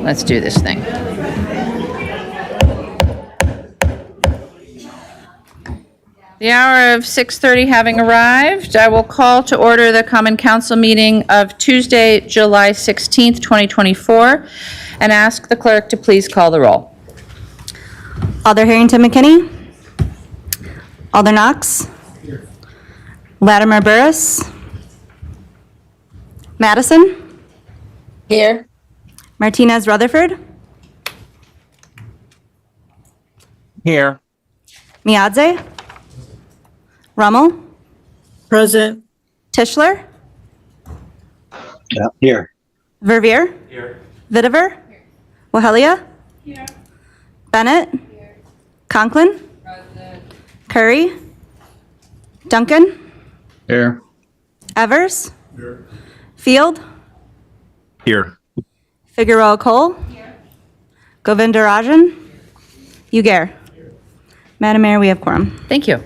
Let's do this thing. The hour of 6:30 having arrived, I will call to order the Common Council meeting of Tuesday, July 16th, 2024, and ask the clerk to please call the roll. Alder Harrington McKinney. Alder Knox. Latimer Burris. Madison. Here. Martinez Rutherford. Here. Miadze. Rummel. Present. Tischler. Yeah, here. Verveer. Here. Vitiver. Wahelia. Here. Bennett. Here. Conklin. Present. Curry. Duncan. Here. Evers. Here. Field. Here. Figueroa Cole. Here. Govindarajan. Ugair. Madam Mayor, we have quorum. Thank you.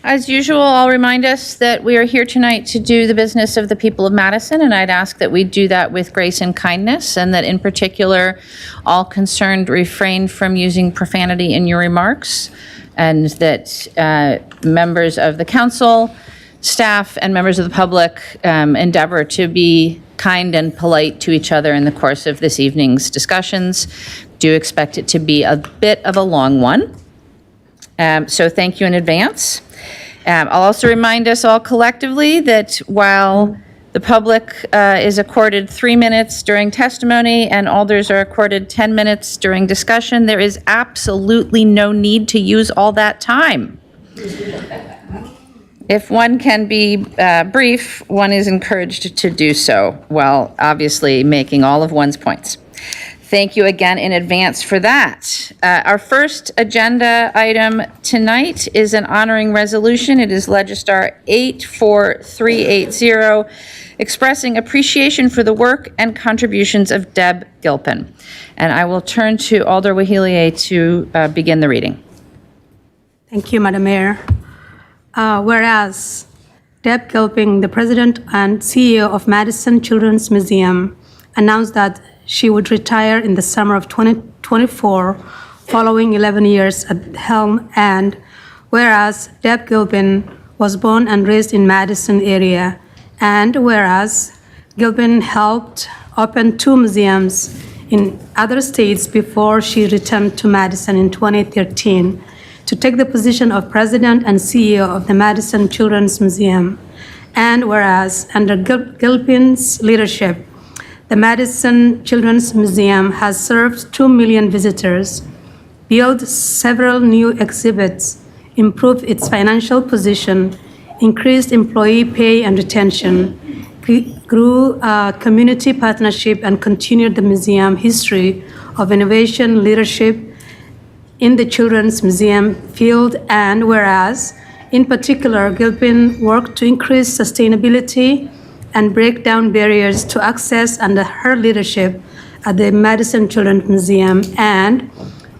As usual, I'll remind us that we are here tonight to do the business of the people of Madison, and I'd ask that we do that with grace and kindness, and that in particular, all concerned refrain from using profanity in your remarks, and that members of the council, staff, and members of the public endeavor to be kind and polite to each other in the course of this evening's discussions. Do expect it to be a bit of a long one. So thank you in advance. I'll also remind us all collectively that while the public is accorded 3 minutes during testimony and alders are accorded 10 minutes during discussion, there is absolutely no need to use all that time. If one can be brief, one is encouraged to do so, while obviously making all of one's points. Thank you again in advance for that. Our first agenda item tonight is an honoring resolution. It is Legistar 84380, expressing appreciation for the work and contributions of Deb Gilpin. And I will turn to Alder Wahelia to begin the reading. Thank you, Madam Mayor. Whereas Deb Gilpin, the president and CEO of Madison Children's Museum, announced that she would retire in the summer of 2024 following 11 years at the helm, and whereas Deb Gilpin was born and raised in Madison area, and whereas Gilpin helped open 2 museums in other states before she returned to Madison in 2013 to take the position of president and CEO of the Madison Children's Museum, and whereas under Gilpin's leadership, the Madison Children's Museum has served 2 million visitors, built several new exhibits, improved its financial position, increased employee pay and retention, grew community partnership, and continued the museum history of innovation leadership in the Children's Museum field, and whereas, in particular, Gilpin worked to increase sustainability and break down barriers to access under her leadership at the Madison Children's Museum, and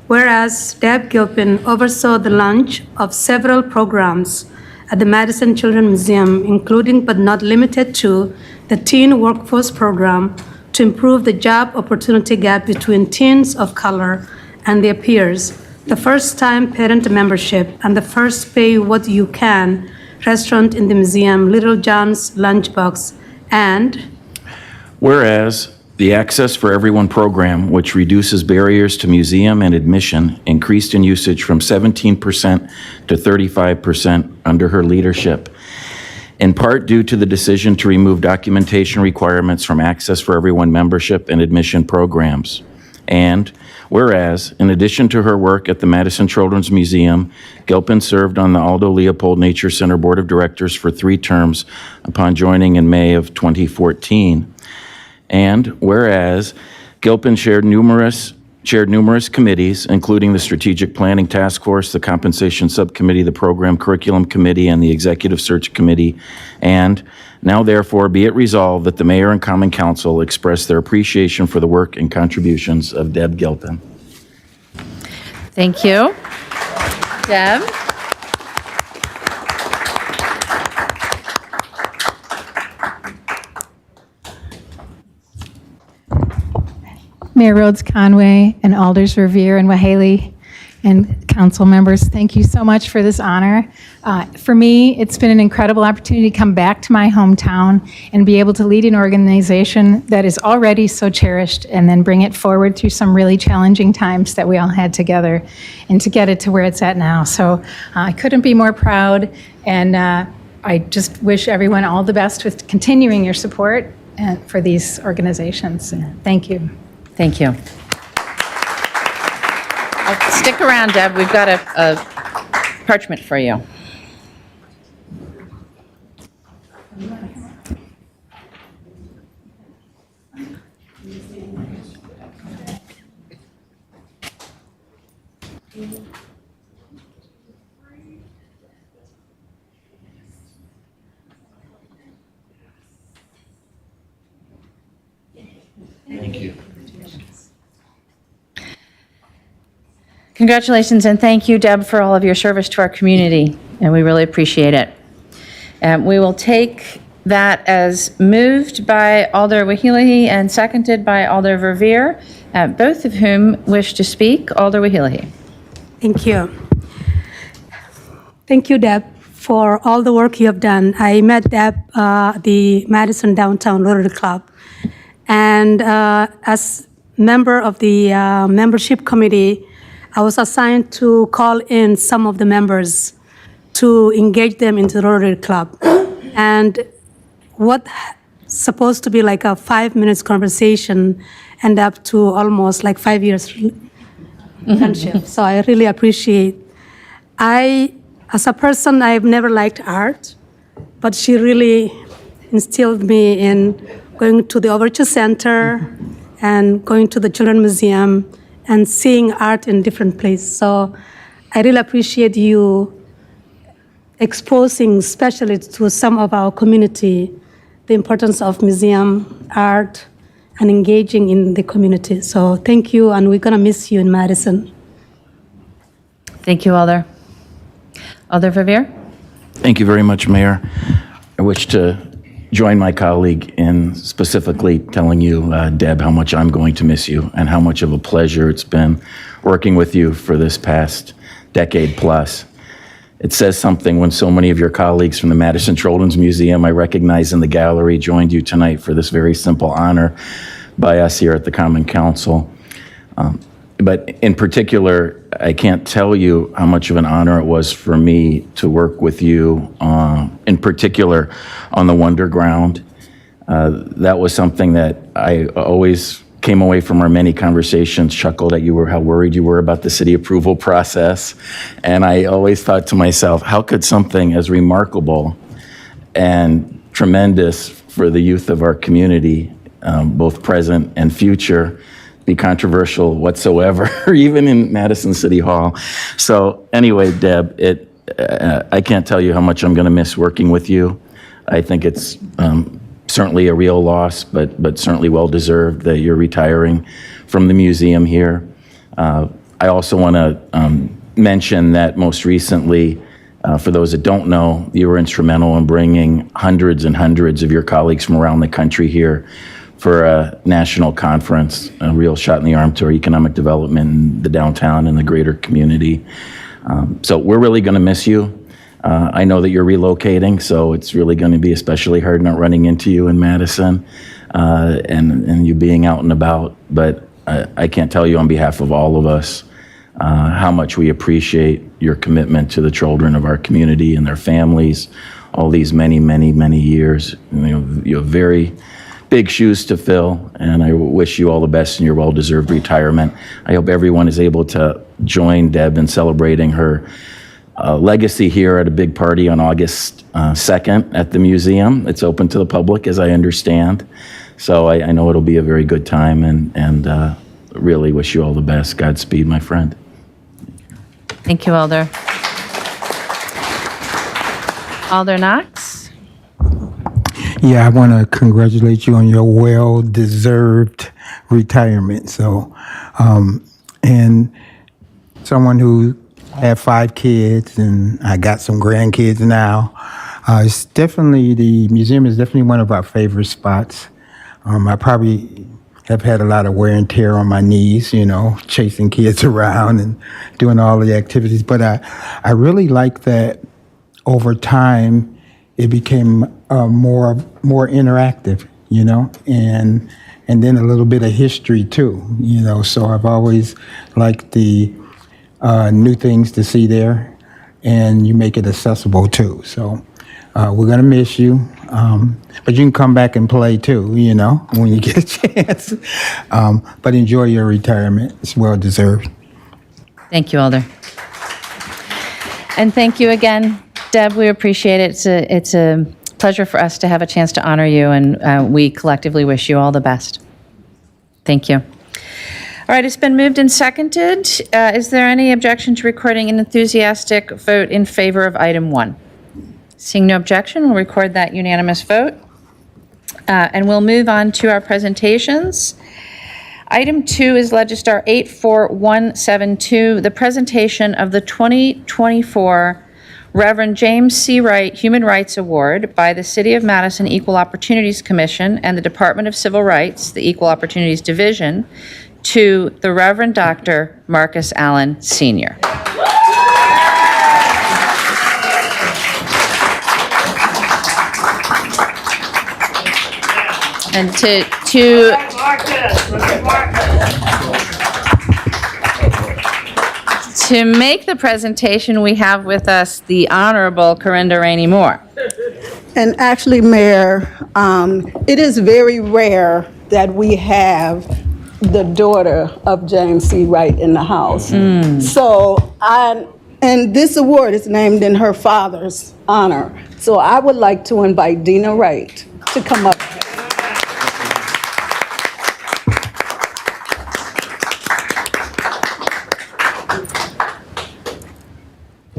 whereas Deb Gilpin oversaw the launch of several programs at the Madison Children's Museum, including but not limited to the Teen Workforce Program to improve the job opportunity gap between teens of color and their peers, the first-time parent membership, and the first Pay What You Can restaurant in the museum, Little John's Lunchbox, and whereas the Access for Everyone program, which reduces barriers to museum and admission, increased in usage from 17% to 35% under her leadership, in part due to the decision to remove documentation requirements from Access for Everyone membership and admission programs. And whereas, in addition to her work at the Madison Children's Museum, Gilpin served on the Aldo Leopold Nature Center Board of Directors for 3 terms upon joining in May of 2014. And whereas, Gilpin chaired numerous committees, including the Strategic Planning Task Force, the Compensation Subcommittee, the Program Curriculum Committee, and the Executive Search Committee. And now, therefore, be it resolved that the Mayor and Common Council express their appreciation for the work and contributions of Deb Gilpin. Thank you. Deb? Mayor Rhodes Conway and Alders Revere and Wahaley and council members, thank you so much for this honor. For me, it's been an incredible opportunity to come back to my hometown and be able to lead an organization that is already so cherished and then bring it forward through some really challenging times that we all had together and to get it to where it's at now. So I couldn't be more proud, and I just wish everyone all the best with continuing your support for these organizations. Thank you. Thank you. Stick around, Deb. We've got a parchment for you. Thank you. Congratulations and thank you, Deb, for all of your service to our community, and we really appreciate it. We will take that as moved by Alder Wahilahi and seconded by Alder Verveer, both of whom wish to speak. Alder Wahilahi. Thank you. Thank you, Deb, for all the work you have done. I met Deb at the Madison Downtown Rotary Club, and as member of the membership committee, I was assigned to call in some of the members to engage them into the Rotary Club. And what supposed to be like a 5 minutes conversation ended up to almost like 5 years friendship. So I really appreciate. As a person, I've never liked art, but she really instilled me in going to the Overture Center and going to the Children's Museum and seeing art in different places. So I really appreciate you exposing, especially to some of our community, the importance of museum art and engaging in the community. So thank you, and we're gonna miss you in Madison. Thank you, Alder. Alder Verveer? Thank you very much, Mayor. I wish to join my colleague in specifically telling you, Deb, how much I'm going to miss you and how much of a pleasure it's been working with you for this past decade plus. It says something when so many of your colleagues from the Madison Children's Museum I recognize in the gallery joined you tonight for this very simple honor by us here at the Common Council. But in particular, I can't tell you how much of an honor it was for me to work with you, in particular on the Wonderground. That was something that I always came away from our many conversations, chuckled at how worried you were about the city approval process. And I always thought to myself, how could something as remarkable and tremendous for the youth of our community, both present and future, be controversial whatsoever, even in Madison City Hall. So anyway, Deb, I can't tell you how much I'm going to miss working with you. I think it's certainly a real loss, but certainly well-deserved that you're retiring from the museum here. I also want to mention that most recently, for those that don't know, you were instrumental in bringing hundreds and hundreds of your colleagues from around the country here for a national conference, a real shot in the arm to our economic development in the downtown and the greater community. So we're really going to miss you. I know that you're relocating, so it's really going to be especially hard not running into you in Madison and you being out and about. But I can't tell you on behalf of all of us how much we appreciate your commitment to the children of our community and their families all these many, many, many years. You have very big shoes to fill, and I wish you all the best in your well-deserved retirement. I hope everyone is able to join Deb in celebrating her legacy here at a big party on August 2nd at the museum. It's open to the public, as I understand. So I know it'll be a very good time, and really wish you all the best. Godspeed, my friend. Thank you, Alder. Alder Knox? Yeah, I want to congratulate you on your well-deserved retirement. So, and someone who had 5 kids, and I got some grandkids now. It's definitely, the museum is definitely one of our favorite spots. I probably have had a lot of wear and tear on my knees, you know, chasing kids around and doing all the activities. But I really like that over time it became more interactive, you know, and then a little bit of history too, you know. So I've always liked the new things to see there, and you make it accessible too. So we're gonna miss you, but you can come back and play too, you know, when you get a chance. But enjoy your retirement; it's well deserved. Thank you, Alder. And thank you again, Deb. We appreciate it. It's a pleasure for us to have a chance to honor you, and we collectively wish you all the best. Thank you. All right, it's been moved and seconded. Is there any objection to recording an enthusiastic vote in favor of item 1? Seeing no objection, we'll record that unanimous vote. And we'll move on to our presentations. Item 2 is Legistar 84172, the presentation of the 2024 Reverend James C. Wright Human Rights Award by the City of Madison Equal Opportunities Commission and the Department of Civil Rights, the Equal Opportunities Division, to the Reverend Dr. Marcus Allen, Sr. And to make the presentation, we have with us the Honorable Corinda Rainey Moore. And actually, Mayor, it is very rare that we have the daughter of James C. Wright in the house. So, and this award is named in her father's honor. So I would like to invite Dina Wright to come up.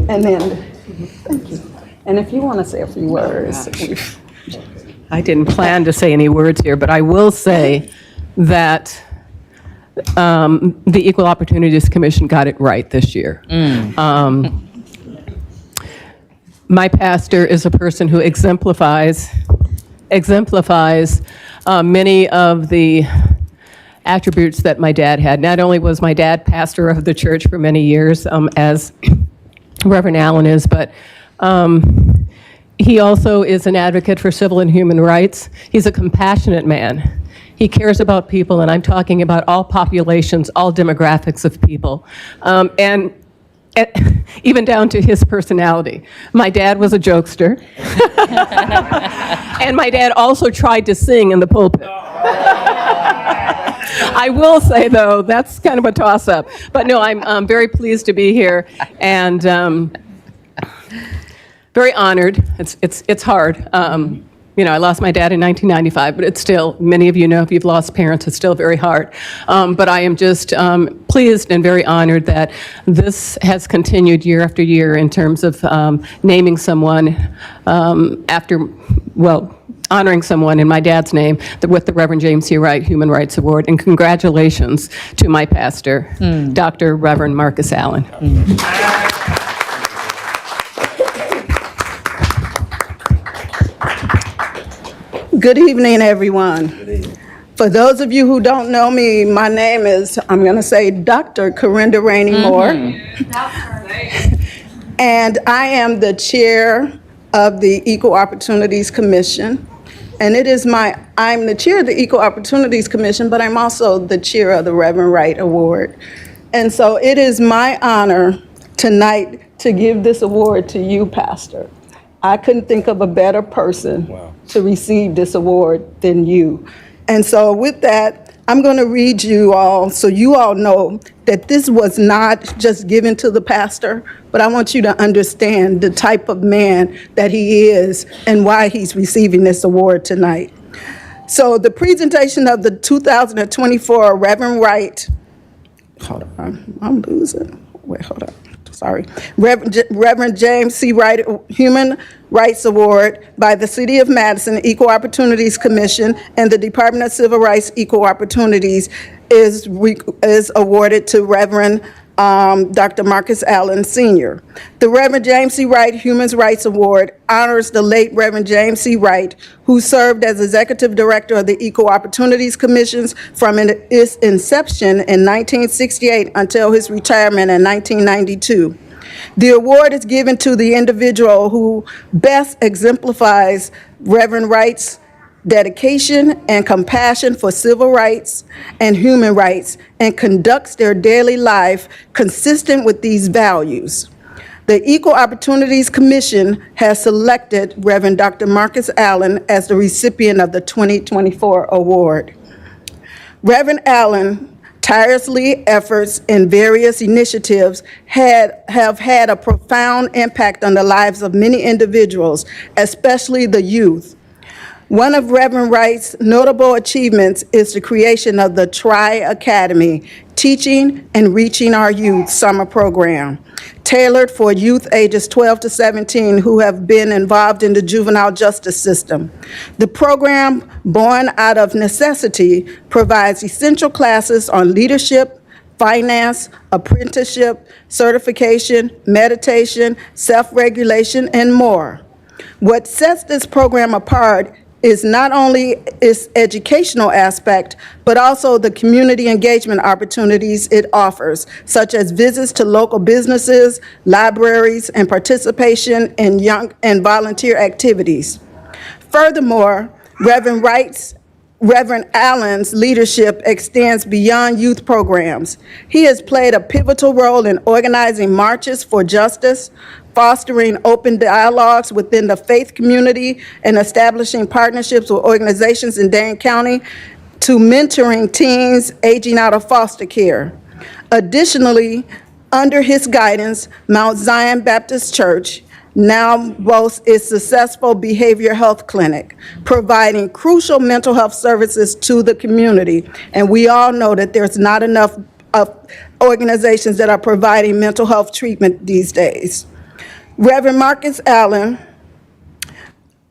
And then, thank you. And if you want to say a few words. I didn't plan to say any words here, but I will say that the Equal Opportunities Commission got it right this year. My pastor is a person who exemplifies many of the attributes that my dad had. Not only was my dad pastor of the church for many years, as Reverend Allen is, but he also is an advocate for civil and human rights. He's a compassionate man. He cares about people, and I'm talking about all populations, all demographics of people, and even down to his personality. My dad was a jokester, and my dad also tried to sing in the pulpit. I will say, though, that's kind of a toss-up. But no, I'm very pleased to be here and very honored. It's hard. You know, I lost my dad in 1995, but it's still, many of you know, if you've lost parents, it's still very hard. But I am just pleased and very honored that this has continued year after year in terms of naming someone honoring someone in my dad's name with the Reverend James C. Wright Human Rights Award. And congratulations to my pastor, Dr. Reverend Marcus Allen. Good evening, everyone. For those of you who don't know me, my name is, I'm going to say, Dr. Corinda Rainey Moore. And I am the chair of the Equal Opportunities Commission. And I'm the chair of the Equal Opportunities Commission, but I'm also the chair of the Reverend Wright Award. And so it is my honor tonight to give this award to you, Pastor. I couldn't think of a better person to receive this award than you. And so with that, I'm going to read you all so you all know that this was not just given to the pastor, but I want you to understand the type of man that he is and why he's receiving this award tonight. So the presentation of the 2024 Reverend Wright, hold on, I'm losing, wait, hold on. Sorry, Reverend James C. Wright Human Rights Award by the City of Madison Equal Opportunities Commission and the Department of Civil Rights Equal Opportunities is awarded to Reverend Dr. Marcus Allen Sr. The Reverend James C. Wright Human Rights Award honors the late Reverend James C. Wright, who served as Executive Director of the Equal Opportunities Commissions from its inception in 1968 until his retirement in 1992. The award is given to the individual who best exemplifies Reverend Wright's dedication and compassion for civil rights and human rights and conducts their daily life consistent with these values. The Equal Opportunities Commission has selected Reverend Dr. Marcus Allen as the recipient of the 2024 award. Reverend Allen tirelessly efforts in various initiatives have had a profound impact on the lives of many individuals, especially the youth. One of Reverend Wright's notable achievements is the creation of the Tri Academy, Teaching and Reaching Our Youth summer program, tailored for youth ages 12 to 17 who have been involved in the juvenile justice system. The program, born out of necessity, provides essential classes on leadership, finance, apprenticeship, certification, meditation, self-regulation, and more. What sets this program apart is not only its educational aspect, but also the community engagement opportunities it offers, such as visits to local businesses, libraries, and participation in young and volunteer activities. Furthermore, Reverend Allen's leadership extends beyond youth programs. He has played a pivotal role in organizing marches for justice, fostering open dialogues within the faith community, and establishing partnerships with organizations in Dane County, to mentoring teens aging out of foster care. Additionally, under his guidance, Mount Zion Baptist Church now boasts its successful behavioral health clinic, providing crucial mental health services to the community. And we all know that there's not enough organizations that are providing mental health treatment these days. Reverend Marcus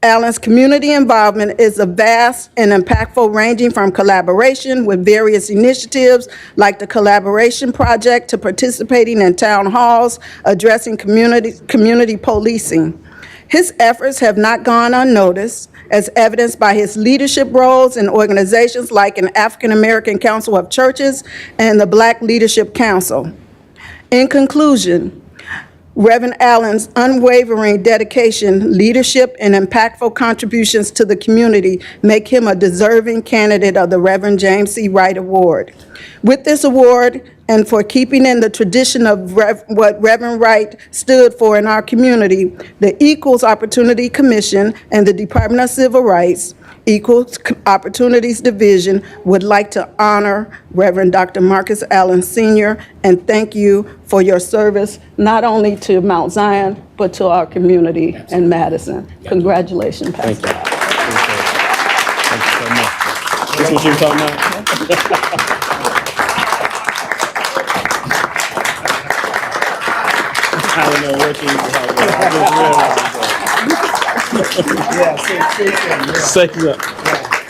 Allen's community involvement is vast and impactful, ranging from collaboration with various initiatives like the Collaboration Project to participating in town halls addressing community policing. His efforts have not gone unnoticed, as evidenced by his leadership roles in organizations like an African American Council of Churches and the Black Leadership Council. In conclusion, Reverend Allen's unwavering dedication, leadership, and impactful contributions to the community make him a deserving candidate of the Reverend James C. Wright Award. With this award, and for keeping in the tradition of what Reverend Wright stood for in our community, the Equals Opportunity Commission and the Department of Civil Rights Equal Opportunities Division would like to honor Reverend Dr. Marcus Allen Sr. and thank you for your service, not only to Mount Zion, but to our community in Madison. Congratulations, Pastor. Thank you so much. This is what you were talking about? I don't know what you were talking about. I just realized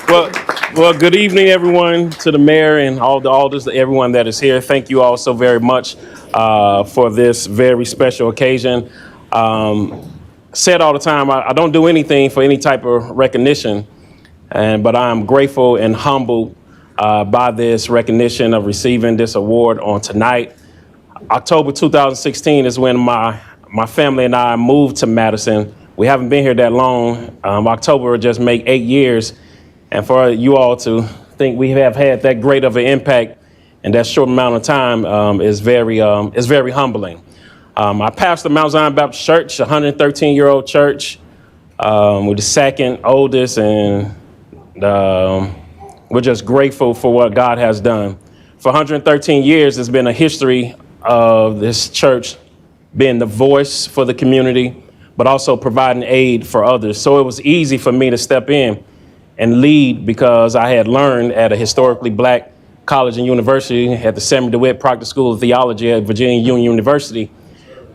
that. Well, good evening, everyone, to the mayor and all the alders, everyone that is here. Thank you all so very much for this very special occasion. Said all the time, I don't do anything for any type of recognition, but I am grateful and humbled by this recognition of receiving this award on tonight. October 2016 is when my family and I moved to Madison. We haven't been here that long. October will just make 8 years. And for you all to think we have had that great of an impact in that short amount of time is very humbling. I pastor Mount Zion Baptist Church, a 113-year-old church. We're the second oldest, and we're just grateful for what God has done. For 113 years, there's been a history of this church being the voice for the community, but also providing aid for others. So it was easy for me to step in and lead because I had learned at a historically black college and university at the Samuel DeWitt Proctor School of Theology at Virginia Union University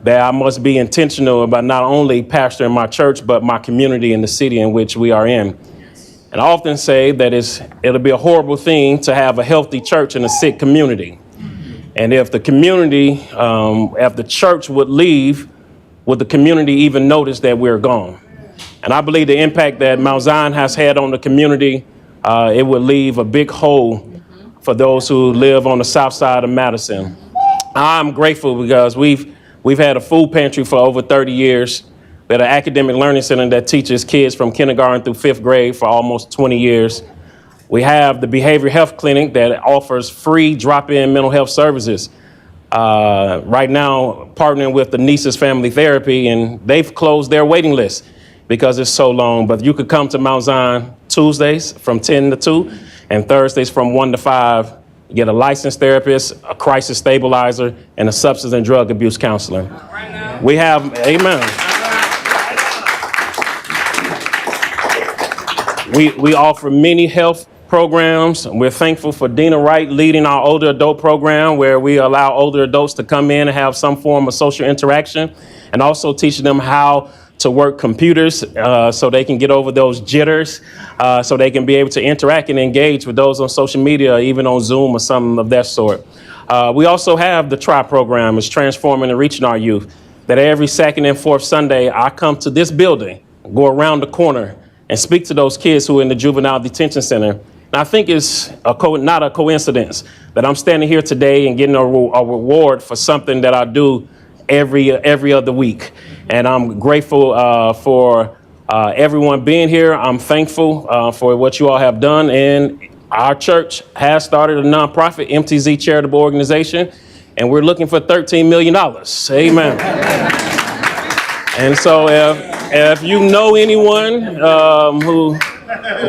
that I must be intentional about not only pastoring my church, but my community and the city in which we are in. And I often say that it'll be a horrible thing to have a healthy church in a sick community. And if the community, if the church would leave, would the community even notice that we're gone? And I believe the impact that Mount Zion has had on the community, it would leave a big hole for those who live on the south side of Madison. I'm grateful because we've had a food pantry for over 30 years. We had an academic learning center that teaches kids from kindergarten through 5th grade for almost 20 years. We have the behavioral health clinic that offers free drop-in mental health services. Right now, partnering with the Niece's Family Therapy, and they've closed their waiting list because it's so long. But you could come to Mount Zion Tuesdays from 10 to 2 and Thursdays from 1 to 5. You get a licensed therapist, a crisis stabilizer, and a substance and drug abuse counselor. We have, amen. We offer many health programs. We're thankful for Dina Wright leading our older adult program, where we allow older adults to come in and have some form of social interaction, and also teaching them how to work computers so they can get over those jitters, so they can be able to interact and engage with those on social media, even on Zoom or something of that sort. We also have the TRY program, is Transforming and Reaching Our Youth, that every second and fourth Sunday, I come to this building, go around the corner, and speak to those kids who are in the juvenile detention center. And I think it's not a coincidence that I'm standing here today and getting a reward for something that I do every other week. And I'm grateful for everyone being here. I'm thankful for what you all have done. And our church has started a nonprofit, MTZ Charitable Organization, and we're looking for $13 million. Amen. And so if you know anyone who,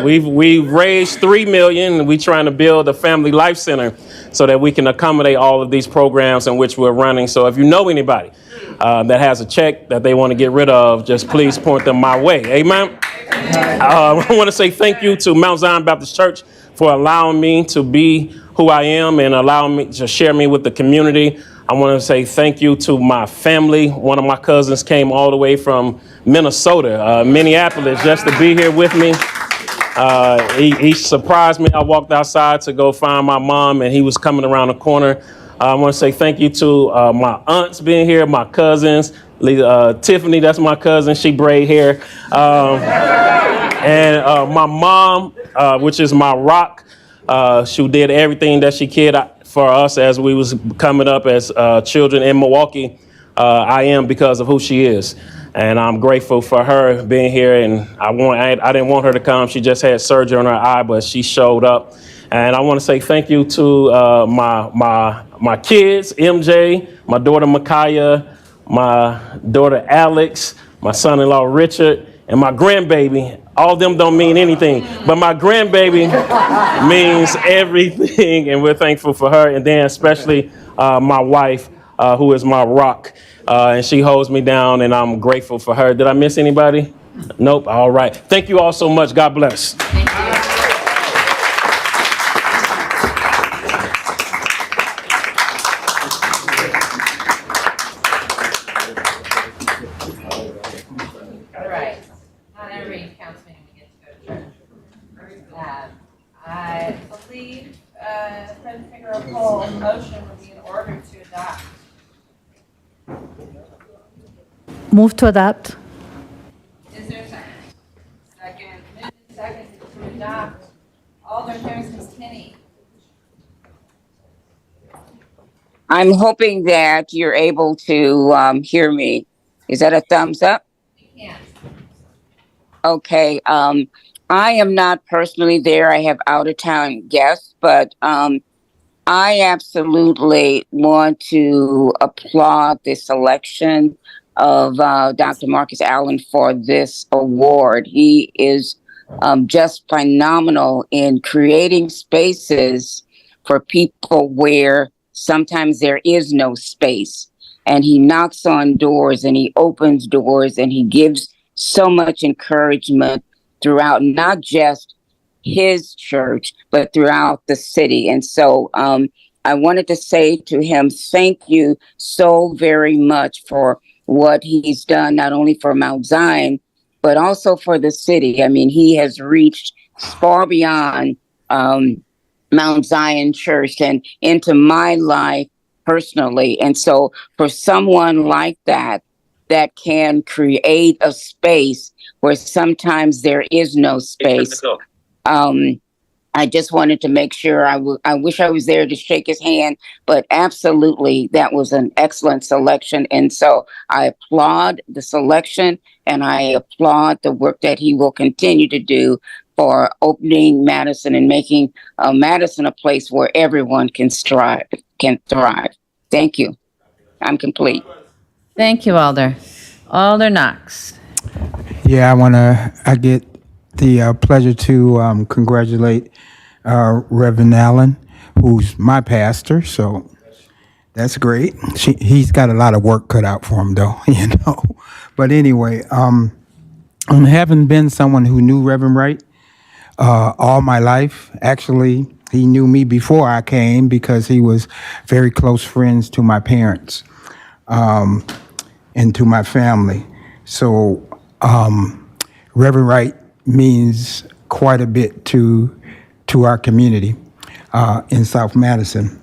we've raised $3 million, and we're trying to build a family life center so that we can accommodate all of these programs in which we're running. So if you know anybody that has a check that they want to get rid of, just please point them my way. Amen. I want to say thank you to Mount Zion Baptist Church for allowing me to be who I am and allowing me to share me with the community. I want to say thank you to my family. One of my cousins came all the way from Minnesota, Minneapolis, just to be here with me. He surprised me. I walked outside to go find my mom, and he was coming around the corner. I want to say thank you to my aunts being here, my cousins. Tiffany, that's my cousin. She braid hair. And my mom, which is my rock. She did everything that she could for us as we was coming up as children in Milwaukee. I am because of who she is. And I'm grateful for her being here. And I didn't want her to come. She just had surgery on her eye, but she showed up. And I want to say thank you to my kids, MJ, my daughter Micaiah, my daughter Alex, my son-in-law Richard, and my grandbaby. All of them don't mean anything, but my grandbaby means everything, and we're thankful for her. And then especially my wife, who is my rock, and she holds me down, and I'm grateful for her. Did I miss anybody? Nope. All right. Thank you all so much. God bless. All right. Not every council meeting we get to go to church. I believe President Figueroa Cole motion would be in order to adopt. Move to adopt. Is there a second? Second. Moved and seconded to adopt. Alder Harrison Kinney. I'm hoping that you're able to hear me. Is that a thumbs up? Yes. Okay. I am not personally there. I have out of town guests, but I absolutely want to applaud the selection of Dr. Marcus Allen for this award. He is just phenomenal in creating spaces for people where sometimes there is no space. And he knocks on doors and he opens doors and he gives so much encouragement throughout not just his church, but throughout the city. And so I wanted to say to him, thank you so very much for what he's done, not only for Mount Zion, but also for the city. I mean, he has reached far beyond Mount Zion Church and into my life personally. And so for someone like that, that can create a space where sometimes there is no space, I just wanted to make sure I wish I was there to shake his hand, but absolutely that was an excellent selection. And so I applaud the selection and I applaud the work that he will continue to do for opening Madison and making Madison a place where everyone can thrive. Thank you. I'm complete. Thank you, Alder. Alder Knox. Yeah, I get the pleasure to congratulate Reverend Allen, who's my pastor, so that's great. He's got a lot of work cut out for him, though, you know. But anyway, having been someone who knew Reverend Wright all my life, actually, he knew me before I came because he was very close friends to my parents and to my family. So Reverend Wright means quite a bit to our community in South Madison.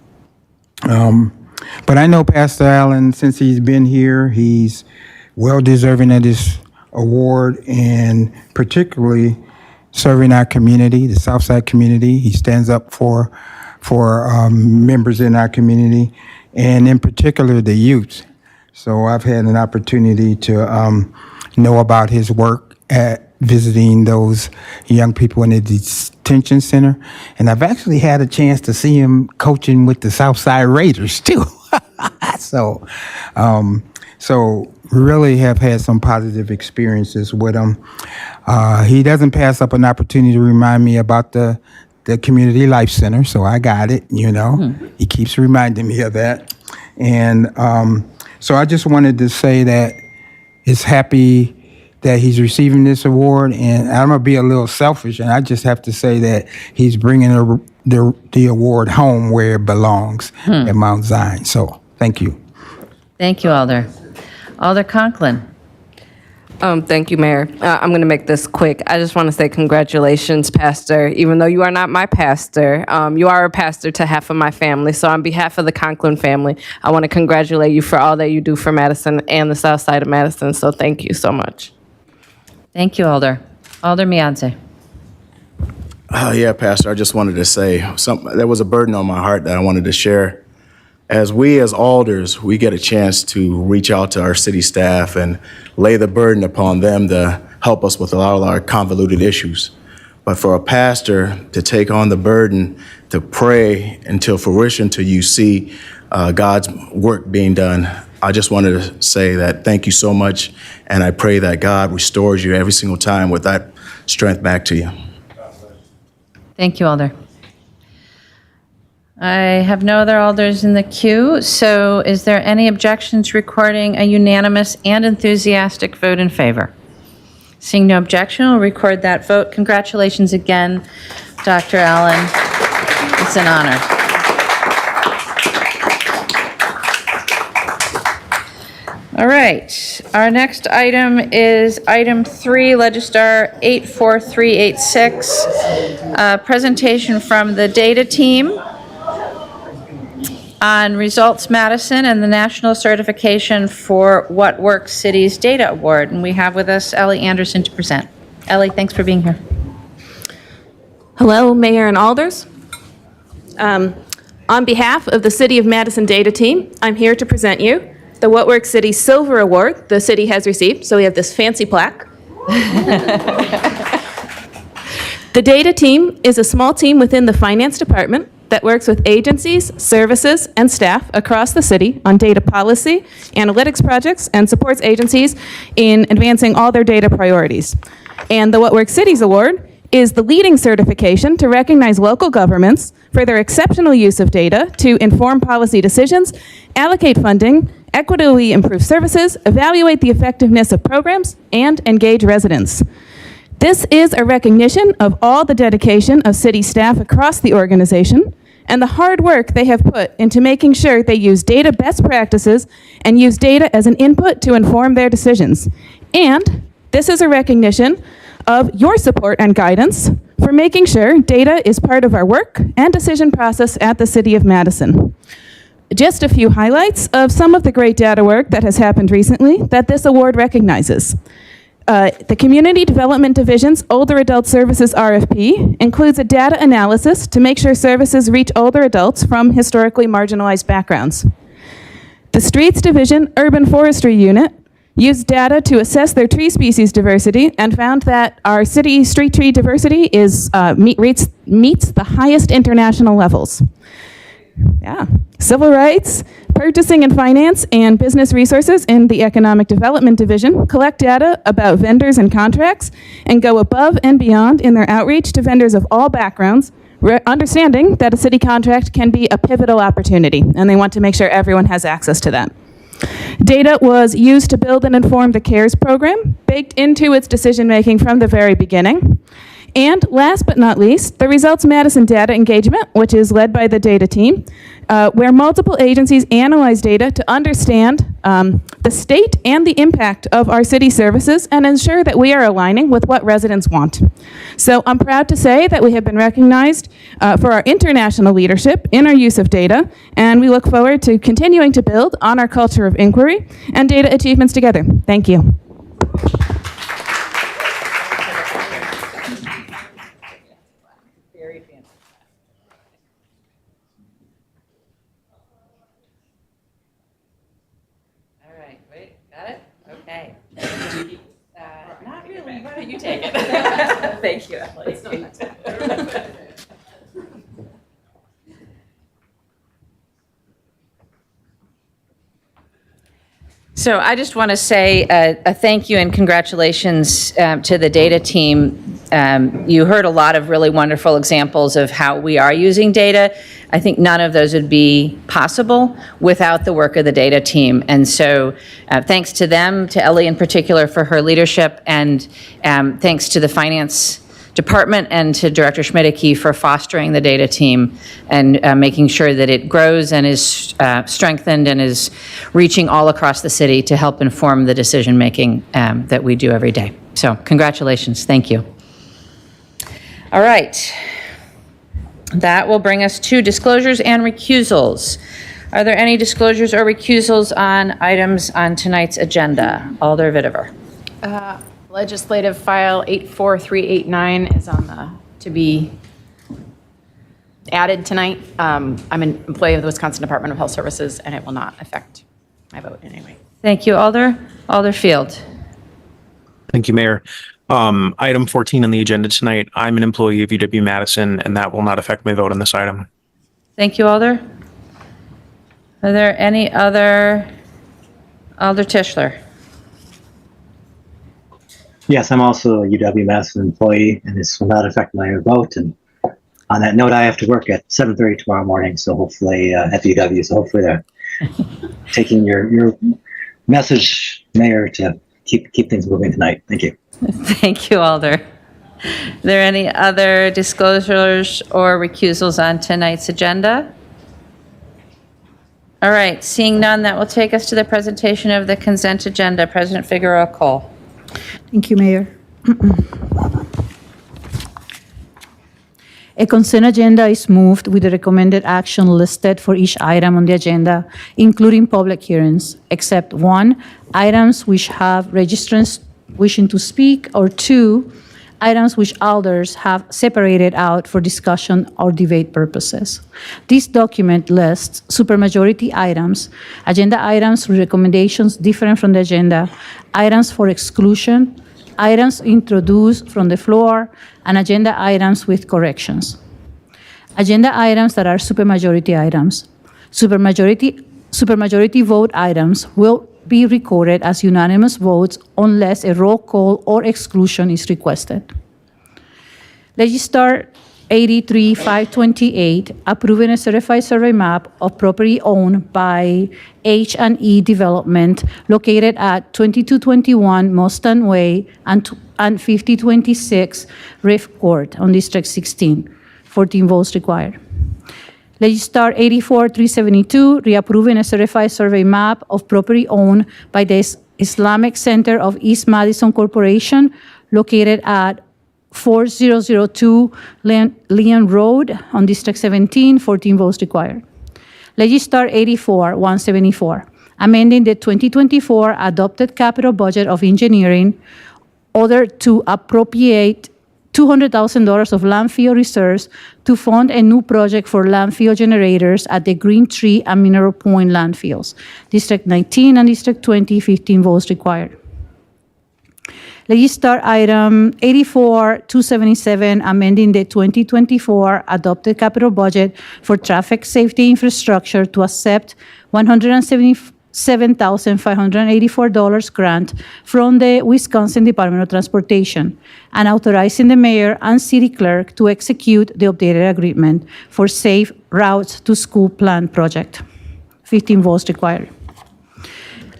But I know Pastor Allen, since he's been here, he's well deserving of this award, and particularly serving our community, the Southside community. He stands up for members in our community, and in particular the youth. So I've had an opportunity to know about his work at visiting those young people in the detention center. And I've actually had a chance to see him coaching with the Southside Raiders too. So really have had some positive experiences with him. He doesn't pass up an opportunity to remind me about the Community Life Center, so I got it, you know. He keeps reminding me of that. And so I just wanted to say that it's happy that he's receiving this award, and I'm gonna be a little selfish, and I just have to say that he's bringing the award home where it belongs at Mount Zion. So thank you. Thank you, Alder. Alder Conklin. Thank you, Mayor. I'm going to make this quick. I just want to say congratulations, Pastor. Even though you are not my pastor, you are a pastor to half of my family. So on behalf of the Conklin family, I want to congratulate you for all that you do for Madison and the South Side of Madison. So thank you so much. Thank you, Alder. Alder Miadze. Yeah, Pastor, I just wanted to say there was a burden on my heart that I wanted to share. As we as alders, we get a chance to reach out to our city staff and lay the burden upon them to help us with a lot of our convoluted issues. But for a pastor to take on the burden to pray until fruition, till you see God's work being done, I just wanted to say that thank you so much, and I pray that God restores you every single time with that strength back to you. Thank you, Alder. I have no other alders in the queue, so is there any objections recording a unanimous and enthusiastic vote in favor? Seeing no objection, we'll record that vote. Congratulations again, Dr. Allen. It's an honor. All right, our next item is item 3, Legistar 84386, presentation from the data team on Results Madison and the National Certification for What Works Cities Data Award. And we have with us Ellie Anderson to present. Ellie, thanks for being here. Hello, Mayor and Alders. On behalf of the City of Madison Data Team, I'm here to present you the What Works City Silver Award the city has received. So we have this fancy plaque. The Data Team is a small team within the Finance Department that works with agencies, services, and staff across the city on data policy, analytics projects, and supports agencies in advancing all their data priorities. And the What Works Cities Award is the leading certification to recognize local governments for their exceptional use of data to inform policy decisions, allocate funding, equitably improve services, evaluate the effectiveness of programs, and engage residents. This is a recognition of all the dedication of city staff across the organization and the hard work they have put into making sure they use data best practices and use data as an input to inform their decisions. And this is a recognition of your support and guidance for making sure data is part of our work and decision process at the City of Madison. just a few highlights of some of the great data work that has happened recently that this award recognizes. The Community Development Division's Older Adult Services RFP includes a data analysis to make sure services reach older adults from historically marginalized backgrounds. The Streets Division Urban Forestry Unit used data to assess their tree species diversity and found that our city street tree diversity meets the highest international levels. Yeah. Civil rights, purchasing and finance, and business resources in the Economic Development Division collect data about vendors and contracts and go above and beyond in their outreach to vendors of all backgrounds, understanding that a city contract can be a pivotal opportunity, and they want to make sure everyone has access to that. Data was used to build and inform the CARES program, baked into its decision-making from the very beginning. And last but not least, the Results Madison Data Engagement, which is led by the data team, where multiple agencies analyze data to understand the state and the impact of our city services and ensure that we are aligning with what residents want. So I'm proud to say that we have been recognized for our international leadership in our use of data, and we look forward to continuing to build on our culture of inquiry and data achievements together. Thank you. Not really. Why don't you take it? Thank you, Emily. So I just want to say a thank you and congratulations to the data team. You heard a lot of really wonderful examples of how we are using data. I think none of those would be possible without the work of the data team. And so thanks to them, to Ellie in particular for her leadership, and thanks to the finance department and to Director Schmidtke for fostering the data team and making sure that it grows and is strengthened and is reaching all across the city to help inform the decision-making that we do every day. So congratulations, thank you. All right. That will bring us to disclosures and recusals. Are there any disclosures or recusals on items on tonight's agenda? Alder Vitever. Legislative file 84389 is on to be added tonight. I'm an employee of the Wisconsin Department of Health Services, and it will not affect my vote in any way. Thank you, Alder. Alder Field. Thank you, Mayor. Item 14 on the agenda tonight, I'm an employee of UW-Madison, and that will not affect my vote on this item. Thank you, Alder. Are there any other? Alder Tischler. Yes, I'm also a UW-Madison employee, and this will not affect my vote. And on that note, I have to work at 7:30 tomorrow morning, so hopefully at the UW. So hopefully they're taking your message, Mayor, to keep things moving tonight. Thank you. Thank you, Alder. Are there any other disclosures or recusals on tonight's agenda? All right, seeing none, that will take us to the presentation of the consent agenda. President Figueroa Cole. Thank you, Mayor. A consent agenda is moved with the recommended action listed for each item on the agenda, including public hearings, except 1, items which have registrants wishing to speak, or 2, items which alders have separated out for discussion or debate purposes. This document lists supermajority items, agenda items with recommendations different from the agenda, items for exclusion, items introduced from the floor, and agenda items with corrections. Agenda items that are supermajority items. Supermajority vote items will be recorded as unanimous votes unless a roll call or exclusion is requested. Legistar 83-528, approving a certified survey map of property owned by H&E Development located at 2221 Mustang Way and 5026 Riff Court on District 16. 14 votes required. Legistar 84-372, reapproving a certified survey map of property owned by the Islamic Center of East Madison Corporation located at 4002 Leon Road on District 17, 14 votes required. Legistar 84-174, amending the 2024 adopted capital budget of engineering, order to appropriate $200,000 of landfill reserves to fund a new project for landfill generators at the Green Tree and Mineral Point landfills. District 19 and District 20, 15 votes required. Legistar item 84-277, amending the 2024 adopted capital budget for traffic safety infrastructure to accept $177,584 grant from the Wisconsin Department of Transportation and authorizing the mayor and city clerk to execute the updated agreement for Safe Routes to School Plan project. 15 votes required.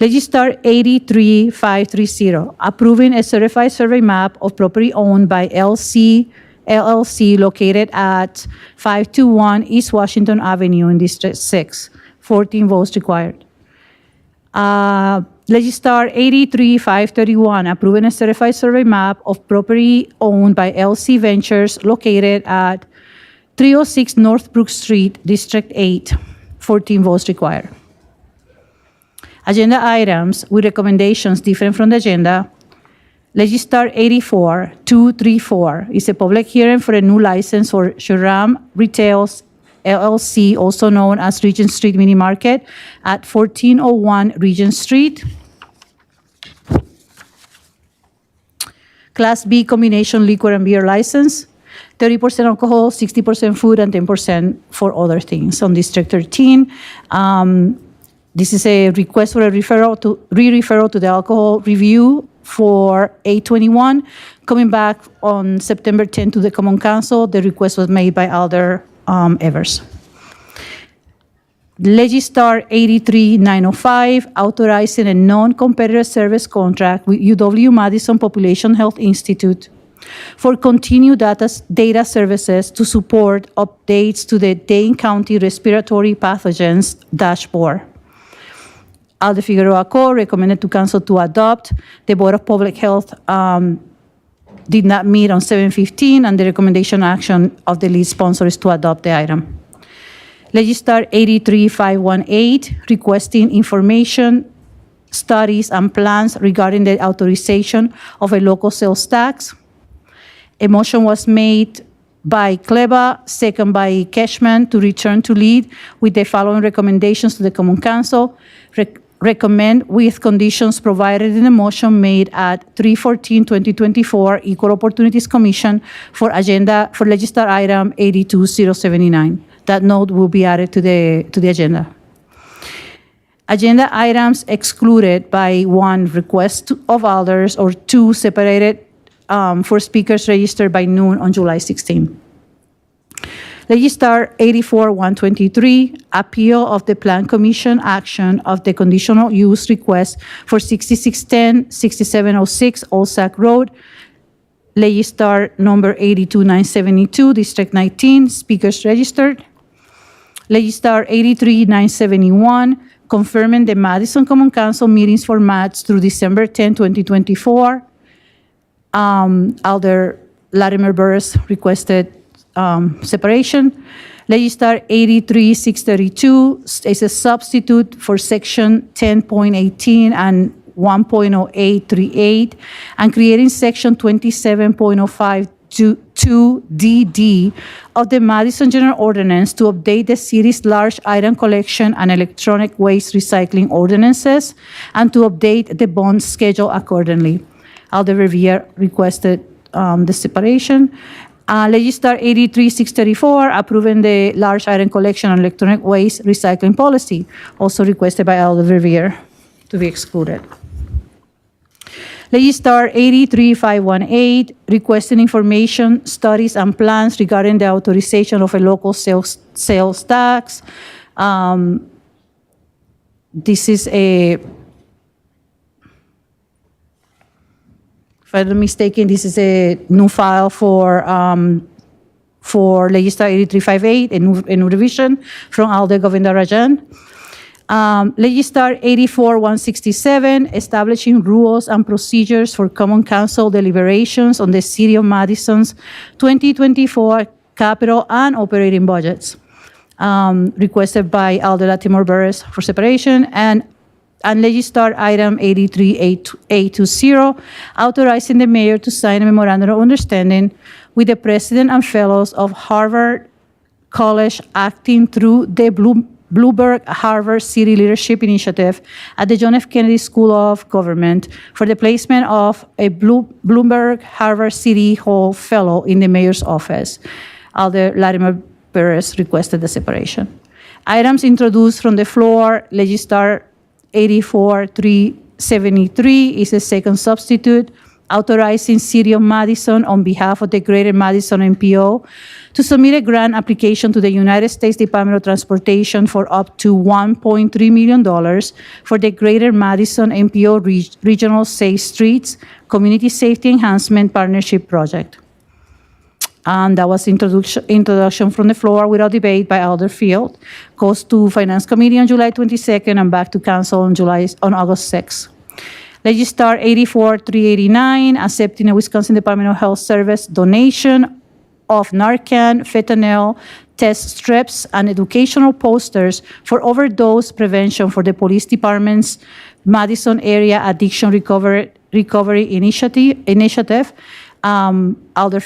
Legistar 83-530, approving a certified survey map of property owned by LC LLC located at 521 East Washington Avenue in District 6. 14 votes required. Legistar 83-531, approving a certified survey map of property owned by LC Ventures located at 306 North Brook Street, District 8. 14 votes required. Agenda items with recommendations different from the agenda. Legistar 84-234 is a public hearing for a new license for Shahram Retails LLC, also known as Regent Street Mini Market, at 1401 Regent Street. Class B combination liquor and beer license, 30% alcohol, 60% food, and 10% for other things. On District 13, this is a request for a referral to the alcohol review for 821. Coming back on September 10 to the Common Council, the request was made by Alder Evers. Legistar 83-905, authorizing a non-competitive service contract with UW-Madison Population Health Institute for continued data services to support updates to the Dane County Respiratory Pathogens Dashboard. Alder Figueroa Co. recommended to council to adopt. The Board of Public Health did not meet on 7/15, and the recommendation action of the lead sponsor is to adopt the item. Legistar 83-518, requesting information, studies, and plans regarding the authorization of a local sales tax. A motion was made by Kleba, second by Cashman, to return to lead with the following recommendations to the Common Council. Recommend with conditions provided in the motion made at 3/14/2024 Equal Opportunities Commission for Legistar item 82-079. That note will be added to the agenda. Agenda items excluded by 1 request of alders or 2 separated for speakers registered by noon on July 16. Legistar 84-123, appeal of the Plan Commission action of the conditional use request for 6610-6706 Old Sac Road. Legistar number 82-972, District 19, speakers registered. Legistar 83-971, confirming the Madison Common Council meetings formats through December 10, 2024. Alder Latimer Burris requested separation. Legistar 83-632 is a substitute for section 10.18 and 1.0838 and creating section 27.052DD of the Madison General Ordinance to update the city's large item collection and electronic waste recycling ordinances and to update the bond schedule accordingly. Alder Vervier requested the separation. Legistar 83-634, approving the large item collection and electronic waste recycling policy, also requested by Alder Vervier to be excluded. Legistar 83-518, requesting information, studies, and plans regarding the authorization of a local sales tax. This is a, if I'm not mistaken, this is a new file for Legistar 8358, a new revision from Alder Govindarajan. Legistar 84-167, establishing rules and procedures for Common Council deliberations on the City of Madison's 2024 capital and operating budgets. requested by Alder Latimore Burris for separation, and Legistar item 83A20, authorizing the mayor to sign a memorandum of understanding with the president and fellows of Harvard College, acting through the Bloomberg Harvard City Leadership Initiative at the John F. Kennedy School of Government for the placement of a Bloomberg Harvard City Hall Fellow in the mayor's office. Alder Latimer Perez requested the separation. Items introduced from the floor, Legistar 84373 is a second substitute, authorizing City of Madison on behalf of the Greater Madison MPO to submit a grant application to the United States Department of Transportation for up to $1.3 million for the Greater Madison MPO Regional Safe Streets Community Safety Enhancement Partnership Project. And that was introduction from the floor without debate by Alder Field. Goes to Finance Committee on July 22nd and back to Council on August 6th. Legistar 84389, accepting a Wisconsin Department of Health Service donation of Narcan, fentanyl, test strips, and educational posters for overdose prevention for the Police Department's Madison Area Addiction Recovery Initiative. Alder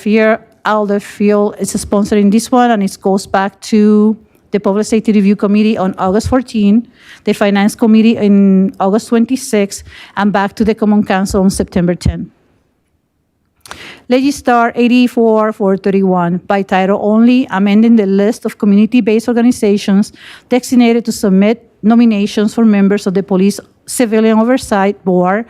Field is sponsoring this one, and it goes back to the Public Safety Review Committee on August 14, the Finance Committee in August 26, and back to the Common Council on September 10. Legistar 84431, by title only, amending the list of community-based organizations designated to submit nominations for members of the Police Civilian Oversight Board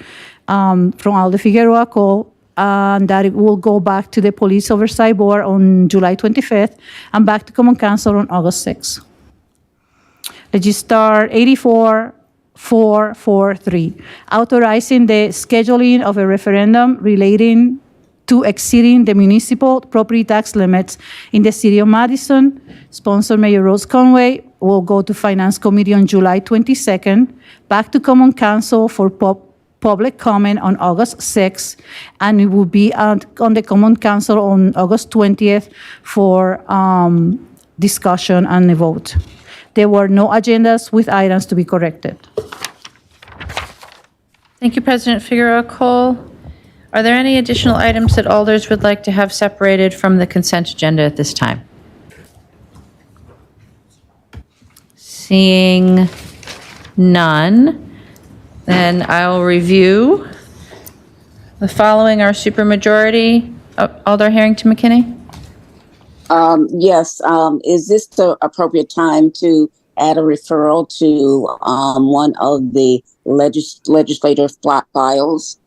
from Alder Figueroa Cole, and that it will go back to the Police Oversight Board on July 25th and back to Common Council on August 6th. Legistar 84443, authorizing the scheduling of a referendum relating to exceeding the municipal property tax limits in the City of Madison. Sponsor Mayor Rose Conway, will go to Finance Committee on July 22nd, back to Common Council for public comment on August 6th, and it will be on the Common Council on August 20th for discussion and a vote. There were no agendas with items to be corrected. Thank you, President Figueroa Cole. Are there any additional items that alders would like to have separated from the consent agenda at this time? Seeing none, then I'll review. The following are supermajority. Alder Harrington McKinney? Yes, is this the appropriate time to add a referral to one of the legislative files?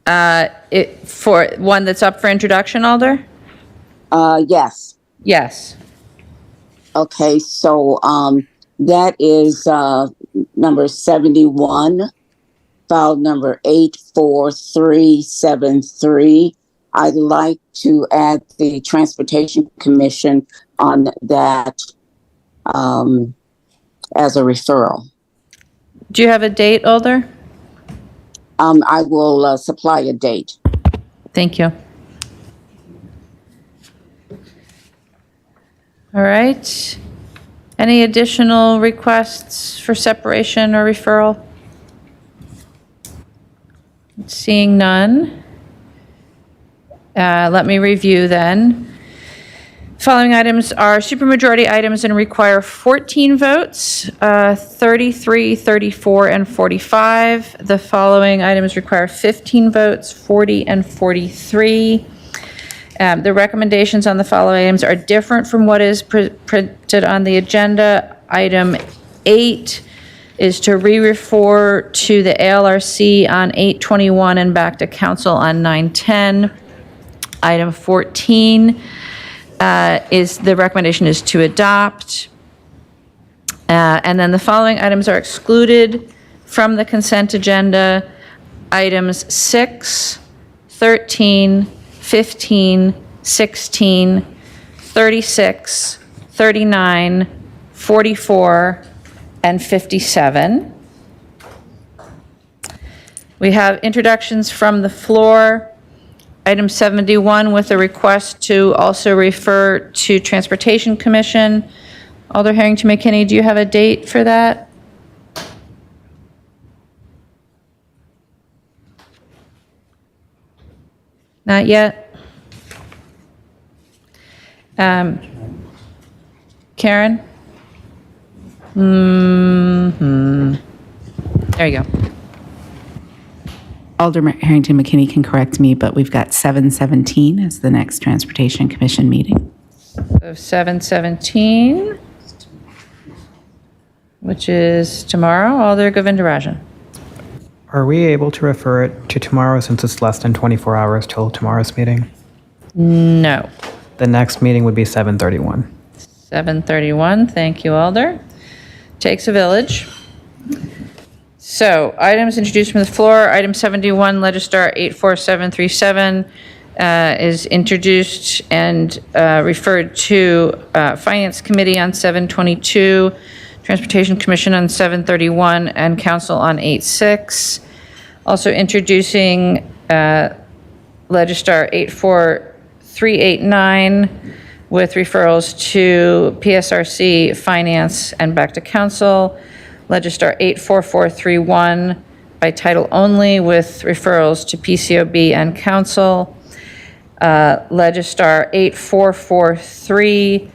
For one that's up for introduction, Alder? Yes. Yes. Okay, so that is number 71, file number 84373. I'd like to add the Transportation Commission on that as a referral. Do you have a date, Alder? I will supply a date. Thank you. All right. Any additional requests for separation or referral? Seeing none. Let me review then. Following items are supermajority items and require 14 votes, 33, 34, and 45. The following items require 15 votes, 40 and 43. The recommendations on the following items are different from what is printed on the agenda. Item 8 is to re-refer to the ALRC on 8/21 and back to council on 9/10. Item 14 is the recommendation is to adopt. And then the following items are excluded from the consent agenda. Items 6, 13, 15, 16, 36, 39, 44, and 57. We have introductions from the floor. Item 71 with a request to also refer to Transportation Commission. Alder Harrington McKinney, do you have a date for that? Not yet? Karen? There you go. Alder Harrington McKinney can correct me, but we've got 7/17 as the next Transportation Commission meeting. So 7/17, which is tomorrow. Alder Govindarajan. Are we able to refer it to tomorrow since it's less than 24 hours till tomorrow's meeting? No. The next meeting would be 7:31. 7:31, thank you, Alder. Takes a village. So, items introduced from the floor. Item 71, Legistar 84737 is introduced and referred to Finance Committee on 7/22, Transportation Commission on 7/31, and Council on 8/6. Also introducing Legistar 84389 with referrals to PSRC, Finance, and back to Council. Legistar 84431 by title only with referrals to PCOB and Council. Legistar 8443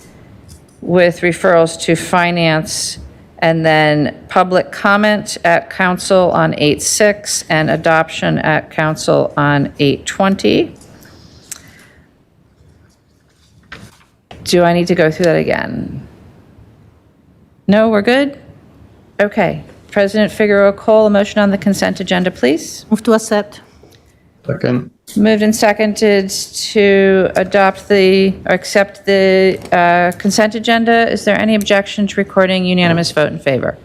with referrals to Finance, and then public comment at Council on 8/6 and adoption at Council on 8/20. Do I need to go through that again? No, we're good? Okay. President Figueroa Cole, a motion on the consent agenda, please. Move to accept. Second. Moved and seconded to adopt or accept the consent agenda. Is there any objection to recording unanimous vote in favor?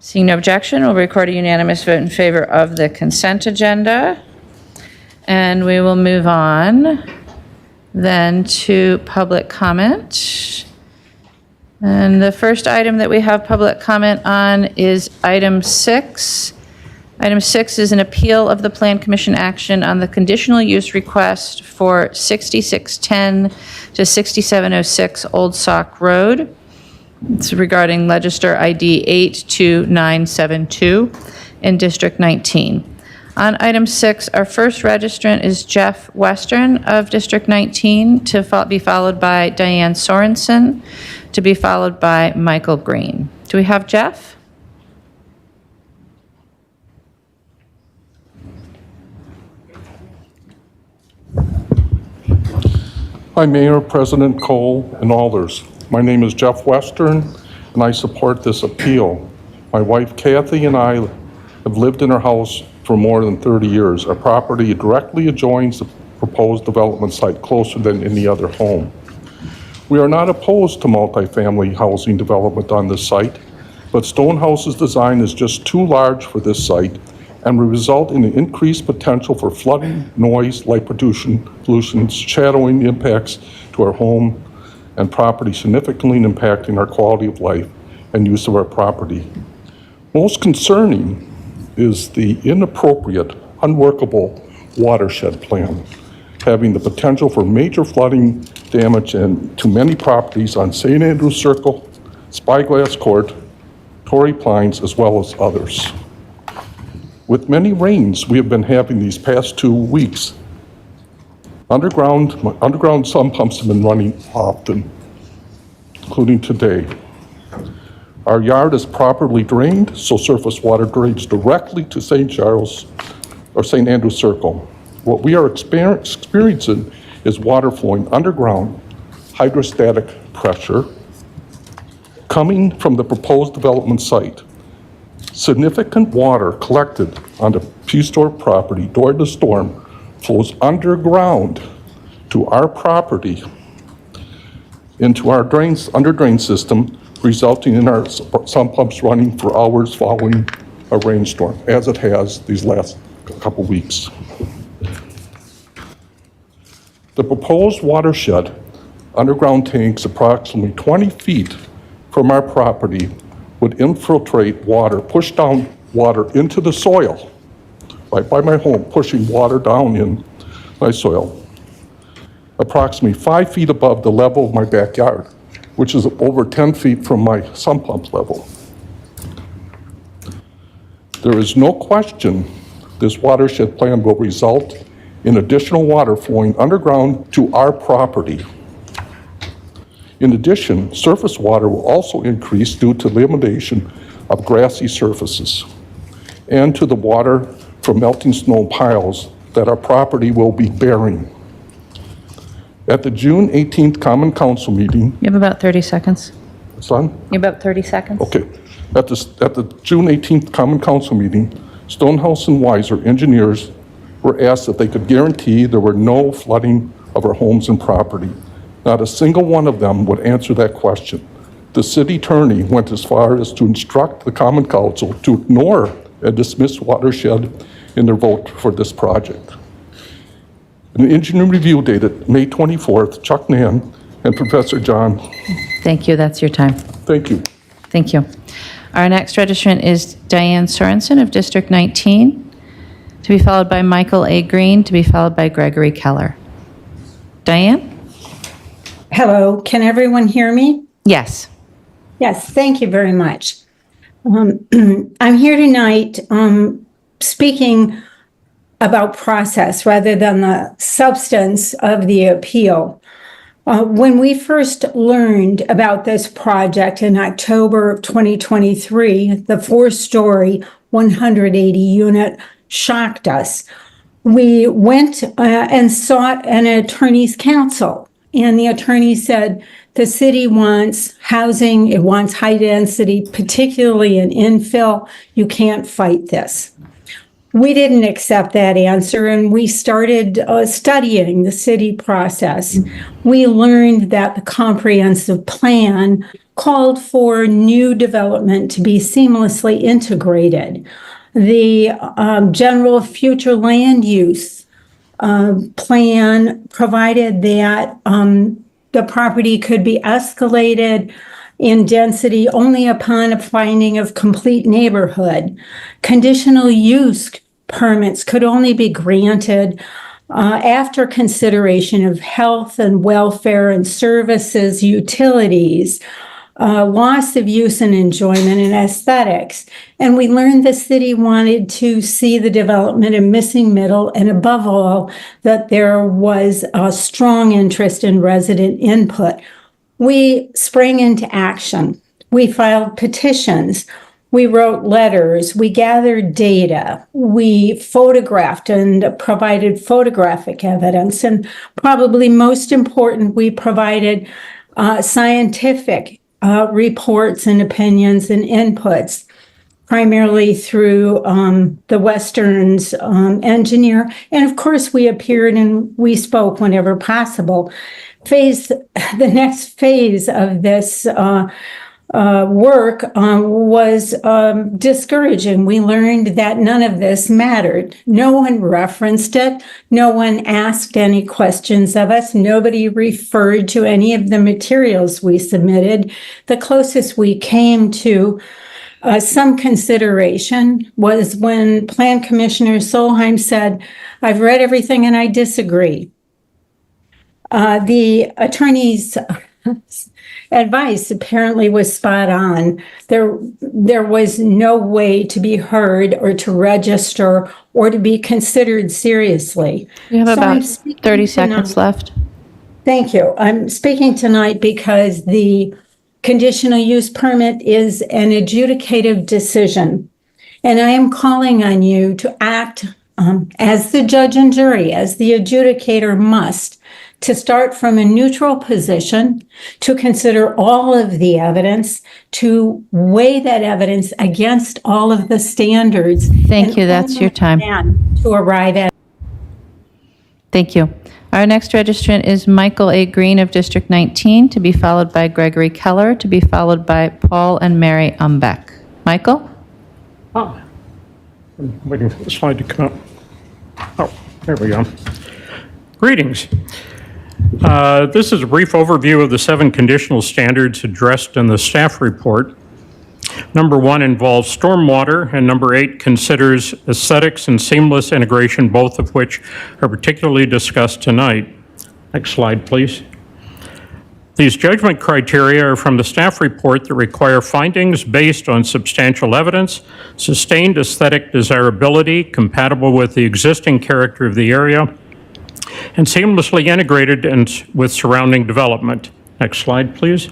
Seeing no objection, we'll record a unanimous vote in favor of the consent agenda. And we will move on then to public comment. And the first item that we have public comment on is item 6. Item 6 is an appeal of the Plan Commission action on the conditional use request for 6610 to 6706 Old Sauk Road. It's regarding Legistar ID 82972 in District 19. On item 6, our first registrant is Jeff Western of District 19, to be followed by Diane Sorensen, to be followed by Michael Green. Do we have Jeff? Hi, Mayor, President Cole, and Alders. My name is Jeff Western, and I support this appeal. My wife Kathy and I have lived in our house for more than 30 years. Our property directly adjoins the proposed development site, closer than any other home. We are not opposed to multifamily housing development on this site, but Stonehouse's design is just too large for this site and will result in an increased potential for flooding, noise, light pollution, shadowing impacts to our home and property, significantly impacting our quality of life and use of our property. Most concerning is the inappropriate, unworkable watershed plan, having the potential for major flooding damage to many properties on St. Andrews Circle, Spyglass Court, Torrey Pines, as well as others. With many rains we have been having these past 2 weeks, underground sump pumps have been running often, including today. Our yard is properly drained, so surface water drains directly to St. Charles or St. Andrews Circle. What we are experiencing is water flowing underground, hydrostatic pressure, coming from the proposed development site. Significant water collected on the Peustor property during the storm flows underground to our property into our under drain system, resulting in our sump pumps running for hours following a rainstorm, as it has these last couple weeks. The proposed watershed underground tanks approximately 20 feet from our property would infiltrate water, push down water into the soil, right by my home, pushing water down in my soil, approximately 5 feet above the level of my backyard. which is over 10 feet from my sump pump level. There is no question this watershed plan will result in additional water flowing underground to our property. In addition, surface water will also increase due to elimination of grassy surfaces and to the water from melting snow piles that our property will be bearing. At the June 18th Common Council meeting, You have about 30 seconds. son? You have about 30 seconds. Okay. At the June 18th Common Council meeting, Stonehouse and Weiser engineers were asked if they could guarantee there were no flooding of our homes and property. Not a single one of them would answer that question. The city attorney went as far as to instruct the Common Council to ignore a dismissed watershed in their vote for this project. An engineering review dated May 24th, Chuck Nan and Professor John. Thank you. That's your time. Thank you. Thank you. Our next registrant is Diane Sorensen of District 19, to be followed by Michael A. Green, to be followed by Gregory Keller. Diane? Hello, can everyone hear me? Yes. Yes, thank you very much. I'm here tonight speaking about process rather than the substance of the appeal. When we first learned about this project in October of 2023, the 4-story, 180-unit shocked us. We went and sought an attorney's counsel, and the attorney said the city wants housing, it wants high density, particularly in infill. You can't fight this. We didn't accept that answer, and we started studying the city process. We learned that the comprehensive plan called for new development to be seamlessly integrated. The general future land use plan provided that the property could be escalated in density only upon a finding of complete neighborhood. Conditional use permits could only be granted after consideration of health and welfare and services, utilities, loss of use and enjoyment, and aesthetics. And we learned the city wanted to see the development of missing middle, and above all, that there was a strong interest in resident input. We sprang into action. We filed petitions. We wrote letters. We gathered data. We photographed and provided photographic evidence. And probably most important, we provided scientific reports and opinions and inputs, primarily through the Western's engineer. And of course, we appeared and we spoke whenever possible. The next phase of this work was discouraging. We learned that none of this mattered. No one referenced it. No one asked any questions of us. Nobody referred to any of the materials we submitted. The closest we came to some consideration was when Plan Commissioner Solheim said, "I've read everything and I disagree." The attorney's advice apparently was spot on. There was no way to be heard or to register or to be considered seriously. We have So about I'm speaking 30 tonight- seconds left. Thank you. I'm speaking tonight because the conditional use permit is an adjudicative decision. And I am calling on you to act as the judge and jury, as the adjudicator must, to start from a neutral position, to consider all of the evidence, to weigh that evidence against all of the standards. Thank you. That's your time. And to arrive at. Thank you. Our next registrant is Michael A. Green of District 19, to be followed by Gregory Keller, to be followed by Paul and Mary Umbeck. Michael? Oh, I'm waiting for the slide to come up. Oh, there we go. Greetings. This is a brief overview of the 7 conditional standards addressed in the staff report. Number 1 involves stormwater, and number 8 considers aesthetics and seamless integration, both of which are particularly discussed tonight. Next slide, please. These judgment criteria are from the staff report that require findings based on substantial evidence, sustained aesthetic desirability compatible with the existing character of the area, and seamlessly integrated with surrounding development. Next slide, please.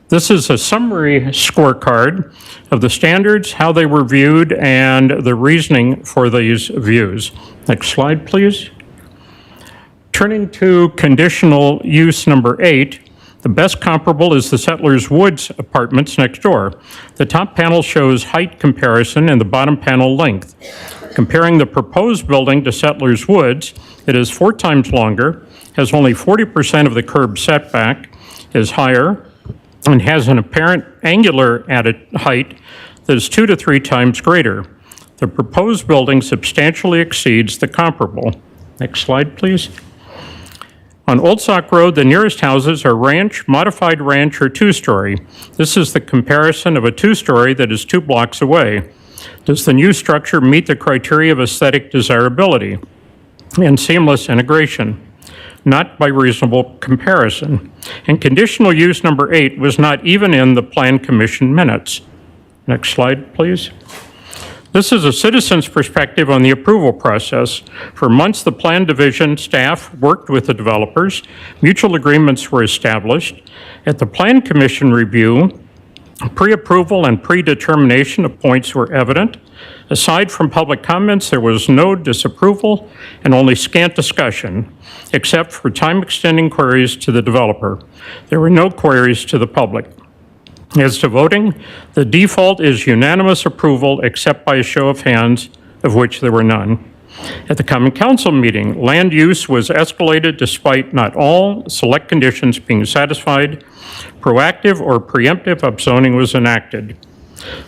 This is a summary scorecard of the standards, how they were viewed, and the reasoning for these views. Next slide, please. Turning to conditional use number 8, the best comparable is the Settlers Woods apartments next door. The top panel shows height comparison and the bottom panel length. Comparing the proposed building to Settlers Woods, it is 4 times longer, has only 40% of the curb setback, is higher, and has an apparent angular added height that is 2 to 3 times greater. The proposed building substantially exceeds the comparable. Next slide, please. On Old Sauk Road, the nearest houses are ranch, modified ranch, or 2-story. This is the comparison of a 2-story that is 2 blocks away. Does the new structure meet the criteria of aesthetic desirability and seamless integration? Not by reasonable comparison. And conditional use number 8 was not even in the Plan Commission minutes. Next slide, please. This is a citizen's perspective on the approval process. For months, the Plan Division staff worked with the developers. Mutual agreements were established. At the Plan Commission review, pre-approval and predetermination of points were evident. Aside from public comments, there was no disapproval and only scant discussion, except for time-extending queries to the developer. There were no queries to the public. As to voting, the default is unanimous approval except by a show of hands, of which there were none. At the Common Council meeting, land use was escalated despite not all select conditions being satisfied. Proactive or preemptive upzoning was enacted.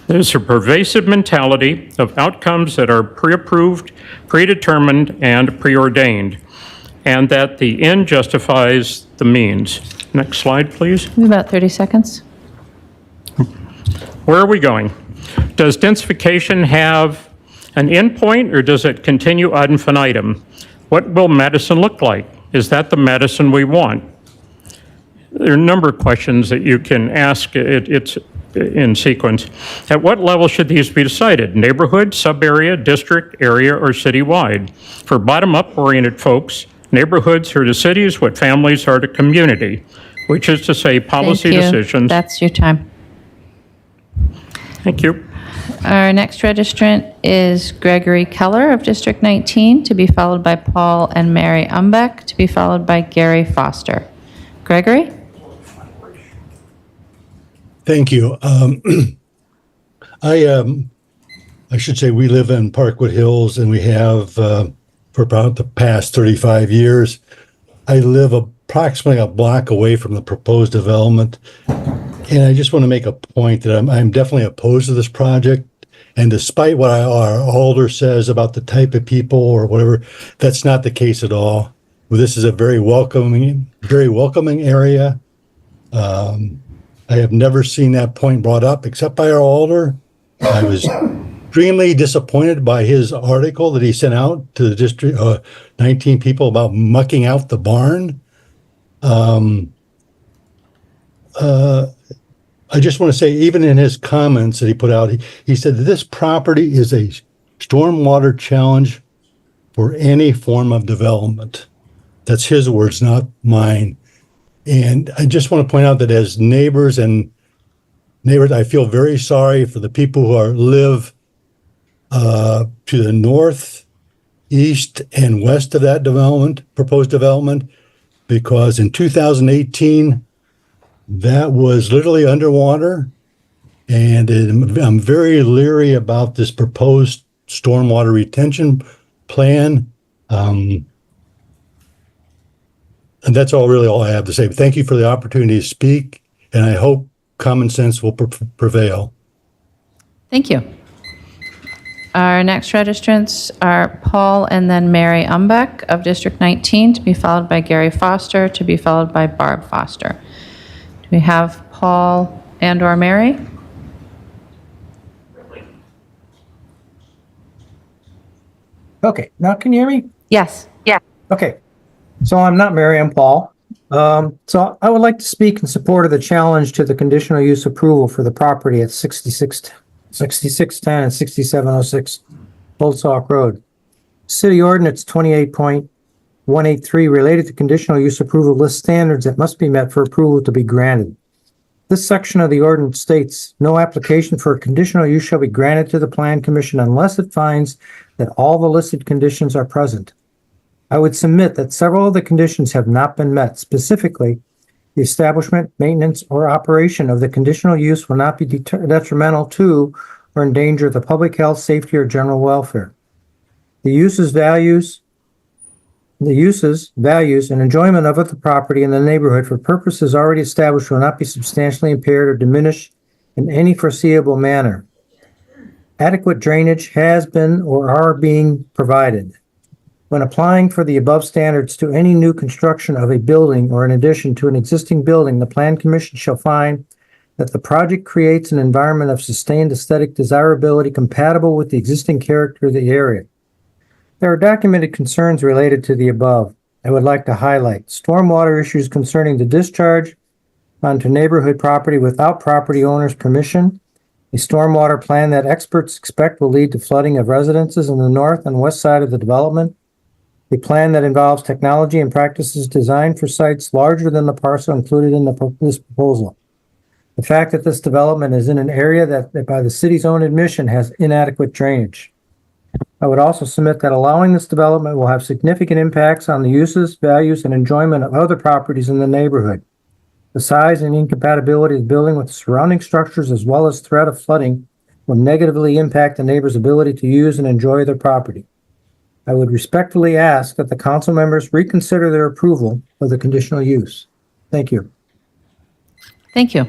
There's a pervasive mentality of outcomes that are pre-approved, predetermined, and preordained, and that the end justifies the means. Next slide, please. About 30 seconds. Where are we going? Does densification have an endpoint, or does it continue ad infinitum? What will Madison look like? Is that the Madison we want? There are a number of questions that you can ask. It's in sequence. At what level should these be decided? Neighborhood, sub-area, district, area, or citywide? For bottom-up oriented folks, neighborhoods are to cities what families are to community, which is to say policy Thank you. decisions. That's your time. Thank you. Our next registrant is Gregory Keller of District 19, to be followed by Paul and Mary Umbeck, to be followed by Gary Foster. Gregory? Thank you. I should say we live in Parkwood Hills, and we have for about the past 35 years. I live approximately a block away from the proposed development, and I just want to make a point that I'm definitely opposed to this project. And despite what our alder says about the type of people or whatever, that's not the case at all. This is a very welcoming area. I have never seen that point brought up except by our alder. I was extremely disappointed by his article that he sent out to the district, 19 people about mucking out the barn. I just want to say, even in his comments that he put out, he said that this property is a stormwater challenge for any form of development. That's his words, not mine. And I just want to point out that as neighbors, I feel very sorry for the people who live to the north, east, and west of that proposed development, because in 2018, that was literally underwater. And I'm very leery about this proposed stormwater retention plan. And that's really all I have to say. But thank you for the opportunity to speak, and I hope common sense will prevail. Thank you. Our next registrants are Paul and then Mary Umbeck of District 19, to be followed by Gary Foster, to be followed by Barb Foster. Do we have Paul and/or Mary? Okay, now can you hear me? Yes. Okay, so I'm not Mary, I'm Paul. So I would like to speak in support of the challenge to the conditional use approval for the property at 6610 and 6706 Old Sauk Road. City Ordinance 28.183 related to conditional use approval lists standards that must be met for approval to be granted. This section of the ordinance states, no application for a conditional use shall be granted to the Plan Commission unless it finds that all the listed conditions are present. I would submit that several of the conditions have not been met. Specifically, the establishment, maintenance, or operation of the conditional use will not be detrimental to or endanger the public health, safety, or general welfare. The uses, values, and enjoyment of the property in the neighborhood for purposes already established will not be substantially impaired or diminished in any foreseeable manner. Adequate drainage has been or are being provided. When applying for the above standards to any new construction of a building or in addition to an existing building, the Plan Commission shall find that the project creates an environment of sustained aesthetic desirability compatible with the existing character of the area. There are documented concerns related to the above. I would like to highlight stormwater issues concerning the discharge onto neighborhood property without property owner's permission, a stormwater plan that experts expect will lead to flooding of residences in the north and west side of the development, a plan that involves technology and practices designed for sites larger than the parcel included in this proposal. The fact that this development is in an area that by the city's own admission has inadequate drainage. I would also submit that allowing this development will have significant impacts on the uses, values, and enjoyment of other properties in the neighborhood. The size and incompatibility of the building with the surrounding structures as well as threat of flooding will negatively impact the neighbor's ability to use and enjoy their property. I would respectfully ask that the council members reconsider their approval of the conditional use. Thank you. Thank you.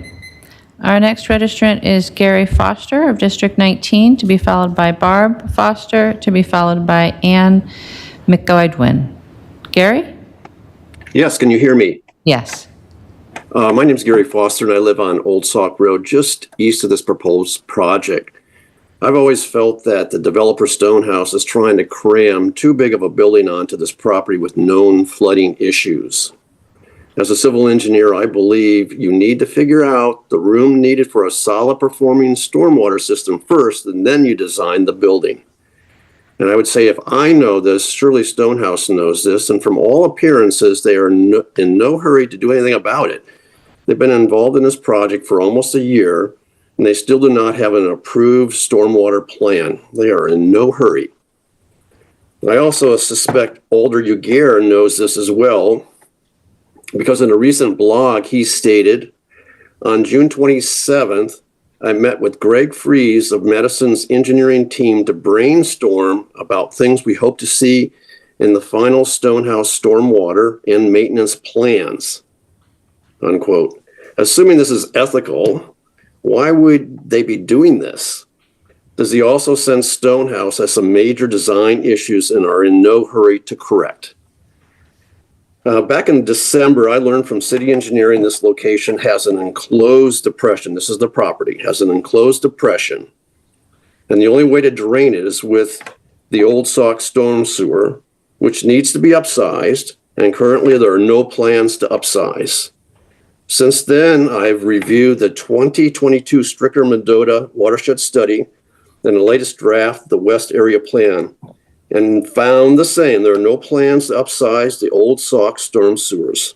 Our next registrant is Gary Foster of District 19, to be followed by Barb Foster, to be followed by Ann McGoidwin. Gary? Yes, can you hear me? Yes. My name is Gary Foster, and I live on Old Sauk Road, just east of this proposed project. I've always felt that the developer Stonehouse is trying to cram too big of a building onto this property with known flooding issues. As a civil engineer, I believe you need to figure out the room needed for a solid performing stormwater system first, and then you design the building. And I would say if I know this, surely Stonehouse knows this, and from all appearances, they are in no hurry to do anything about it. They've been involved in this project for almost a year, and they still do not have an approved stormwater plan. They are in no hurry. I also suspect Alder Uguer knows this as well, because in a recent blog, he stated, on June 27th, I met with Greg Fries of Madison's engineering team to brainstorm about things we hope to see in the final Stonehouse stormwater and maintenance plans, unquote. Assuming this is ethical, why would they be doing this? Does he also sense Stonehouse has some major design issues and are in no hurry to correct? Back in December, I learned from city engineering this location has an enclosed depression. This is the property, has an enclosed depression. And the only way to drain it is with the Old Sauk storm sewer, which needs to be upsized. And currently there are no plans to upsize. Since then, I've reviewed the 2022 Stricker-Mendota watershed study and the latest draft, the West Area Plan, and found the same. There are no plans to upsize the Old Sauk storm sewers.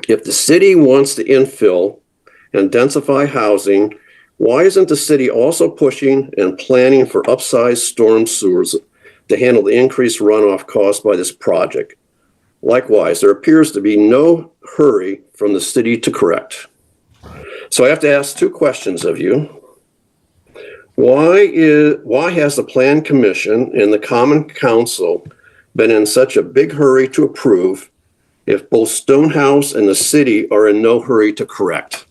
If the city wants to infill and densify housing, why isn't the city also pushing and planning for upsized storm sewers to handle the increased runoff caused by this project? Likewise, there appears to be no hurry from the city to correct. So I have to ask two questions of you. Why has the Plan Commission and the Common Council been in such a big hurry to approve if both Stonehouse and the city are in no hurry to correct?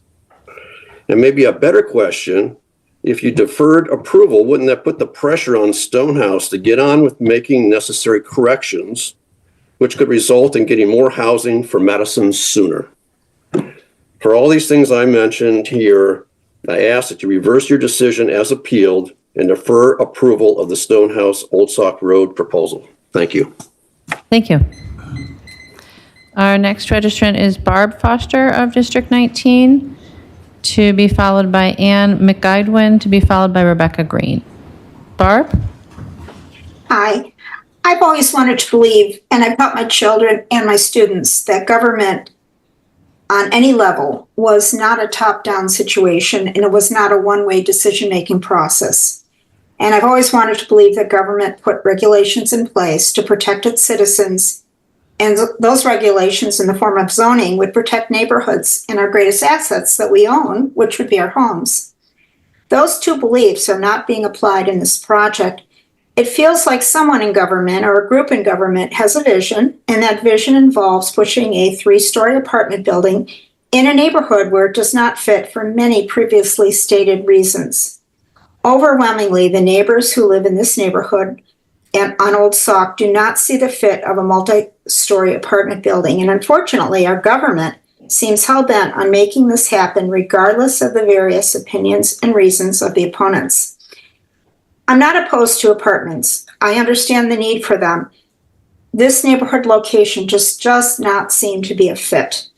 And maybe a better question, if you deferred approval, wouldn't that put the pressure on Stonehouse to get on with making necessary corrections, which could result in getting more housing for Madison sooner? For all these things I mentioned here, I ask that you reverse your decision as appealed and defer approval of the Stonehouse Old Sauk Road proposal. Thank you. Thank you. Our next registrant is Barb Foster of District 19, to be followed by Ann McGuidwin, to be followed by Rebecca Green. Barb? Hi. I've always wanted to believe, and I've taught my children and my students, that government on any level was not a top-down situation and it was not a one-way decision-making process. And I've always wanted to believe that government put regulations in place to protect its citizens, and those regulations in the form of zoning would protect neighborhoods and our greatest assets that we own, which would be our homes. Those two beliefs are not being applied in this project. It feels like someone in government or a group in government has a vision, and that vision involves pushing a 3-story apartment building in a neighborhood where it does not fit for many previously stated reasons. Overwhelmingly, the neighbors who live in this neighborhood and on Old Sauk do not see the fit of a multi-story apartment building, and unfortunately, our government seems hell-bent on making this happen regardless of the various opinions and reasons of the opponents. I'm not opposed to apartments. I understand the need for them. This neighborhood location just does not seem to be a fit.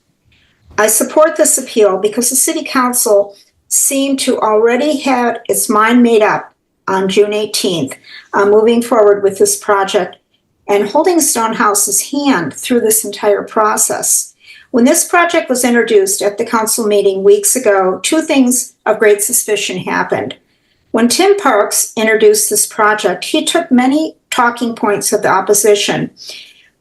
I support this appeal because the City Council seemed to already have its mind made up on June 18th, moving forward with this project and holding Stonehouse's hand through this entire process. When this project was introduced at the council meeting weeks ago, two things of great suspicion happened. When Tim Parks introduced this project, he took many talking points of the opposition,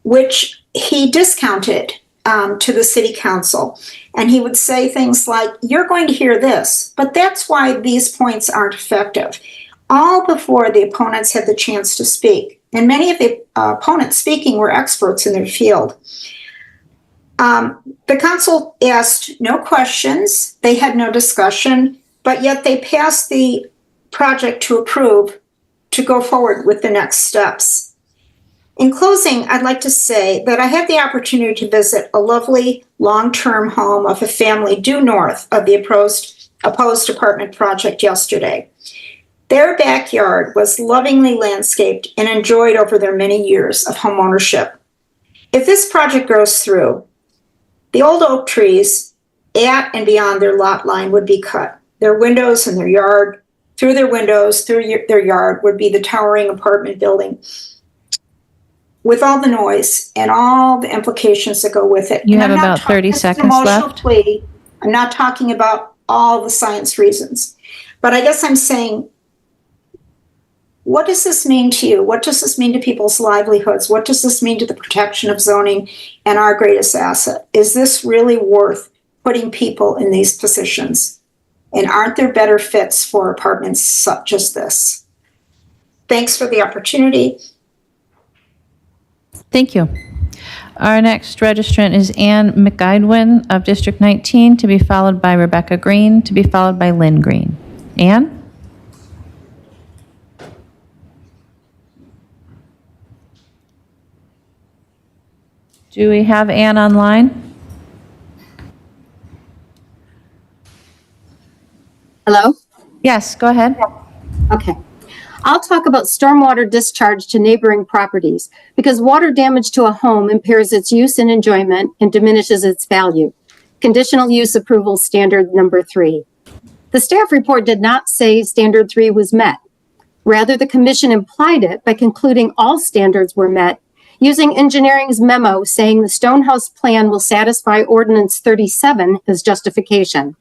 which he discounted to the city council. And he would say things like, you're going to hear this, but that's why these points aren't effective. All before the opponents had the chance to speak. And many of the opponents speaking were experts in their field. The council asked no questions, they had no discussion, but yet they passed the project to approve to go forward with the next steps. In closing, I'd like to say that I had the opportunity to visit a lovely long-term home of a family due north of the opposed apartment project yesterday. Their backyard was lovingly landscaped and enjoyed over their many years of homeownership. If this project goes through, the old oak trees at and beyond their lot line would be cut. Their windows in their yard, through their windows, through their yard would be the towering apartment building with all the noise and all the implications that go with it. You have about 30 seconds left. Plea. I'm not talking about all the science reasons, but I guess I'm saying, what does this mean to you? What does this mean to people's livelihoods? What does this mean to the protection of zoning and our greatest asset? Is this really worth putting people in these positions? And aren't there better fits for apartments such as this? Thanks for the opportunity. Thank you. Our next registrant is Ann McGuidwin of District 19, to be followed by Rebecca Green, to be followed by Lynn Green. Ann? Do we have Ann online? Hello? Yes, go ahead. Okay. I'll talk about stormwater discharge to neighboring properties because water damage to a home impairs its use and enjoyment and diminishes its value. Conditional use approval standard number 3. The staff report did not say standard 3 was met. Rather, the commission implied it by concluding all standards were met using engineering's memo saying the Stonehouse plan will satisfy Ordinance 37 as justification.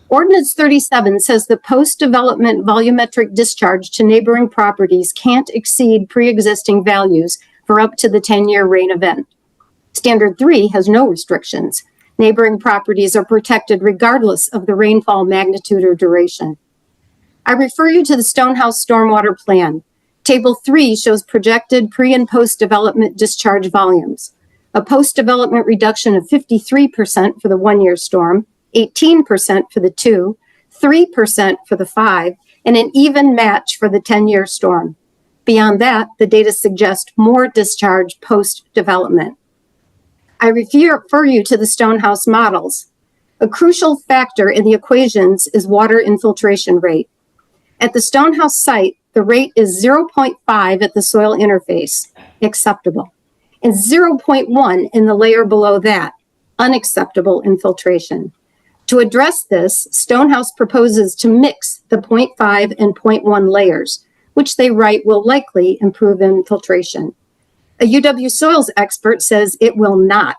Ordinance 37 says the post-development volumetric discharge to neighboring properties can't exceed pre-existing values for up to the 10-year rain event. Standard 3 has no restrictions. Neighboring properties are protected regardless of the rainfall magnitude or duration. I refer you to the Stonehouse Stormwater Plan. Table 3 shows projected pre- and post-development discharge volumes. A post-development reduction of 53% for the 1-year storm, 18% for the 2, 3% for the 5, and an even match for the 10-year storm. Beyond that, the data suggest more discharge post-development. I refer you to the Stonehouse models. A crucial factor in the equations is water infiltration rate. At the Stonehouse site, the rate is 0.5 at the soil interface, acceptable. and 0.1 in the layer below that, unacceptable infiltration. To address this, Stonehouse proposes to mix the 0.5 and 0.1 layers, which they write will likely improve infiltration. A UW soils expert says it will not,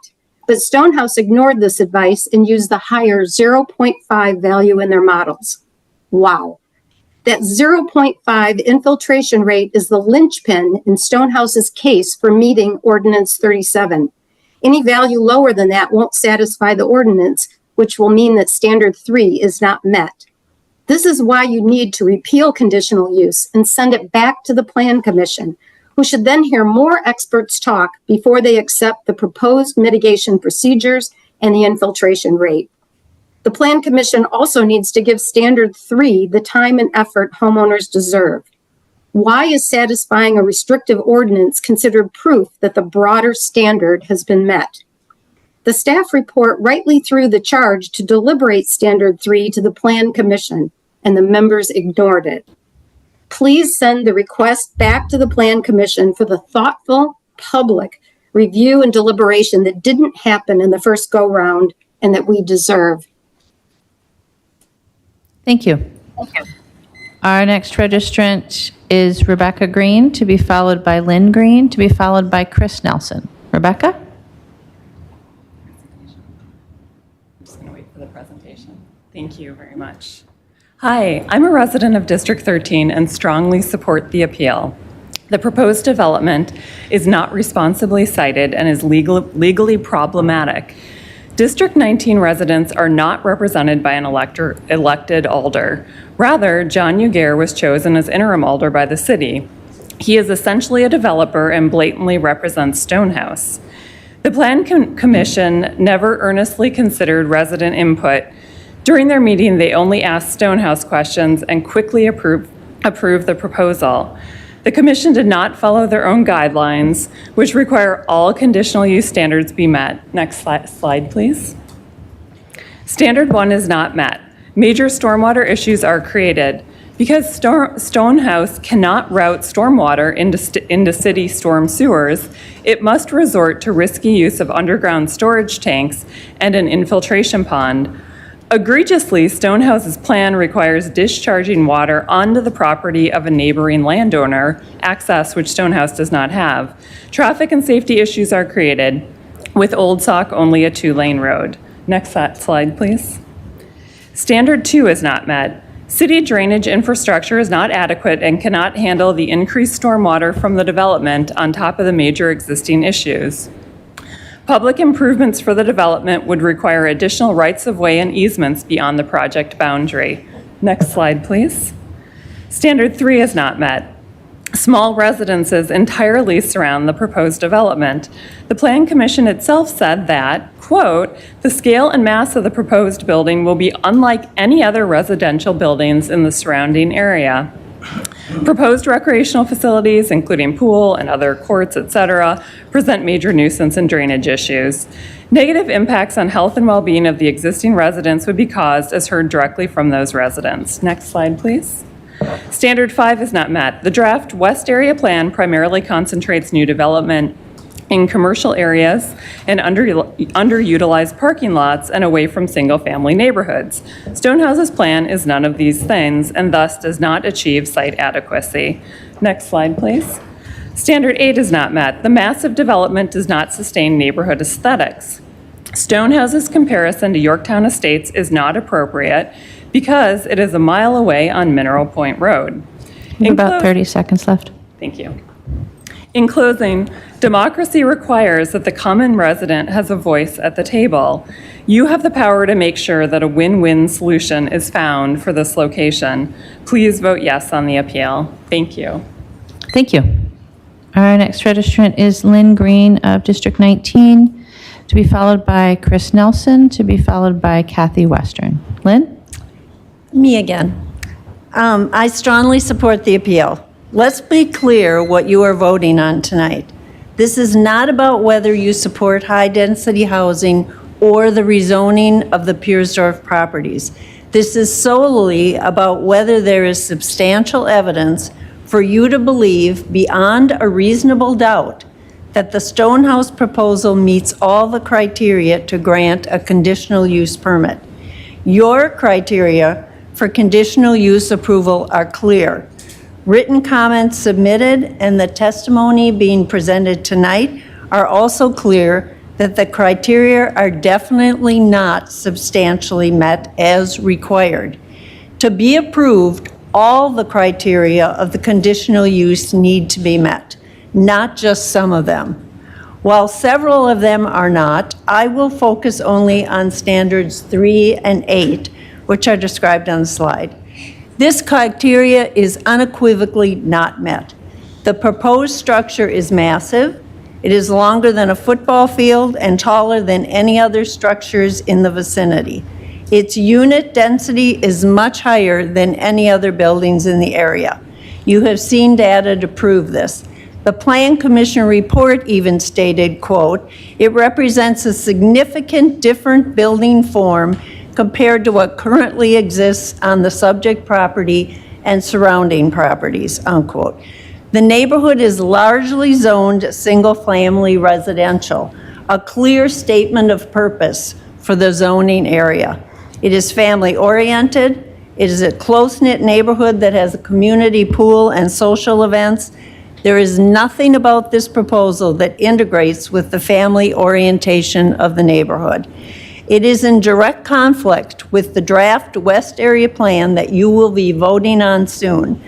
but Stonehouse ignored this advice and used the higher 0.5 value in their models. Wow. That 0.5 infiltration rate is the linchpin in Stonehouse's case for meeting Ordinance 37. Any value lower than that won't satisfy the ordinance, which will mean that Standard 3 is not met. This is why you need to repeal conditional use and send it back to the Plan Commission, who should then hear more experts talk before they accept the proposed mitigation procedures and the infiltration rate. The Plan Commission also needs to give Standard 3 the time and effort homeowners deserve. Why is satisfying a restrictive ordinance considered proof that the broader standard has been met? The staff report rightly threw the charge to deliberate Standard 3 to the Plan Commission, and the members ignored it. Please send the request back to the Plan Commission for the thoughtful, public review and deliberation that didn't happen in the first go-round and that we deserve. Thank you. Our next registrant is Rebecca Green, to be followed by Lynn Green, to be followed by Chris Nelson. Rebecca? I'm just going to wait for the presentation. Thank you very much. Hi, I'm a resident of District 13 and strongly support the appeal. The proposed development is not responsibly cited and is legally problematic. District 19 residents are not represented by an elected alder. Rather, John Ugair was chosen as interim alder by the city. He is essentially a developer and blatantly represents Stonehouse. The Plan Commission never earnestly considered resident input. During their meeting, they only asked Stonehouse questions and quickly approved the proposal. The commission did not follow their own guidelines, which require all conditional use standards be met. Next slide, please. Standard 1 is not met. Major stormwater issues are created. Because Stonehouse cannot route stormwater into city storm sewers, it must resort to risky use of underground storage tanks and an infiltration pond. Egregiously, Stonehouse's plan requires discharging water onto the property of a neighboring landowner, access which Stonehouse does not have. Traffic and safety issues are created, with Old Sauk only a 2-lane road. Next slide, please. Standard 2 is not met. City drainage infrastructure is not adequate and cannot handle the increased stormwater from the development on top of the major existing issues. Public improvements for the development would require additional rights-of-way and easements beyond the project boundary. Next slide, please. Standard 3 is not met. Small residences entirely surround the proposed development. The Plan Commission itself said that, quote, "The scale and mass of the proposed building will be unlike any other residential buildings in the surrounding area. Proposed recreational facilities, including pool and other courts, etc., present major nuisance and drainage issues. Negative impacts on health and well-being of the existing residents would be caused as heard directly from those residents." Next slide, please. Standard 5 is not met. The draft West Area Plan primarily concentrates new development in commercial areas and underutilized parking lots and away from single-family neighborhoods. Stonehouse's plan is none of these things and thus does not achieve site adequacy. Next slide, please. Standard 8 is not met. The massive development does not sustain neighborhood aesthetics. Stonehouse's comparison to Yorktown Estates is not appropriate because it is a mile away on Mineral Point Road. About 30 seconds left. Thank you. In closing, democracy requires that the common resident has a voice at the table. You have the power to make sure that a win-win solution is found for this location. Please vote yes on the appeal. Thank you. Thank you. Our next registrant is Lynn Green of District 19, to be followed by Chris Nelson, to be followed by Kathy Western. Lynn? Me again. I strongly support the appeal. Let's be clear what you are voting on tonight. This is not about whether you support high-density housing or the rezoning of the Piersdorf properties. This is solely about whether there is substantial evidence for you to believe beyond a reasonable doubt that the Stonehouse proposal meets all the criteria to grant a conditional use permit. Your criteria for conditional use approval are clear. Written comments submitted and the testimony being presented tonight are also clear that the criteria are definitely not substantially met as required. To be approved, all the criteria of the conditional use need to be met, not just some of them. While several of them are not, I will focus only on standards 3 and 8, which are described on the slide. This criteria is unequivocally not met. The proposed structure is massive. It is longer than a football field and taller than any other structures in the vicinity. Its unit density is much higher than any other buildings in the area. You have seen data to prove this. The Plan Commission report even stated, quote, "It represents a significant different building form compared to what currently exists on the subject property and surrounding properties," unquote. The neighborhood is largely zoned single-family residential, a clear statement of purpose for the zoning area. It is family-oriented. It is a close-knit neighborhood that has a community pool and social events. There is nothing about this proposal that integrates with the family orientation of the neighborhood. It is in direct conflict with the draft West Area Plan that you will be voting on soon.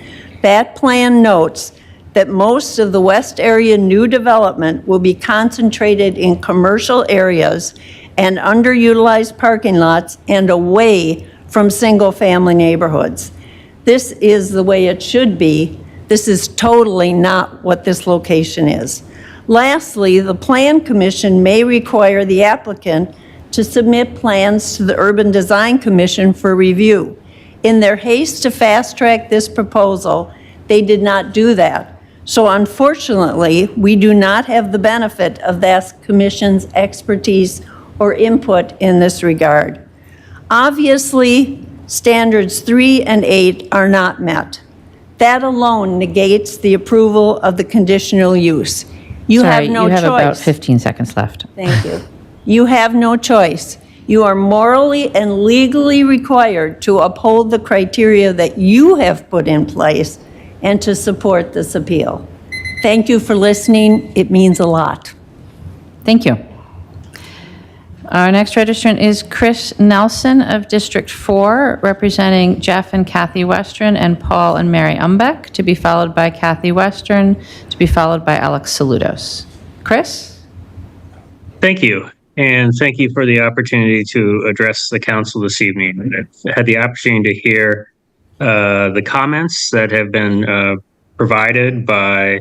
That plan notes that most of the West Area new development will be concentrated in commercial areas and underutilized parking lots and away from single-family neighborhoods. This is the way it should be. This is totally not what this location is. Lastly, the Plan Commission may require the applicant to submit plans to the Urban Design Commission for review. In their haste to fast-track this proposal, they did not do that. So unfortunately, we do not have the benefit of that commission's expertise or input in this regard. Obviously, standards 3 and 8 are not met. That alone negates the approval of the conditional use. You have no choice. You have about 15 seconds left. Thank you. You have no choice. You are morally and legally required to uphold the criteria that you have put in place and to support this appeal. Thank you for listening. It means a lot. Thank you. Our next registrant is Chris Nelson of District 4, representing Jeff and Kathy Western and Paul and Mary Umbeck, to be followed by Kathy Western, to be followed by Alex Saludos. Chris? Thank you. And thank you for the opportunity to address the council this evening. I've had the opportunity to hear the comments that have been provided by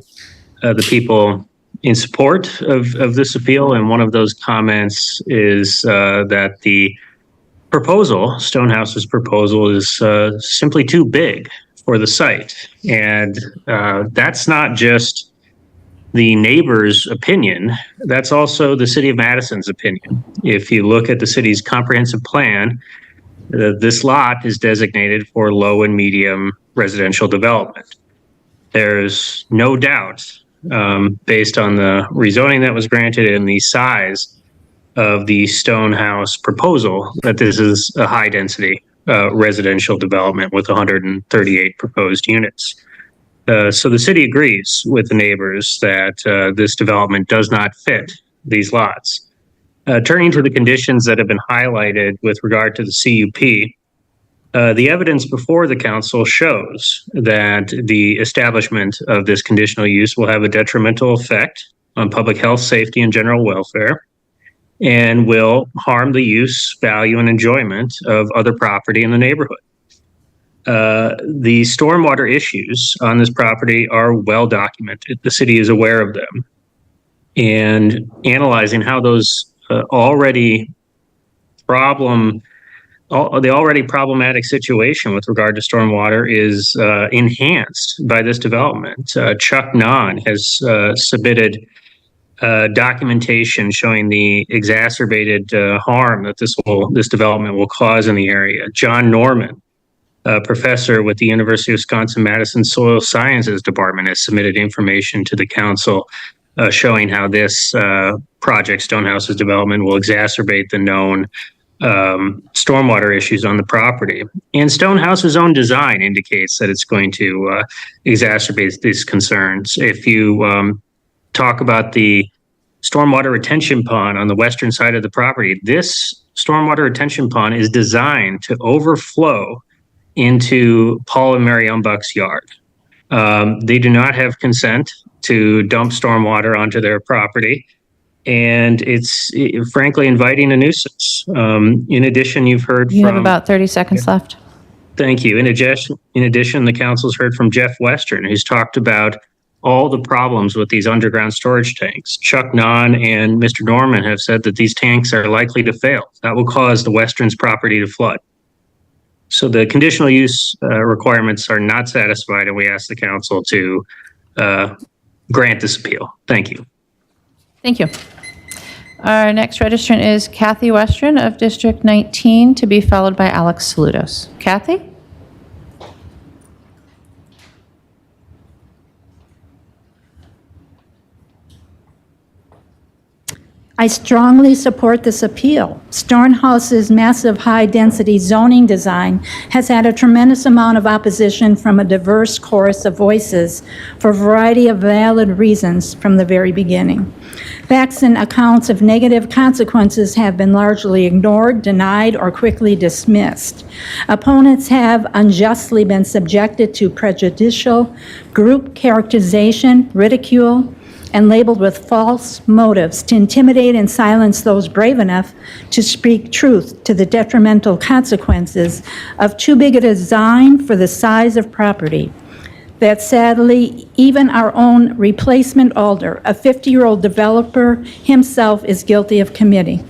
the people in support of this appeal. And one of those comments is that the proposal, Stonehouse's proposal, is simply too big for the site. And that's not just the neighbor's opinion, that's also the city of Madison's opinion. If you look at the city's comprehensive plan, this lot is designated for low and medium residential development. There's no doubt, based on the rezoning that was granted and the size of the Stonehouse proposal, that this is a high density residential development with 138 proposed units. So the city agrees with the neighbors that this development does not fit these lots. Turning to the conditions that have been highlighted with regard to the CUP, the evidence before the council shows that the establishment of this conditional use will have a detrimental effect on public health, safety, and general welfare, and will harm the use, value, and enjoyment of other property in the neighborhood. The stormwater issues on this property are well documented. The city is aware of them. And analyzing how those the already problematic situation with regard to stormwater is enhanced by this development. Chuck Nahn has submitted documentation showing the exacerbated harm that this development will cause in the area. John Norman, a professor with the University of Wisconsin-Madison Soil Sciences Department, has submitted information to the council showing how this project, Stonehouse's development, will exacerbate the known stormwater issues on the property. And Stonehouse's own design indicates that it's going to exacerbate these concerns. If you talk about the stormwater retention pond on the western side of the property, this stormwater retention pond is designed to overflow into Paul and Mary Umbuck's yard. They do not have consent to dump stormwater onto their property, and it's frankly inviting a nuisance. In addition, you've heard You from... have about 30 seconds left. Thank you. In addition, the council's heard from Jeff Western, who's talked about all the problems with these underground storage tanks. Chuck Nahn and Mr. Norman have said that these tanks are likely to fail. That will cause the Western's property to flood. So the conditional use requirements are not satisfied, and we ask the council to grant this appeal. Thank you. Thank you. Our next registrant is Kathy Western of District 19, to be followed by Alex Saludos. Kathy? I strongly support this appeal. Stornhouse's massive high-density zoning design has had a tremendous amount of opposition from a diverse chorus of voices for a variety of valid reasons from the very beginning. Facts and accounts of negative consequences have been largely ignored, denied, or quickly dismissed. Opponents have unjustly been subjected to prejudicial group characterization, ridicule, and labeled with false motives to intimidate and silence those brave enough to speak truth to the detrimental consequences of too big a design for the size of property that sadly even our own replacement alder, a 50-year-old developer himself, is guilty of committing.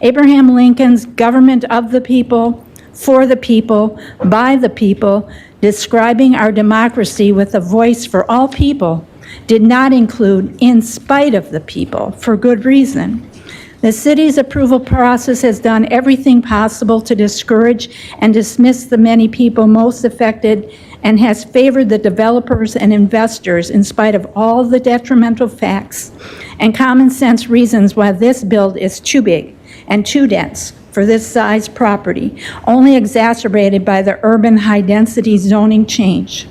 Abraham Lincoln's government of the people, for the people, by the people, describing our democracy with a voice for all people, did not include in spite of the people, for good reason. The city's approval process has done everything possible to discourage and dismiss the many people most affected and has favored the developers and investors in spite of all the detrimental facts and common sense reasons why this build is too big and too dense for this size property, only exacerbated by the urban high-density zoning change.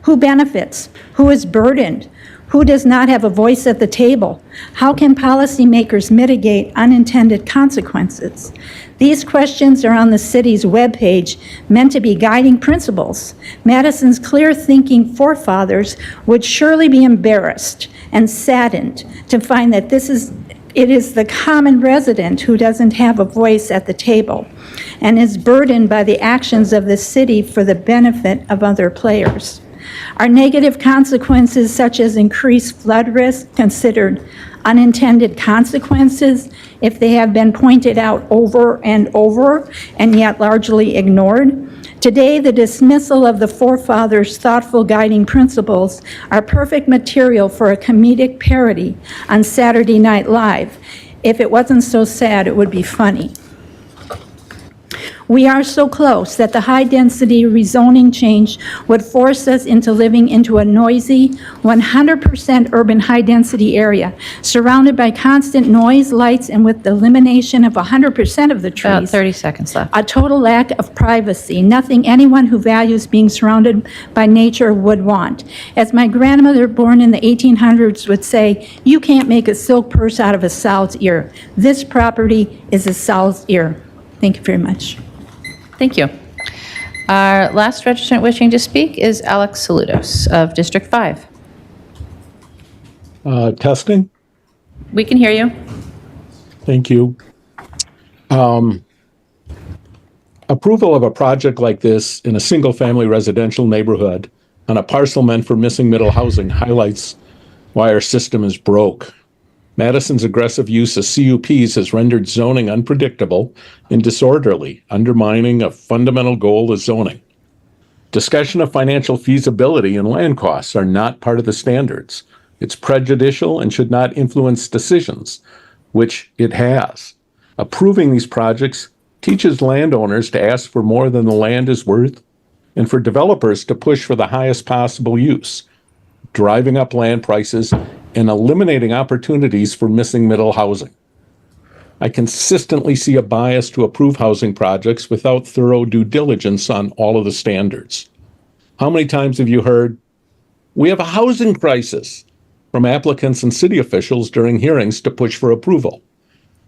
Who benefits? Who is burdened? Who does not have a voice at the table? How can policymakers mitigate unintended consequences? These questions are on the city's webpage, meant to be guiding principles. Madison's clear-thinking forefathers would surely be embarrassed and saddened to find that it is the common resident who doesn't have a voice at the table and is burdened by the actions of the city for the benefit of other players. Are negative consequences such as increased flood risk considered unintended consequences if they have been pointed out over and over and yet largely ignored? Today, the dismissal of the forefathers' thoughtful guiding principles are perfect material for a comedic parody on Saturday Night Live. If it wasn't so sad, it would be funny. We are so close that the high-density rezoning change would force us into living into a noisy, 100% urban high-density area, surrounded by constant noise, lights, and with the elimination of 100% of the trees. About 30 seconds left. A total lack of privacy, nothing anyone who values being surrounded by nature would want. As my grandmother, born in the 1800s, would say, you can't make a silk purse out of a sow's ear. This property is a sow's ear. Thank you very much. Thank you. Our last registrant wishing to speak is Alex Saludos of District 5. Testing. We can hear you. Thank you. Approval of a project like this in a single-family residential neighborhood on a parcel meant for missing middle housing highlights why our system is broke. Madison's aggressive use of CUPs has rendered zoning unpredictable and disorderly, undermining a fundamental goal of zoning. Discussion of financial feasibility and land costs are not part of the standards. It's prejudicial and should not influence decisions, which it has. Approving these projects teaches landowners to ask for more than the land is worth and for developers to push for the highest possible use, driving up land prices and eliminating opportunities for missing middle housing. I consistently see a bias to approve housing projects without thorough due diligence on all of the standards. How many times have you heard, "We have a housing crisis," from applicants and city officials during hearings to push for approval?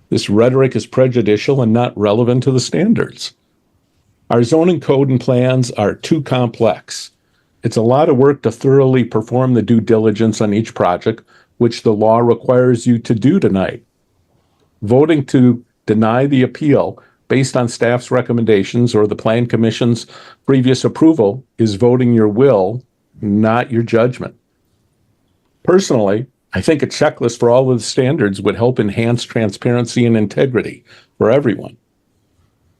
This rhetoric is prejudicial and not relevant to the standards. Our zoning code and plans are too complex. It's a lot of work to thoroughly perform the due diligence on each project, which the law requires you to do tonight. Voting to deny the appeal based on staff's recommendations or the Plan Commission's previous approval is voting your will, not your judgment. Personally, I think a checklist for all of the standards would help enhance transparency and integrity for everyone.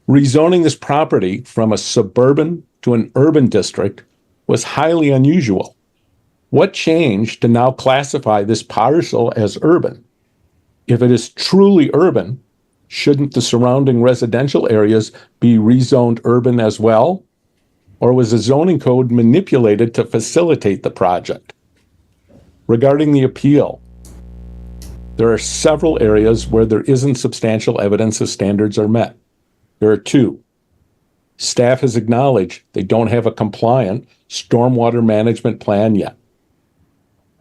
Rezoning this property from a suburban to an urban district was highly unusual. What changed to now classify this parcel as urban? If it is truly urban, shouldn't the surrounding residential areas be rezoned urban as well? Or was the zoning code manipulated to facilitate the project? Regarding the appeal, there are several areas where there isn't substantial evidence the standards are met. There are two. Staff has acknowledged they don't have a compliant stormwater management plan yet.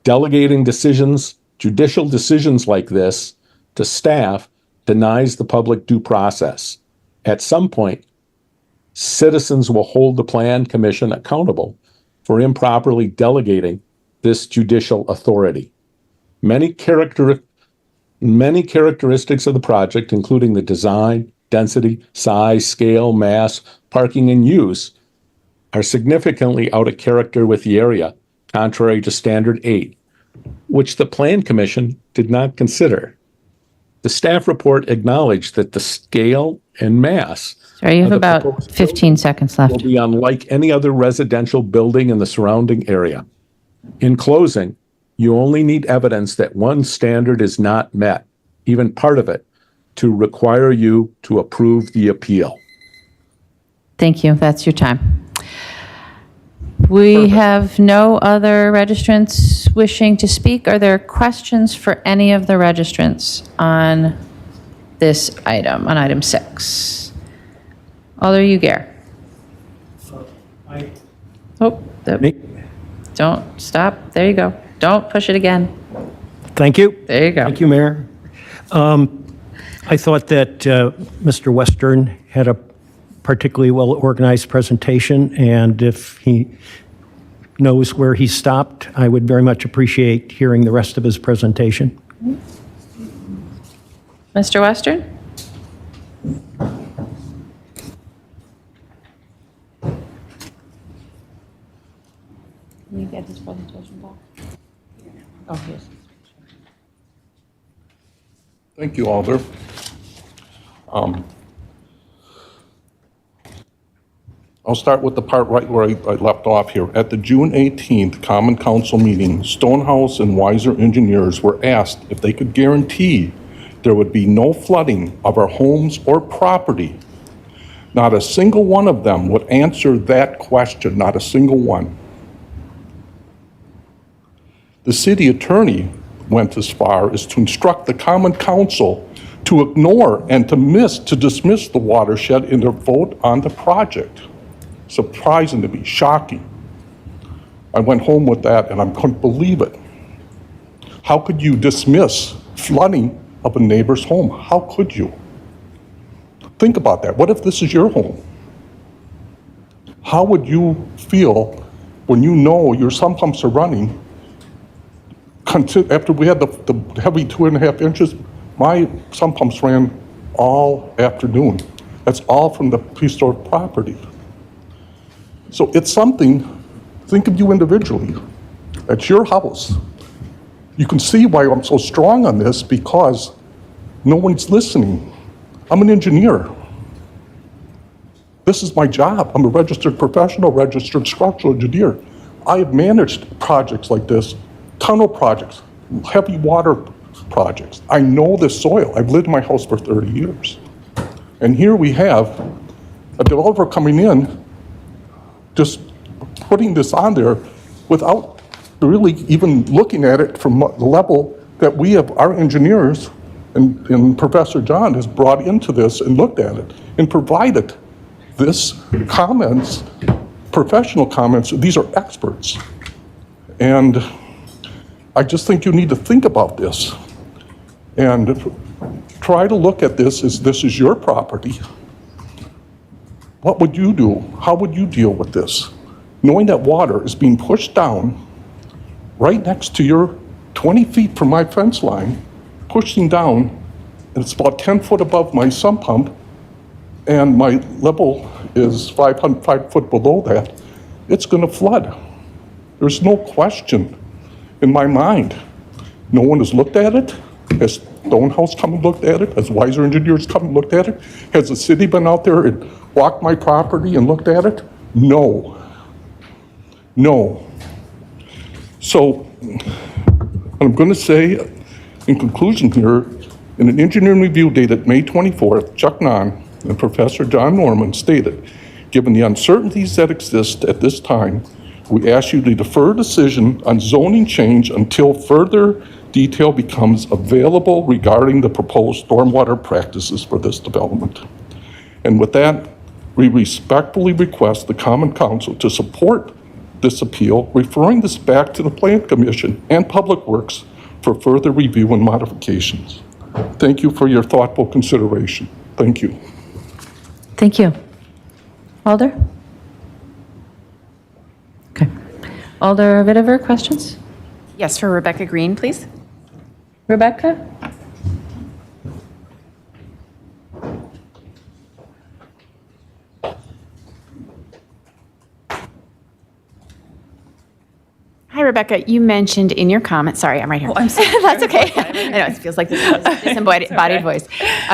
Delegating decisions, judicial decisions like this, to staff denies the public due process. At some point, citizens will hold the Plan Commission accountable for improperly delegating this judicial authority. Many characteristics of the project, including the design, density, size, scale, mass, parking, and use, are significantly out of character with the area, contrary to Standard 8, which the Plan Commission did not consider. The staff report acknowledged that the scale and mass Sorry, you have of the about proposed 15 seconds left. will be unlike any other residential building in the surrounding area. In closing, you only need evidence that one standard is not met, even part of it, to require you to approve the appeal. Thank you. That's your time. We have no other registrants wishing to speak. Are there questions for any of the registrants on this item, on item 6? Alder Ugair. Don't stop. There you go. Don't push it again. Thank you. There you go. Thank you, Mayor. I thought that Mr. Western had a particularly well-organized presentation, and if he knows where he stopped, I would very much appreciate hearing the rest of his presentation. Mr. Western? Can you get his presentation back? Oh, yes. Thank you, Alder. I'll start with the part right where I left off here. At the June 18th Common Council meeting, Stonehouse and Weiser engineers were asked if they could guarantee there would be no flooding of our homes or property. Not a single one of them would answer that question, not a single one. The city attorney went as far as to instruct the Common Council to ignore and to dismiss the watershed in their vote on the project. Surprising to me, shocking. I went home with that and I couldn't believe it. How could you dismiss flooding of a neighbor's home? How could you? Think about that. What if this is your home? How would you feel when you know your sump pumps are running? After we had the heavy 2.5 inches, my sump pumps ran all afternoon. That's all from the prestored property. So it's something, think of you individually. At your house. You can see why I'm so strong on this, because no one's listening. I'm an engineer. This is my job. I'm a registered professional, registered structural engineer. I have managed projects like this, tunnel projects, heavy water projects. I know the soil. I've lived in my house for 30 years. And here we have a developer coming in, just putting this on there without really even looking at it from the level that we have, our engineers and Professor John has brought into this and looked at it and provided this comments, professional comments. These are experts. And I just think you need to think about this and try to look at this as this is your property. What would you do? How would you deal with this? Knowing that water is being pushed down right next to your 20 feet from my fence line, pushing down, and it's about 10 foot above my sump pump, and my level is 5 foot below that, it's going to flood. There's no question in my mind. No one has looked at it. Has Stonehouse come and looked at it? Has Weiser Engineers come and looked at it? Has the city been out there and walked my property and looked at it? No. No. So I'm going to say in conclusion here, in an engineering review dated May 24th, Chuck Nahn and Professor John Norman stated, given the uncertainties that exist at this time, we ask you to defer decision on zoning change until further detail becomes available regarding the proposed stormwater practices for this development. And with that, we respectfully request the Common Council to support this appeal, referring this back to the Plan Commission and Public Works for further review and modifications. Thank you for your thoughtful consideration. Thank you. Thank you. Alder? Okay. Alder Vitever, questions? Yes, for Rebecca Green, please. Rebecca? Hi, Rebecca. You mentioned in your comments, sorry, I'm right here. Oh, I'm sorry. That's okay. I know, it feels like this disembodied voice.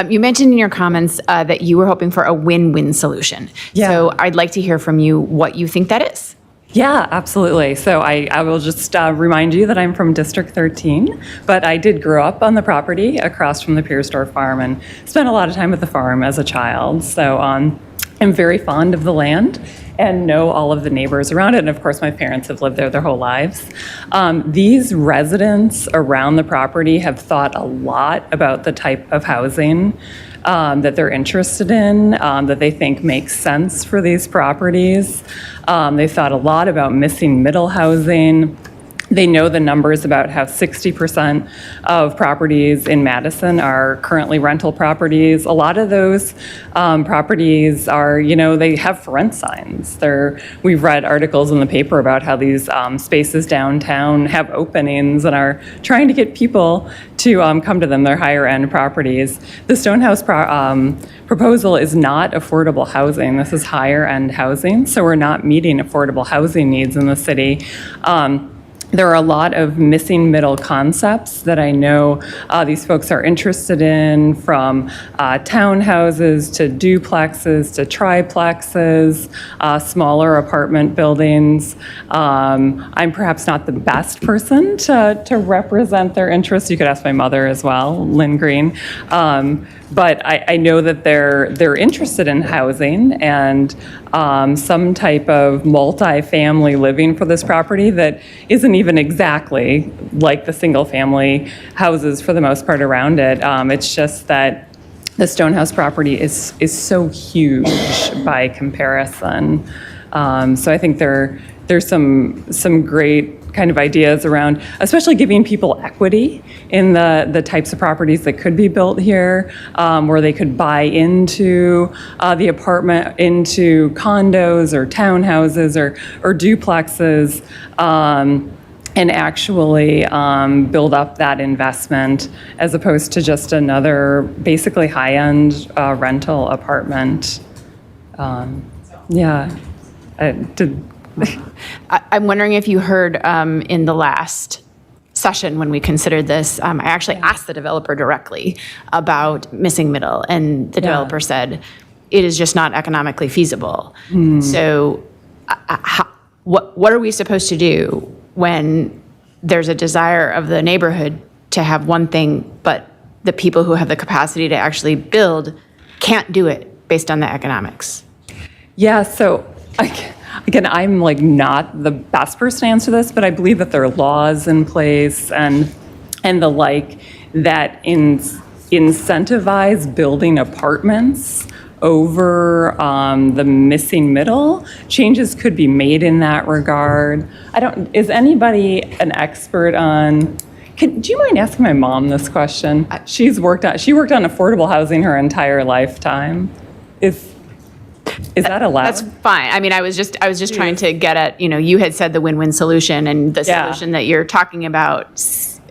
You mentioned in your comments that you were hoping for a win-win solution. Yeah. So I'd like to hear from you what you think that is. Yeah, absolutely. So I will just remind you that I'm from District 13, but I did grow up on the property across from the Piersdorf farm and spent a lot of time at the farm as a child. So I'm very fond of the land and know all of the neighbors around it. And of course, my parents have lived there their whole lives. These residents around the property have thought a lot about the type of housing that they're interested in, that they think makes sense for these properties. They've thought a lot about missing middle housing. They know the numbers about how 60% of properties in Madison are currently rental properties. A lot of those properties are, they have for rent signs. We've read articles in the paper about how these spaces downtown have openings and are trying to get people to come to them. They're higher end properties. The Stonehouse proposal is not affordable housing. This is higher end housing, so we're not meeting affordable housing needs in the city. There are a lot of missing middle concepts that I know these folks are interested in, from townhouses to duplexes to triplexes, smaller apartment buildings. I'm perhaps not the best person to represent their interests. You could ask my mother as well, Lynn Green. But I know that they're interested in housing and some type of multi-family living for this property that isn't even exactly like the single-family houses for the most part around it. It's just that the Stonehouse property is so huge by comparison. So I think there's some great kind of ideas around, especially giving people equity in the types of properties that could be built here, where they could buy into the apartment, into condos or townhouses or duplexes, and actually build up that investment as opposed to just another basically high-end rental apartment. I'm wondering if you heard in the last session when we considered this, I actually asked the developer directly about missing middle, and the developer said it is just not economically feasible. So what are we supposed to do when there's a desire of the neighborhood to have one thing, but the people who have the capacity to actually build can't do it based on the economics? Yeah, so Again, I'm like not the best person to answer this, but I believe that there are laws in place and the like that incentivize building apartments over the missing middle. Changes could be made in that regard. Is anybody an expert on, do you mind asking my mom this question? She worked on affordable housing her entire lifetime. Is that allowed? That's fine. I mean, I was just trying to get at, you had said the win-win solution, and the solution that you're talking about,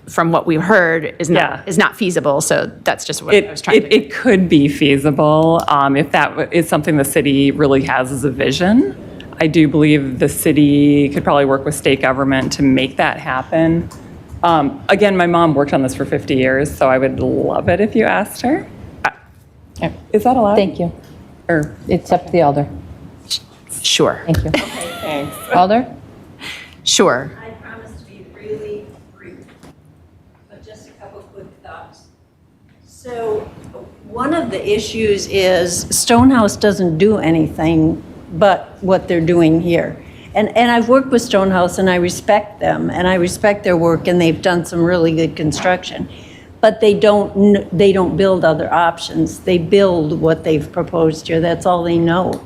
from what we've heard, is not feasible. So that's just what I was trying to. It could be feasible if that is something the city really has as a vision. I do believe the city could probably work with state government to make that happen. Again, my mom worked on this for 50 years, so I would love it if you asked her. Is that allowed? Thank you. Or it's up to the alder. Sure. Thank you. Thanks. Alder? Sure. I promise to be really brief, but just a couple quick thoughts. So one of the issues is Stonehouse doesn't do anything but what they're doing here. And I've worked with Stonehouse, and I respect them, and I respect their work, and they've done some really good construction. But they don't build other options. They build what they've proposed here. That's all they know.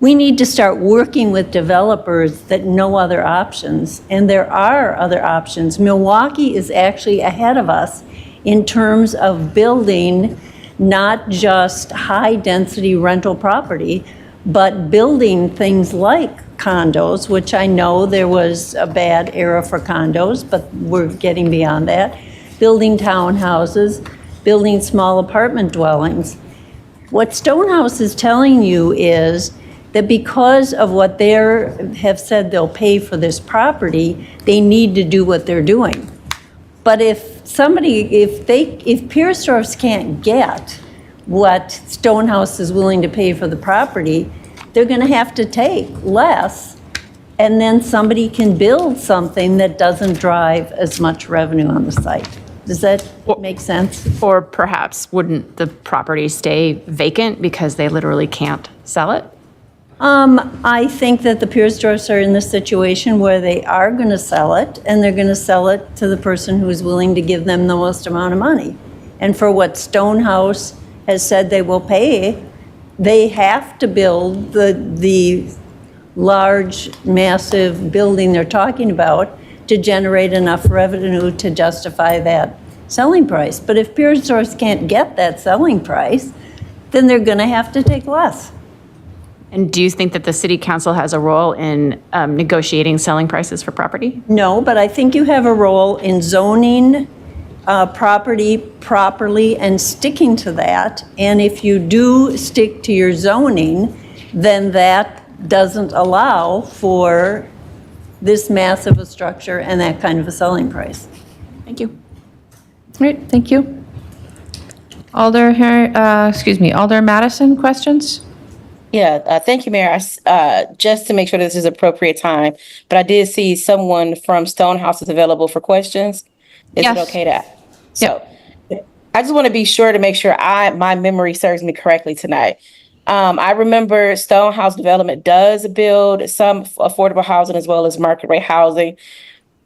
We need to start working with developers that know other options, and there are other options. Milwaukee is actually ahead of us in terms of building not just high-density rental property, but building things like condos, which I know there was a bad era for condos, but we're getting beyond that. Building townhouses, building small apartment dwellings. What Stonehouse is telling you is that because of what they have said they'll pay for this property, they need to do what they're doing. But if Piersdorf's can't get what Stonehouse is willing to pay for the property, they're going to have to take less, and then somebody can build something that doesn't drive as much revenue on the site. Does that make sense? Or perhaps wouldn't the property stay vacant because they literally can't sell it? I think that the Piersdorfs are in the situation where they are going to sell it, and they're going to sell it to the person who is willing to give them the most amount of money. And for what Stonehouse has said they will pay, they have to build the large, massive building they're talking about to generate enough revenue to justify that selling price. But if Piersdorfs can't get that selling price, then they're going to have to take less. And do you think that the city council has a role in negotiating selling prices for property? No, but I think you have a role in zoning property properly and sticking to that. And if you do stick to your zoning, then that doesn't allow for this massive a structure and that kind of a selling price. Thank you. All right, thank you. Alder Madison, questions? Yeah, thank you, Mayor. Just to make sure this is appropriate time, but I did see someone from Stonehouse is available for questions. Is it okay to? So I just want to be sure to make sure my memory serves me correctly tonight. I remember Stonehouse Development does build some affordable housing as well as market rate housing.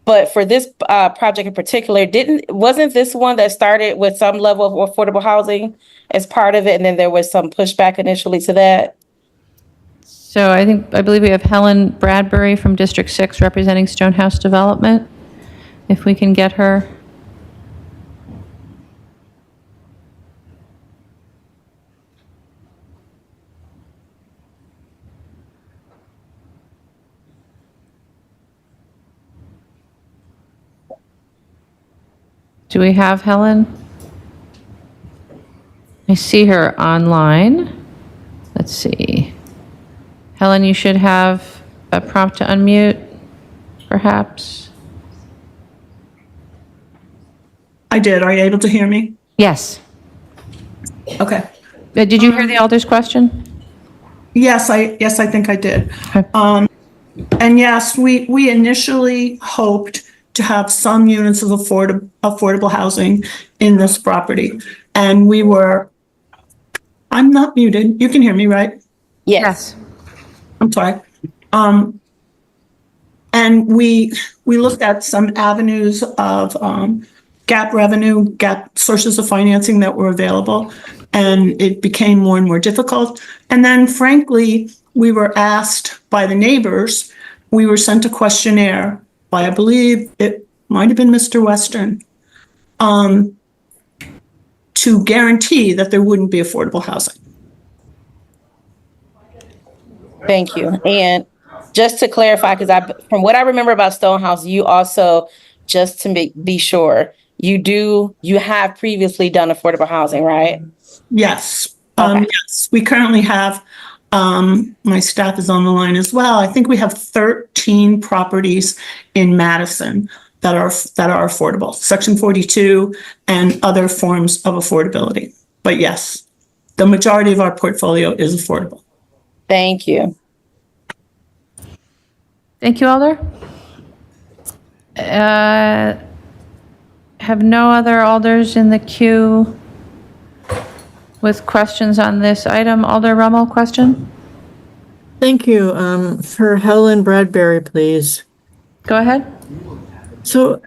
But for this project in particular, wasn't this one that started with some level of affordable housing as part of it, and then there was some pushback initially to that? So I believe we have Helen Bradbury from District 6 representing Stonehouse Development. If we can get her. Do we have Helen? I see her online. Let's see. Helen, you should have a prompt to unmute, perhaps. I did. Are you able to hear me? Yes. Okay. Did you hear the Alder's question? Yes, I think I did. And yes, we initially hoped to have some units of affordable housing in this property. And I'm not muted. You can hear me, right? Yes. I'm sorry. And we looked at some avenues of gap revenue, gap sources of financing that were available, and it became more and more difficult. And then frankly, we were asked by the neighbors, we were sent a questionnaire by, I believe it might have been Mr. Western, to guarantee that there wouldn't be affordable housing. Thank you. And just to clarify, because from what I remember about Stonehouse, you also, just to be sure, you have previously done affordable housing, right? Yes. Okay. Yes, we currently have, my staff is on the line as well. I think we have 13 properties in Madison that are affordable, Section 42 and other forms of affordability. But yes, the majority of our portfolio is affordable. Thank you. Thank you, Alder. Have no other alders in the queue with questions on this item. Alder Rummel, question? Thank you. For Helen Bradbury, please. Go ahead. So,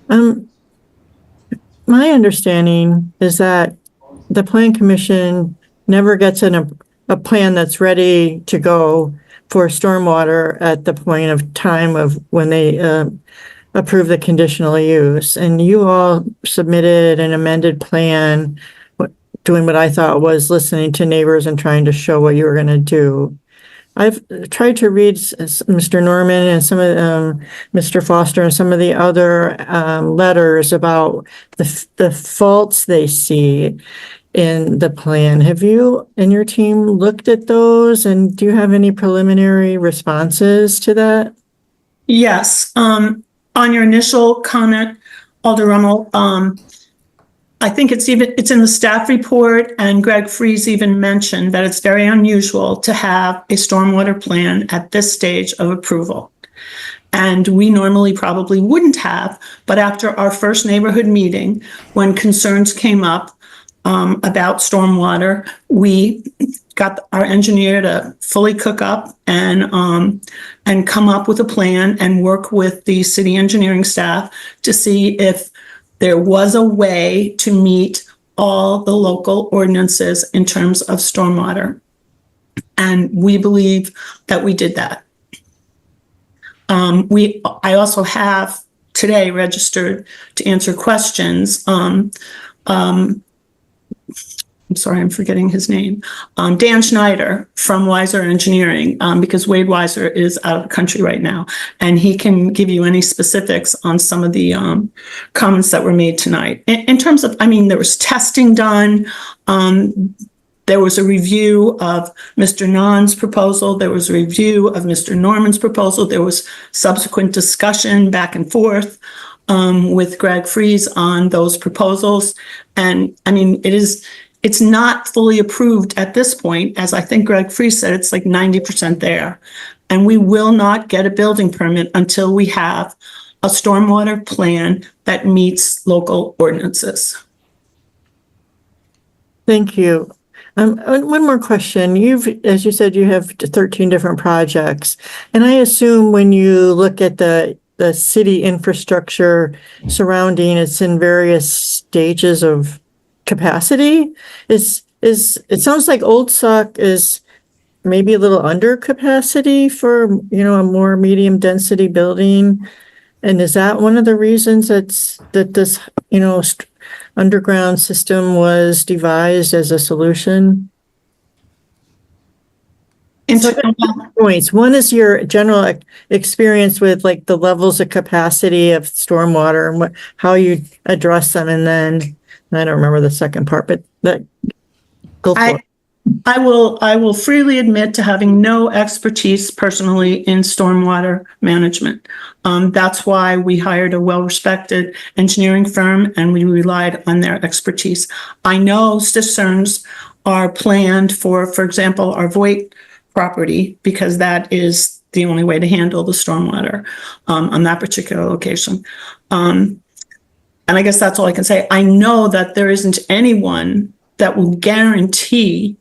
my understanding is that the Plan Commission never gets a plan that's ready to go for stormwater at the point of time of when they approve the conditional use. And you all submitted an amended plan, doing what I thought was listening to neighbors and trying to show what you were going to do. I've tried to read Mr. Norman and some of Mr. Foster and some of the other letters about the faults they see in the plan. Have you and your team looked at those, and do you have any preliminary responses to that? Yes. On your initial comment, Alder Rummel, I think it's in the staff report, and Greg Freeze even mentioned that it's very unusual to have a stormwater plan at this stage of approval. And we normally probably wouldn't have, but after our first neighborhood meeting, when concerns came up about stormwater, we got our engineer to fully cook up and come up with a plan and work with the city engineering staff to see if there was a way to meet all the local ordinances in terms of stormwater. And we believe that we did that. I also have today registered to answer questions. I'm sorry, I'm forgetting his name. Dan Schneider from Weiser Engineering, because Wade Weiser is out of the country right now, and he can give you any specifics on some of the comments that were made tonight. In terms of, there was testing done. There was a review of Mr. Nahn's proposal. There was a review of Mr. Norman's proposal. There was subsequent discussion back and forth with Greg Freeze on those proposals. And it's not fully approved at this point. As I think Greg Freeze said, it's like 90% there. And we will not get a building permit until we have a stormwater plan that meets local ordinances. Thank you. One more question. As you said, you have 13 different projects. And I assume when you look at the city infrastructure surrounding, it's in various stages of capacity. It sounds like Old Sauk is maybe a little under capacity for, a more medium density building. And is that one of the reasons that this, underground system was devised as a solution? Points. One is your general experience with like the levels of capacity of stormwater and how you address them, and then I don't remember the second part, but go for it. I will freely admit to having no expertise personally in stormwater management. That's why we hired a well-respected engineering firm and we relied on their expertise. I know cisterns are planned for example, our Voight property, because that is the only way to handle the stormwater on that particular location. And I guess that's all I can say. I know that there isn't anyone that will guarantee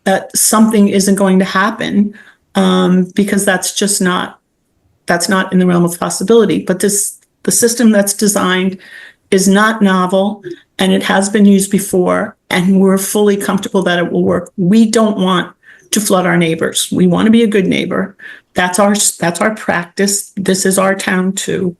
that something isn't going to happen because that's not in the realm of possibility. But the system that's designed is not novel, and it has been used before, and we're fully comfortable that it will work. We don't want to flood our neighbors. We want to be a good neighbor. That's our practice. This is our town too.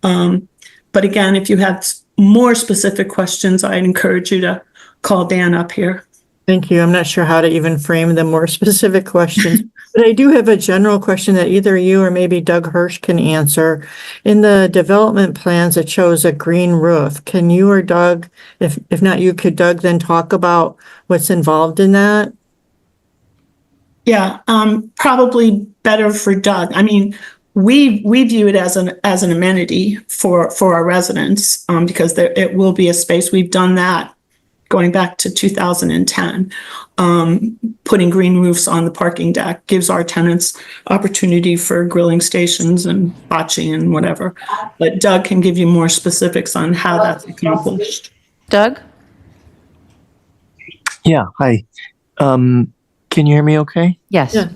But again, if you have more specific questions, I'd encourage you to call Dan up here. Thank you. I'm not sure how to even frame the more specific questions, but I do have a general question that either you or maybe Doug Hirsch can answer. In the development plans, it shows a green roof. Can you or Doug, if not you, could Doug then talk about what's involved in that? Yeah, probably better for Doug. I mean, we view it as an amenity for our residents, because it will be a space. We've done that going back to 2010. Putting green roofs on the parking deck gives our tenants opportunity for grilling stations and bocce and whatever. But Doug can give you more specifics on how that's accomplished. Doug? Yeah, hi. Can you hear me okay? Yes. Yeah.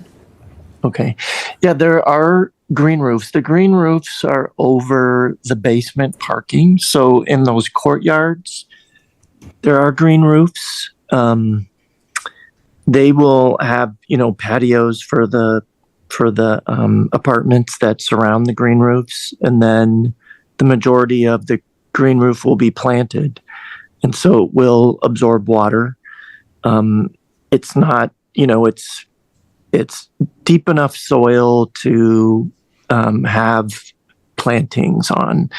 Okay. Yeah, there are green roofs. The green roofs are over the basement parking. So in those courtyards, there are green roofs. They will have, patios for the apartments that surround the green roofs, and then the majority of the green roof will be planted, and so it will absorb water. It's not, it's deep enough soil to have plantings on,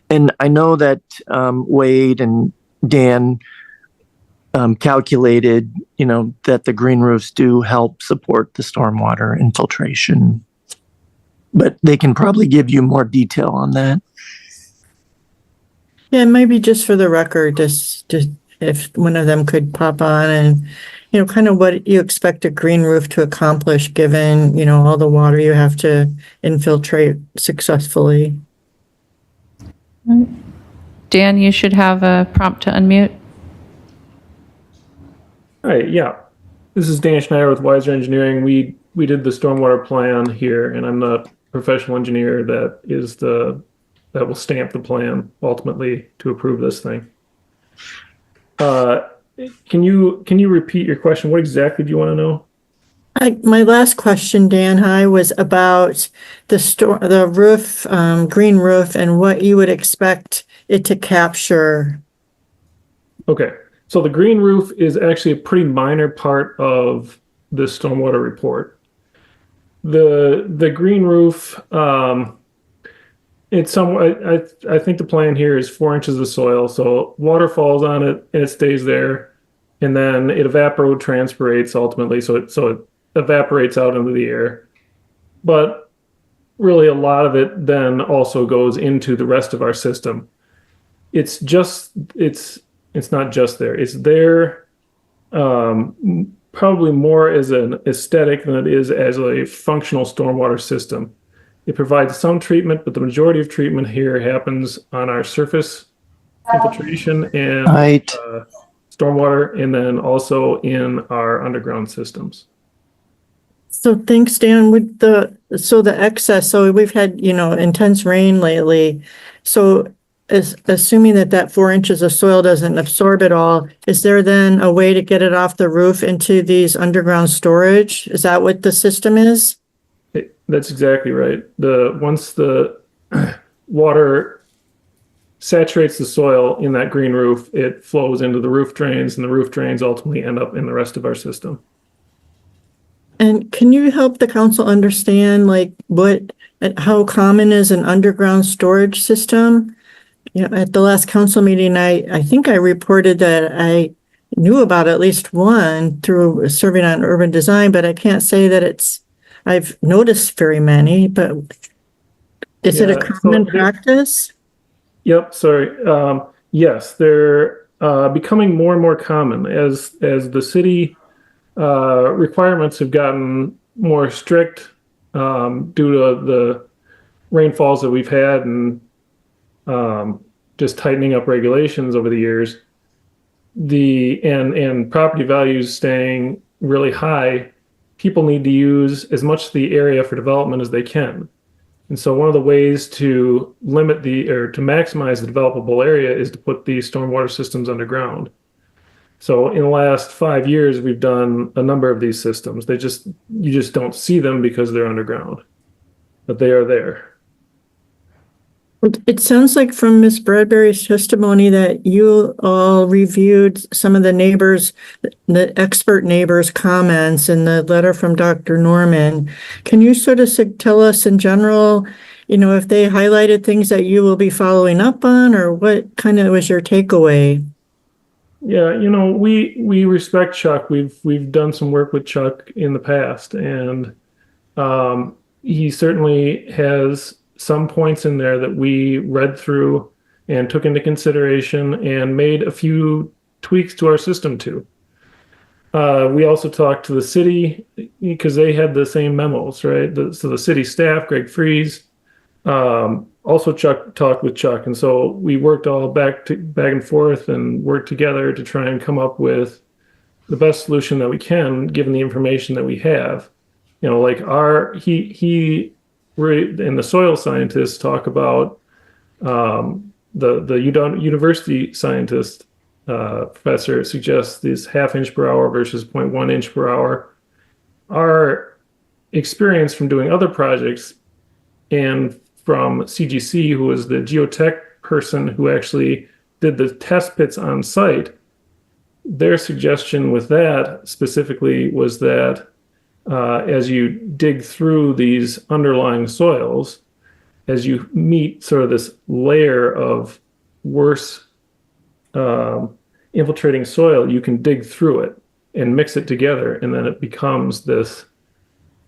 and I know that Wade and Dan calculated, that the green roofs do help support the stormwater infiltration, but they can probably give you more detail on that. Yeah, maybe just for the record, just if one of them could pop on and, kind of what you expect a green roof to accomplish given, all the water you have to infiltrate successfully. Dan, you should have a prompt to unmute. Hi, yeah. This is Dan Schneider with Weiser Engineering. We did the stormwater plan here, and I'm the professional engineer that will stamp the plan ultimately to approve this thing. Can you repeat your question? What exactly do you want to know? My last question, Dan, was about the roof, green roof, and what you would expect it to capture. Okay, so the green roof is actually a pretty minor part of the stormwater report. The green roof, it's somewhat. I think the plan here is 4 inches of soil, so water falls on it and it stays there, and then it evapotranspirates ultimately, so it evaporates out into the air. But really, a lot of it then also goes into the rest of our system. It's not just there. It's there probably more as an aesthetic than it is as a functional stormwater system. It provides some treatment, but the majority of treatment here happens on our surface infiltration and stormwater, and then also in our underground systems. So thanks, Dan. With the excess, so we've had, intense rain lately. So assuming that 4 inches of soil doesn't absorb it all, is there then a way to get it off the roof into these underground storage? Is that what the system is? That's exactly right. Once the water saturates the soil in that green roof, it flows into the roof drains, and the roof drains ultimately end up in the rest of our system. And can you help the council understand how common is an underground storage system? At the last council meeting, I think I reported that I knew about at least one through serving on urban design, but I can't say that I've noticed very many, but is it a common practice? Yep, sorry. Yes, they're becoming more and more common as the city requirements have gotten more strict due to the rainfalls that we've had and just tightening up regulations over the years. And property values staying really high, people need to use as much of the area for development as they can. And so one of the ways to limit to maximize the developable area is to put these stormwater systems underground. So in the last 5 years, we've done a number of these systems. You just don't see them because they're underground, but they are there. It sounds like from Ms. Bradbury's testimony that you all reviewed some of the neighbors, the expert neighbors' comments in the letter from Dr. Norman. Can you sort of tell us in general, if they highlighted things that you will be following up on, or what kind of was your takeaway? Yeah, we respect Chuck. We've done some work with Chuck in the past, and he certainly has some points in there that we read through and took into consideration and made a few tweaks to our system too. We also talked to the city because they had the same memos, right? So the city staff, Greg Freeze, also Chuck talked with Chuck. And so we worked all back and forth and worked together to try and come up with the best solution that we can, given the information that we have. Like and the soil scientists talk about the university scientist professor suggests this 1/2 inch per hour versus 0.1 inch per hour. Our experience from doing other projects and from CGC, who was the geotech person who actually did the test pits on site, their suggestion with that specifically was that as you dig through these underlying soils, as you meet sort of this layer of worse infiltrating soil, you can dig through it and mix it together, and then it becomes this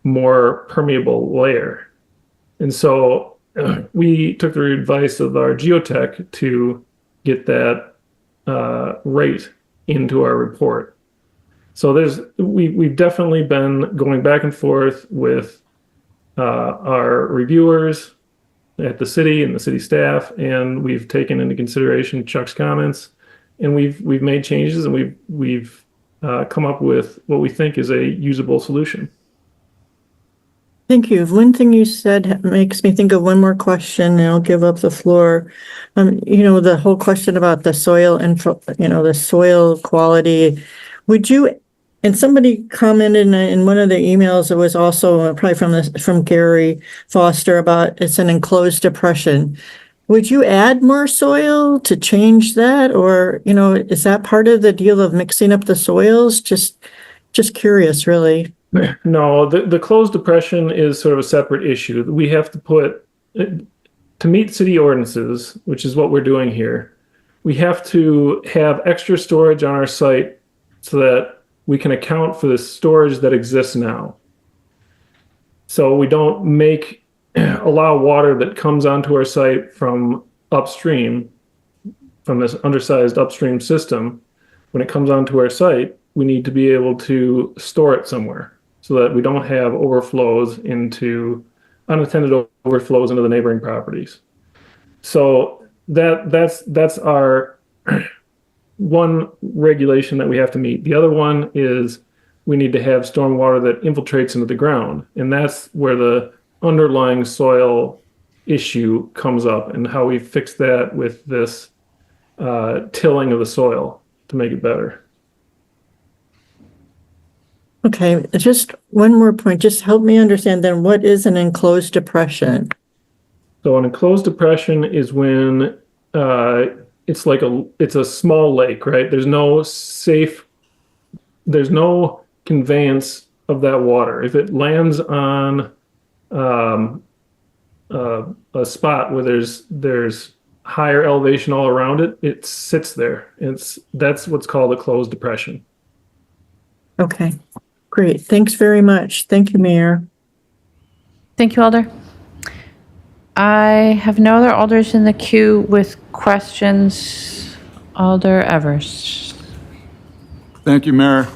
more permeable layer. And so we took the advice of our geotech to get that rate into our report. So we've definitely been going back and forth with our reviewers at the city and the city staff, and we've taken into consideration Chuck's comments, and we've made changes, and we've come up with what we think is a usable solution. Thank you. One thing you said makes me think of one more question, and I'll give up the floor. The whole question about the soil the soil quality. Would you? And somebody commented in one of the emails, it was also probably from Gary Foster, about it's an enclosed depression. Would you add more soil to change that? Or, is that part of the deal of mixing up the soils? Just curious, really. No, the closed depression is sort of a separate issue. We have to to meet city ordinances, which is what we're doing here, we have to have extra storage on our site so that we can account for the storage that exists now. So we don't allow water that comes onto our site from upstream, from this undersized upstream system. When it comes onto our site, we need to be able to store it somewhere so that we don't have unintended overflows into the neighboring properties. So that's our one regulation that we have to meet. The other one is we need to have stormwater that infiltrates into the ground. And that's where the underlying soil issue comes up, and how we fix that with this tilling of the soil to make it better. Okay, just one more point. Just help me understand then, what is an enclosed depression? So an enclosed depression is when it's a small lake, right? There's no conveyance of that water. If it lands on a spot where there's higher elevation all around it, it sits there. That's what's called a closed depression. Okay, great. Thanks very much. Thank you, Mayor. Thank you, Alder. I have no other alders in the queue with questions. Alder Evers. Thank you, Mayor.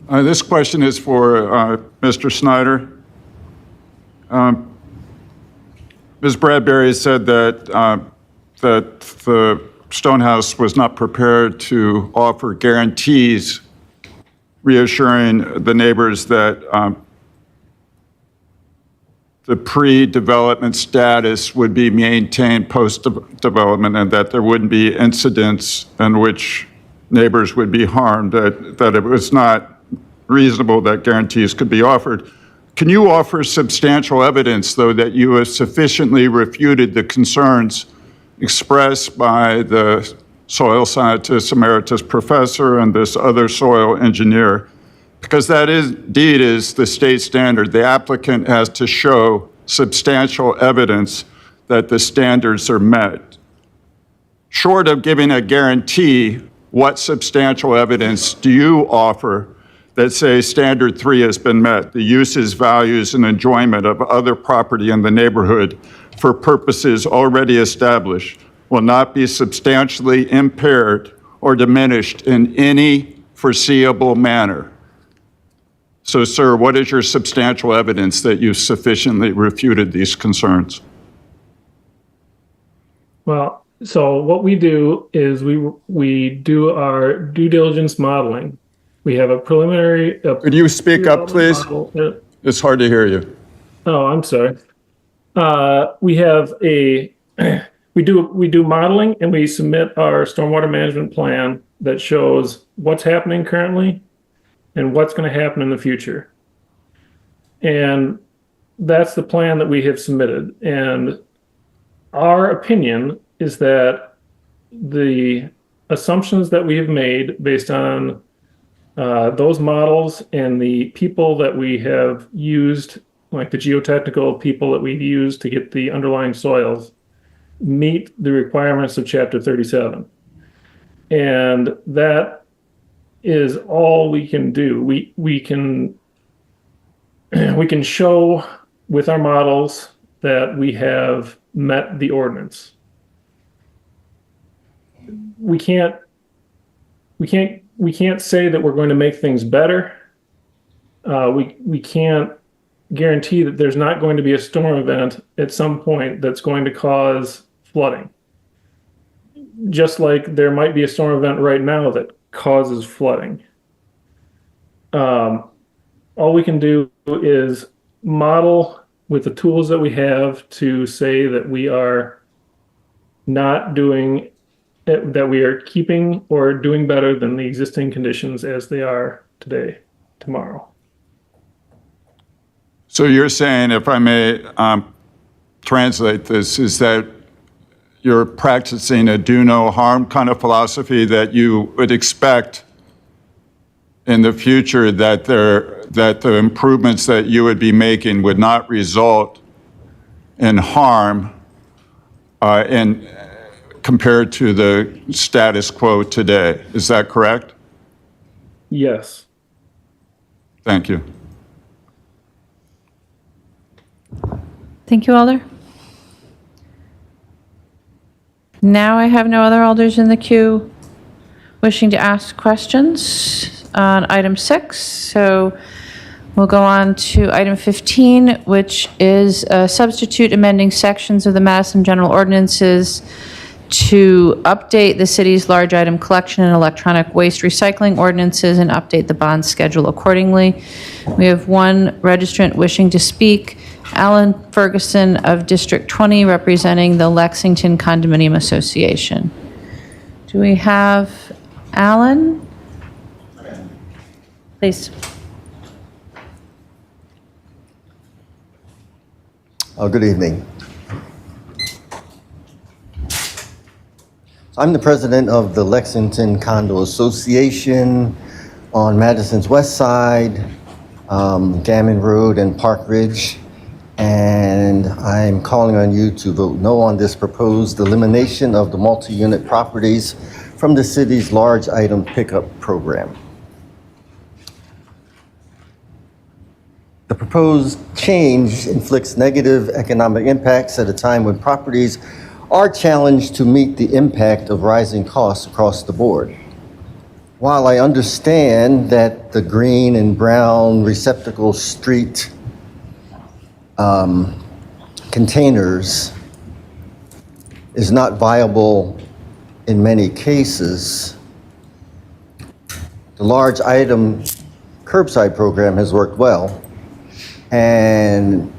This question is for Mr. Snyder. Ms. Bradbury said that the Stonehouse was not prepared to offer guarantees reassuring the neighbors that the pre-development status would be maintained post-development and that there wouldn't be incidents in which neighbors would be harmed, that it was not reasonable that guarantees could be offered. Can you offer substantial evidence, though, that you have sufficiently refuted the concerns expressed by the soil scientist emeritus professor and this other soil engineer? Because that indeed is the state standard. The applicant has to show substantial evidence that the standards are met. Short of giving a guarantee, what substantial evidence do you offer that say standard 3 has been met, the uses, values, and enjoyment of other property in the neighborhood for purposes already established will not be substantially impaired or diminished in any foreseeable manner? So, sir, what is your substantial evidence that you've sufficiently refuted these concerns? Well, so what we do is we do our due diligence modeling. We have a preliminary. Could you speak up, please? It's hard to hear you. Oh, I'm sorry. We have a we do modeling, and we submit our stormwater management plan that shows what's happening currently and what's going to happen in the future. And that's the plan that we have submitted. And our opinion is that the assumptions that we have made based on those models and the people that we have used, like the geotechnical people that we've used to get the underlying soils, meet the requirements of Chapter 37. And that is all we can do. We can show with our models that we have met the ordinance. We can't say that we're going to make things better. We can't guarantee that there's not going to be a storm event at some point that's going to cause flooding. Just like there might be a storm event right now that causes flooding. All we can do is model with the tools that we have to say that we are not doing, that we are keeping or doing better than the existing conditions as they are today, tomorrow. So you're saying, if I may translate this, is that you're practicing a do no harm kind of philosophy, that you would expect in the future that the improvements that you would be making would not result in harm compared to the status quo today. Is that correct? Yes. Thank you. Thank you, Alder. Now I have no other alders in the queue wishing to ask questions on item 6. So we'll go on to item 15, which is substitute amending sections of the Madison General Ordinances to update the city's large item collection and electronic waste recycling ordinances and update the bond schedule accordingly. We have one registrant wishing to speak, Alan Ferguson of District 20, representing the Lexington Condominium Association. Do we have Alan? Please. Good evening. I'm the president of the Lexington Condo Association on Madison's West Side, Gammon Road and Park Ridge. And I'm calling on you to vote no on this proposed elimination of the multi-unit properties from the city's large item pickup program. The proposed change inflicts negative economic impacts at a time when properties are challenged to meet the impact of rising costs across the board. While I understand that the green and brown receptacle street containers is not viable in many cases, the large item curbside program has worked well. And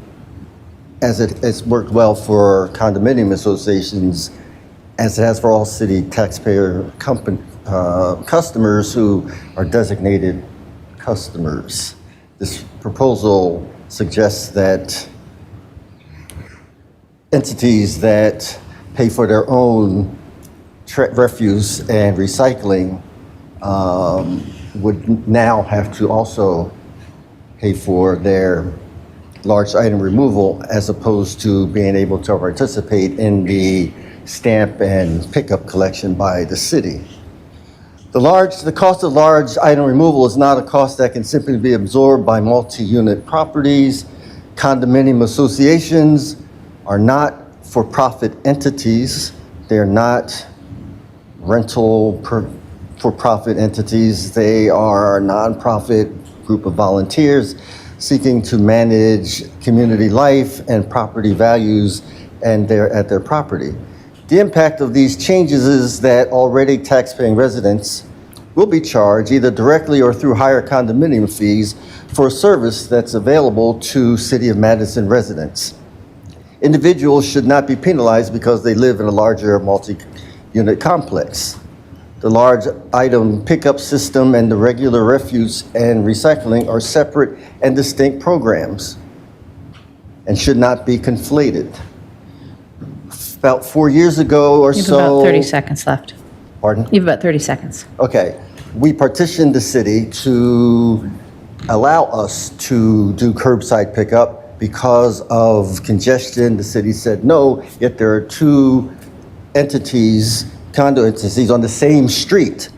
as it's worked well for condominium associations, as it has for all city taxpayer customers who are designated customers. This proposal suggests that entities that pay for their own refuse and recycling would now have to also pay for their large item removal as opposed to being able to participate in the stamp and pickup collection by the city. The cost of large item removal is not a cost that can simply be absorbed by multi-unit properties. Condominium associations are not for-profit entities. They're not rental for-profit entities. They are a nonprofit group of volunteers seeking to manage community life and property values at their property. The impact of these changes is that already taxpaying residents will be charged either directly or through higher condominium fees for a service that's available to City of Madison residents. Individuals should not be penalized because they live in a larger multi-unit complex. The large item pickup system and the regular refuse and recycling are separate and distinct programs and should not be conflated. About 4 years ago or so. You have about 30 seconds left. Pardon? You have about 30 seconds. Okay. We partitioned the city to allow us to do curbside pickup because of congestion. The city said no, yet there are two entities, condo entities on the same street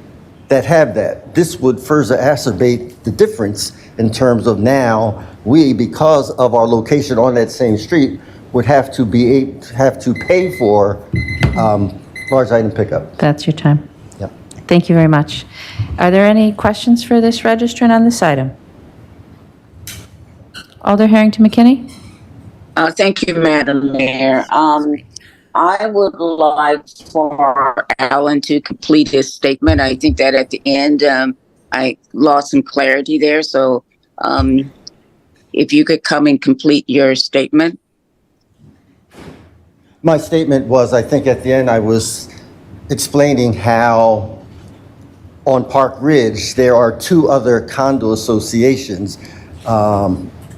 that have that. This would further exacerbate the difference in terms of now we, because of our location on that same street, would have to pay for large item pickup. That's your time. Yep. Thank you very much. Are there any questions for this registrant on this item? Alder Harrington McKinney? Thank you, Madam Mayor. I would like for Alan to complete his statement. I think that at the end, I lost some clarity there. So if you could come and complete your statement. My statement was, I think at the end, I was explaining how on Park Ridge, there are two other condo associations,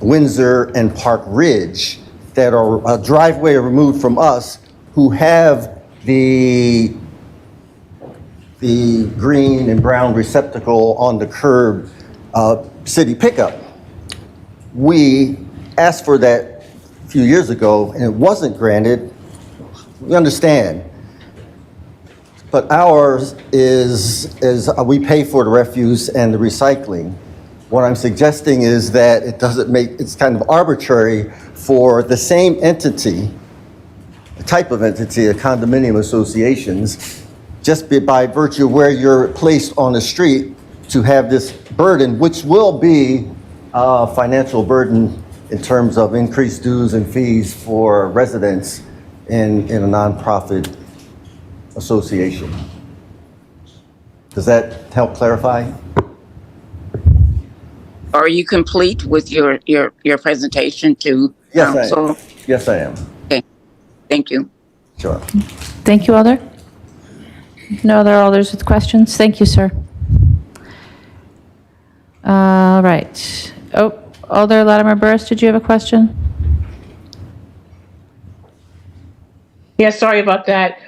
Windsor and Park Ridge, that are a driveway removed from us, who have the green and brown receptacle on the curb city pickup. We asked for that a few years ago, and it wasn't granted. We understand. But ours is we pay for the refuse and the recycling. What I'm suggesting is that it's kind of arbitrary for the same entity, the type of entity, the condominium associations, just by virtue of where you're placed on the street to have this burden, which will be a financial burden in terms of increased dues and fees for residents in a nonprofit association. Does that help clarify? Are you complete with your presentation to council? Yes, I am. Okay, thank you. Sure. Thank you, Alder. No other Alders with questions? Thank you, sir. All right. Oh, Alder Latimer Burris, did you have a question? Yeah, sorry about that.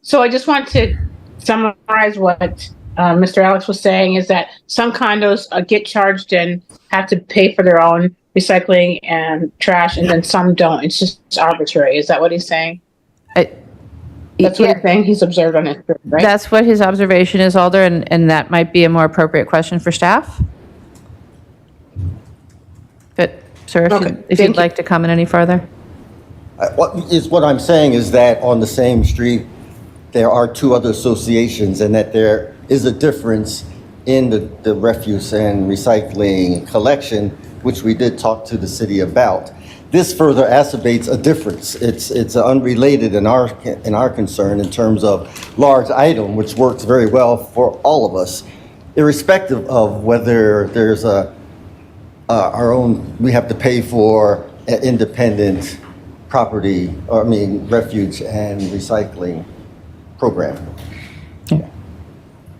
So I just want to summarize what Mr. Alex was saying is that some condos get charged and have to pay for their own recycling and trash, and then some don't. It's just arbitrary. Is that what he's saying? That's what he's saying. He's observed on it, right? That's what his observation is, Alder, and that might be a more appropriate question for staff. But, sir, if you'd like to comment any further. What I'm saying is that on the same street, there are two other associations, and that there is a difference in the refuse and recycling collection, which we did talk to the city about. this further exacerbates a difference. It's unrelated in our concern in terms of large item, which works very well for all of us, irrespective of whether there's we have to pay for an independent refuge and recycling program.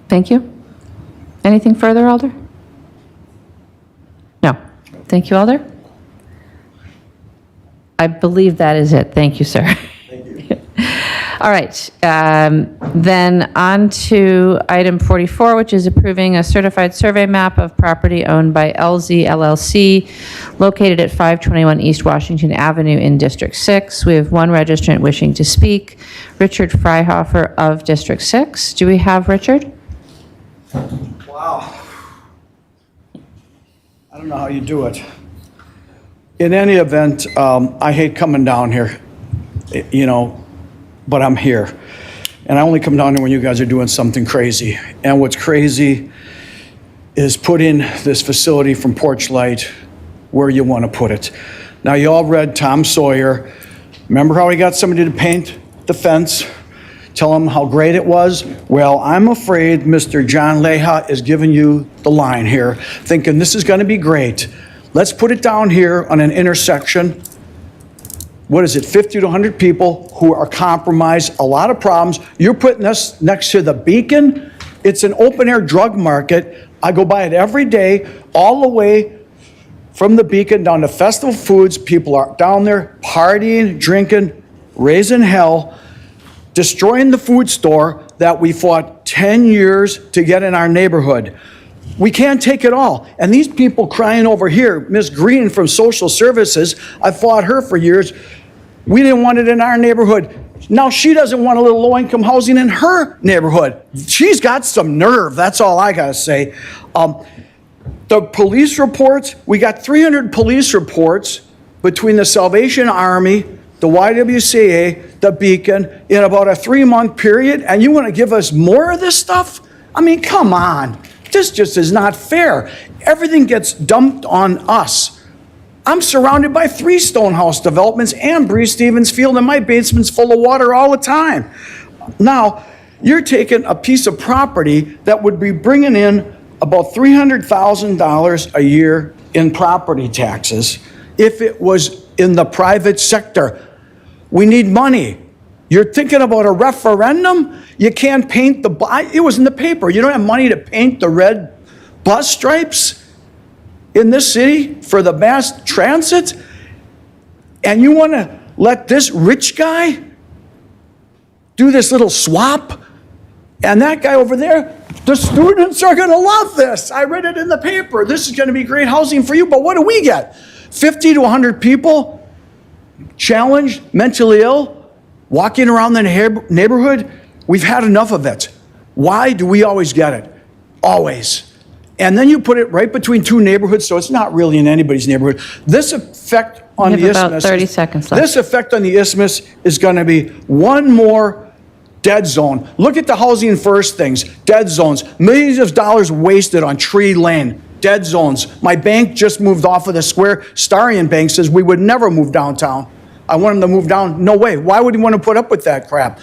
Thank you. Anything further, Alder? No. Thank you, Alder. I believe that is it. Thank you, sir. Thank you. All right. Then on to item 44, which is approving a certified survey map of property owned by LZ LLC located at 521 East Washington Avenue in District 6. We have one registrant wishing to speak, Richard Freihofer of District 6. Do we have Richard? Wow. I don't know how you do it. In any event, I hate coming down here, but I'm here. And I only come down here when you guys are doing something crazy. And what's crazy is putting this facility from Porch Light where you want to put it. Now, you all read Tom Sawyer. Remember how he got somebody to paint the fence? Tell him how great it was? Well, I'm afraid Mr. John Leha is giving you the line here, thinking this is going to be great. Let's put it down here on an intersection. What is it, 50 to 100 people who are compromised, a lot of problems. You're putting us next to the Beacon. It's an open-air drug market. I go by it every day, all the way from the Beacon down to Festival Foods. People are down there partying, drinking, raising hell, destroying the food store that we fought 10 years to get in our neighborhood. We can't take it all. And these people crying over here, Ms. Green from Social Services, I fought her for years. We didn't want it in our neighborhood. Now she doesn't want a little low-income housing in her neighborhood. She's got some nerve, that's all I gotta say. The police reports, we got 300 police reports between the Salvation Army, the YWCA, the Beacon, in about a 3-month period, and you want to give us more of this stuff? I mean, come on. This just is not fair. Everything gets dumped on us. I'm surrounded by 3 Stonehouse developments and Bree Stevens Field, and my basement's full of water all the time. Now, you're taking a piece of property that would be bringing in about $300,000 a year in property taxes if it was in the private sector. We need money. You're thinking about a referendum? You can't paint it was in the paper. You don't have money to paint the red bus stripes in this city for the mass transit? And you want to let this rich guy do this little swap? And that guy over there, the students are going to love this. I read it in the paper. This is going to be great housing for you. But what do we get? 50 to 100 people challenged, mentally ill, walking around the neighborhood? We've had enough of it. Why do we always get it? Always. And then you put it right between 2 neighborhoods, so it's not really in anybody's neighborhood. This effect on the isthmus. You have about 30 seconds left. This effect on the isthmus is going to be one more dead zone. Look at the housing first things. Dead zones. Millions of dollars wasted on Tree Lane. Dead zones. My bank just moved off of the square. Starion Bank says we would never move downtown. I want them to move down. No way. Why would you want to put up with that crap?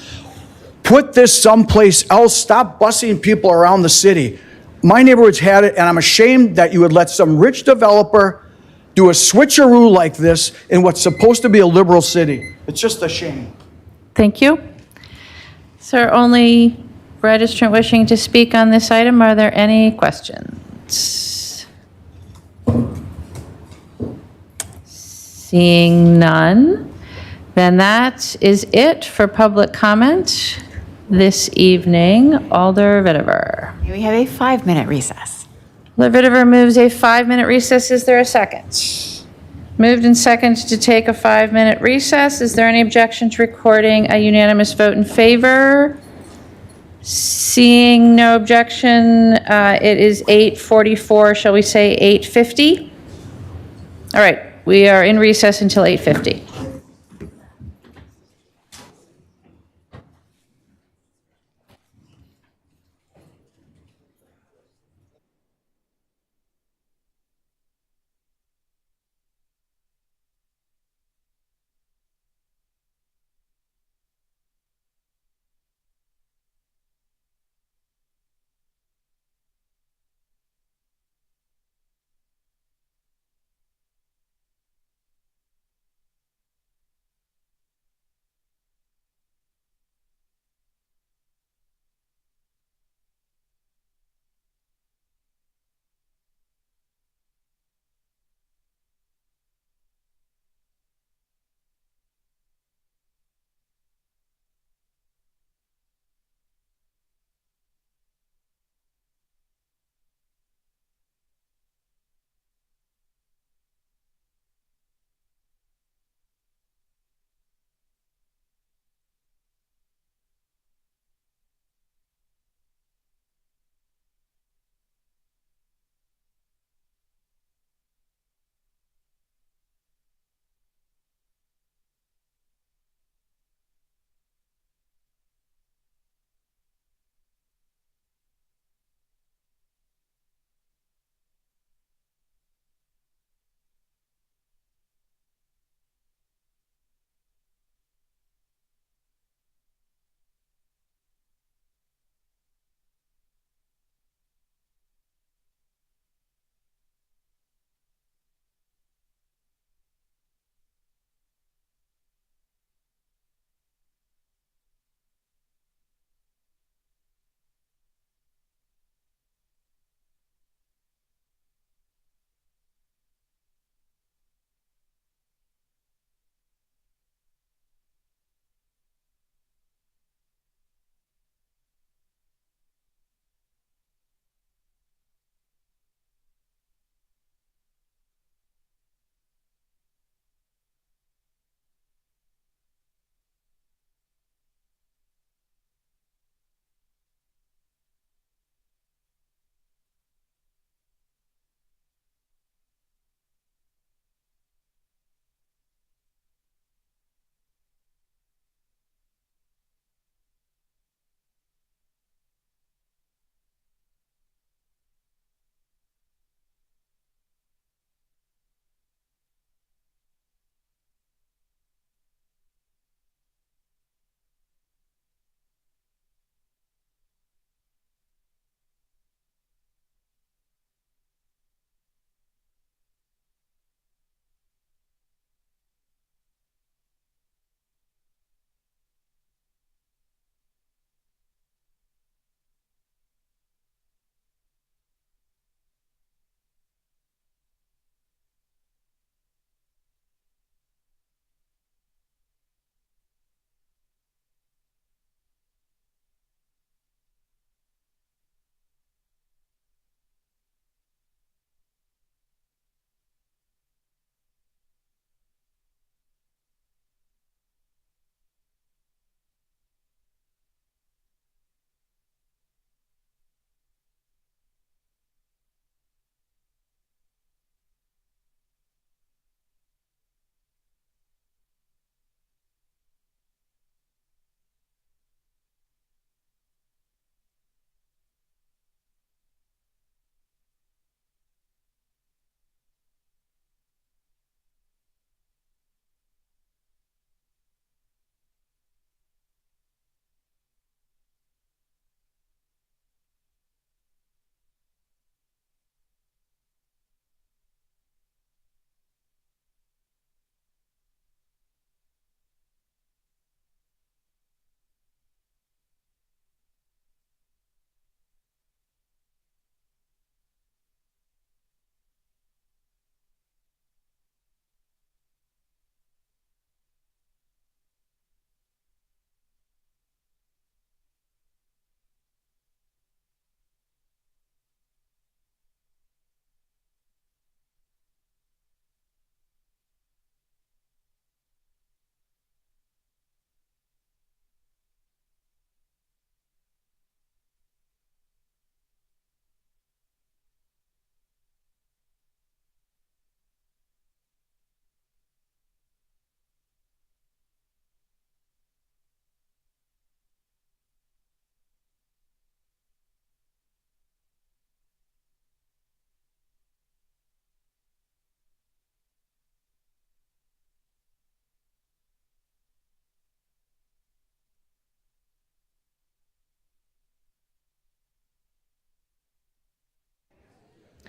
Put this someplace else. Stop busing people around the city. My neighborhood's had it, and I'm ashamed that you would let some rich developer do a switcheroo like this in what's supposed to be a liberal city. It's just a shame. Thank you. Sir, only registrant wishing to speak on this item. Are there any questions? Seeing none, then that is it for public comment this evening. Alder Vitever. We have a 5-minute recess. Alder Vitever moves a 5-minute recess. Is there a second? Moved and seconded to take a 5-minute recess. Is there any objection to recording a unanimous vote in favor? Seeing no objection, it is 8:44. Shall we say 8:50? All right, we are in recess until 8:50.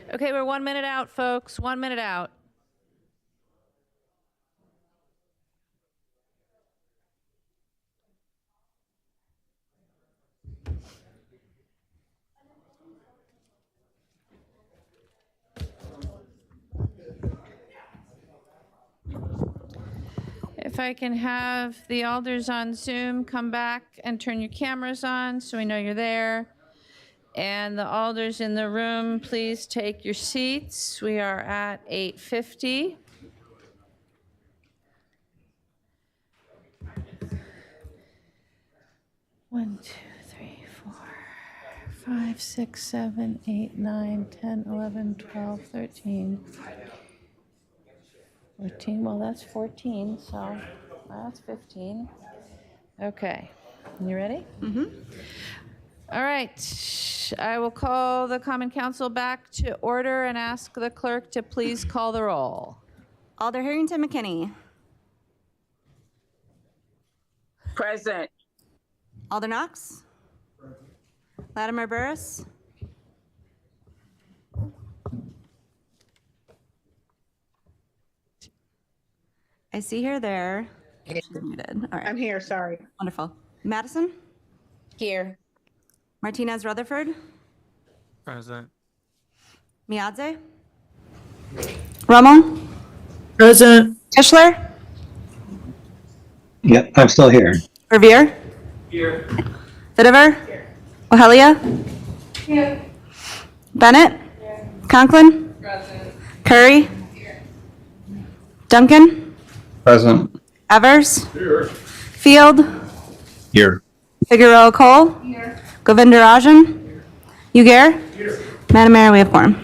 Okay, we're 1 minute out, folks. 1 minute out. If I can have the alders on Zoom come back and turn your cameras on so we know you're there. And the alders in the room, please take your seats. We are at 8:50. One, two, three, 4, 5, 6, 7, 8, 9, 10, 11, 12, 13, 14. Well, that's 14, so that's 15. Okay. You ready? All right. I will call the Common Council back to order and ask the clerk to please call the roll. Alder Harrington McKinney. Present. Alder Knox. Latimer Burris. I see her there. She's muted. All right. I'm here, sorry. Wonderful. Madison. Here. Martinez Rutherford. Present. Miadze. Rommel. Present. Tischler. Yep, I'm still here. Revere. Here. Vitiver. Ohelia. Here. Bennett. Conklin. Present. Curry. Duncan. Present. Evers. Here. Field. Here. Figueroa Cole. Govindarajan. Ugair. Madam Mayor, we have quorum.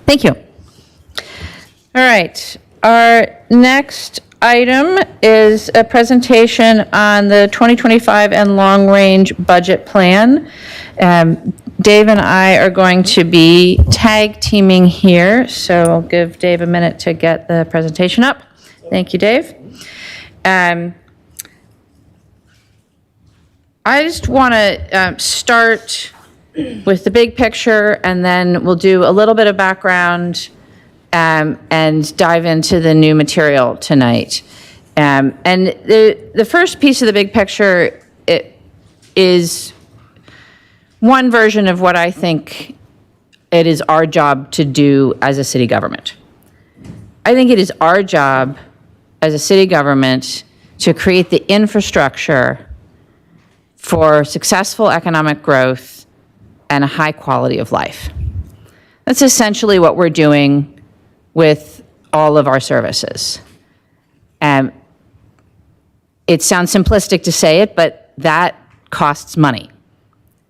Thank you. All right. Our next item is a presentation on the 2025 and long-range budget plan. Dave and I are going to be tag teaming here, so I'll give Dave a minute to get the presentation up. Thank you, Dave. I just want to start with the big picture, and then we'll do a little bit of background and dive into the new material tonight. And the first piece of the big picture is one version of what I think it is our job to do as a city government. I think it is our job as a city government to create the infrastructure for successful economic growth and a high quality of life. That's essentially what we're doing with all of our services. It sounds simplistic to say it, but that costs money.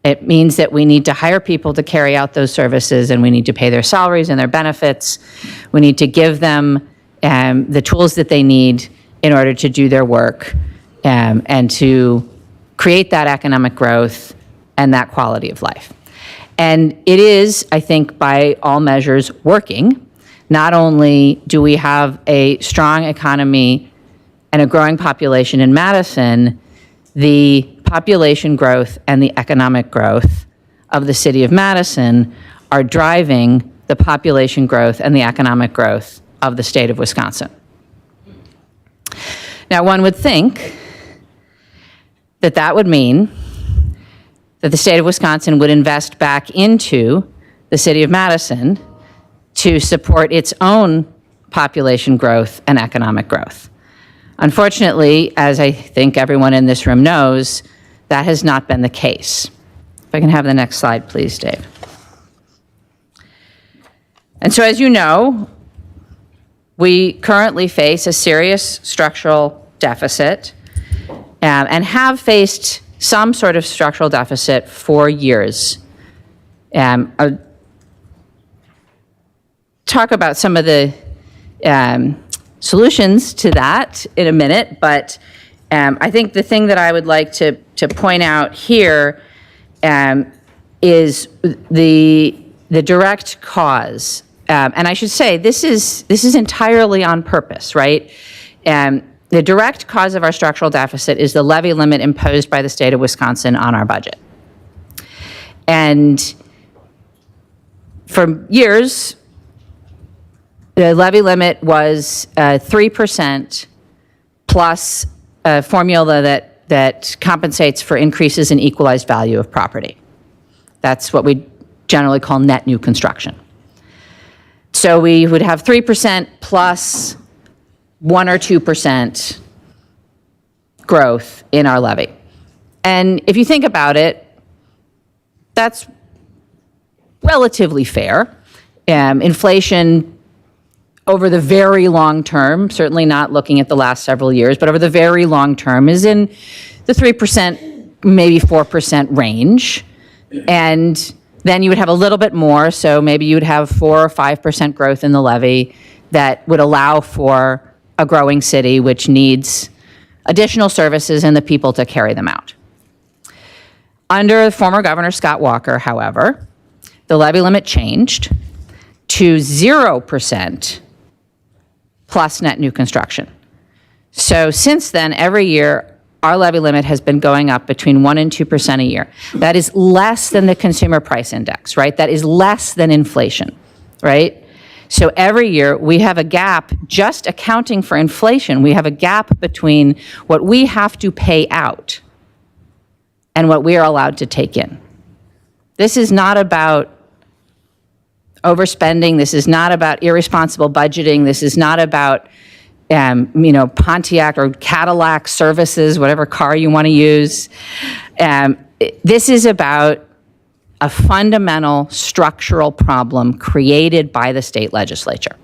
It means that we need to hire people to carry out those services, and we need to pay their salaries and their benefits. We need to give them the tools that they need in order to do their work and to create that economic growth and that quality of life. And it is, I think, by all measures, working. Not only do we have a strong economy and a growing population in Madison, the population growth and the economic growth of the city of Madison are driving the population growth and the economic growth of the state of Wisconsin. Now, one would think that that would mean that the state of Wisconsin would invest back into the city of Madison to support its own population growth and economic growth. Unfortunately, as I think everyone in this room knows, that has not been the case. If I can have the next slide, please, Dave. And so, as you know, we currently face a serious structural deficit and have faced some sort of structural deficit for years. I'll talk about some of the solutions to that in a minute, but I think the thing that I would like to point out here is the direct cause. And I should say, this is entirely on purpose, right? The direct cause of our structural deficit is the levy limit imposed by the state of Wisconsin on our budget. And For years, the levy limit was 3% plus a formula that compensates for increases in equalized value of property. That's what we generally call net new construction. So we would have 3% plus 1 or 2% growth in our levy. And if you think about it, that's relatively fair. Inflation over the very long term, certainly not looking at the last several years, but over the very long term is in the 3%, maybe 4% range. And then you would have a little bit more, so maybe you would have 4 or 5% growth in the levy that would allow for a growing city which needs additional services and the people to carry them out. Under former Governor Scott Walker, however, the levy limit changed to 0% plus net new construction. So since then, every year, our levy limit has been going up between 1% and 2% a year. That is less than the consumer price index, right? That is less than inflation, right? So every year, we have a gap, just accounting for inflation, we have a gap between what we have to pay out and what we are allowed to take in. This is not about overspending. This is not about irresponsible budgeting. This is not about Pontiac or Cadillac services, whatever car you want to use. This is about a fundamental structural problem created by the state legislature.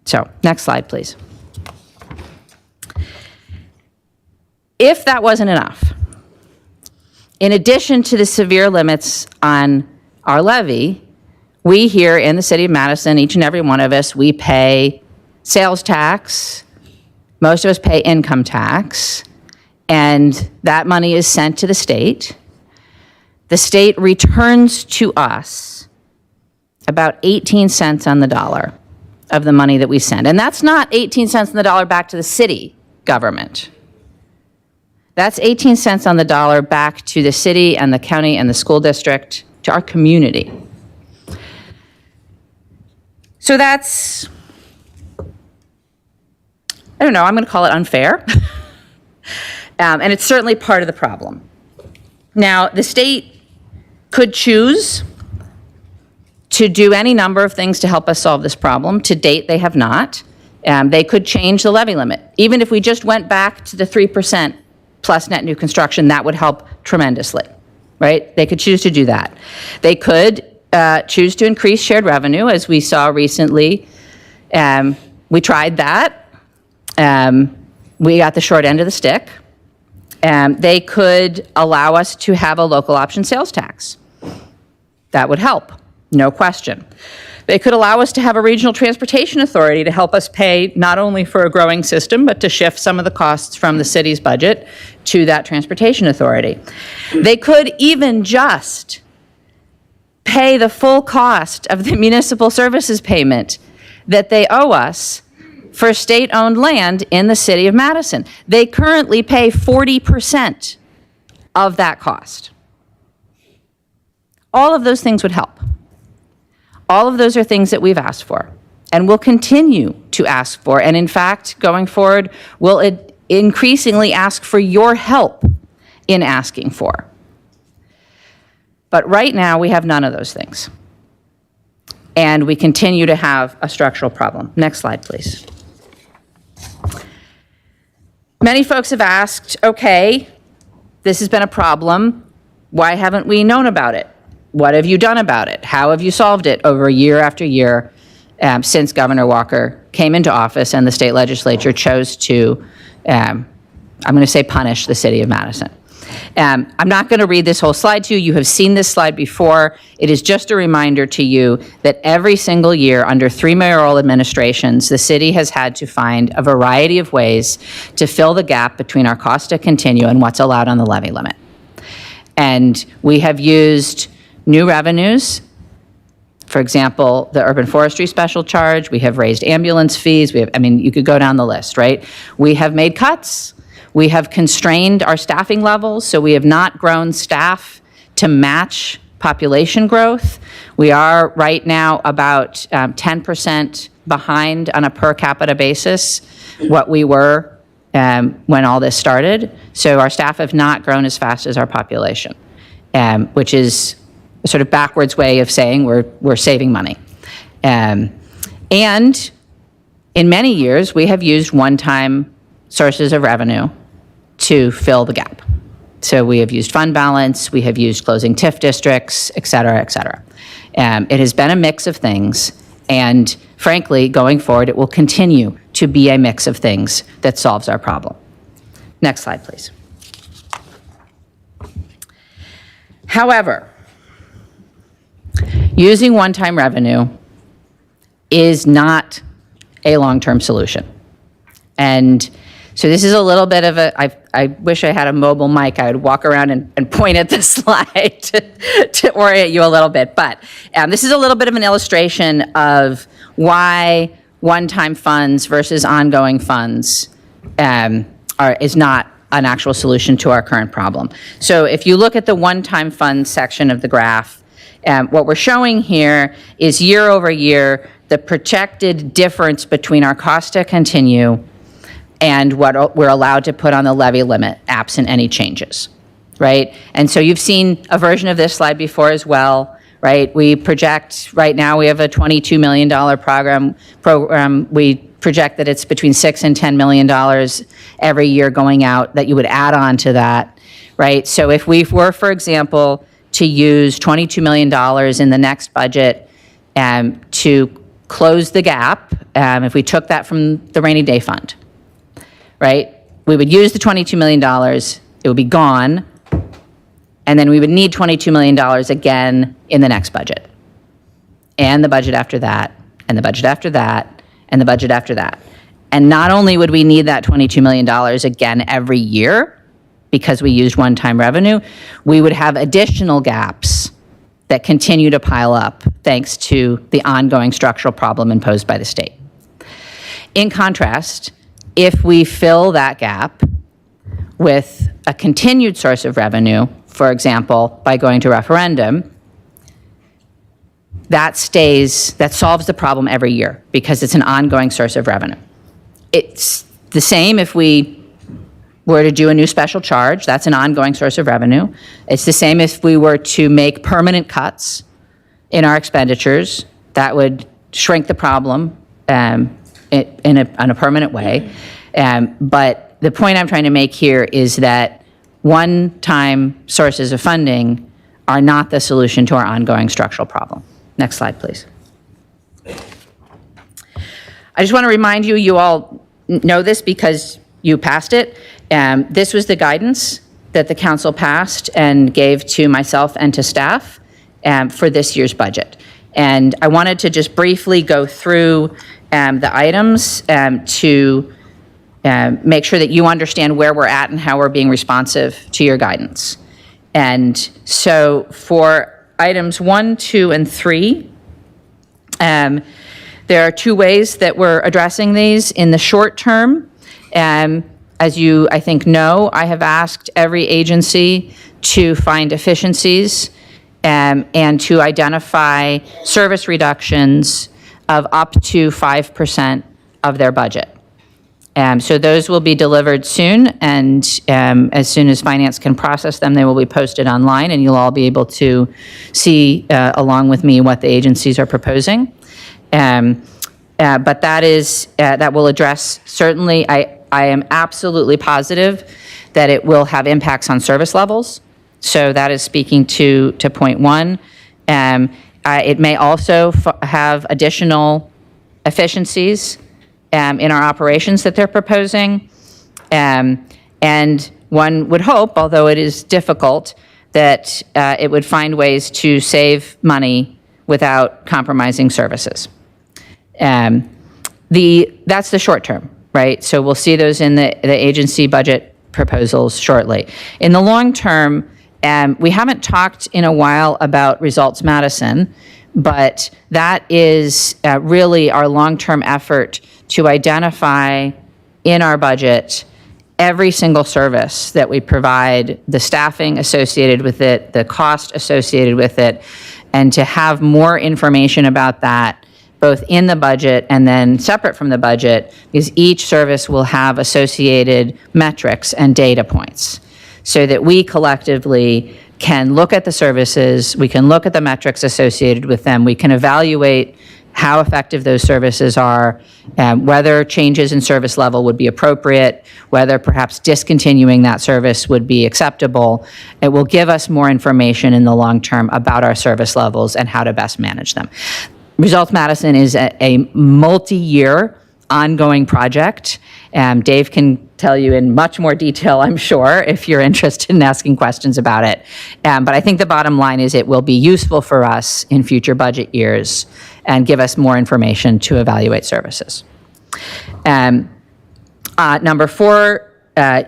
So, next slide, please. If that wasn't enough, in addition to the severe limits on our levy, we here in the city of Madison, each and every one of us, we pay sales tax, most of us pay income tax, and that money is sent to the state. The state returns to us about 18 cents on the dollar of the money that we send. And that's not 18 cents on the dollar back to the city government. That's 18 cents on the dollar back to the city and the county and the school district, to our community. So that's, I don't know, I'm going to call it unfair. And it's certainly part of the problem. Now, the state could choose to do any number of things to help us solve this problem. To date, they have not. They could change the levy limit. Even if we just went back to the 3% plus net new construction, that would help tremendously, right? They could choose to do that. They could choose to increase shared revenue, as we saw recently. We tried that. We got the short end of the stick. They could allow us to have a local option sales tax. That would help, no question. They could allow us to have a regional transportation authority to help us pay not only for a growing system, but to shift some of the costs from the city's budget to that transportation authority. They could even just pay the full cost of the municipal services payment that they owe us for state-owned land in the city of Madison. They currently pay 40% of that cost. All of those things would help. All of those are things that we've asked for and will continue to ask for. And in fact, going forward, we'll increasingly ask for your help in asking for. But right now, we have none of those things. And we continue to have a structural problem. Next slide, please. Many folks have asked, okay, this has been a problem. Why haven't we known about it? What have you done about it? How have you solved it over year after year since Governor Walker came into office and the state legislature chose to, I'm going to say, punish the city of Madison? I'm not going to read this whole slide to you. You have seen this slide before. It is just a reminder to you that every single year under 3 mayoral administrations, the city has had to find a variety of ways to fill the gap between our cost to continue and what's allowed on the levy limit. And we have used new revenues. For example, the urban forestry special charge. We have raised ambulance fees. You could go down the list, right? We have made cuts. We have constrained our staffing levels, so we have not grown staff to match population growth. We are right now about 10% behind on a per capita basis what we were when all this started. So our staff have not grown as fast as our population, which is a sort of backwards way of saying we're saving money. And in many years, we have used one-time sources of revenue to fill the gap. So we have used fund balance, we have used closing TIF districts, et cetera, et cetera. It has been a mix of things, and frankly, going forward, it will continue to be a mix of things that solves our problem. Next slide, please. However, using one-time revenue is not a long-term solution. And so this is a little bit of I wish I had a mobile mic. I would walk around and point at the slide to orient you a little bit. But this is a little bit of an illustration of why one-time funds versus ongoing funds is not an actual solution to our current problem. So if you look at the one-time funds section of the graph, what we're showing here is year over year, the projected difference between our cost to continue and what we're allowed to put on the levy limit, absent any changes, right? And so you've seen a version of this slide before as well, right? We project, right now we have a $22 million program. We project that it's between $6 and $10 million every year going out that you would add on to that, right? So if we were, for example, to use $22 million in the next budget to close the gap, if we took that from the rainy day fund, right? We would use the $22 million, it would be gone, and then we would need $22 million again in the next budget. And the budget after that, and the budget after that, and the budget after that. And not only would we need that $22 million again every year, because we used one-time revenue, we would have additional gaps that continue to pile up thanks to the ongoing structural problem imposed by the state. In contrast, if we fill that gap with a continued source of revenue, for example, by going to referendum, that solves the problem every year because it's an ongoing source of revenue. It's the same if we were to do a new special charge, that's an ongoing source of revenue. It's the same if we were to make permanent cuts in our expenditures, that would shrink the problem in a permanent way. But the point I'm trying to make here is that one-time sources of funding are not the solution to our ongoing structural problem. Next slide, please. I just want to remind you, you all know this because you passed it. This was the guidance that the council passed and gave to myself and to staff for this year's budget. And I wanted to just briefly go through the items to make sure that you understand where we're at and how we're being responsive to your guidance. And so for items 1, 2, and 3, there are two ways that we're addressing these. In the short term, as you, I think, know, I have asked every agency to find efficiencies and to identify service reductions of up to 5% of their budget. So those will be delivered soon, and as soon as finance can process them, they will be posted online, and you'll all be able to see, along with me, what the agencies are proposing. But that will address, certainly, I am absolutely positive that it will have impacts on service levels. So that is speaking to point 1. It may also have additional efficiencies in our operations that they're proposing. And one would hope, although it is difficult, that it would find ways to save money without compromising services. That's the short term, right? So we'll see those in the agency budget proposals shortly. In the long term, we haven't talked in a while about Results Madison, but that is really our long-term effort to identify in our budget every single service that we provide, the staffing associated with it, the cost associated with it, and to have more information about that, both in the budget and then separate from the budget, because each service will have associated metrics and data points, so that we collectively can look at the services, we can look at the metrics associated with them, we can evaluate how effective those services are, whether changes in service level would be appropriate, whether perhaps discontinuing that service would be acceptable. It will give us more information in the long term about our service levels and how to best manage them. Results Madison is a multi-year ongoing project. Dave can tell you in much more detail, I'm sure, if you're interested in asking questions about it. But I think the bottom line is it will be useful for us in future budget years and give us more information to evaluate services. Number 4,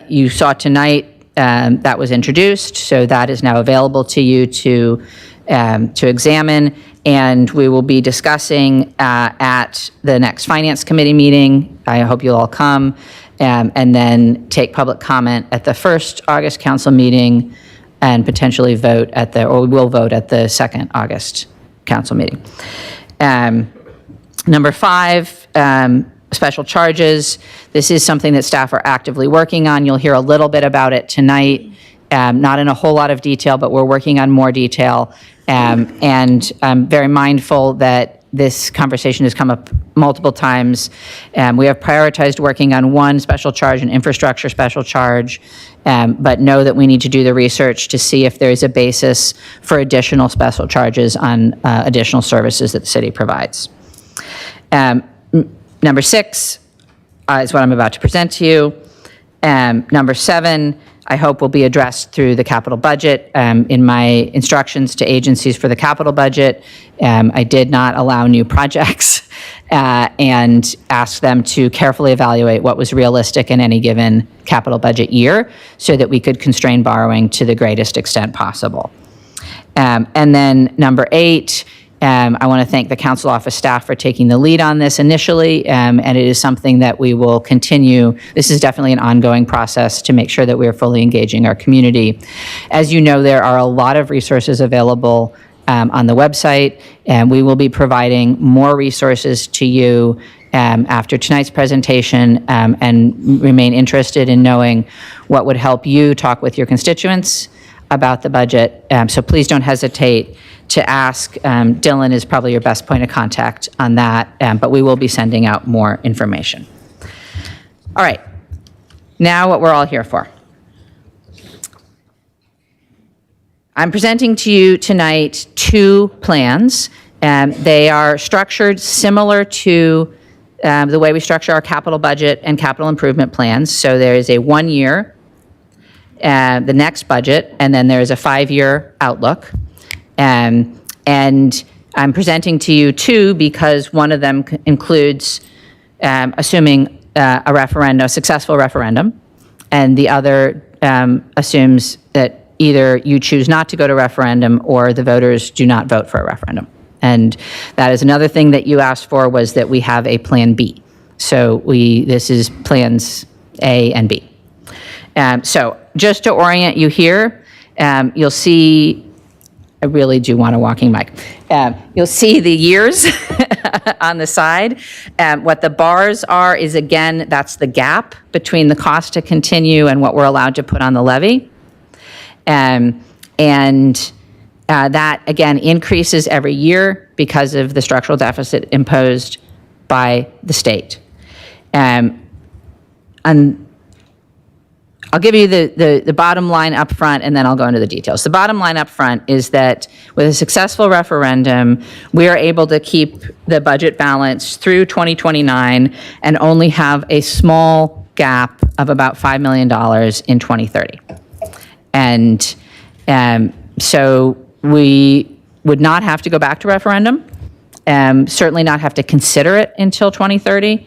you saw tonight that was introduced, so that is now available to you to examine, and we will be discussing at the next Finance Committee meeting. I hope you'll all come, and then take public comment at the first August council meeting, and potentially vote at we will vote at the second August council meeting. Number 5, special charges. This is something that staff are actively working on. You'll hear a little bit about it tonight, not in a whole lot of detail, but we're working on more detail. And I'm very mindful that this conversation has come up multiple times. We have prioritized working on one special charge, an infrastructure special charge, but know that we need to do the research to see if there is a basis for additional special charges on additional services that the city provides. Number 6 is what I'm about to present to you. Number 7, I hope will be addressed through the capital budget. In my instructions to agencies for the capital budget, I did not allow new projects and asked them to carefully evaluate what was realistic in any given capital budget year so that we could constrain borrowing to the greatest extent possible. And then number 8, I want to thank the council office staff for taking the lead on this initially, and it is something that we will continue. This is definitely an ongoing process to make sure that we are fully engaging our community. As you know, there are a lot of resources available on the website, and we will be providing more resources to you after tonight's presentation, and remain interested in knowing what would help you talk with your constituents about the budget. So please don't hesitate to ask. Dylan is probably your best point of contact on that, but we will be sending out more information. All right, now what we're all here for. I'm presenting to you tonight 2 plans. They are structured similar to the way we structure our capital budget and capital improvement plans. So there is a 1-year, the next budget, and then there is a 5-year outlook. And I'm presenting to you 2 because one of them includes assuming a referendum, a successful referendum, and the other assumes that either you choose not to go to referendum or the voters do not vote for a referendum. And that is another thing that you asked for, was that we have a plan B. So this is plans A and B. So just to orient you here, you'll see, I really do want a walking mic. You'll see the years on the side. What the bars are is, again, that's the gap between the cost to continue and what we're allowed to put on the levy. That, again, increases every year because of the structural deficit imposed by the state. And I'll give you the bottom line up front, and then I'll go into the details. The bottom line up front is that with a successful referendum, we are able to keep the budget balance through 2029 and only have a small gap of about $5 million in 2030. And so we would not have to go back to referendum, certainly not have to consider it until 2030.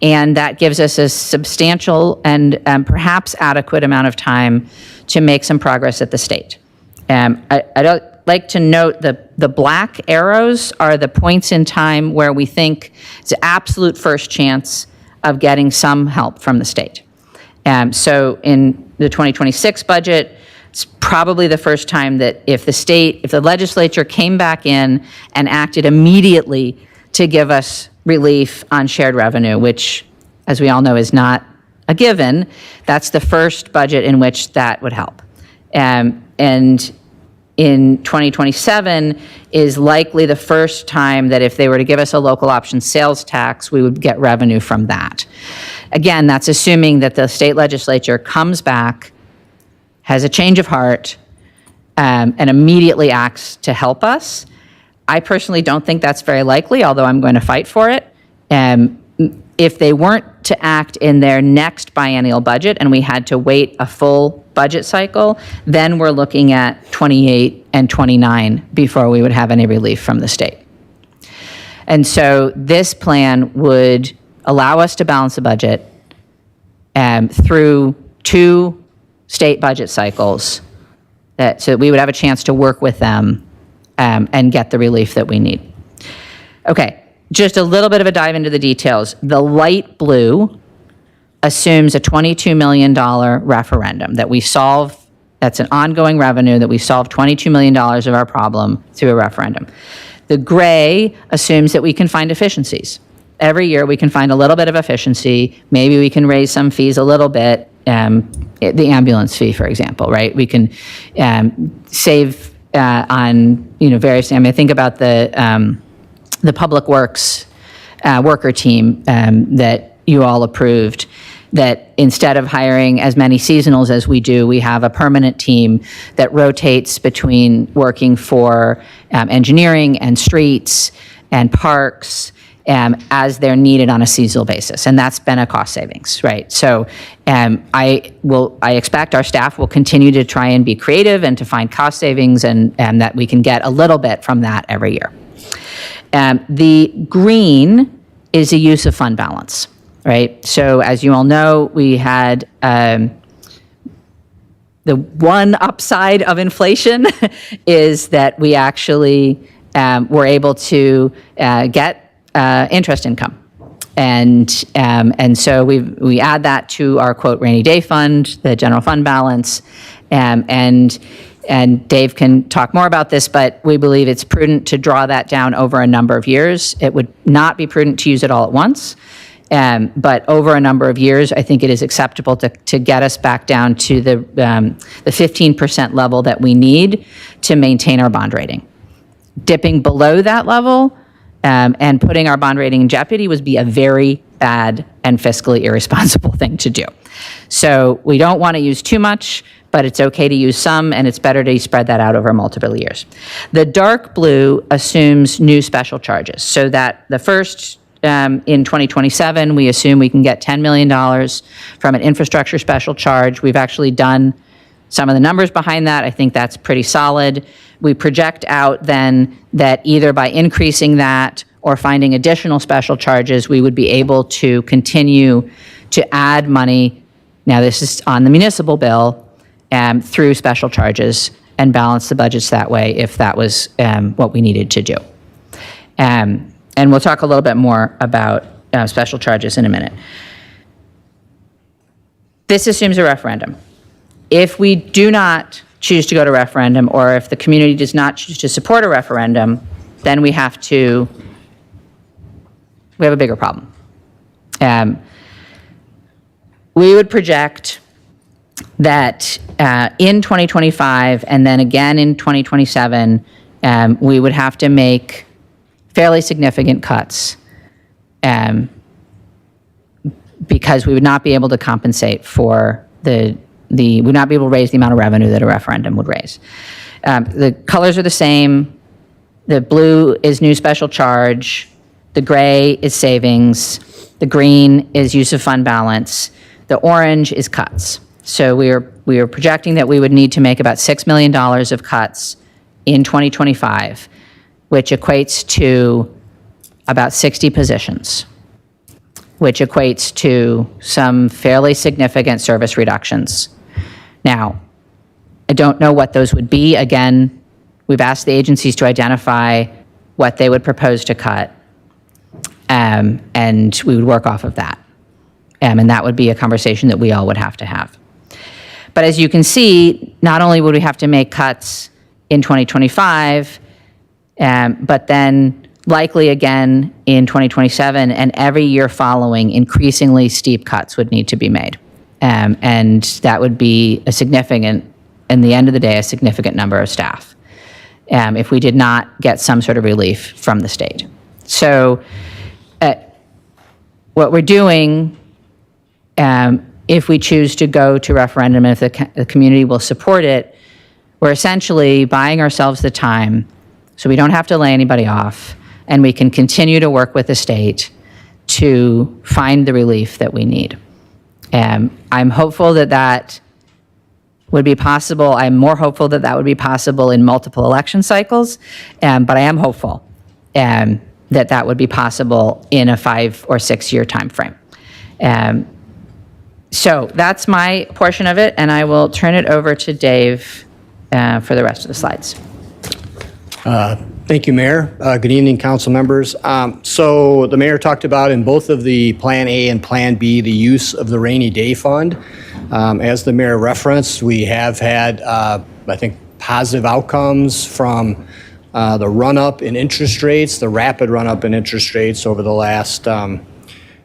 And that gives us a substantial and perhaps adequate amount of time to make some progress at the state. I'd like to note the black arrows are the points in time where we think it's an absolute first chance of getting some help from the state. So in the 2026 budget, it's probably the first time that if the legislature came back in and acted immediately to give us relief on shared revenue, which, as we all know, is not a given, that's the first budget in which that would help. And in 2027 is likely the first time that if they were to give us a local option sales tax, we would get revenue from that. Again, that's assuming that the state legislature comes back, has a change of heart, and immediately acts to help us. I personally don't think that's very likely, although I'm going to fight for it. If they weren't to act in their next biennial budget and we had to wait a full budget cycle, then we're looking at 28 and 29 before we would have any relief from the state. And so this plan would allow us to balance the budget through 2 state budget cycles, so that we would have a chance to work with them and get the relief that we need. Okay, just a little bit of a dive into the details. The light blue assumes a $22 million referendum that we solve. That's an ongoing revenue that we solve $22 million of our problem through a referendum. The gray assumes that we can find efficiencies. Every year we can find a little bit of efficiency. Maybe we can raise some fees a little bit. The ambulance fee, for example, right? We can save on various. I mean, think about the public works worker team that you all approved. That instead of hiring as many seasonals as we do, we have a permanent team that rotates between working for engineering and streets and parks as they're needed on a seasonal basis, and that's been a cost savings, right? So I expect our staff will continue to try and be creative and to find cost savings, and that we can get a little bit from that every year. The green is a use of fund balance, right? So as you all know, we had the one upside of inflation is that we actually were able to get interest income. And so we add that to our quote rainy day fund, the general fund balance, and Dave can talk more about this, but we believe it's prudent to draw that down over a number of years. It would not be prudent to use it all at once, but over a number of years, I think it is acceptable to get us back down to the 15% level that we need to maintain our bond rating. Dipping below that level and putting our bond rating in jeopardy would be a very bad and fiscally irresponsible thing to do. So we don't want to use too much, but it's okay to use some, and it's better to spread that out over multiple years. The dark blue assumes new special charges, so that the first, in 2027, we assume we can get $10 million from an infrastructure special charge. We've actually done some of the numbers behind that. I think that's pretty solid. We project out then that either by increasing that or finding additional special charges, we would be able to continue to add money. Now, this is on the municipal bill through special charges and balance the budgets that way if that was what we needed to do. And we'll talk a little bit more about special charges in a minute. This assumes a referendum. If we do not choose to go to referendum, or if the community does not choose to support a referendum, then we have a bigger problem. We would project that in 2025 and then again in 2027, we would have to make fairly significant cuts because we would not be able to compensate for we would not be able to raise the amount of revenue that a referendum would raise. The colors are the same. The blue is new special charge. The gray is savings. The green is use of fund balance. The orange is cuts. So we are projecting that we would need to make about $6 million of cuts in 2025, which equates to about 60 positions, which equates to some fairly significant service reductions. Now, I don't know what those would be. Again, we've asked the agencies to identify what they would propose to cut, and we would work off of that. And that would be a conversation that we all would have to have. But as you can see, not only would we have to make cuts in 2025, but then likely again in 2027 and every year following, increasingly steep cuts would need to be made. And that would be a significant, in the end of the day, a significant number of staff if we did not get some sort of relief from the state. So what we're doing, if we choose to go to referendum and if the community will support it, we're essentially buying ourselves the time so we don't have to lay anybody off and we can continue to work with the state to find the relief that we need. I'm hopeful that that would be possible. I'm more hopeful that that would be possible in multiple election cycles, but I am hopeful that that would be possible in a 5 or 6 year time frame. So that's my portion of it, and I will turn it over to Dave for the rest of the slides. Thank you, Mayor. Good evening, council members. So the mayor talked about in both of the Plan A and Plan B, the use of the rainy day fund. As the mayor referenced, we have had, I think, positive outcomes from the run-up in interest rates, the rapid run-up in interest rates over the last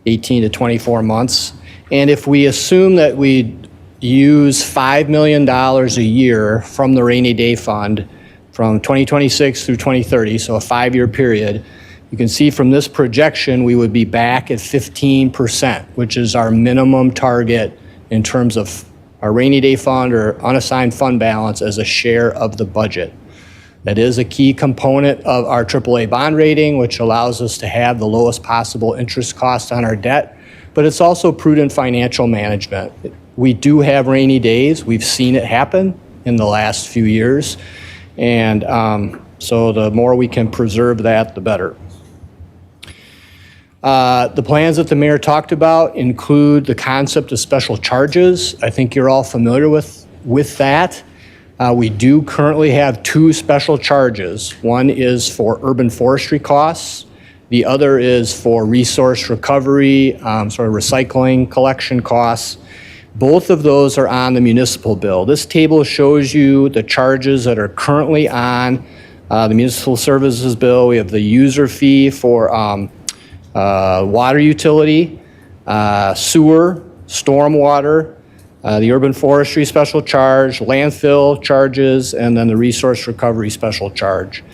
18 to 24 months. And if we assume that we use $5 million a year from the rainy day fund from 2026 through 2030, so a 5-year period, you can see from this projection, we would be back at 15%, which is our minimum target in terms of our rainy day fund or unassigned fund balance as a share of the budget. That is a key component of our AAA bond rating, which allows us to have the lowest possible interest cost on our debt, but it's also prudent financial management. We do have rainy days. We've seen it happen in the last few years. And so the more we can preserve that, the better. The plans that the mayor talked about include the concept of special charges. I think you're all familiar with that. We do currently have 2 special charges. One is for urban forestry costs. The other is for resource recovery, sort of recycling collection costs. Both of those are on the municipal bill. This table shows you the charges that are currently on the municipal services bill. We have the user fee for water utility, sewer, stormwater, the urban forestry special charge, landfill charges, and then the resource recovery special charge.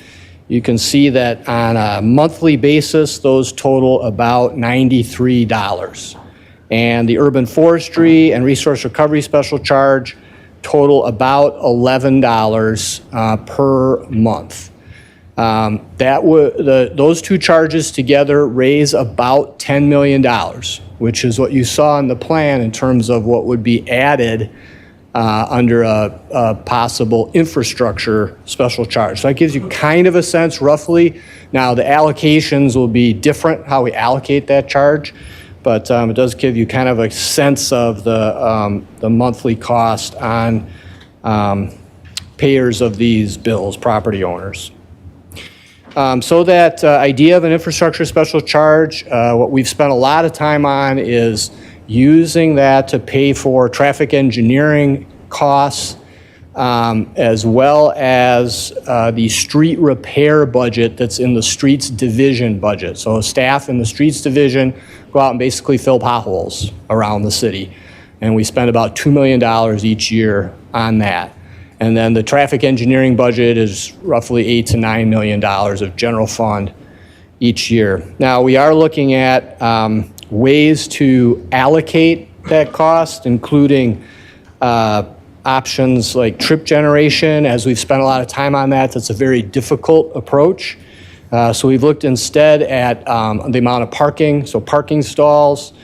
You can see that on a monthly basis, those total about $93. And the urban forestry and resource recovery special charge total about $11 per month. Those 2 charges together raise about $10 million, which is what you saw in the plan in terms of what would be added under a possible infrastructure special charge. So that gives you kind of a sense roughly. Now the allocations will be different, how we allocate that charge, but it does give you kind of a sense of the monthly cost on payers of these bills, property owners. So that idea of an infrastructure special charge, what we've spent a lot of time on is using that to pay for traffic engineering costs, as well as the street repair budget that's in the streets division budget. So staff in the streets division go out and basically fill potholes around the city. And we spend about $2 million each year on that. And then the traffic engineering budget is roughly $8 to $9 million of general fund each year. Now, we are looking at ways to allocate that cost, including options like trip generation. As we've spent a lot of time on that, that's a very difficult approach. So we've looked instead at the amount of parking, so parking stalls,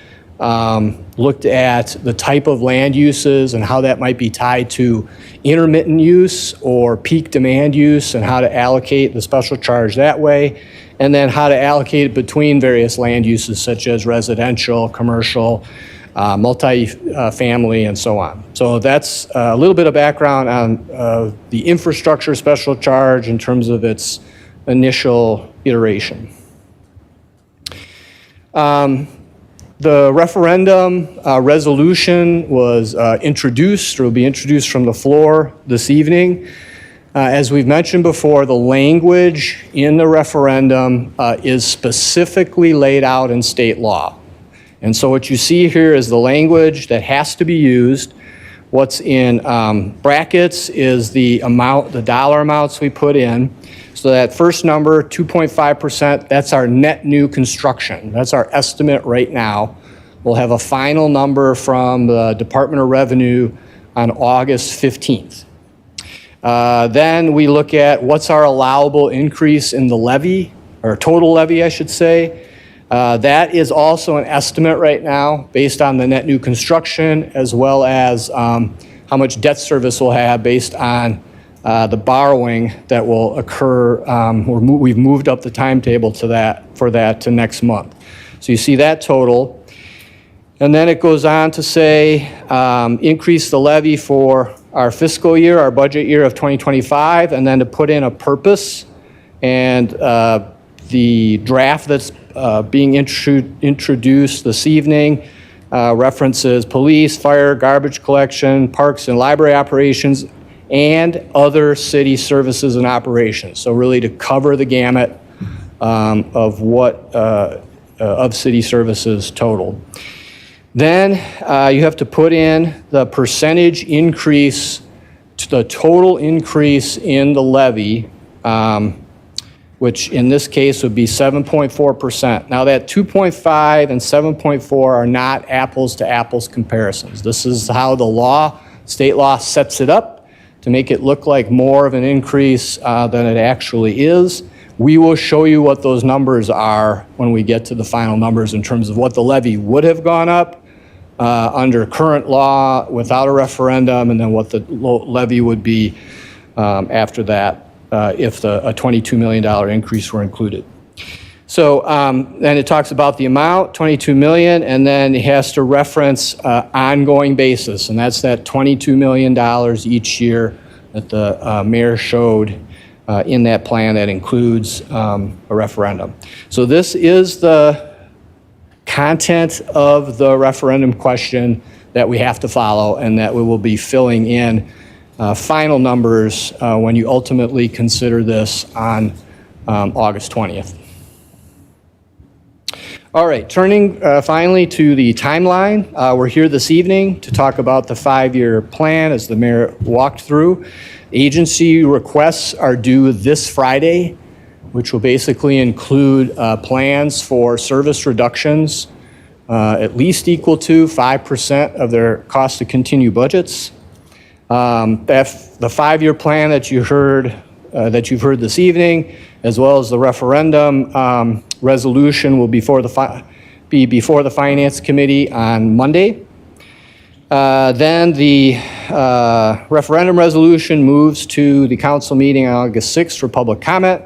looked at the type of land uses and how that might be tied to intermittent use or peak demand use and how to allocate the special charge that way, and then how to allocate it between various land uses such as residential, commercial, multi-family, and so on. So that's a little bit of background on the infrastructure special charge in terms of its The referendum resolution was introduced, or will be introduced from the floor this evening. As we've mentioned before, the language in the referendum is specifically laid out in state law. And so what you see here is the language that has to be used. What's in brackets is the amount, the dollar amounts we put in. So that first number, 2.5%, that's our net new construction. That's our estimate right now. We'll have a final number from the Department of Revenue on August 15th. Then we look at what's our allowable increase in the levy, or total levy, I should say. That is also an estimate right now based on the net new construction, as well as how much debt service we'll have based on the borrowing that will occur. We've moved up the timetable to that, for that to next month. So you see that total. And then it goes on to say, increase the levy for our fiscal year, our budget year of 2025, and then to put in a purpose. And the draft that's being introduced this evening references police, fire, garbage collection, parks and library operations, and other city services and operations. So really to cover the gamut of what of city services total. Then you have to put in the percentage increase to the total increase in the levy, which in this case would be 7.4%. Now that 2.5 and 7.4 are not apples to apples comparisons. This is how the law, state law sets it up to make it look like more of an increase than it actually is. We will show you what those numbers are when we get to the final numbers in terms of what the levy would have gone up under current law without a referendum, and then what the levy would be after that if a $22 million increase were included. So then it talks about the amount, 22 million, and then it has to reference ongoing basis, and that's that $22 million each year that the mayor showed in that plan that includes a referendum. So this is the content of the referendum question that we have to follow, and that we will be filling in final numbers when you ultimately consider this on August 20th. All right, turning finally to the timeline. We're here this evening to talk about the 5-year plan as the mayor walked through. Agency requests are due this Friday, which will basically include plans for service reductions at least equal to 5% of their cost to continue budgets. The 5-year plan that you've heard this evening, as well as the referendum resolution, will be before the Finance Committee on Monday. Then the referendum resolution moves to the council meeting on August 6th for public comment.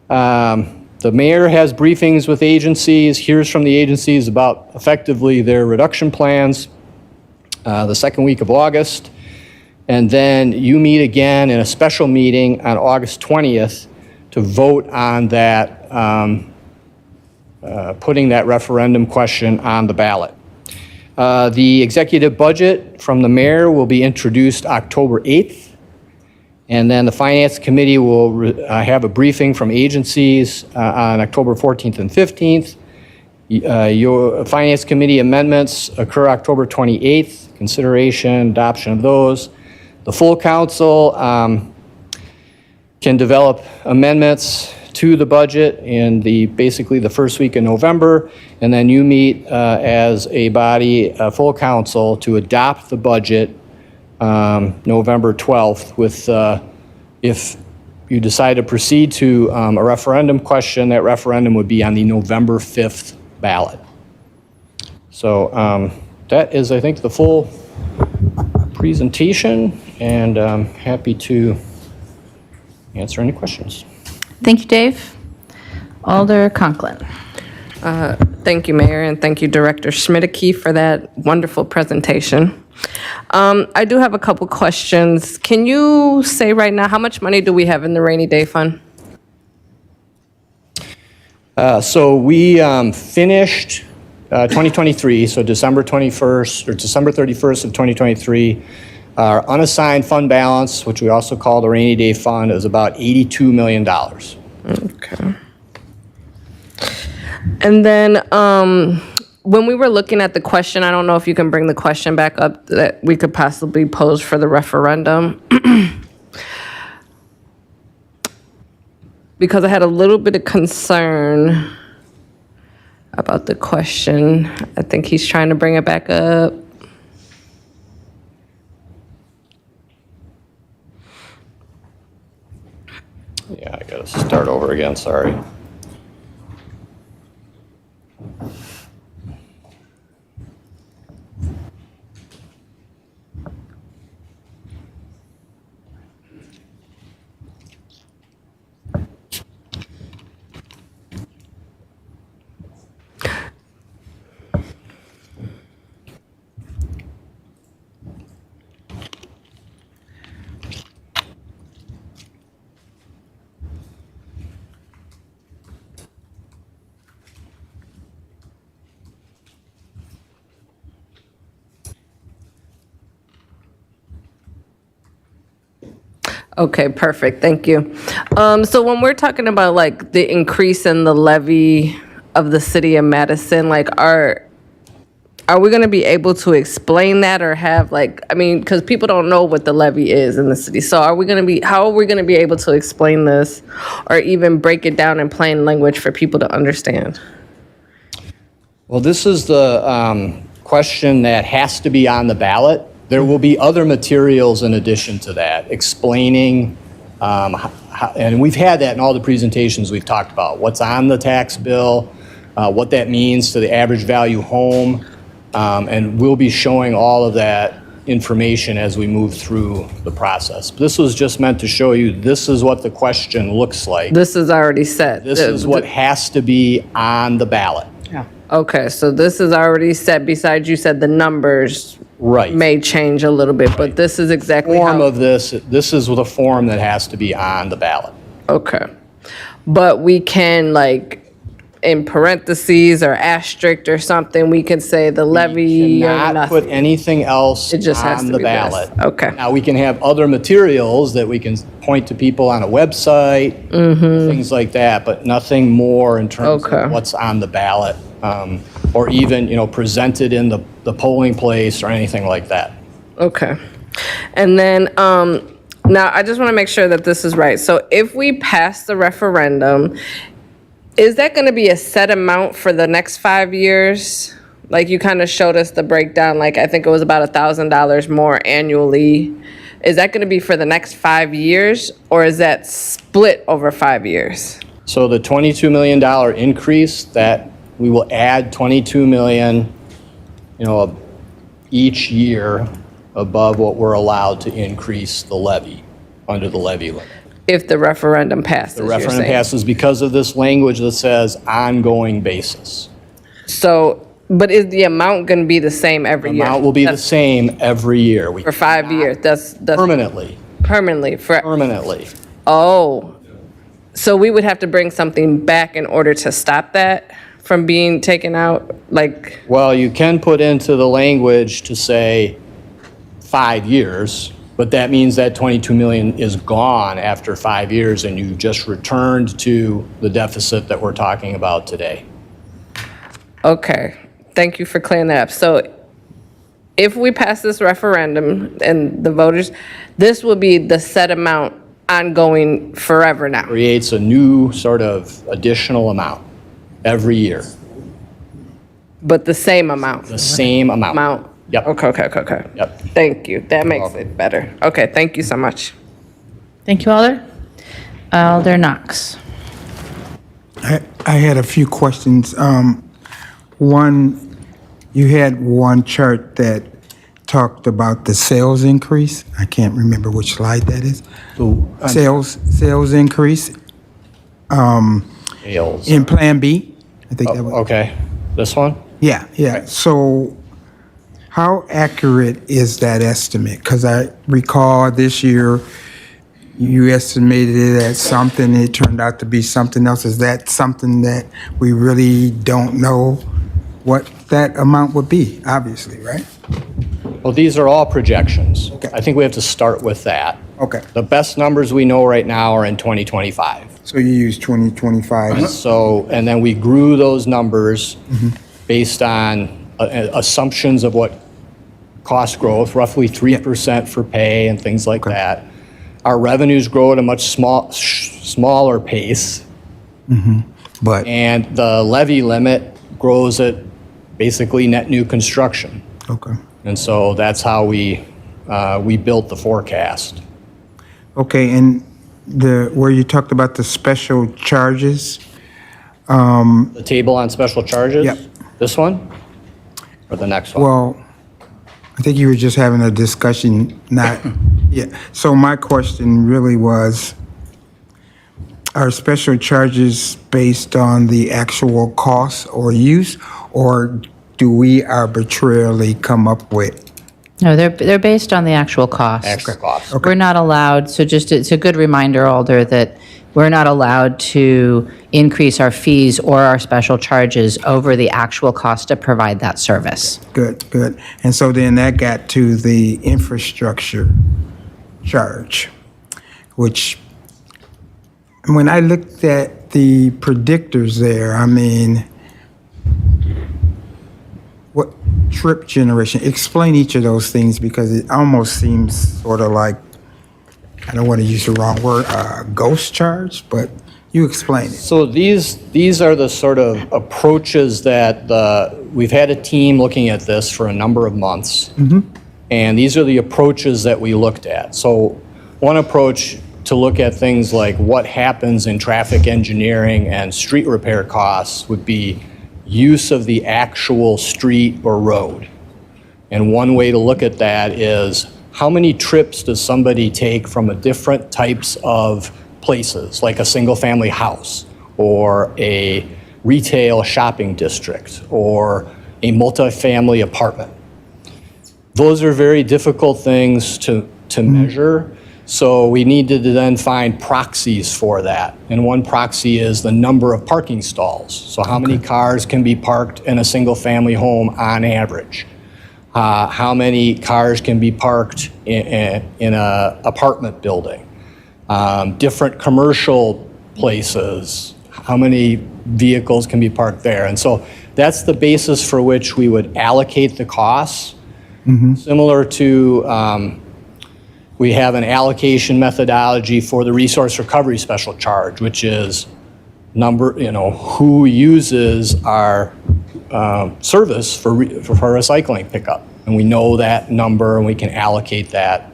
The mayor has briefings with agencies, hears from the agencies about effectively their reduction plans the second week of August. And then you meet again in a special meeting on August 20th to vote on that, putting that referendum question on the ballot. The executive budget from the mayor will be introduced October 8th. And then the Finance Committee will have a briefing from agencies on October 14th and 15th. Your Finance Committee amendments occur October 28th, consideration, adoption of those. The full council can develop amendments to the budget in basically the first week of November, and then you meet as a body, a full council, to adopt the budget November 12th with, if you decide to proceed to a referendum question, that referendum would be on the November 5th ballot. So that is, I think, the full presentation, and I'm happy to answer any questions. Thank you, Dave. Alder Conklin. Thank you, Mayor, and thank you, Director Schmidtke, for that wonderful presentation. I do have a couple questions. Can you say right now, how much money do we have in the rainy day fund? So we finished 2023, so December 21st or December 31st of 2023, our unassigned fund balance, which we also call the rainy day fund, is about $82 million. Okay. And then when we were looking at the question, I don't know if you can bring the question back up that we could possibly pose for the referendum. Because I had a little bit of concern about the question. I think he's trying to bring it back up. Yeah, I gotta start over again, sorry. Okay, perfect. Thank you. So when we're talking about like the increase in the levy of the city of Madison, like are we going to be able to explain that or have like, I mean, because people don't know what the levy is in the city. So how are we going to be able to explain this or even break it down in plain language for people to understand? Well, this is the question that has to be on the ballot. There will be other materials in addition to that, explaining, and we've had that in all the presentations we've talked about, what's on the tax bill, what that means to the average value home, and we'll be showing all of that information as we move through the process. This was just meant to show you this is what the question looks like. This is already set. This is what has to be on the ballot. Okay, so this is already set. Besides, you said the numbers may change a little bit, but this is exactly Form of this is the form that has to be on the ballot. Okay. But we can like in parentheses or asterisk or something, we can say the levy or Not nothing. put anything else It just has on to the be this. ballot. Okay. Now, we can have other materials that we can point to people on a website, things like that, but nothing more in terms Okay. of what's on the ballot, or even, presented in the polling place or anything like that. Okay. And then, now I just want to make sure that this is right. So if we pass the referendum, is that going to be a set amount for the next 5 years? Like you kind of showed us the breakdown, like I think it was about $1,000 more annually. Is that going to be for the next 5 years or is that split over 5 years? So the $22 million increase, that we will add 22 million, each year above what we're allowed to increase the levy, under the levy limit. If the referendum passes, The you're referendum saying. passes because of this language that says ongoing basis. So, but is the amount going to be the same every year? Amount will be the That's same every year. We for 5 years. That's permanently. Permanently. Oh, so we would have to bring something back in order to stop that from being taken out, like, Well, you can put into the language to say 5 years, but that means that 22 million is gone after 5 years and you just returned to the deficit that we're talking about today. okay, thank you for clearing that up. So if we pass this referendum and the voters, this will be the set amount ongoing forever now. Creates a new sort of additional amount every year, But the same amount. the same amount. Yep. Okay. Yep. Thank you. That makes it better. Okay, thank you so much. Thank you, Alder. Alder Knox. I had a few questions. One, you had one chart that talked about the sales increase. I can't remember which slide that is. Sales increase. Sales. In Plan B. I think that was. Okay, this one? Yeah. So how accurate is that estimate? Because I recall this year you estimated it at something, it turned out to be something else. Is that something that we really don't know what that amount would be, obviously, right? Well, these are all projections. I think we have to start with that. Okay. The best numbers we know right now are in 2025. So you use 2025. So, and then we grew those numbers based on assumptions of what cost growth, roughly 3% for pay and things like that. Our revenues grow at a much smaller pace. But and the levy limit grows at basically net new construction. Okay. And so that's how we built the forecast. Okay, and where you talked about the special charges, The table on special charges? Yep. This one? Or the next one? well, I think you were just having a discussion, not, yeah. So my question really was, are special charges based on the actual cost or use, or do we arbitrarily come up with? No, they're based on the actual cost. Extra cost. We're not allowed, so just, it's a good reminder, Alder, that we're not allowed to increase our fees or our special charges over the actual cost to provide that service. Good, good. And so then that got to the infrastructure charge, which, when I looked at the predictors there, I mean, what trip generation, explain each of those things, because it almost seems sort of like, I don't want to use the wrong word, ghost charge, but you explain it. So these are the sort of approaches that we've had a team looking at this for a number of months. And these are the approaches that we looked at. So one approach to look at things like what happens in traffic engineering and street repair costs would be use of the actual street or road. And one way to look at that is how many trips does somebody take from a different types of places, like a single-family house or a retail shopping district or a multifamily apartment. Those are very difficult things to measure. So we needed to then find proxies for that. And one proxy is the number of parking stalls. So how many cars can be parked in a single-family home on average? How many cars can be parked in an apartment building? Different commercial places, how many vehicles can be parked there? And so that's the basis for which we would allocate the costs. Similar to, we have an allocation methodology for the resource recovery special charge, which is who uses our service for recycling pickup. And we know that number and we can allocate that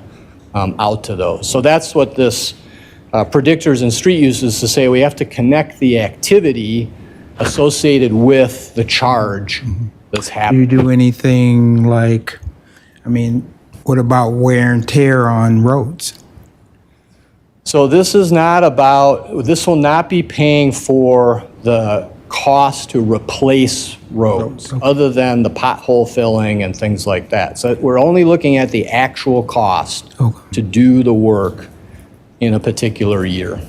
out to those. So that's what this predictors and street uses to say. We have to connect the activity associated with the charge that's Do happening. you do anything like, I mean, what about wear and tear on roads? So this will not be paying for the cost to replace roads, other than the pothole filling and things like that. So we're only looking at the actual cost to do the work in a particular year.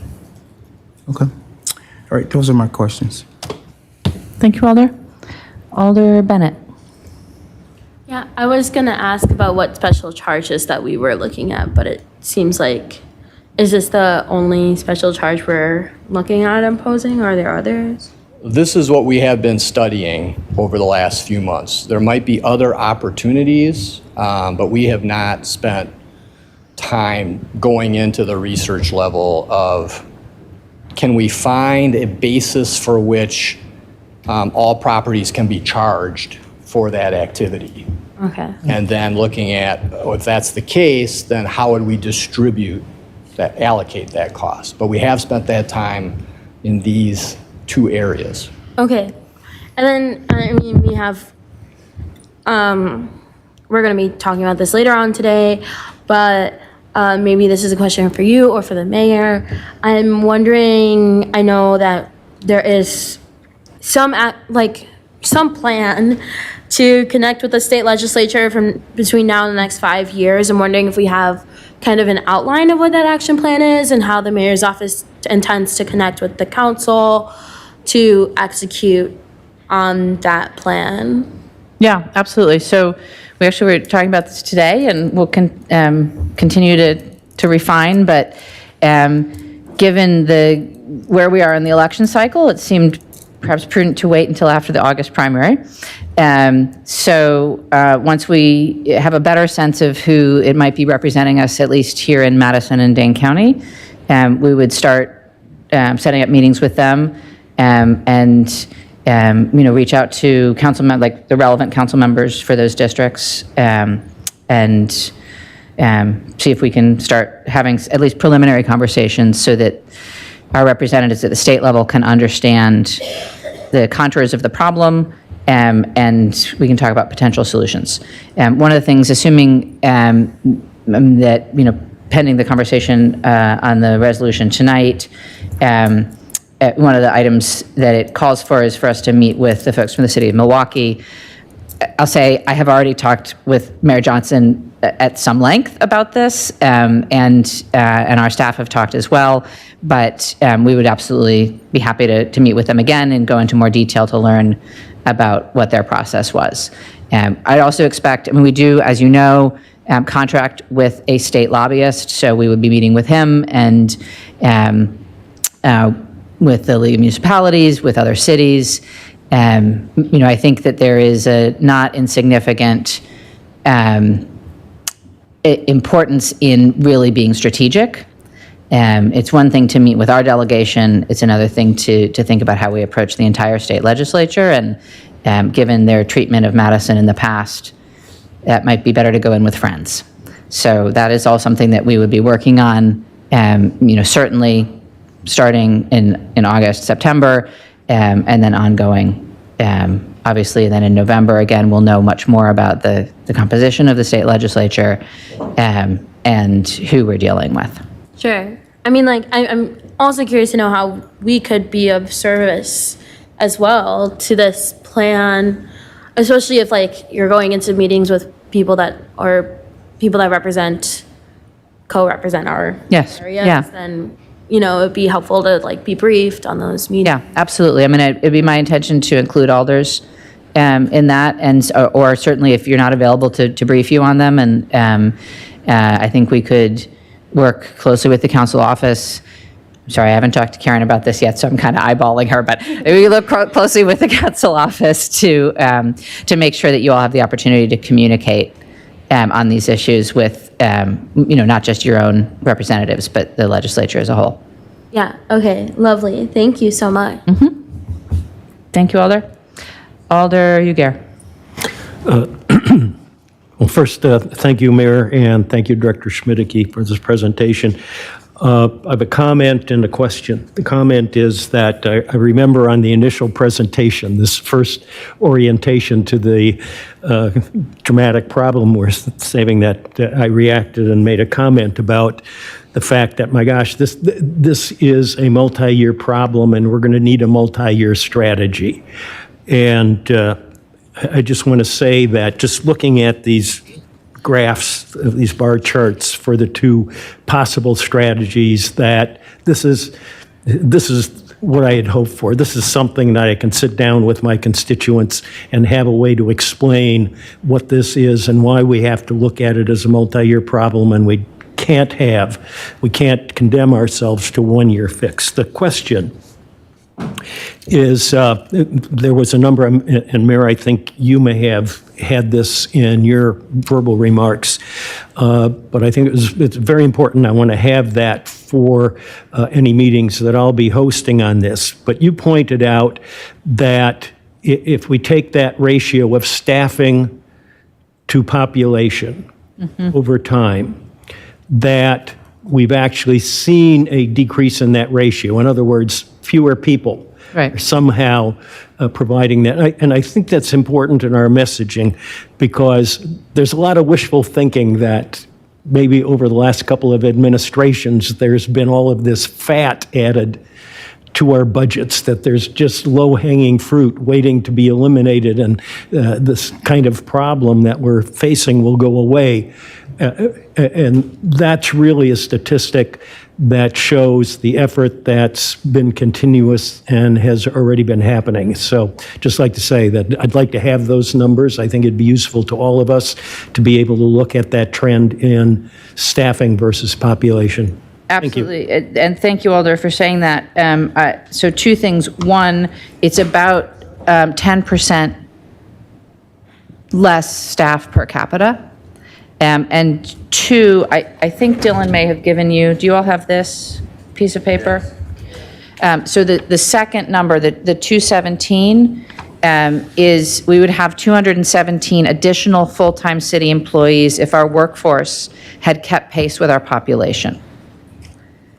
Okay. All right, those are my questions. Thank you, Alder. Alder Bennett. Yeah, I was going to ask about what special charges that we were looking at, but it seems like, is this the only special charge we're looking at imposing, or are there others? This is what we have been studying over the last few months. There might be other opportunities, but we have not spent time going into the research level of, can we find a basis for which all properties can be charged for that activity? Okay. And then looking at, if that's the case, then how would we allocate that cost? But we have spent that time in these two areas. Okay. And then, I mean, we have, we're going to be talking about this later on today, but maybe this is a question for you or for the mayor. I'm wondering, I know that there is some plan to connect with the state legislature from between now and the next 5 years. I'm wondering if we have kind of an outline of what that action plan is and how the mayor's office intends to connect with the council to execute on that plan. Yeah, absolutely. So we actually were talking about this today, and we'll continue to refine, but given where we are in the election cycle, it seemed perhaps prudent to wait until after the August primary. So once we have a better sense of who it might be representing us, at least here in Madison and Dane County, we would start setting up meetings with them and reach out to like the relevant council members for those districts, and see if we can start having at least preliminary conversations so that our representatives at the state level can understand the contours of the problem, and we can talk about potential solutions. One of the things, assuming that, pending the conversation on the resolution tonight, one of the items that it calls for is for us to meet with the folks from the city of Milwaukee. I'll say I have already talked with Mayor Johnson at some length about this, and our staff have talked as well, but we would absolutely be happy to meet with them again and go into more detail to learn about what their process was. I'd also expect, we do, as you know, contract with a state lobbyist, so we would be meeting with him and with the League of Municipalities, with other cities. I think that there is a not insignificant importance in really being strategic. It's one thing to meet with our delegation. It's another thing to think about how we approach the entire state legislature. And given their treatment of Madison in the past, that might be better to go in with friends. So that is all something that we would be working on, certainly starting in August, September, and then ongoing. Obviously, then in November, again, we'll know much more about the composition of the state legislature and who we're dealing with. Sure. I'm also curious to know how we could be of service as well to this plan, especially if you're going into meetings with people that co-represent our Yes. areas, Yeah. then it'd be helpful to be briefed on those meetings. Yeah, absolutely. It'd be my intention to include alders in that, and or certainly if you're not available to brief you on them. And I think we could work closely with the council office. Sorry, I haven't talked to Karen about this yet, so I'm kind of eyeballing her, but we look closely with the council office to make sure that you all have the opportunity to communicate on these issues with, not just your own representatives, but the legislature as a whole. Yeah, okay, lovely. Thank you so much. Thank you, Alder. Alder Uguer. Well, first, thank you, Mayor, and thank you, Director Schmidtke, for this presentation. I have a comment and a question. The comment is that I remember on the initial presentation, this first orientation to the dramatic problem we're saving, that I reacted and made a comment about the fact that, my gosh, this is a multi-year problem and we're going to need a multi-year strategy. And I just want to say that just looking at these graphs, these bar charts for the two possible strategies, that this is what I had hoped for. This is something that I can sit down with my constituents and have a way to explain what this is and why we have to look at it as a multi-year problem, and we can't condemn ourselves to one-year fix. The question is, there was a number, and Mayor, I think you may have had this in your verbal remarks, but I think it's very important. I want to have that for any meetings that I'll be hosting on this. But you pointed out that if we take that ratio of staffing to population over time, that we've actually seen a decrease in that ratio. In other words, fewer people are somehow providing that. And I think that's important in our messaging, because there's a lot of wishful thinking that maybe over the last couple of administrations, there's been all of this fat added to our budgets, that there's just low-hanging fruit waiting to be eliminated, and this kind of problem that we're facing will go away. And that's really a statistic that shows the effort that's been continuous and has already been happening. So just like to say that I'd like to have those numbers. I think it'd be useful to all of us to be able to look at that trend in staffing versus population. Absolutely. And thank you, Alder, for saying that. So two things. One, it's about 10% less staff per capita. And two, I think Dylan may have given you, do you all have this piece of paper? So the second number, the 217, is we would have 217 additional full-time city employees if our workforce had kept pace with our population.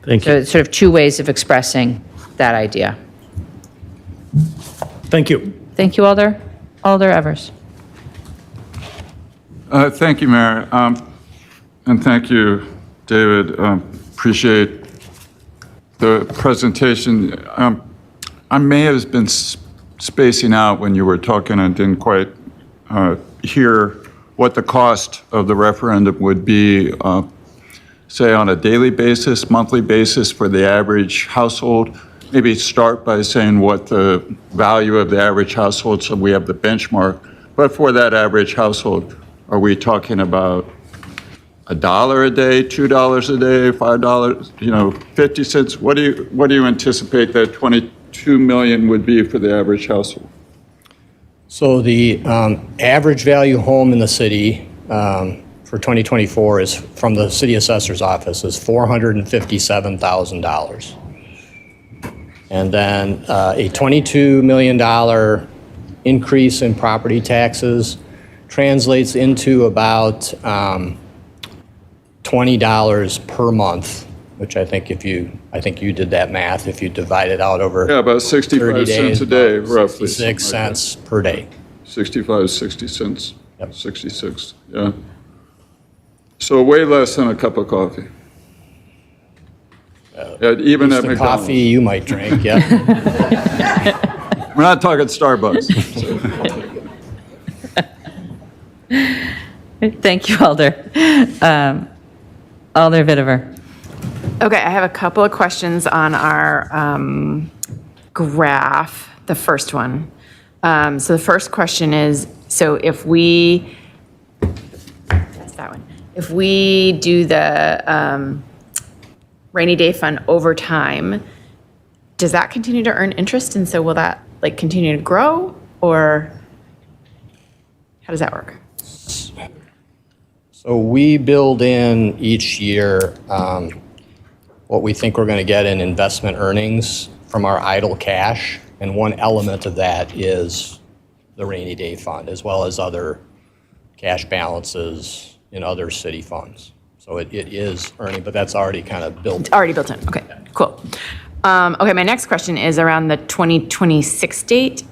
Thank So you. it's sort of two ways of expressing that idea. Thank you. Thank you, Alder. Alder Evers. Thank you, Mayor. And thank you, David. Appreciate the presentation. I may have been spacing out when you were talking and didn't quite hear what the cost of the referendum would be, say, on a daily basis, monthly basis for the average household. Maybe start by saying what the value of the average household, so we have the benchmark. But for that average household, are we talking about $1 a day, $2 a day, $5, 50 cents? What do you anticipate that 22 million would be for the average household? So the average value home in the city for 2024 is, from the city assessor's office, is $457,000. And then a $22 million increase in property taxes translates into about $20 per month, which I think you did that math, if you divide it out over Yeah, about 65 cents a day, roughly. 66 cents per day. 65, 60 cents. Yep. 66, yeah. So way less than a cup of coffee. Even at The McDonald's. coffee you might drink, yeah. We're not talking Starbucks. Thank you, Alder. Alder Vitever. Okay, I have a couple of questions on our graph, the first one. So the first question is, so if we, that's that one. If we do the rainy day fund over time, does that continue to earn interest? And so will that like continue to grow, or how does that work? So we build in each year what we think we're going to get in investment earnings from our idle cash. And one element of that is the rainy day fund, as well as other cash balances in other city funds. So it is earning, but that's already kind of built. It's already built in. Okay, cool. Okay, my next question is around the 2026 date.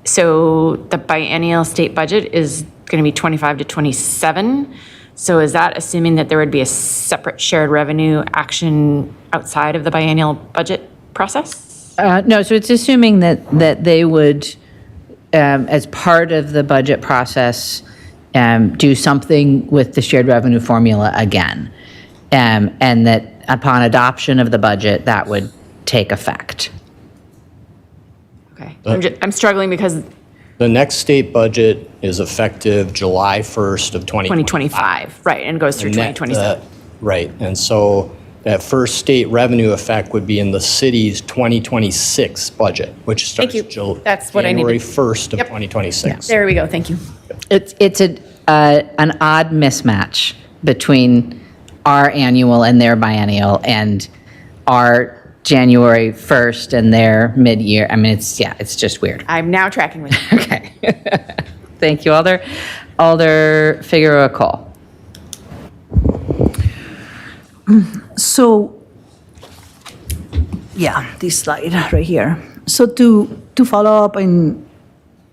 So the biennial state budget is going to be 25 to 27. So is that assuming that there would be a separate shared revenue action outside of the biennial budget process? No, so it's assuming that they would, as part of the budget process, do something with the shared revenue formula again. And that upon adoption of the budget, that would take effect. Okay, I'm struggling because The next state budget is effective July 1st of 2025, right, and goes through And that, 2027. Right, and so that first state revenue effect would be in the city's 2026 budget, which starts That's what I needed. January 1st of Yep. 2026. There we go, thank you. It's an odd mismatch between our annual and their biennial, and our January 1st and their mid-year. I mean, it's just weird. I'm now tracking with you. Okay. Thank you, Alder. Alder Figueroa Cole. So, yeah, this slide right here. So to follow up on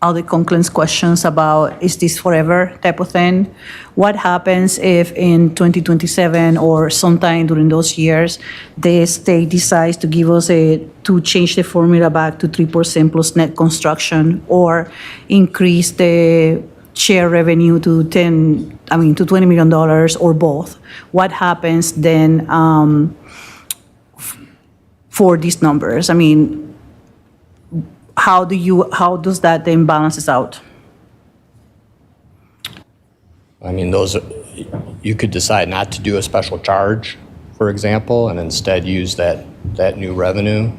Alder Conklin's questions about is this forever type of thing, what happens if in 2027 or sometime during those years, the state decides to give us to change the formula back to 3% plus net construction, or increase the share revenue to to $20 million or both, what happens then for these numbers? I mean, how does that then balances out? I mean, you could decide not to do a special charge, for example, and instead use that new revenue.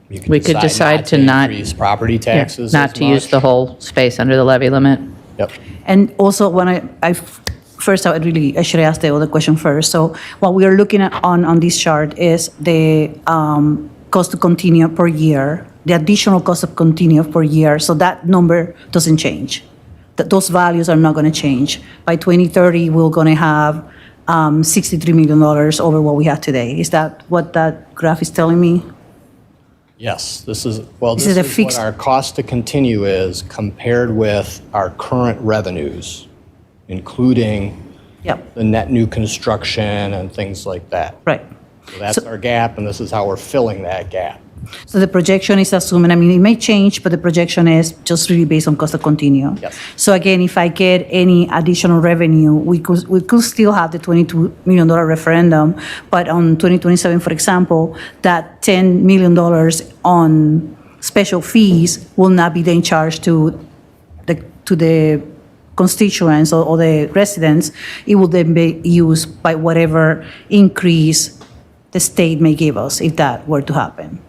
We could decide to not increase property taxes not as to use much. the whole space under the levy limit. Yep. And also, when I should ask the other question first. So what we are looking at on this chart is the cost to continue per year, the additional cost of continue per year. So that number doesn't change. Those values are not going to change. By 2030, we're going to have $63 million over what we have today. Is that what that graph is telling me? Yes, this is This what is a fixed- our cost to continue is compared with our current revenues, including the net new construction and things like that. Right. So that's our gap, and this is how we're filling that gap. So the projection is assuming, it may change, but the projection is just really based on cost of continue. Yes. So again, if I get any additional revenue, we could still have the $22 million referendum, but on 2027, for example, that $10 million on special fees will not be then charged to the constituents or the residents. It will then be used by whatever increase the state may give us if that were to happen.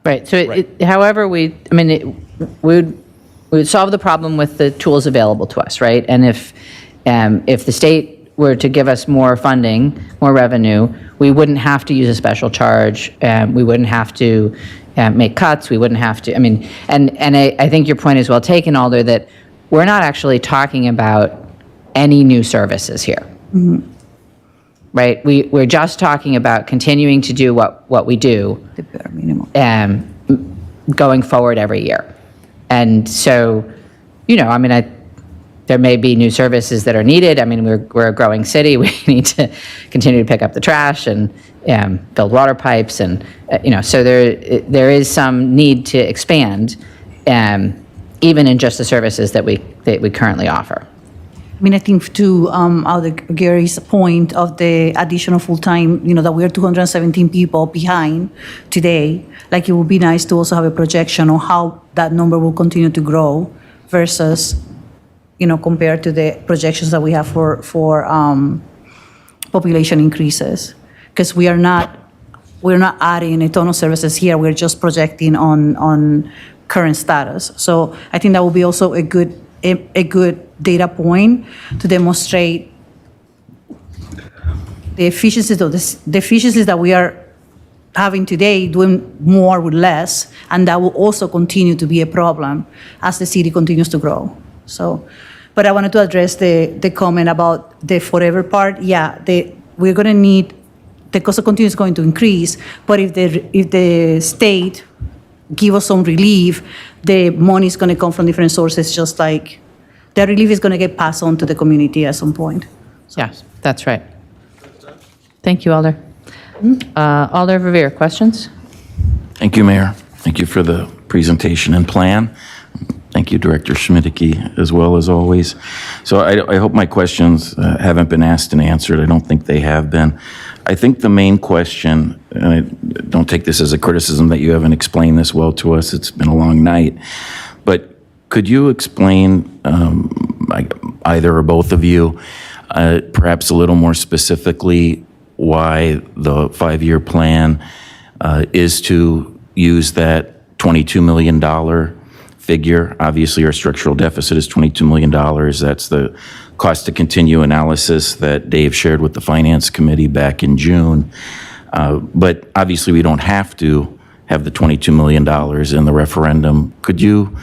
Right, so however we would solve the problem with the tools available to us, right? And if the state were to give us more funding, more revenue, we wouldn't have to use a special charge, we wouldn't have to make cuts, we wouldn't have to, and I think your point is well taken, Alder, that we're not actually talking about any new services here. Right, we're just talking about continuing to do what we do. The bare minimum. Going forward every year. And so, there may be new services that are needed. We're a growing city. We need to continue to pick up the trash and build water pipes. And, so there is some need to expand, even in just the services that we currently offer. I think to Gary's point of the additional full-time, that we are 217 people behind today, like it would be nice to also have a projection on how that number will continue to grow versus, compared to the projections that we have for population increases. Because we're not adding a ton of services here, we're just projecting on current status. So I think that will be also a good data point to demonstrate the efficiencies that we are having today, doing more with less, and that will also continue to be a problem as the city continues to grow. So, but I wanted to address the comment about the forever part. Yeah, we're going to need, the cost of continue is going to increase, but if the state give us some relief, the money is going to come from different sources, just like the relief is going to get passed on to the community at some point. Yes, that's right. Thank you, Alder. Alder Verveer, questions? Thank you, Mayor. Thank you for the presentation and plan. Thank you, Director Schmidtke, as well as always. So I hope my questions haven't been asked and answered. I don't think they have been. I think the main question, and I don't take this as a criticism that you haven't explained this well to us, it's been a long night, but could you explain, either or both of you, perhaps a little more specifically, why the 5-year plan is to use that $22 million figure? Obviously, our structural deficit is $22 million. That's the cost to continue analysis that Dave shared with the Finance Committee back in June. But obviously, we don't have to have the $22 million in the referendum. Could you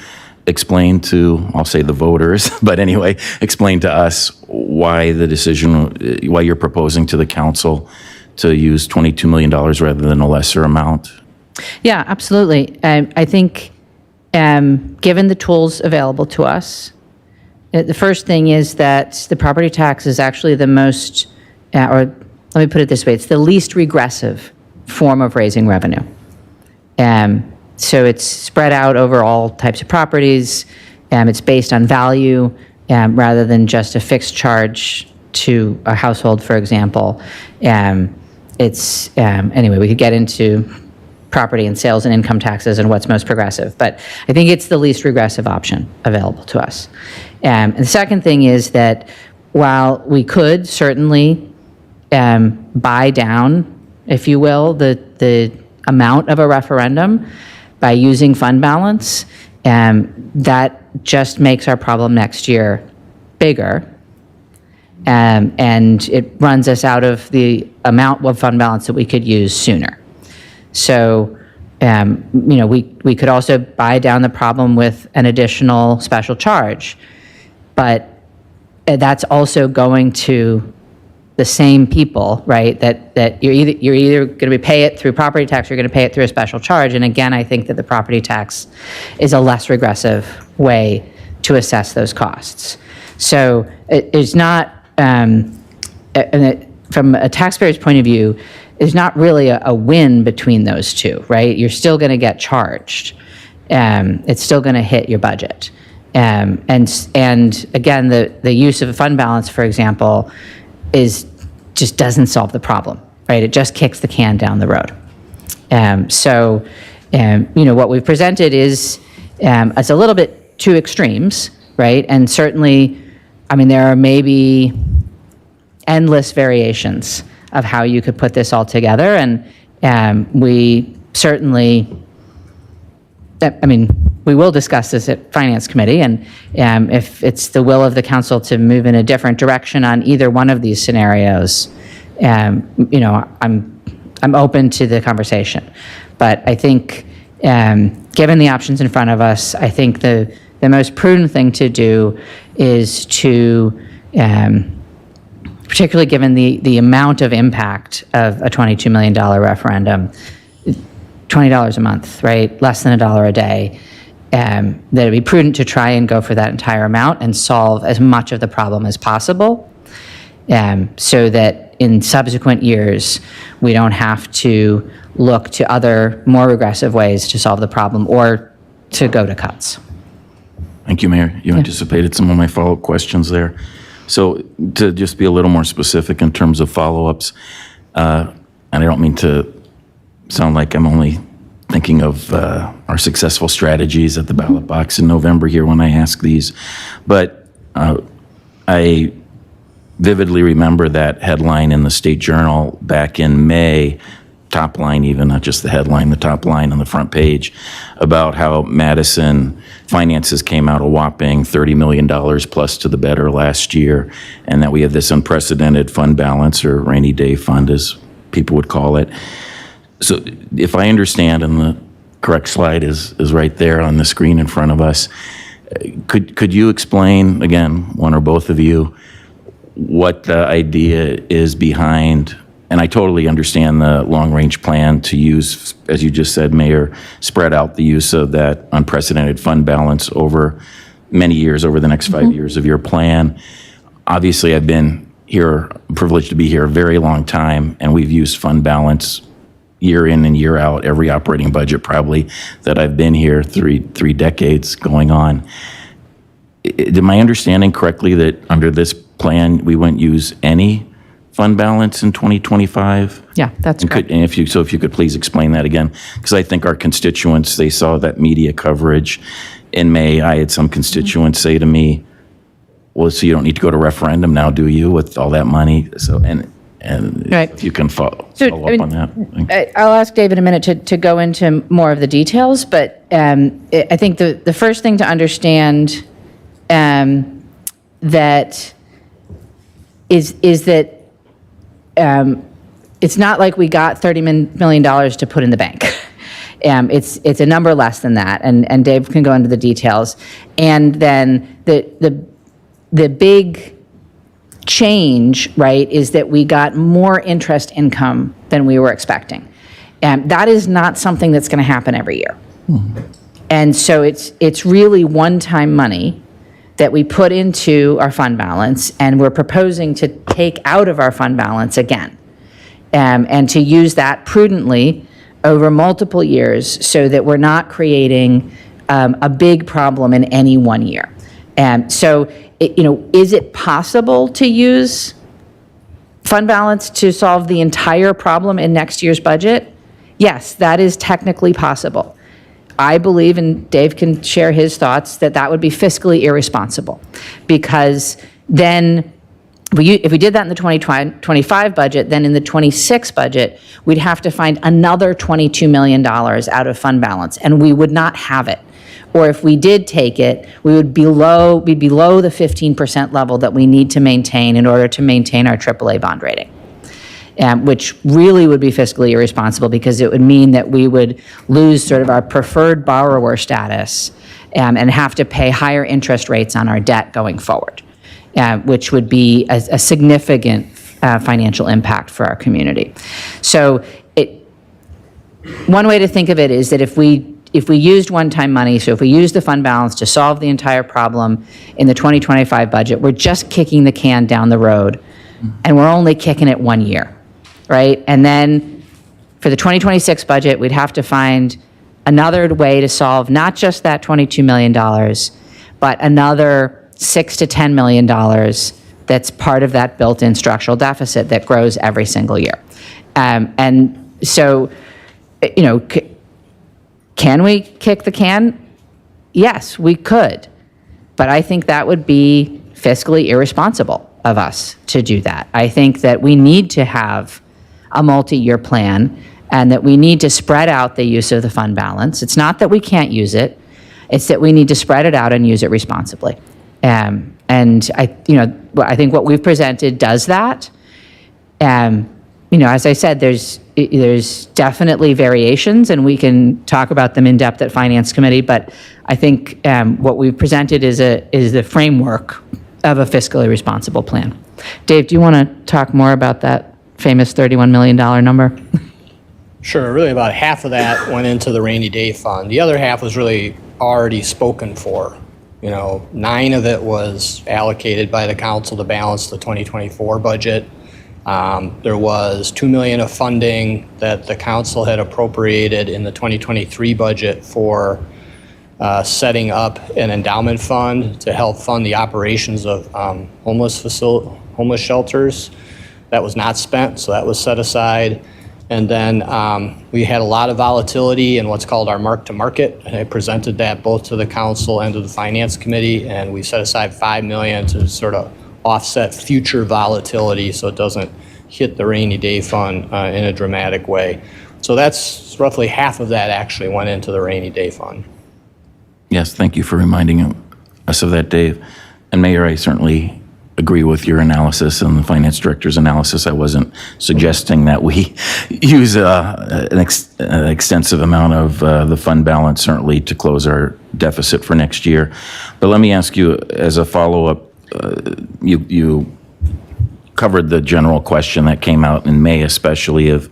explain to, I'll say the voters, but anyway, explain to us why the decision, why you're proposing to the council to use $22 million rather than a lesser amount? Yeah, absolutely. I think given the tools available to us, the first thing is that the property tax is actually the most, or let me put it this way, it's the least regressive form of raising revenue. So it's spread out over all types of properties. It's based on value rather than just a fixed charge to a household, for example. Anyway, we could get into property and sales and income taxes and what's most progressive, but I think it's the least regressive option available to us. And the second thing is that while we could certainly buy down, if you will, the amount of a referendum by using fund balance, that just makes our problem next year bigger. And it runs us out of the amount of fund balance that we could use sooner. So, we could also buy down the problem with an additional special charge, but that's also going to the same people, right? That you're either going to pay it through property tax, or you're going to pay it through a special charge. And again, I think that the property tax is a less regressive way to assess those costs. So it's not, from a taxpayer's point of view, is not really a win between those two, right? You're still going to get charged. It's still going to hit your budget. And again, the use of a fund balance, for example, just doesn't solve the problem, right? It just kicks the can down the road. What we've presented is a little bit two extremes, right? And certainly, there are maybe endless variations of how you could put this all together. And we certainly, we will discuss this at Finance Committee. And if it's the will of the council to move in a different direction on either one of these scenarios, I'm open to the conversation. But I think, given the options in front of us, I think the most prudent thing to do is to, particularly given the amount of impact of a $22 million referendum, $20 a month, right? Less than $1 a day, that it'd be prudent to try and go for that entire amount and solve as much of the problem as possible, so that in subsequent years, we don't have to look to other more regressive ways to solve the problem or to go to cuts. Thank you, Mayor. You anticipated some of my follow-up questions there. So to just be a little more specific in terms of follow-ups, and I don't mean to sound like I'm only thinking of our successful strategies at the ballot box in November here when I ask these, but I vividly remember that headline in the State Journal back in May, top line even, not just the headline, the top line on the front page, about how Madison finances came out a whopping $30 million plus to the better last year, and that we have this unprecedented fund balance, or rainy day fund as people would call it. So if I understand, and the correct slide is right there on the screen in front of us, could you explain, again, one or both of you, what the idea is behind, and I totally understand the long-range plan to use, as you just said, Mayor, spread out the use of that unprecedented fund balance over many years, over the next 5 years of your plan. Obviously, I've been here, privileged to be here a very long time, and we've used fund balance year in and year out, every operating budget probably that I've been here, three decades going on. Am I understanding correctly that under this plan, we wouldn't use any fund balance in 2025? Yeah, that's correct. And if you could please explain that again, because I think our constituents, they saw that media coverage in May. I had some constituents say to me, well, so you don't need to go to referendum now, do you, with all that money? So, and right. If you can follow up on that. I'll ask David in a minute to go into more of the details, but I think the first thing to understand that is that it's not like we got $30 million to put in the bank. It's a number less than that, and Dave can go into the details. And then the big change, right, is that we got more interest income than we were expecting. That is not something that's going to happen every year. And so it's really one-time money that we put into our fund balance, and we're proposing to take out of our fund balance again, and to use that prudently over multiple years so that we're not creating a big problem in any one year. So, is it possible to use fund balance to solve the entire problem in next year's budget? Yes, that is technically possible. I believe, and Dave can share his thoughts, that that would be fiscally irresponsible, because then if we did that in the 2025 budget, then in the 26 budget, we'd have to find another $22 million out of fund balance, and we would not have it. Or if we did take it, we'd be below the 15% level that we need to maintain in order to maintain our AAA bond rating, which really would be fiscally irresponsible, because it would mean that we would lose sort of our preferred borrower status and have to pay higher interest rates on our debt going forward, which would be a significant financial impact for our community. So one way to think of it is that if we used one-time money, so if we use the fund balance to solve the entire problem in the 2025 budget, we're just kicking the can down the road, and we're only kicking it 1 year, right? And then for the 2026 budget, we'd have to find another way to solve not just that $22 million, but another $6 to $10 million that's part of that built-in structural deficit that grows every single year. And so, can we kick the can? Yes, we could. But I think that would be fiscally irresponsible of us to do that. I think that we need to have a multi-year plan, and that we need to spread out the use of the fund balance. It's not that we can't use it, it's that we need to spread it out and use it responsibly. And I think what we've presented does that. As I said, there's definitely variations, and we can talk about them in depth at Finance Committee, but I think what we've presented is the framework of a fiscally responsible plan. Dave, do you want to talk more about that famous $31 million number? Sure. Really, about half of that went into the rainy day fund. The other half was really already spoken for. 9 of it was allocated by the council to balance the 2024 budget. There was $2 million of funding that the council had appropriated in the 2023 budget for setting up an endowment fund to help fund the operations of homeless shelters. That was not spent, so that was set aside. And then we had a lot of volatility in what's called our mark-to-market. And I presented that both to the council and to the Finance Committee, and we set aside $5 million to sort of offset future volatility so it doesn't hit the rainy day fund in a dramatic way. So that's roughly half of that actually went into the rainy day fund. Yes, thank you for reminding us of that, Dave. And Mayor, I certainly agree with your analysis and the Finance Director's analysis. I wasn't suggesting that we use an extensive amount of the fund balance, certainly, to close our deficit for next year. But let me ask you, as a follow-up, you covered the general question that came out in May, especially of,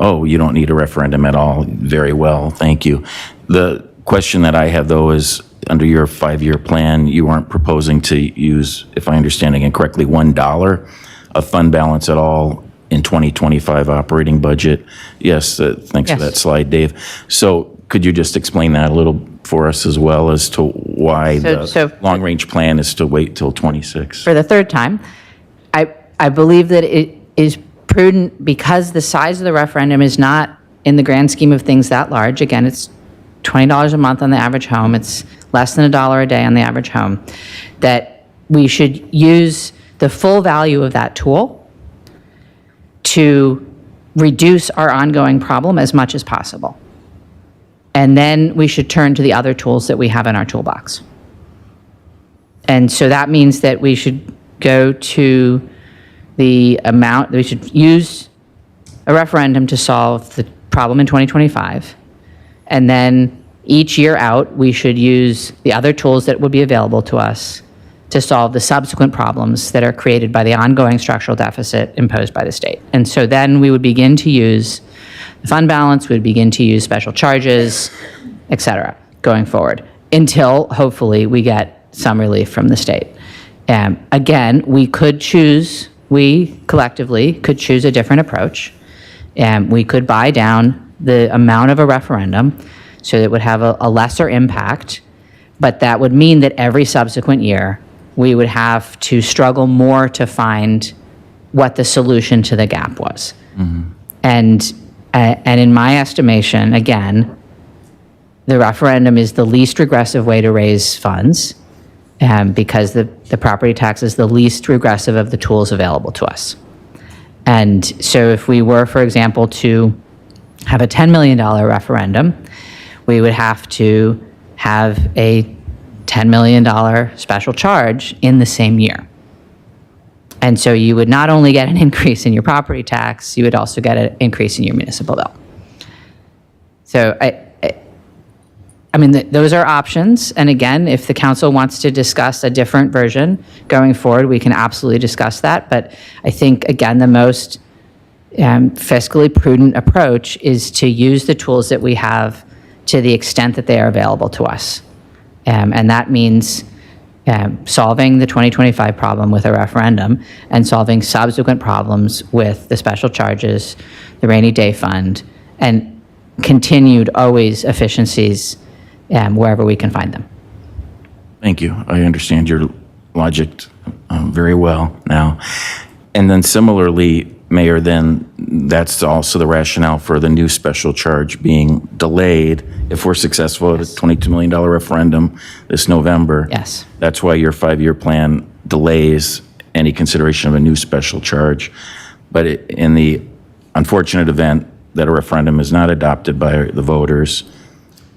you don't need a referendum at all. Very well, thank you. The question that I have, though, is under your 5-year plan, you weren't proposing to use, if I understand it correctly, $1 of fund balance at all in 2025 operating budget. Yes, thanks for that slide, Dave. So could you just explain that a little for us as well, as to why the long-range plan is to wait till 26? For the third time, I believe that it is prudent, because the size of the referendum is not, in the grand scheme of things, that large. Again, it's $20 a month on the average home. It's less than $1 a day on the average home, that we should use the full value of that tool to reduce our ongoing problem as much as possible. And then we should turn to the other tools that we have in our toolbox. And so that means that we should go to the amount, we should use a referendum to solve the problem in 2025. And then each year out, we should use the other tools that would be available to us to solve the subsequent problems that are created by the ongoing structural deficit imposed by the state. And so then we would begin to use the fund balance, we would begin to use special charges, et cetera, going forward, until hopefully we get some relief from the state. Again, we collectively could choose a different approach. We could buy down the amount of a referendum So it would have a lesser impact, but that would mean that every subsequent year, we would have to struggle more to find what the solution to the gap was. And in my estimation, again, the referendum is the least regressive way to raise funds because the property tax is the least regressive of the tools available to us. And so if we were, for example, to have a $10 million referendum, we would have to have a $10 million special charge in the same year. And so you would not only get an increase in your property tax, you would also get an increase in your municipal bill. So I mean, those are options. And again, if the council wants to discuss a different version going forward, we can absolutely discuss that. But I think, again, the most fiscally prudent approach is to use the tools that we have to the extent that they are available to us. And that means solving the 2025 problem with a referendum and solving subsequent problems with the special charges, the rainy day fund, and continued always efficiencies wherever we can find them. Thank you. I understand your logic very well now. And then similarly, Mayor, then that's also the rationale for the new special charge being delayed if we're successful at a $22 million referendum this November. Yes. That's why your 5-year plan delays any consideration of a new special charge. But in the unfortunate event that a referendum is not adopted by the voters,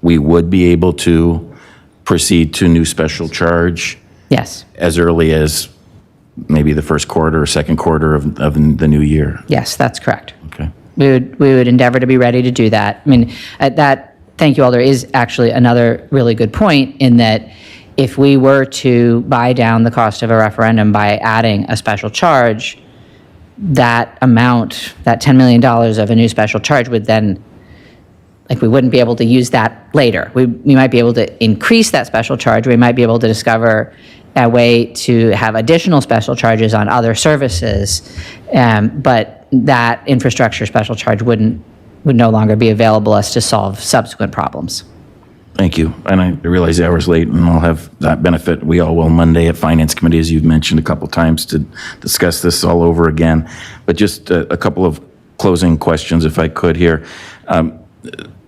we would be able to proceed to new special charge. Yes. As early as maybe the first quarter or second quarter of the new year. Yes, that's correct. Okay. We would endeavor to be ready to do that. I mean, thank you all. There is actually another really good point in that if we were to buy down the cost of a referendum by adding a special charge, that amount, that $10 million of a new special charge would then, we wouldn't be able to use that later. We might be able to increase that special charge. We might be able to discover a way to have additional special charges on other services, but that infrastructure special charge would no longer be available us to solve subsequent problems. Thank you. And I realize the hour's late, and I'll have that benefit. We all will Monday at Finance Committee, as you've mentioned a couple times, to discuss this all over again. But just a couple of closing questions, if I could here.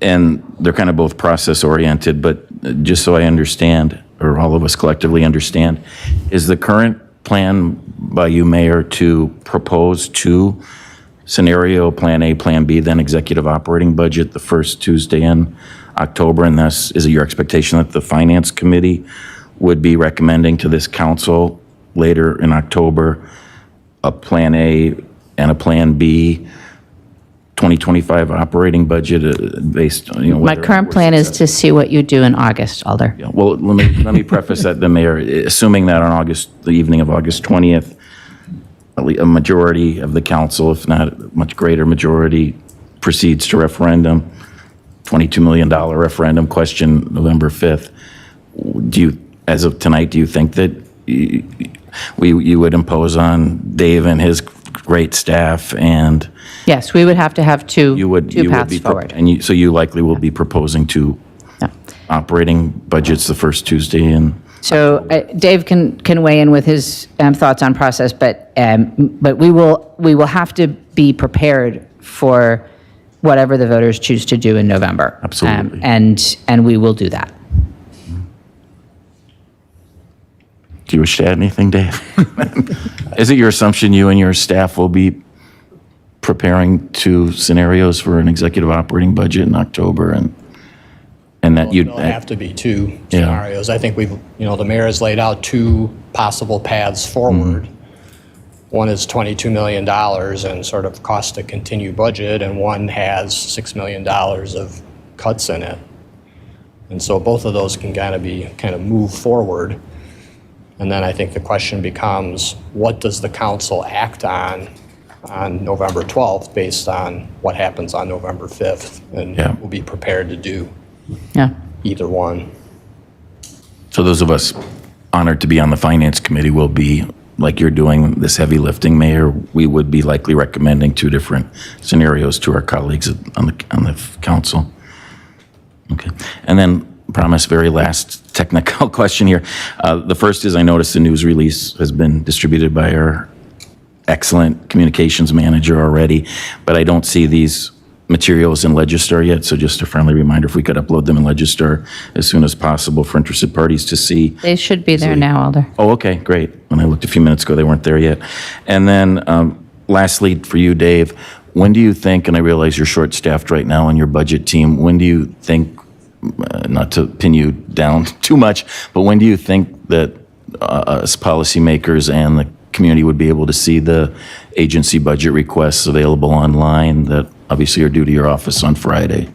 And they're kind of both process-oriented, but just so I understand, or all of us collectively understand, is the current plan by you, Mayor, to propose two scenario, Plan A, Plan B, then executive operating budget the first Tuesday in October, and thus, is it your expectation that the Finance Committee would be recommending to this council later in October a Plan A and a Plan B 2025 operating budget based on, My current plan is to see what you do in August, Alder. Yeah, well, let me preface that, the Mayor, assuming that on the evening of August 20th, a majority of the council, if not a much greater majority, proceeds to referendum, $22 million referendum question November 5th. As of tonight, do you think that you would impose on Dave and his great staff and... Yes, we would have to have two paths be forward. So you likely will be proposing two operating budgets the first Tuesday in... So Dave can weigh in with his thoughts on process, but we will have to be prepared for whatever the voters choose to do in November. Absolutely. And we will do that. Do you wish to add anything, Dave? Is it your assumption you and your staff will be preparing two scenarios for an executive operating budget in October, and that you'd... There'll have to be two scenarios. I think the mayor has laid out two possible paths forward. One is $22 million and sort of cost to continue budget, and one has $6 million of cuts in it. And so both of those can kind of move forward. And then I think the question becomes, what does the council act on November 12th based on what happens on November 5th? And we'll be prepared to do either one. So those of us honored to be on the Finance Committee will be, like you're doing this heavy lifting, Mayor, we would be likely recommending two different scenarios to our colleagues on the council. Okay. And then, promise, very last technical question here. The first is, I noticed the news release has been distributed by our excellent communications manager already, but I don't see these materials in Legistar yet, so just a friendly reminder, if we could upload them in Legistar as soon as possible for interested parties to see. They should be there now, Alder. Oh, okay, great. When I looked a few minutes ago, they weren't there yet. And then lastly, for you, Dave, when do you think, and I realize you're short-staffed right now on your budget team, when do you think, not to pin you down too much, but when do you think that us policymakers and the community would be able to see the agency budget requests available online that obviously are due to your office on Friday?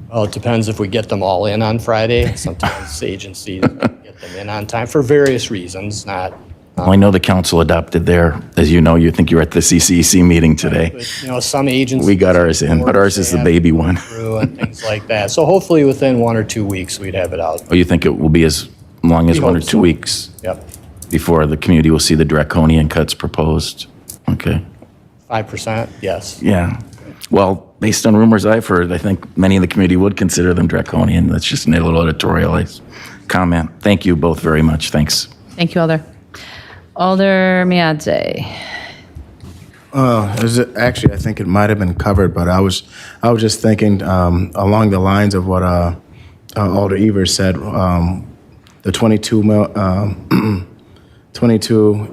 Well, it depends if we get them all in on Friday. Sometimes agencies get them in on time for various reasons, not. Well, I know the council adopted their, as you know, you think you're at the CCEC meeting today. But, you know, some agencies. We got ours in, but ours is the baby one. Through and things like that. So hopefully within 1 or 2 weeks, we'd have it out. Oh, you think it will be as long as We 1 or hope 2 so. weeks Yep, before the community will see the draconian cuts proposed? Okay. 5%, yes. Yeah. Well, based on rumors I've heard, I think many in the community would consider them draconian. That's just a little editorialized comment. Thank you both very much. Thanks. Thank you, Alder. Alder Miadze. Actually, I think it might have been covered, but I was just thinking along the lines of what Alder Evers said. The 22,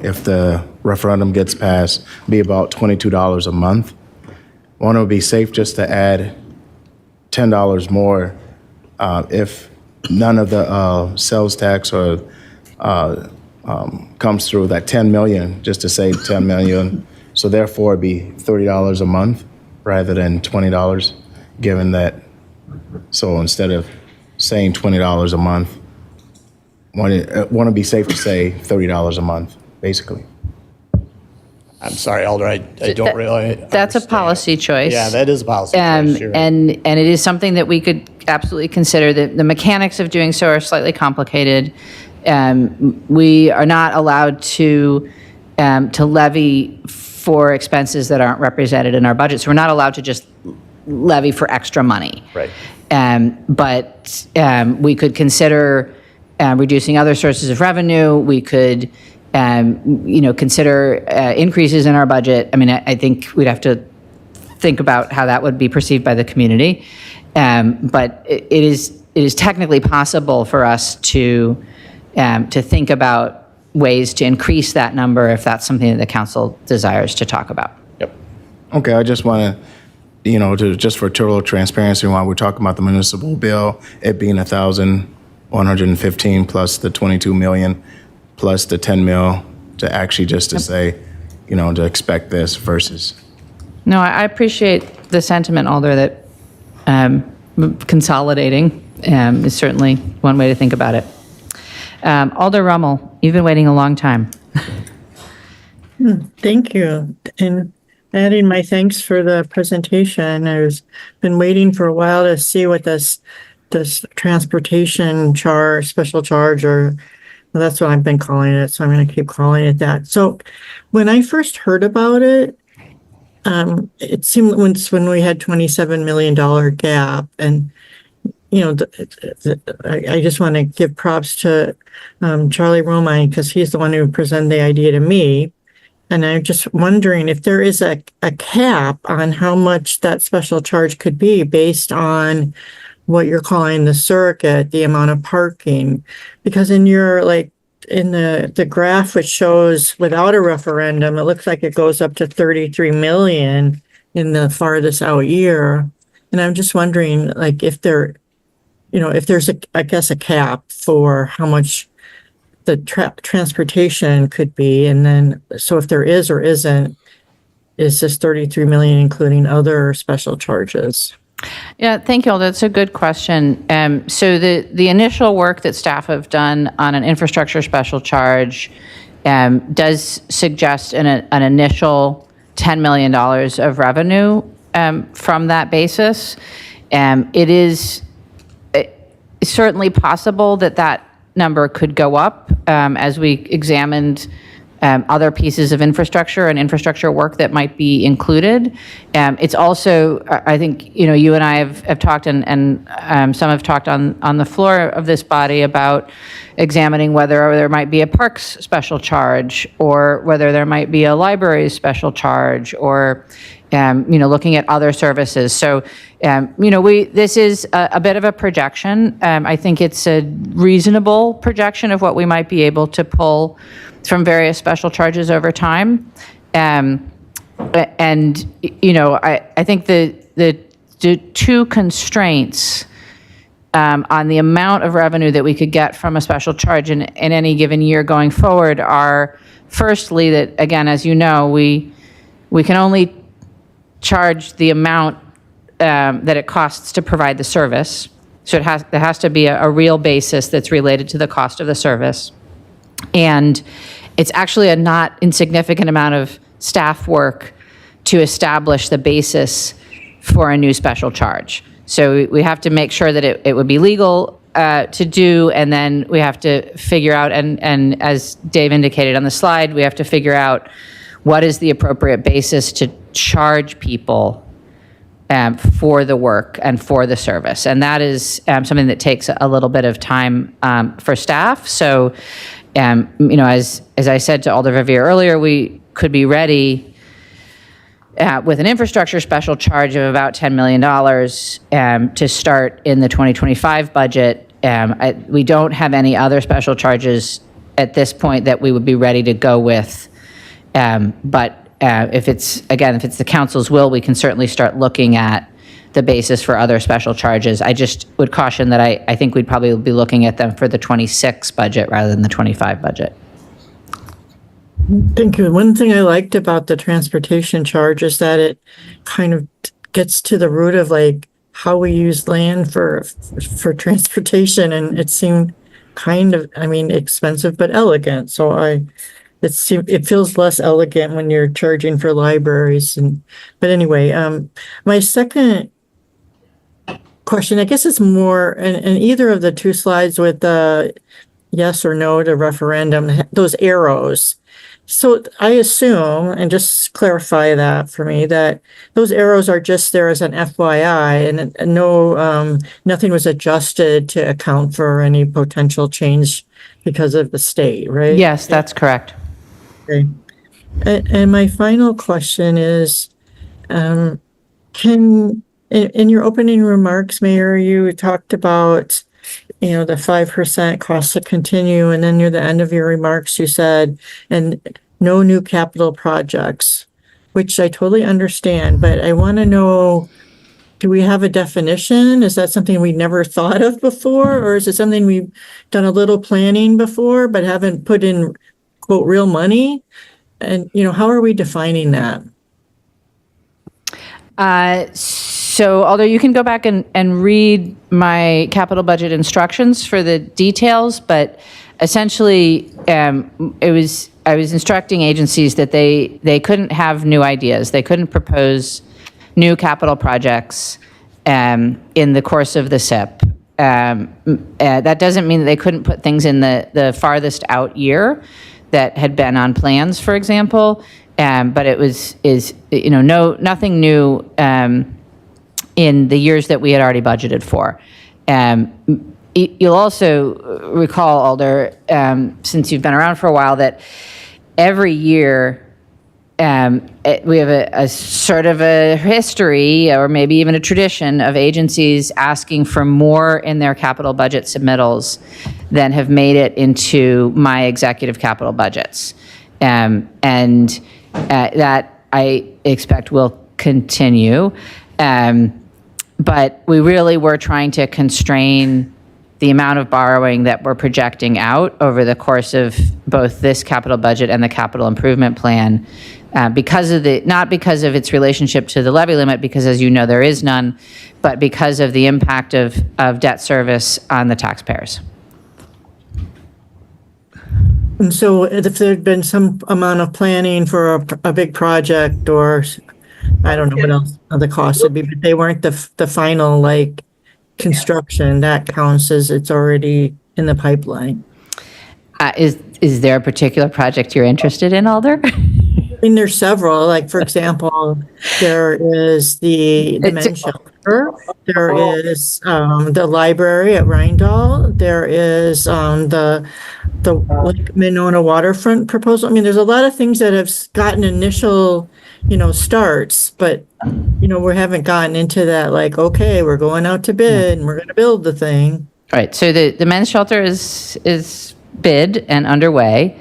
if the referendum gets passed, be about $22 a month. Want to be safe just to add $10 more if none of the sales tax or comes through, that 10 million, just to say 10 million. So therefore, it'd be $30 a month rather than $20, given that. So instead of saying $20 a month, want to be safe to say $30 a month, basically. I'm sorry, Alder, I don't really. That's a policy choice. Yeah, that is a policy choice. You're right. And it is something that we could absolutely consider. The mechanics of doing so are slightly complicated. We are not allowed to levy for expenses that aren't represented in our budget. So we're not allowed to just levy for extra money. Right. But we could consider reducing other sources of revenue. We could, consider increases in our budget. I mean, I think we'd have to think about how that would be perceived by the community. But it is technically possible for us to think about ways to increase that number if that's something that the council desires to talk about. Yep. Okay, I just want to, just for total transparency, while we're talking about the municipal bill, it being 1,115 plus the 22 million plus the 10 mil, to actually just to say, to expect this versus. No, I appreciate the sentiment, Alder, that consolidating is certainly one way to think about it. Alder Rummel, you've been waiting a long time. Thank you. And adding my thanks for the presentation. I've been waiting for a while to see what this transportation special charge, or well, that's what I've been calling it. So I'm going to keep calling it that. So when I first heard about it, it seemed when we had $27 million gap, and I just want to give props to Charlie Romine, because he's the one who presented the idea to me. And I'm just wondering if there is a cap on how much that special charge could be based on what you're calling the circuit, the amount of parking. Because in your, in the graph which shows without a referendum, it looks like it goes up to 33 million in the farthest out year. And I'm just wondering, if there's a cap for how much the transportation could be. And then, so if there is or isn't, is this 33 million including other special charges? Yeah, thank you, Alder. That's a good question. So the initial work that staff have done on an infrastructure special charge does suggest an initial $10 million of revenue from that basis. It is certainly possible that number could go up as we examined other pieces of infrastructure and infrastructure work that might be included. It's also, I think, you and I have talked, and some have talked on the floor of this body about examining whether there might be a parks special charge, or whether there might be a libraries special charge, or looking at other services. So, this is a bit of a projection. I think it's a reasonable projection of what we might be able to pull from various special charges over time. I think the two constraints on the amount of revenue that we could get from a special charge in any given year going forward are, firstly, that, again, as you know, we can only charge the amount that it costs to provide the service. So there has to be a real basis that's related to the cost of the service. And it's actually a not insignificant amount of staff work to establish the basis for a new special charge. So we have to make sure that it would be legal to do, and then we have to figure out, and as Dave indicated on the slide, we have to figure out what is the appropriate basis to charge people for the work and for the service. And that is something that takes a little bit of time for staff. So, as I said to Alder Vivier earlier, we could be ready with an infrastructure special charge of about $10 million to start in the 2025 budget. We don't have any other special charges at this point that we would be ready to go with. But if it's the council's will, we can certainly start looking at the basis for other special charges. I just would caution that I think we'd probably be looking at them for the 26 budget rather than the 25 budget. Thank you. One thing I liked about the transportation charge is that it kind of gets to the root of like how we use land for transportation, and it seemed kind of, expensive but elegant. So it feels less elegant when you're charging for libraries. But anyway, my second question, I guess it's more in either of the two slides with the yes or no to referendum, those arrows. So I assume, and just clarify that for me, that those arrows are just there as an FYI, and no, nothing was adjusted to account for any potential change because of the state, right? Yes, that's correct. Okay. And my final question is, in your opening remarks, Mayor, you talked about, the 5% cost to continue, and then near the end of your remarks, you said, and no new capital projects, which I totally understand, but I want to know, do we have a definition? Is that something we never thought of before, or is it something we've done a little planning before, but haven't put in, quote, real money? And, how are we defining that? So, although you can go back and read my capital budget instructions for the details, but essentially, I was instructing agencies that they couldn't have new ideas. They couldn't propose new capital projects in the course of the SIP. That doesn't mean that they couldn't put things in the farthest out year that had been on plans, for example. But it is nothing new in the years that we had already budgeted for. You'll also recall, Alder, since you've been around for a while, that every year we have a sort of a history, or maybe even a tradition, of agencies asking for more in their capital budget submittals than have made it into my executive capital budgets. And that I expect will continue. But we really were trying to constrain the amount of borrowing that we're projecting out over the course of both this capital budget and the capital improvement plan, not because of its relationship to the levy limit, because as you know, there is none, but because of the impact of debt service on the taxpayers. And so if there'd been some amount of planning for a big project, or I don't know what else the cost would be, but they weren't the final construction, that counts as it's already in the pipeline. Is there a particular project you're interested in, Alder? I mean, there's several, like, for example, there is the men's shelter, there is the library at Rheindal, there is the Lake Monona waterfront proposal. I mean, there's a lot of things that have gotten initial, starts, but, we haven't gotten into that, like, okay, we're going out to bid and we're going to build the thing. All right, so the men's shelter is bid and underway.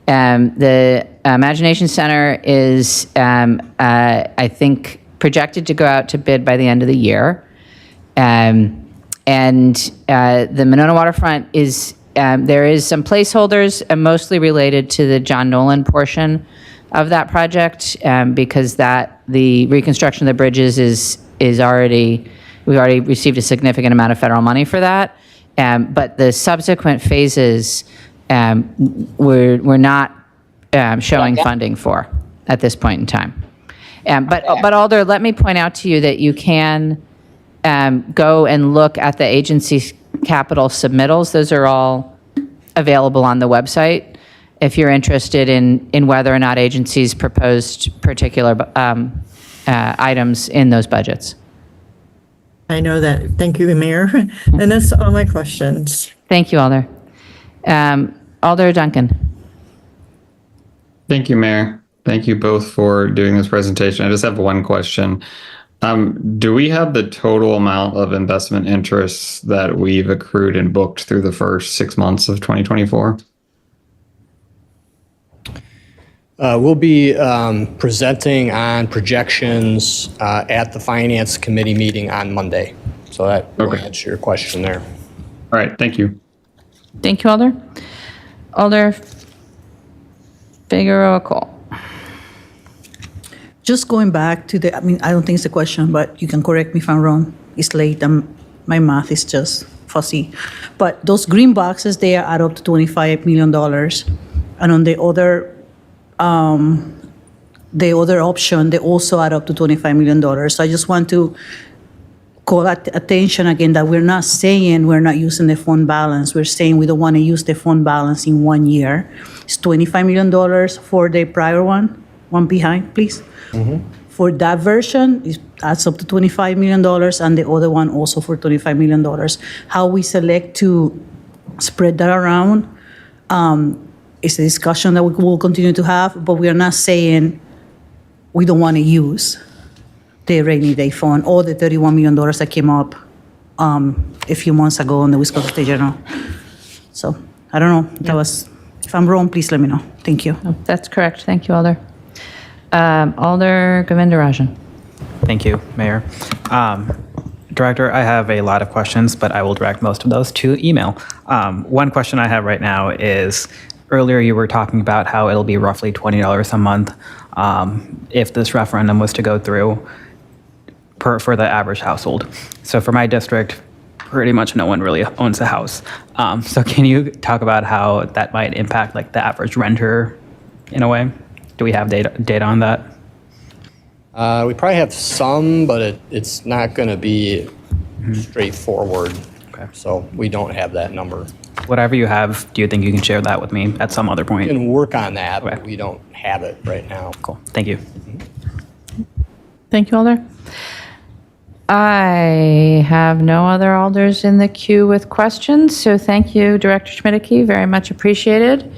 The Imagination Center is, I think, projected to go out to bid by the end of the year. And the Monona Waterfront is, there is some placeholders, mostly related to the John Nolan portion of that project, because the reconstruction of the bridges is already, we've already received a significant amount of federal money for that. But the subsequent phases, we're not showing funding for at this point in time. But Alder, let me point out to you that you can go and look at the agency capital submittals. Those are all available on the website if you're interested in whether or not agencies proposed particular items in those budgets. I know that. Thank you, Mayor. And that's all my questions. Thank you, Alder. Alder Duncan. Thank you, Mayor. Thank you both for doing this presentation. I just have one question. Do we have the total amount of investment interests that we've accrued and booked through the first 6 months of 2024? We'll be presenting on projections at the Finance Committee meeting on Monday. So that will answer your question there. All right, thank you. Thank you, Alder. Alder Figueroa Cole. Just going back to I don't think it's a question, but you can correct me if I'm wrong. It's late, my math is just fuzzy. But those green boxes, they are add up to $25 million. And on the other option, they also add up to $25 million. So I just want to call attention again that we're not saying we're not using the fund balance. We're saying we don't want to use the fund balance in 1 year. It's $25 million for the prior one behind, please. For that version, it adds up to $25 million, and the other one also for $25 million. How we select to spread that around is a discussion that we will continue to have, but we are not saying we don't want to use the rainy day fund or the $31 million that came up a few months ago on the Wisconsin State General. So I don't know. That was, if I'm wrong, please let me know. Thank you. That's correct. Thank you, Alder. Alder Govindarajan. Thank you, Mayor. Director, I have a lot of questions, but I will direct most of those to email. One question I have right now is, earlier you were talking about how it'll be roughly $20 a month if this referendum was to go through for the average household. So for my district, pretty much no one really owns a house. So can you talk about how that might impact like the average renter in a way? Do we have data on that? We probably have some, but it's not going to be straightforward. Okay. So we don't have that number. Whatever you have, do you think you can share that with me at some other point? We can work on that, but we don't have it right now. Cool. Thank you. Thank you, Alder. I have no other Alders in the queue with questions, so thank you, Director Schmidtke, very much appreciated.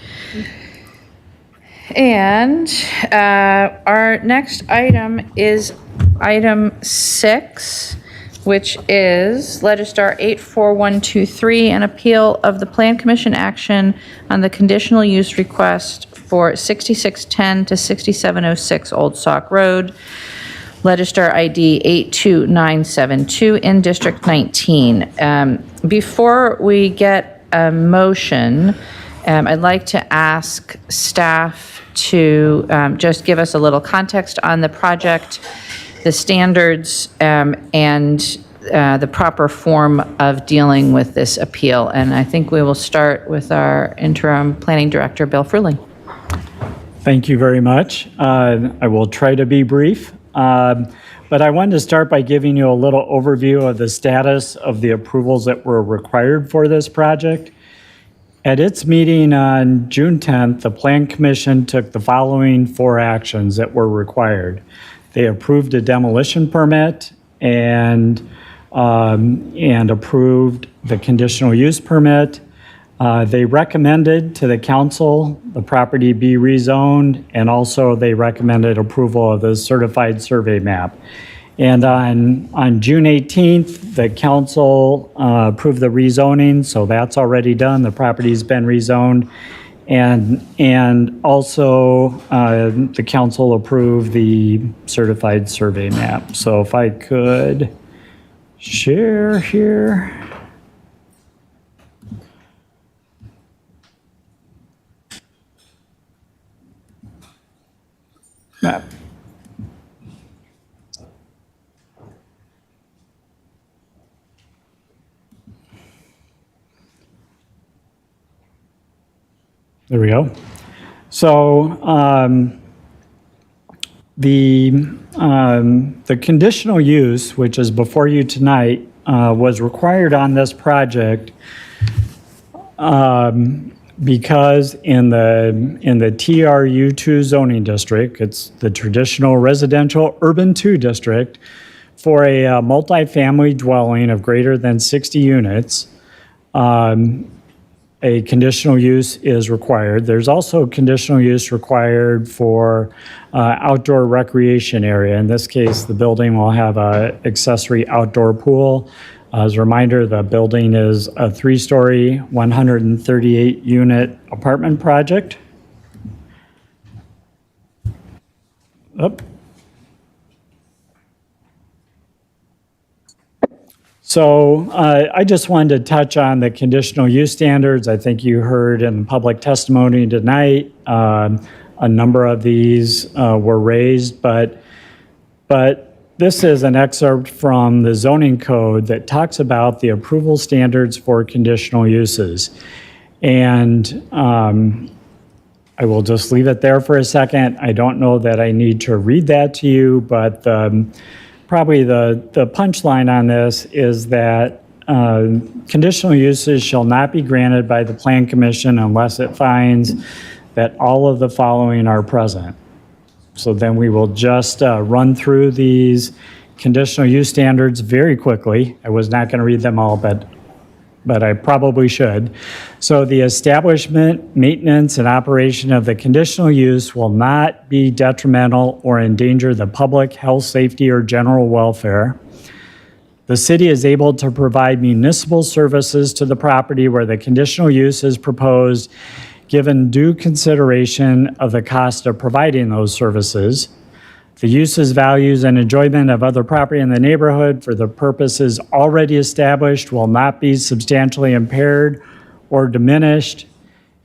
And our next item is item 6, which is Legistar 84123, an appeal of the Plan Commission action on the conditional use request for 6610 to 6706 Old Sauk Road, Legistar ID 82972 in District 19. Before we get a motion, I'd like to ask staff to just give us a little context on the project, the standards, and the proper form of dealing with this appeal. And I think we will start with our interim planning director, Bill Fruehling. Thank you very much. I will try to be brief. But I wanted to start by giving you a little overview of the status of the approvals that were required for this project. At its meeting on June 10th, the Plan Commission took the following 4 actions that were required. They approved a demolition permit and approved the conditional use permit. They recommended to the council the property be rezoned, and also they recommended approval of the certified survey map. And on June 18th, the council approved the rezoning, so that's already done. The property's been rezoned. And also, the council approved the certified survey map. So if I could share here. Map. There we go. So the conditional use, which is before you tonight, was required on this project because in the TRU2 zoning district, it's the traditional residential urban 2 district, for a multifamily dwelling of greater than 60 units, a conditional use is required. There's also conditional use required for outdoor recreation area. In this case, the building will have an accessory outdoor pool. As a reminder, the building is a 3-story, 138-unit apartment project. Up. So I just wanted to touch on the conditional use standards. I think you heard in the public testimony tonight, a number of these were raised, but this is an excerpt from the zoning code that talks about the approval standards for conditional uses. And I will just leave it there for a second. I don't know that I need to read that to you, but probably the punchline on this is that conditional uses shall not be granted by the Plan Commission unless it finds that all of the following are present. So then we will just run through these conditional use standards very quickly. I was not going to read them all, but I probably should. So the establishment, maintenance, and operation of the conditional use will not be detrimental or endanger the public health, safety, or general welfare. The city is able to provide municipal services to the property where the conditional use is proposed, given due consideration of the cost of providing those services. The uses, values, and enjoyment of other property in the neighborhood for the purposes already established will not be substantially impaired or diminished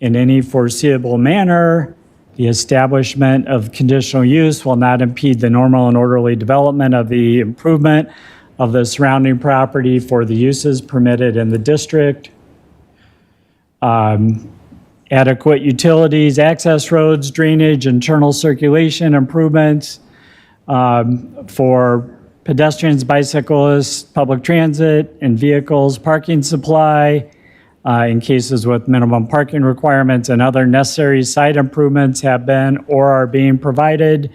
in any foreseeable manner. The establishment of conditional use will not impede the normal and orderly development of the improvement of the surrounding property for the uses permitted in the district. Adequate utilities, access roads, drainage, internal circulation improvements for pedestrians, bicyclists, public transit, and vehicles, parking supply in cases with minimum parking requirements, and other necessary site improvements have been or are being provided.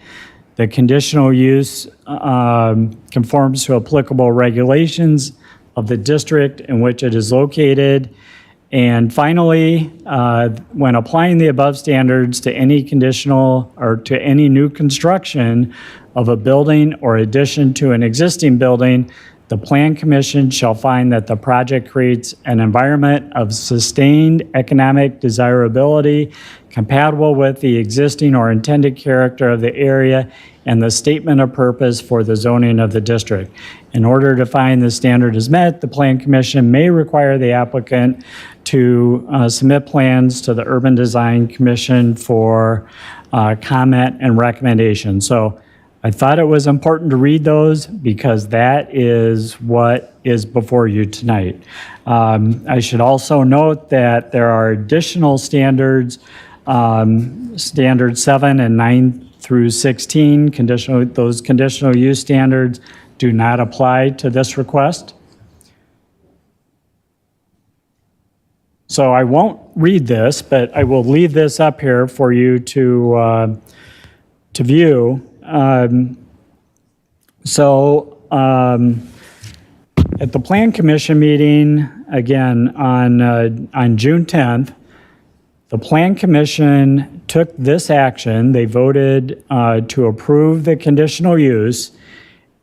The conditional use conforms to applicable regulations of the district in which it is located. And finally, when applying the above standards to any conditional or to any new construction of a building or addition to an existing building, the Plan Commission shall find that the project creates an environment of sustained economic desirability compatible with the existing or intended character of the area and the statement of purpose for the zoning of the district. In order to find the standard is met, the Plan Commission may require the applicant to submit plans to the Urban Design Commission for comment and recommendation. So I thought it was important to read those because that is what is before you tonight. I should also note that there are additional standards, standard 7 and 9 through 16, those conditional use standards do not apply to this request. So I won't read this, but I will leave this up here for you to view. At the Plan Commission meeting, again, on June 10th, the Plan Commission took this action. They voted to approve the conditional use,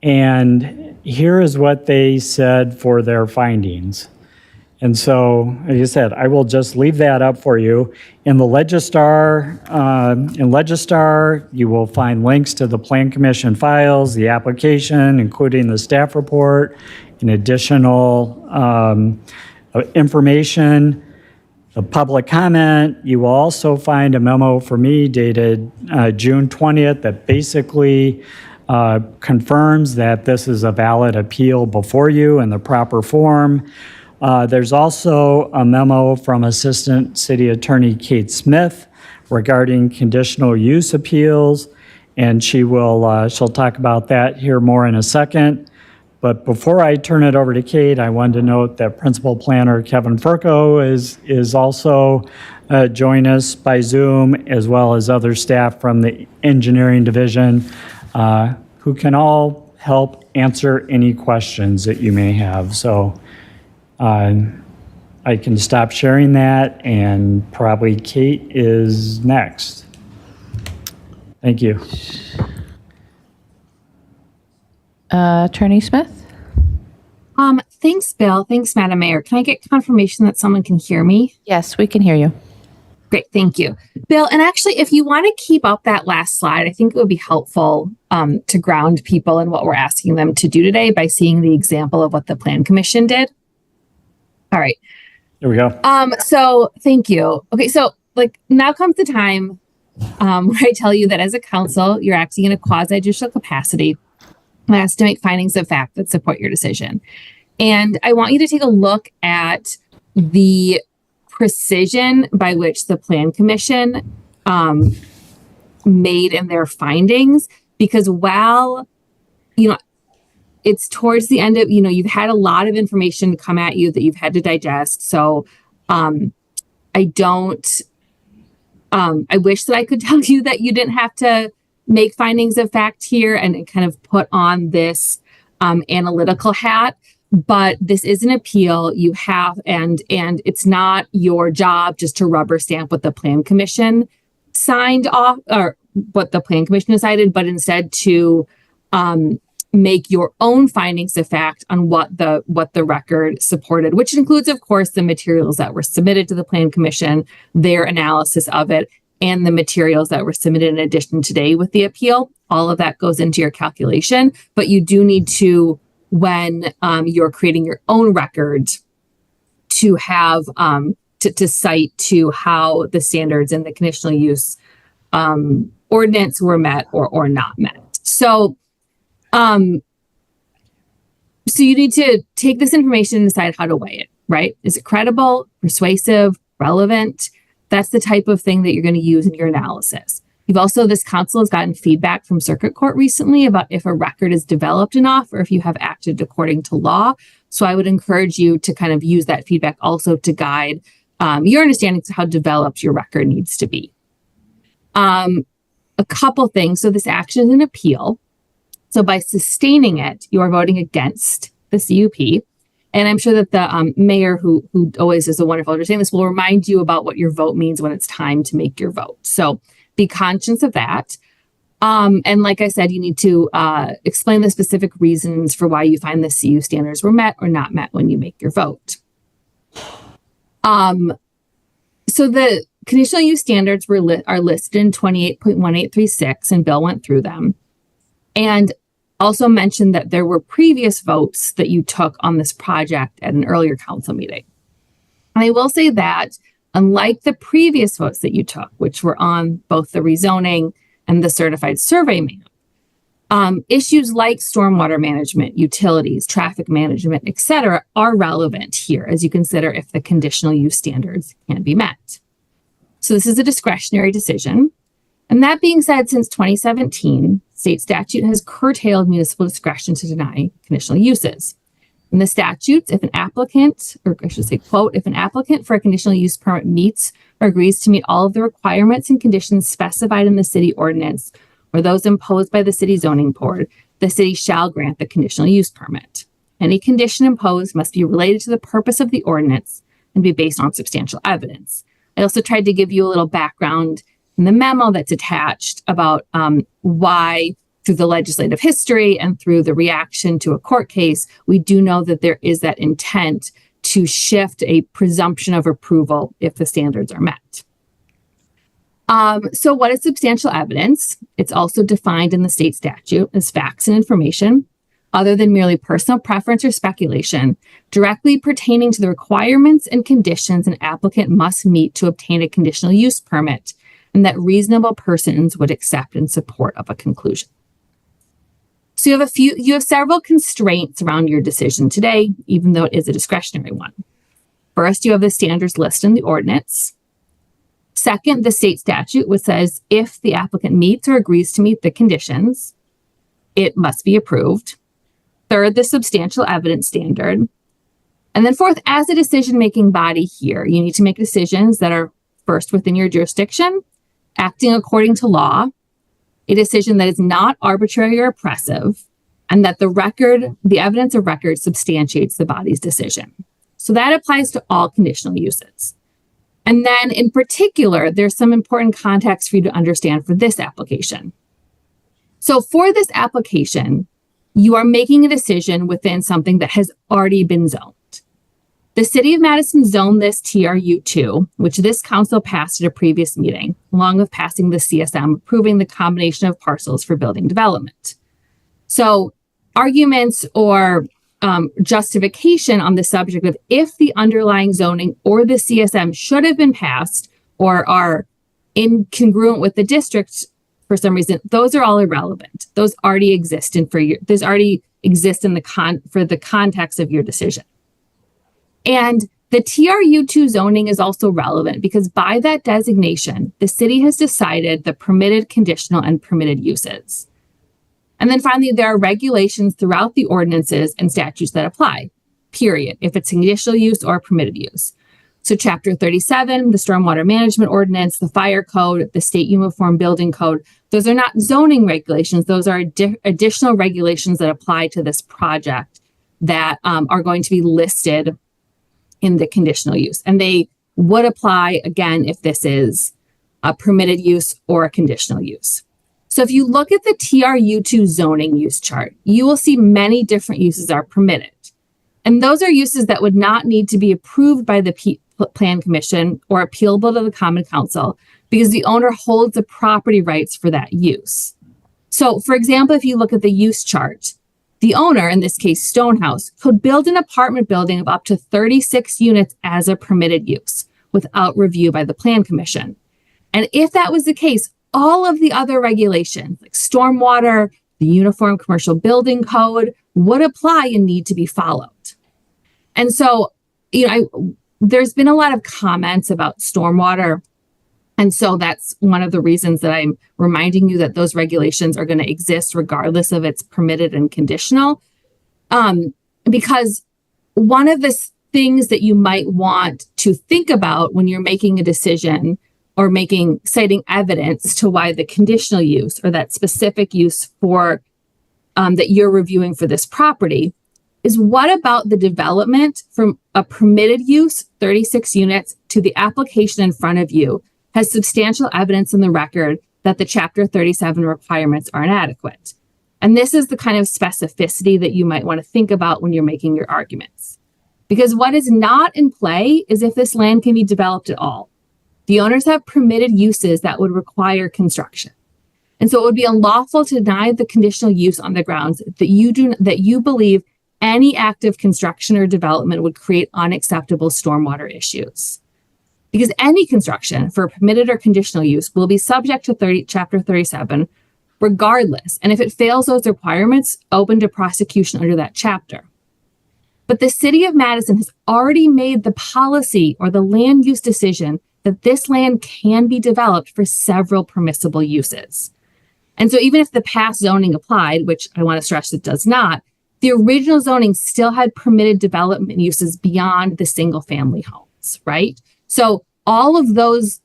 and here is what they said for their findings. And so, as I said, I will just leave that up for you. In the Legistar, you will find links to the Plan Commission files, the application, including the staff report, and additional information, the public comment. You will also find a memo from me dated June 20th that basically confirms that this is a valid appeal before you in the proper form. There's also a memo from Assistant City Attorney Kate Smith regarding conditional use appeals, and she'll talk about that here more in a second. But before I turn it over to Kate, I wanted to note that Principal Planner Kevin Furco is also joining us by Zoom, as well as other staff from the Engineering Division, who can all help answer any questions that you may have. So I can stop sharing that, and probably Kate is next. Thank you. Attorney Smith? Thanks, Bill. Thanks, Madam Mayor. Can I get confirmation that someone can hear me? Yes, we can hear you. Great, thank you. Bill, and actually, if you want to keep up that last slide, I think it would be helpful to ground people in what we're asking them to do today by seeing the example of what the Plan Commission did. All right. There we go. So thank you. Okay, so now comes the time where I tell you that as a council, you're acting in a quasi-judicial capacity and asked to make findings of fact that support your decision. And I want you to take a look at the precision by which the Plan Commission made in their findings, because while, it's towards the end of, you've had a lot of information come at you that you've had to digest. So I wish that I could tell you that you didn't have to make findings of fact here and kind of put on this analytical hat. But this is an appeal you have, and it's not your job just to rubber stamp what the Plan Commission signed off or what the Plan Commission decided, but instead to make your own findings of fact on what the record supported, which includes, of course, the materials that were submitted to the Plan Commission, their analysis of it, and the materials that were submitted in addition today with the appeal. All of that goes into your calculation, but you do need to, when you're creating your own record, to have to cite to how the standards in the conditional use ordinance were met or not met. So you need to take this information and decide how to weigh it, right? Is it credible, persuasive, relevant? That's the type of thing that you're going to use in your analysis. This council has gotten feedback from Circuit Court recently about if a record is developed enough or if you have acted according to law. So I would encourage you to kind of use that feedback also to guide your understanding of how developed your record needs to be. A couple things. So this action is an appeal. So by sustaining it, you are voting against the CUP. And I'm sure that the mayor, who always is a wonderful understanding this, will remind you about what your vote means when it's time to make your vote. So be conscious of that. And like I said, you need to explain the specific reasons for why you find the CU standards were met or not met when you make your vote. So the conditional use standards are listed in 28.1836, and Bill went through them. And also mentioned that there were previous votes that you took on this project at an earlier council meeting. And I will say that unlike the previous votes that you took, which were on both the rezoning and the certified survey map, issues like stormwater management, utilities, traffic management, etc., are relevant here as you consider if the conditional use standards can be met. So this is a discretionary decision. And that being said, since 2017, state statute has curtailed municipal discretion to deny conditional uses. In the statutes, if an applicant, or I should say, quote, if an applicant for a conditional use permit meets or agrees to meet all of the requirements and conditions specified in the city ordinance or those imposed by the city zoning board, the city shall grant the conditional use permit. Any condition imposed must be related to the purpose of the ordinance and be based on substantial evidence. I also tried to give you a little background in the memo that's attached about why, through the legislative history and through the reaction to a court case, we do know that there is that intent to shift a presumption of approval if the standards are met. So what is substantial evidence? It's also defined in the state statute as facts and information other than merely personal preference or speculation, directly pertaining to the requirements and conditions an applicant must meet to obtain a conditional use permit, and that reasonable persons would accept in support of a conclusion. So you have several constraints around your decision today, even though it is a discretionary one. First, you have the standards list in the ordinance. Second, the state statute, which says if the applicant meets or agrees to meet the conditions, it must be approved. Third, the substantial evidence standard. And then fourth, as a decision-making body here, you need to make decisions that are first within your jurisdiction, acting according to law, a decision that is not arbitrary or oppressive, and that the evidence of record substantiates the body's decision. So that applies to all conditional uses. And then in particular, there's some important context for you to understand for this application. So for this application, you are making a decision within something that has already been zoned. The City of Madison zoned this TRU2, which this council passed at a previous meeting, along with passing the CSM approving the combination of parcels for building development. So arguments or justification on the subject of if the underlying zoning or the CSM should have been passed or are incongruent with the district for some reason, those are all irrelevant. Those already exist for the context of your decision. And the TRU2 zoning is also relevant because by that designation, the city has decided the permitted, conditional, and permitted uses. And then finally, there are regulations throughout the ordinances and statutes that apply, period, if it's conditional use or permitted use. So Chapter 37, the Stormwater Management Ordinance, the Fire Code, the State Uniform Building Code, those are not zoning regulations. Those are additional regulations that apply to this project that are going to be listed in the conditional use. And they would apply, again, if this is a permitted use or a conditional use. So if you look at the TRU2 zoning use chart, you will see many different uses are permitted. And those are uses that would not need to be approved by the Plan Commission or appealable to the Common Council because the owner holds the property rights for that use. So for example, if you look at the use chart, the owner, in this case Stonehouse, could build an apartment building of up to 36 units as a permitted use without review by the Plan Commission. And if that was the case, all of the other regulations like stormwater, the Uniform Commercial Building Code would apply and need to be followed. And so, there's been a lot of comments about stormwater. And so that's one of the reasons that I'm reminding you that those regulations are going to exist regardless of it's permitted and conditional. Because one of the things that you might want to think about when you're making a decision or citing evidence to why the conditional use or that specific use for that you're reviewing for this property is what about the development from a permitted use, 36 units, to the application in front of you has substantial evidence in the record that the Chapter 37 requirements are inadequate. And this is the kind of specificity that you might want to think about when you're making your arguments. Because what is not in play is if this land can be developed at all. The owners have permitted uses that would require construction. And so it would be unlawful to deny the conditional use on the grounds that you believe any active construction or development would create unacceptable stormwater issues. Because any construction for permitted or conditional use will be subject to Chapter 37 regardless. And if it fails those requirements, open to prosecution under that chapter. But the City of Madison has already made the policy or the land use decision that this land can be developed for several permissible uses. And so even if the past zoning applied, which I want to stress it does not, the original zoning still had permitted development uses beyond the single family homes, right? So all of those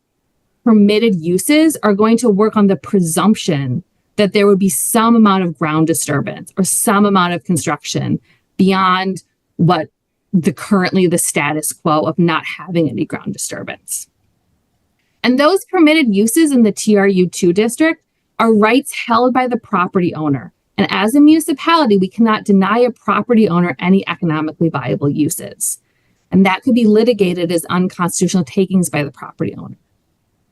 permitted uses are going to work on the presumption that there would be some amount of ground disturbance or some amount of construction beyond what currently the status quo of not having any ground disturbance. And those permitted uses in the TRU2 district are rights held by the property owner. And as a municipality, we cannot deny a property owner any economically viable uses. And that could be litigated as unconstitutional takings by the property owner.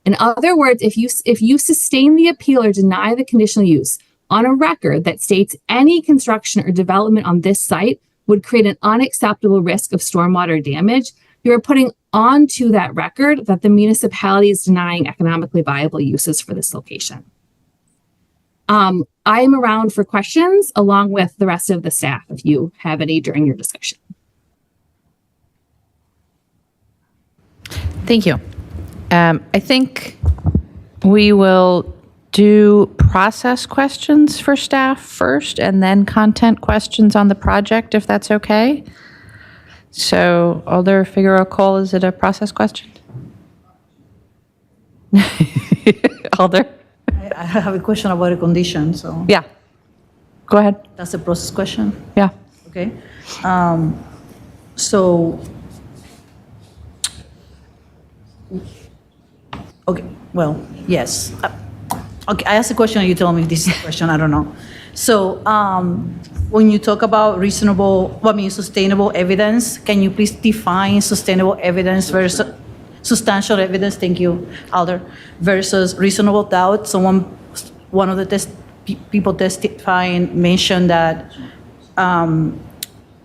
In other words, if you sustain the appeal or deny the conditional use on a record that states any construction or development on this site would create an unacceptable risk of stormwater damage, you are putting onto that record that the municipality is denying economically viable uses for this location. I am around for questions along with the rest of the staff if you have any during your discussion. Thank you. I think we will do process questions for staff first and then content questions on the project, if that's okay. So Alder Figueroa-Cole, is it a process question? Alder? I have a question about a condition, so. Yeah. Go ahead. That's a process question? Yeah. Okay. So, okay, well, yes. Okay, I asked a question and you tell me if this is a question, I don't know. So, when you talk about sustainable evidence, can you please define sustainable evidence versus substantial evidence? Thank you, Alder. Versus reasonable doubt. One of the people testifying mentioned that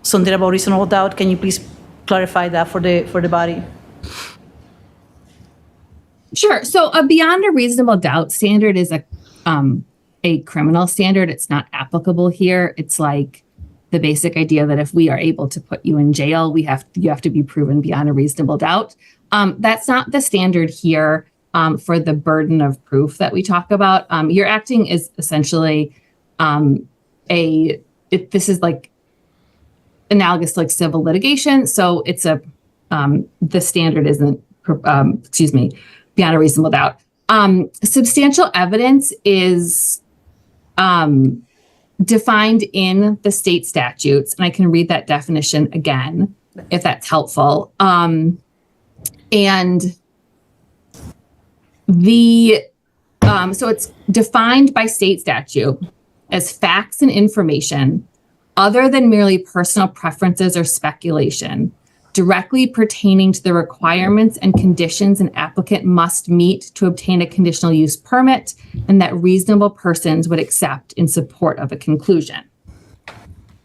something about reasonable doubt. Can you please clarify that for the body? Sure. So a beyond a reasonable doubt standard is a criminal standard. It's not applicable here. It's like the basic idea that if we are able to put you in jail, you have to be proven beyond a reasonable doubt. That's not the standard here for the burden of proof that we talk about. Your acting is essentially this is like analogous to like civil litigation. So it's the standard isn't beyond a reasonable doubt. Substantial evidence is defined in the state statutes, and I can read that definition again if that's helpful. And so it's defined by state statute as facts and information other than merely personal preferences or speculation, directly pertaining to the requirements and conditions an applicant must meet to obtain a conditional use permit and that reasonable persons would accept in support of a conclusion.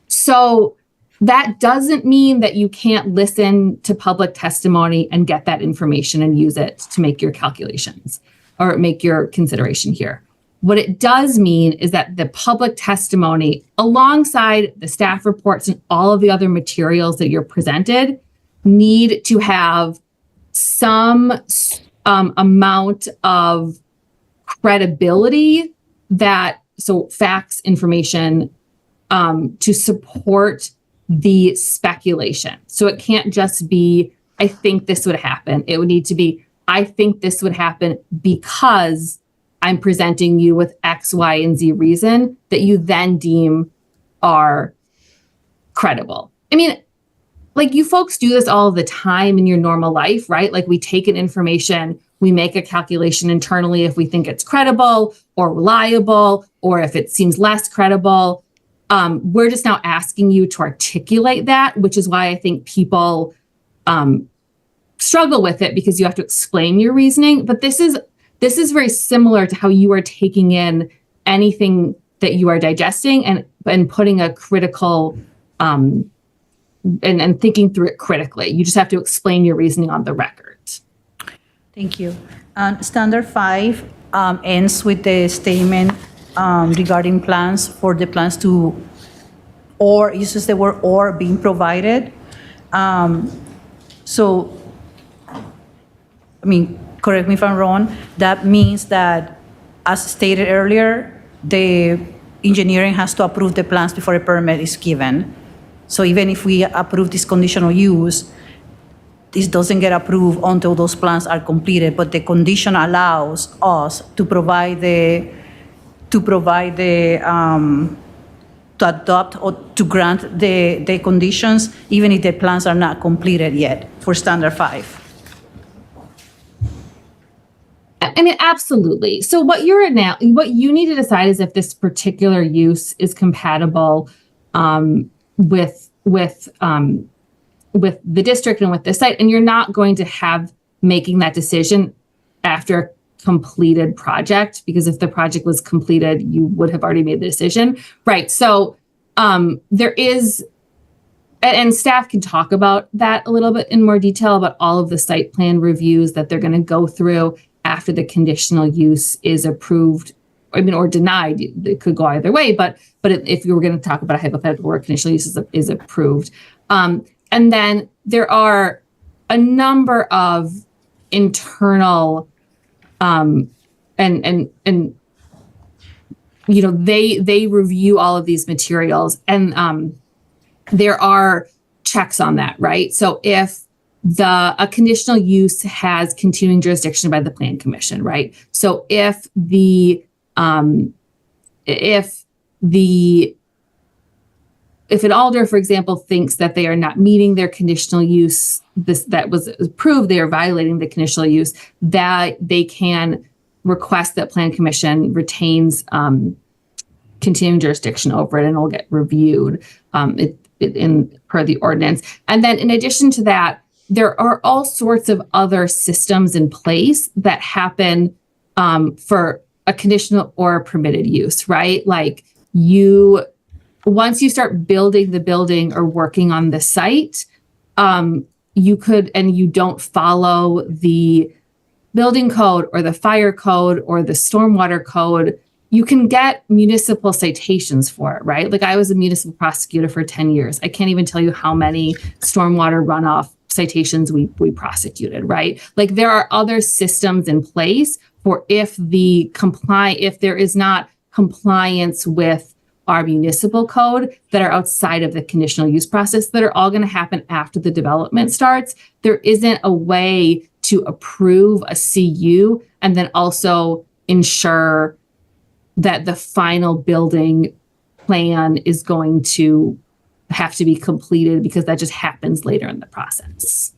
So that doesn't mean that you can't listen to public testimony and get that information and use it to make your calculations or make your consideration here. What it does mean is that the public testimony, alongside the staff reports and all of the other materials that you're presented, need to have some amount of credibility so facts, information, to support the speculation. So it can't just be, I think this would happen. It would need to be, I think this would happen because I'm presenting you with X, Y, and Z reason that you then deem are credible. I mean, like you folks do this all the time in your normal life, right? Like we take an information, we make a calculation internally if we think it's credible or reliable, or if it seems less credible. We're just now asking you to articulate that, which is why I think people struggle with it, because you have to explain your reasoning. But this is very similar to how you are taking in anything that you are digesting and putting a critical and thinking through it critically. You just have to explain your reasoning on the record. Thank you. Standard 5 ends with the statement regarding plans or uses the word or being provided. So, I mean, correct me if I'm wrong, that means that, as stated earlier, the engineering has to approve the plans before a permit is given. So even if we approve this conditional use, this doesn't get approved until those plans are completed, but the condition allows us to to adopt or to grant the conditions, even if the plans are not completed yet for standard 5. I mean, absolutely. So what you need to decide is if this particular use is compatible with the district and with the site, and you're not going to have making that decision after a completed project, because if the project was completed, you would have already made the decision, right? So there is, and staff can talk about that a little bit in more detail about all of the site plan reviews that they're going to go through after the conditional use is approved, or denied. It could go either way, but if you were going to talk about a hypothetical where conditional use is approved. And then there are a number of internal, and they review all of these materials, and there are checks on that, right? So if a conditional use has continuing jurisdiction by the Plan Commission, right? So if an alder, for example, thinks that they are not meeting their conditional use, that was approved, they are violating the conditional use, that they can request that Plan Commission retains continuing jurisdiction over it, and it'll get reviewed per the ordinance. And then in addition to that, there are all sorts of other systems in place that happen for a conditional or a permitted use, right? Like once you start building the building or working on the site, you don't follow the building code or the fire code or the stormwater code, you can get municipal citations for it, right? Like I was a municipal prosecutor for 10 years. I can't even tell you how many stormwater runoff citations we prosecuted, right? Like there are other systems in place for if there is not compliance with our municipal code that are outside of the conditional use process that are all going to happen after the development starts. There isn't a way to approve a CU and then also ensure that the final building plan is going to have to be completed, because that just happens later in the process.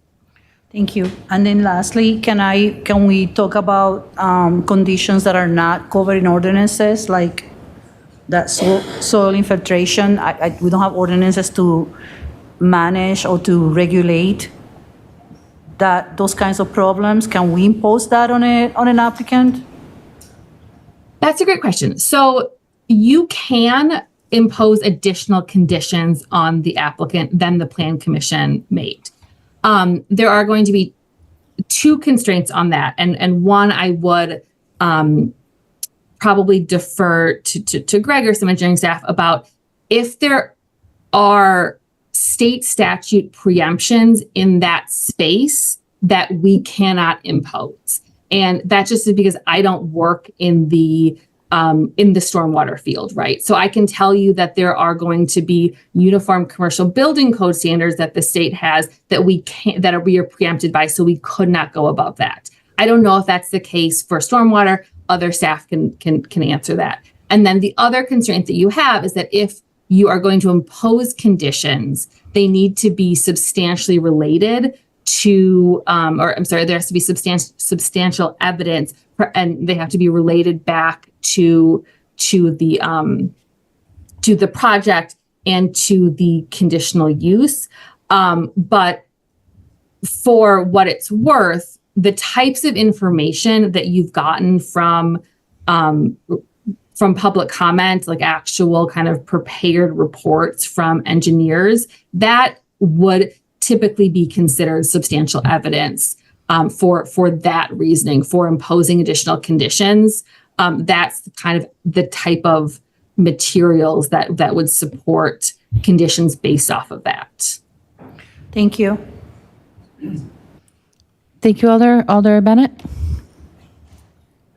Thank you. And then lastly, can we talk about conditions that are not covered in ordinances, like that soil infiltration? We don't have ordinances to manage or to regulate those kinds of problems. Can we impose that on an applicant? That's a great question. So you can impose additional conditions on the applicant than the Plan Commission made. There are going to be two constraints on that. And one I would probably defer to Greg or some engineering staff about if there are state statute preemptions in that space that we cannot impose. And that's just because I don't work in the stormwater field, right? So I can tell you that there are going to be uniform commercial building code standards that the state has that we are preempted by, so we could not go above that. I don't know if that's the case for stormwater. Other staff can answer that. And then the other constraint that you have is that if you are going to impose conditions, they need to be substantially related to, there has to be substantial evidence, and they have to be related back to the project and to the conditional use. But for what it's worth, the types of information that you've gotten from public comment, like actual kind of prepared reports from engineers, that would typically be considered substantial evidence for that reasoning, for imposing additional conditions. That's kind of the type of materials that would support conditions based off of that. Thank you. Thank you, Alder Bennett.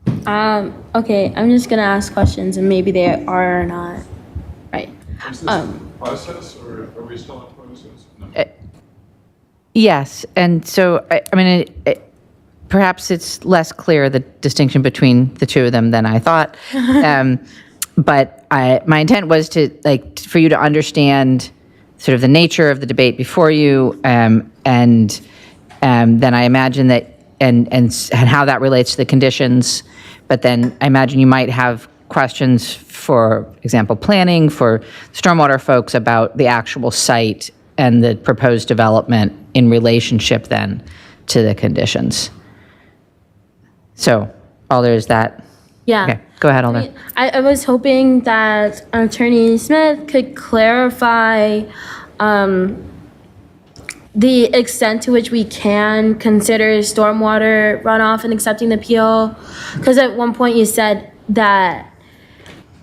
Okay, I'm just gonna ask questions and maybe they are or not. Right. Process, or are we still in process? No. Yes, and so, I mean, perhaps it's less clear, the distinction between the two of them than I thought. But my intent was for you to understand sort of the nature of the debate before you, and then I imagine that, and how that relates to the conditions. But then I imagine you might have questions, for example, planning, for stormwater folks about the actual site and the proposed development in relationship then to the conditions. So, Alder, is that? Yeah. Okay, go ahead, Alder. I was hoping that Attorney Smith could clarify the extent to which we can consider stormwater runoff in accepting the appeal. Because at one point you said that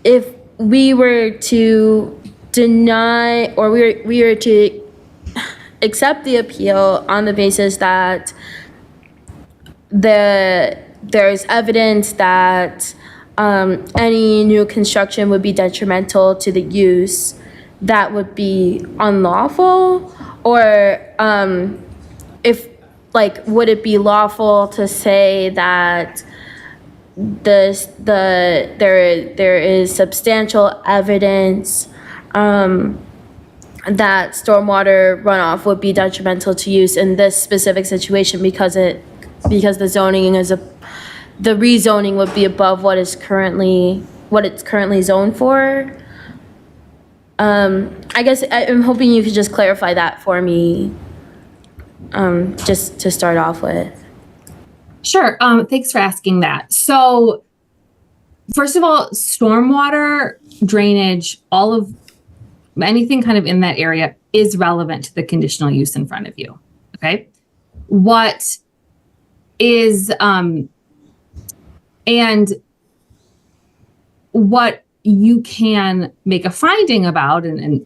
if we were to deny, or we were to accept the appeal on the basis that there's evidence that any new construction would be detrimental to the use, that would be unlawful? Or would it be lawful to say that there is substantial evidence that stormwater runoff would be detrimental to use in this specific situation because the zoning the rezoning would be above what it's currently zoned for? I guess I'm hoping you could just clarify that for me, just to start off with. Sure. Thanks for asking that. So, first of all, stormwater drainage, all of anything kind of in that area is relevant to the conditional use in front of you. Okay. What is, and what you can make a finding about, is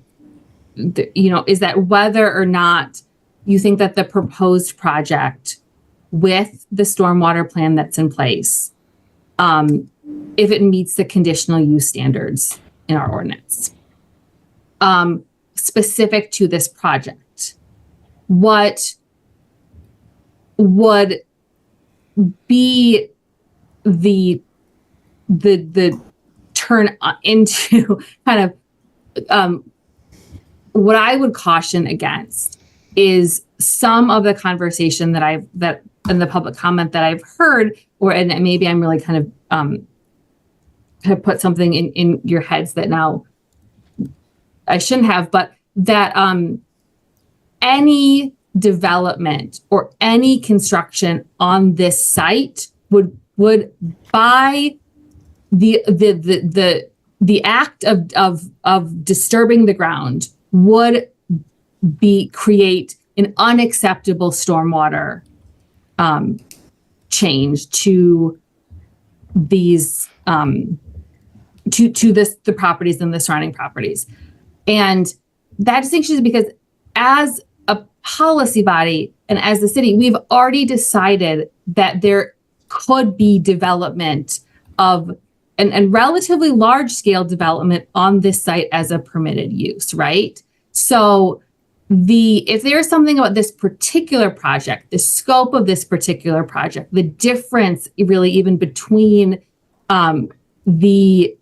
that whether or not you think that the proposed project with the stormwater plan that's in place, if it meets the conditional use standards in our ordinance, specific to this project. What would be the turn into kind of what I would caution against is some of the conversation that in the public comment that I've heard, and maybe I'm really kind of put something in your heads that now I shouldn't have, but that any development or any construction on this site would by the act of disturbing the ground would create an unacceptable stormwater change to these the properties and the surrounding properties. And that distinction is because as a policy body and as the city, we've already decided that there could be development of and relatively large scale development on this site as a permitted use, right? So if there's something about this particular project, the scope of this particular project, the difference really even between the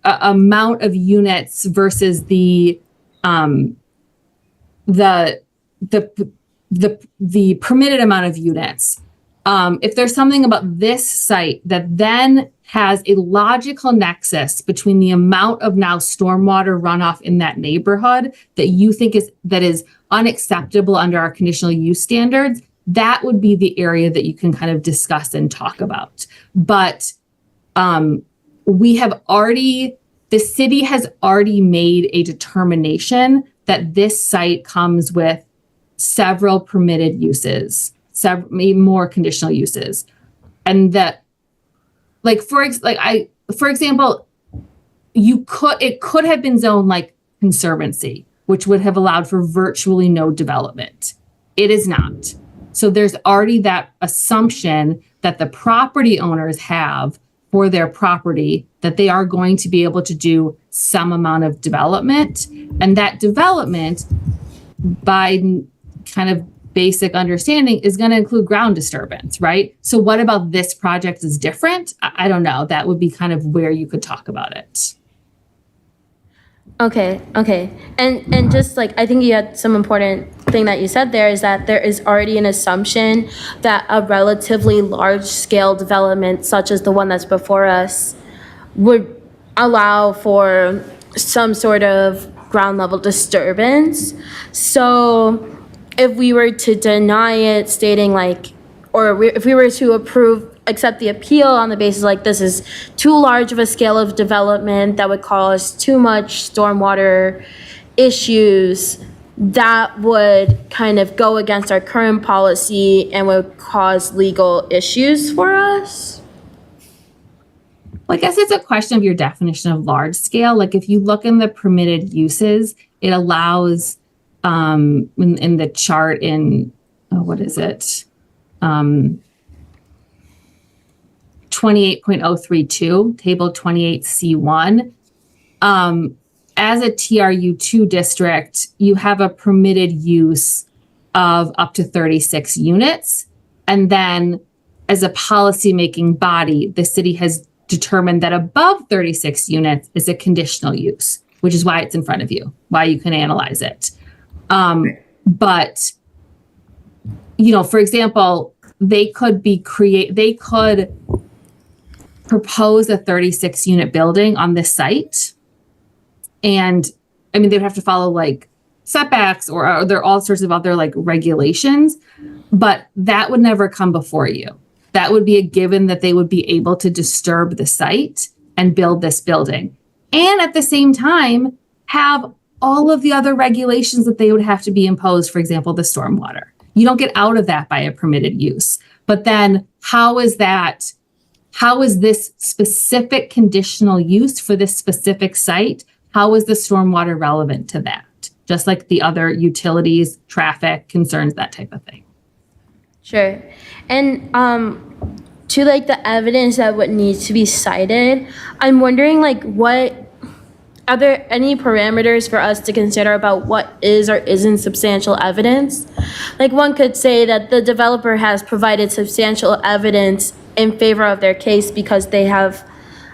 amount of units versus the permitted amount of units. If there's something about this site that then has a logical nexus between the amount of now stormwater runoff in that neighborhood that you think is unacceptable under our conditional use standards, that would be the area that you can kind of discuss and talk about. But the city has already made a determination that this site comes with several permitted uses, maybe more conditional uses, and that, for example, it could have been zoned like conservancy, which would have allowed for virtually no development. It is not. So there's already that assumption that the property owners have for their property that they are going to be able to do some amount of development. And that development, by kind of basic understanding, is going to include ground disturbance, right? So what about this project is different? I don't know. That would be kind of where you could talk about it. Okay. And just like, I think you had some important thing that you said there is that there is already an assumption that a relatively large scale development such as the one that's before us would allow for some sort of ground level disturbance. So if we were to deny it, stating like, if we were to accept the appeal on the basis like this is too large of a scale of development that would cause too much stormwater issues, that would kind of go against our current policy and would cause legal issues for us. Well, I guess it's a question of your definition of large scale. Like if you look in the permitted uses, it allows in the chart in, what is it? 28.032, table 28C1. As a TRU2 district, you have a permitted use of up to 36 units. And then as a policymaking body, the city has determined that above 36 units is a conditional use, which is why it's in front of you, why you can analyze it. But, for example, they could propose a 36 unit building on this site. And I mean, they'd have to follow like setbacks or there are all sorts of other like regulations, but that would never come before you. That would be a given that they would be able to disturb the site and build this building. And at the same time, have all of the other regulations that they would have to be imposed, for example, the stormwater. You don't get out of that by a permitted use. But then how is this specific conditional use for this specific site? How is the stormwater relevant to that? Just like the other utilities, traffic concerns, that type of thing. Sure. And to like the evidence that would need to be cited, I'm wondering like are there any parameters for us to consider about what is or isn't substantial evidence? Like one could say that the developer has provided substantial evidence in favor of their case because they have,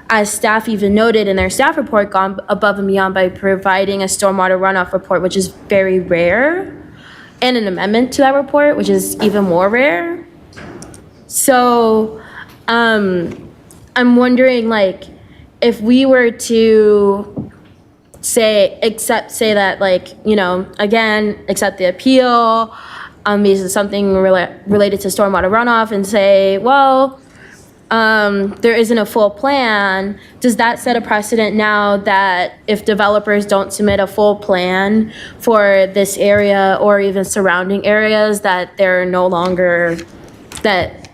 as staff even noted in their staff report, gone above and beyond by providing a stormwater runoff report, which is very rare, and an amendment to that report, which is even more rare. So I'm wondering like if we were to say that like, again, accept the appeal because of something related to stormwater runoff and say, well, there isn't a full plan, does that set a precedent now that if developers don't submit a full plan for this area or even surrounding areas that they're no longer, is that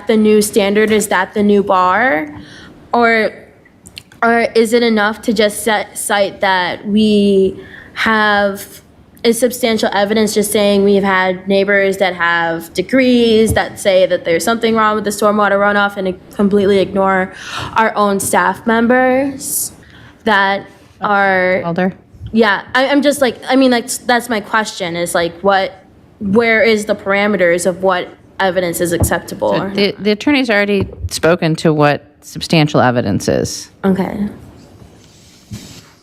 the new standard? Is that the new bar? Or is it enough to just cite that we have substantial evidence just saying we've had neighbors that have degrees that say that there's something wrong with the stormwater runoff and completely ignore our own staff members that are Alder? Yeah, I'm just like, I mean, like, that's my question is like, where is the parameters of what evidence is acceptable? The attorney's already spoken to what substantial evidence is. Okay.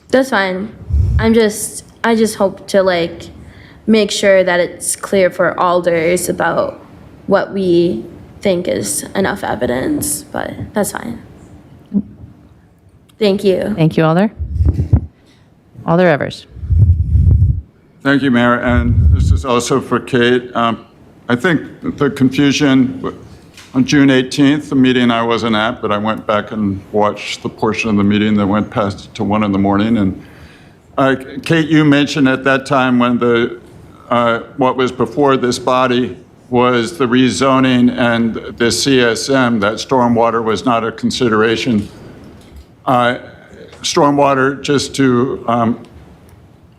That's fine. I just hope to like make sure that it's clear for alders about what we think is enough evidence, but that's fine. Thank you. Thank you, Alder. Alder Evers. Thank you, Mayor. And this is also for Kate. I think the confusion on June 18th, the meeting I wasn't at, but I went back and watched the portion of the meeting that went past to 1 a.m. And Kate, you mentioned at that time when what was before this body was the rezoning and the CSM, that stormwater was not a consideration. Stormwater, just to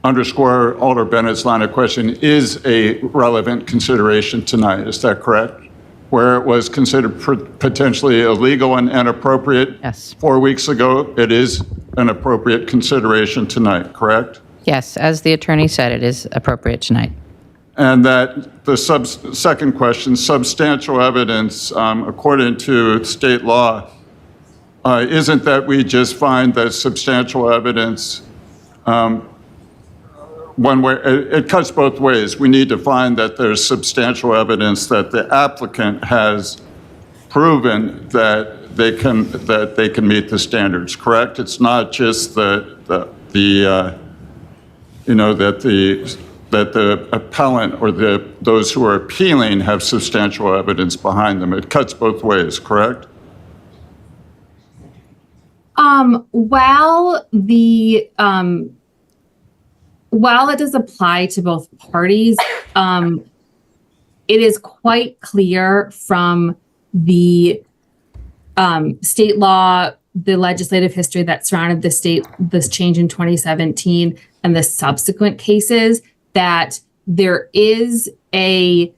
underscore Alder Bennett's line of question, is a relevant consideration tonight. Is that correct? Where it was considered potentially illegal and inappropriate 4 weeks ago, it is an appropriate consideration tonight, correct? Yes, as the attorney said, it is appropriate tonight. And that the second question, substantial evidence, according to state law, isn't that we just find that substantial evidence, one way, it cuts both ways. We need to find that there's substantial evidence that the applicant has proven that they can meet the standards, correct? It's not just that the appellant or those who are appealing have substantial evidence behind them. It cuts both ways, correct? While it does apply to both parties, it is quite clear from the state law, the legislative history that surrounded this change in 2017 and the subsequent cases, that there is a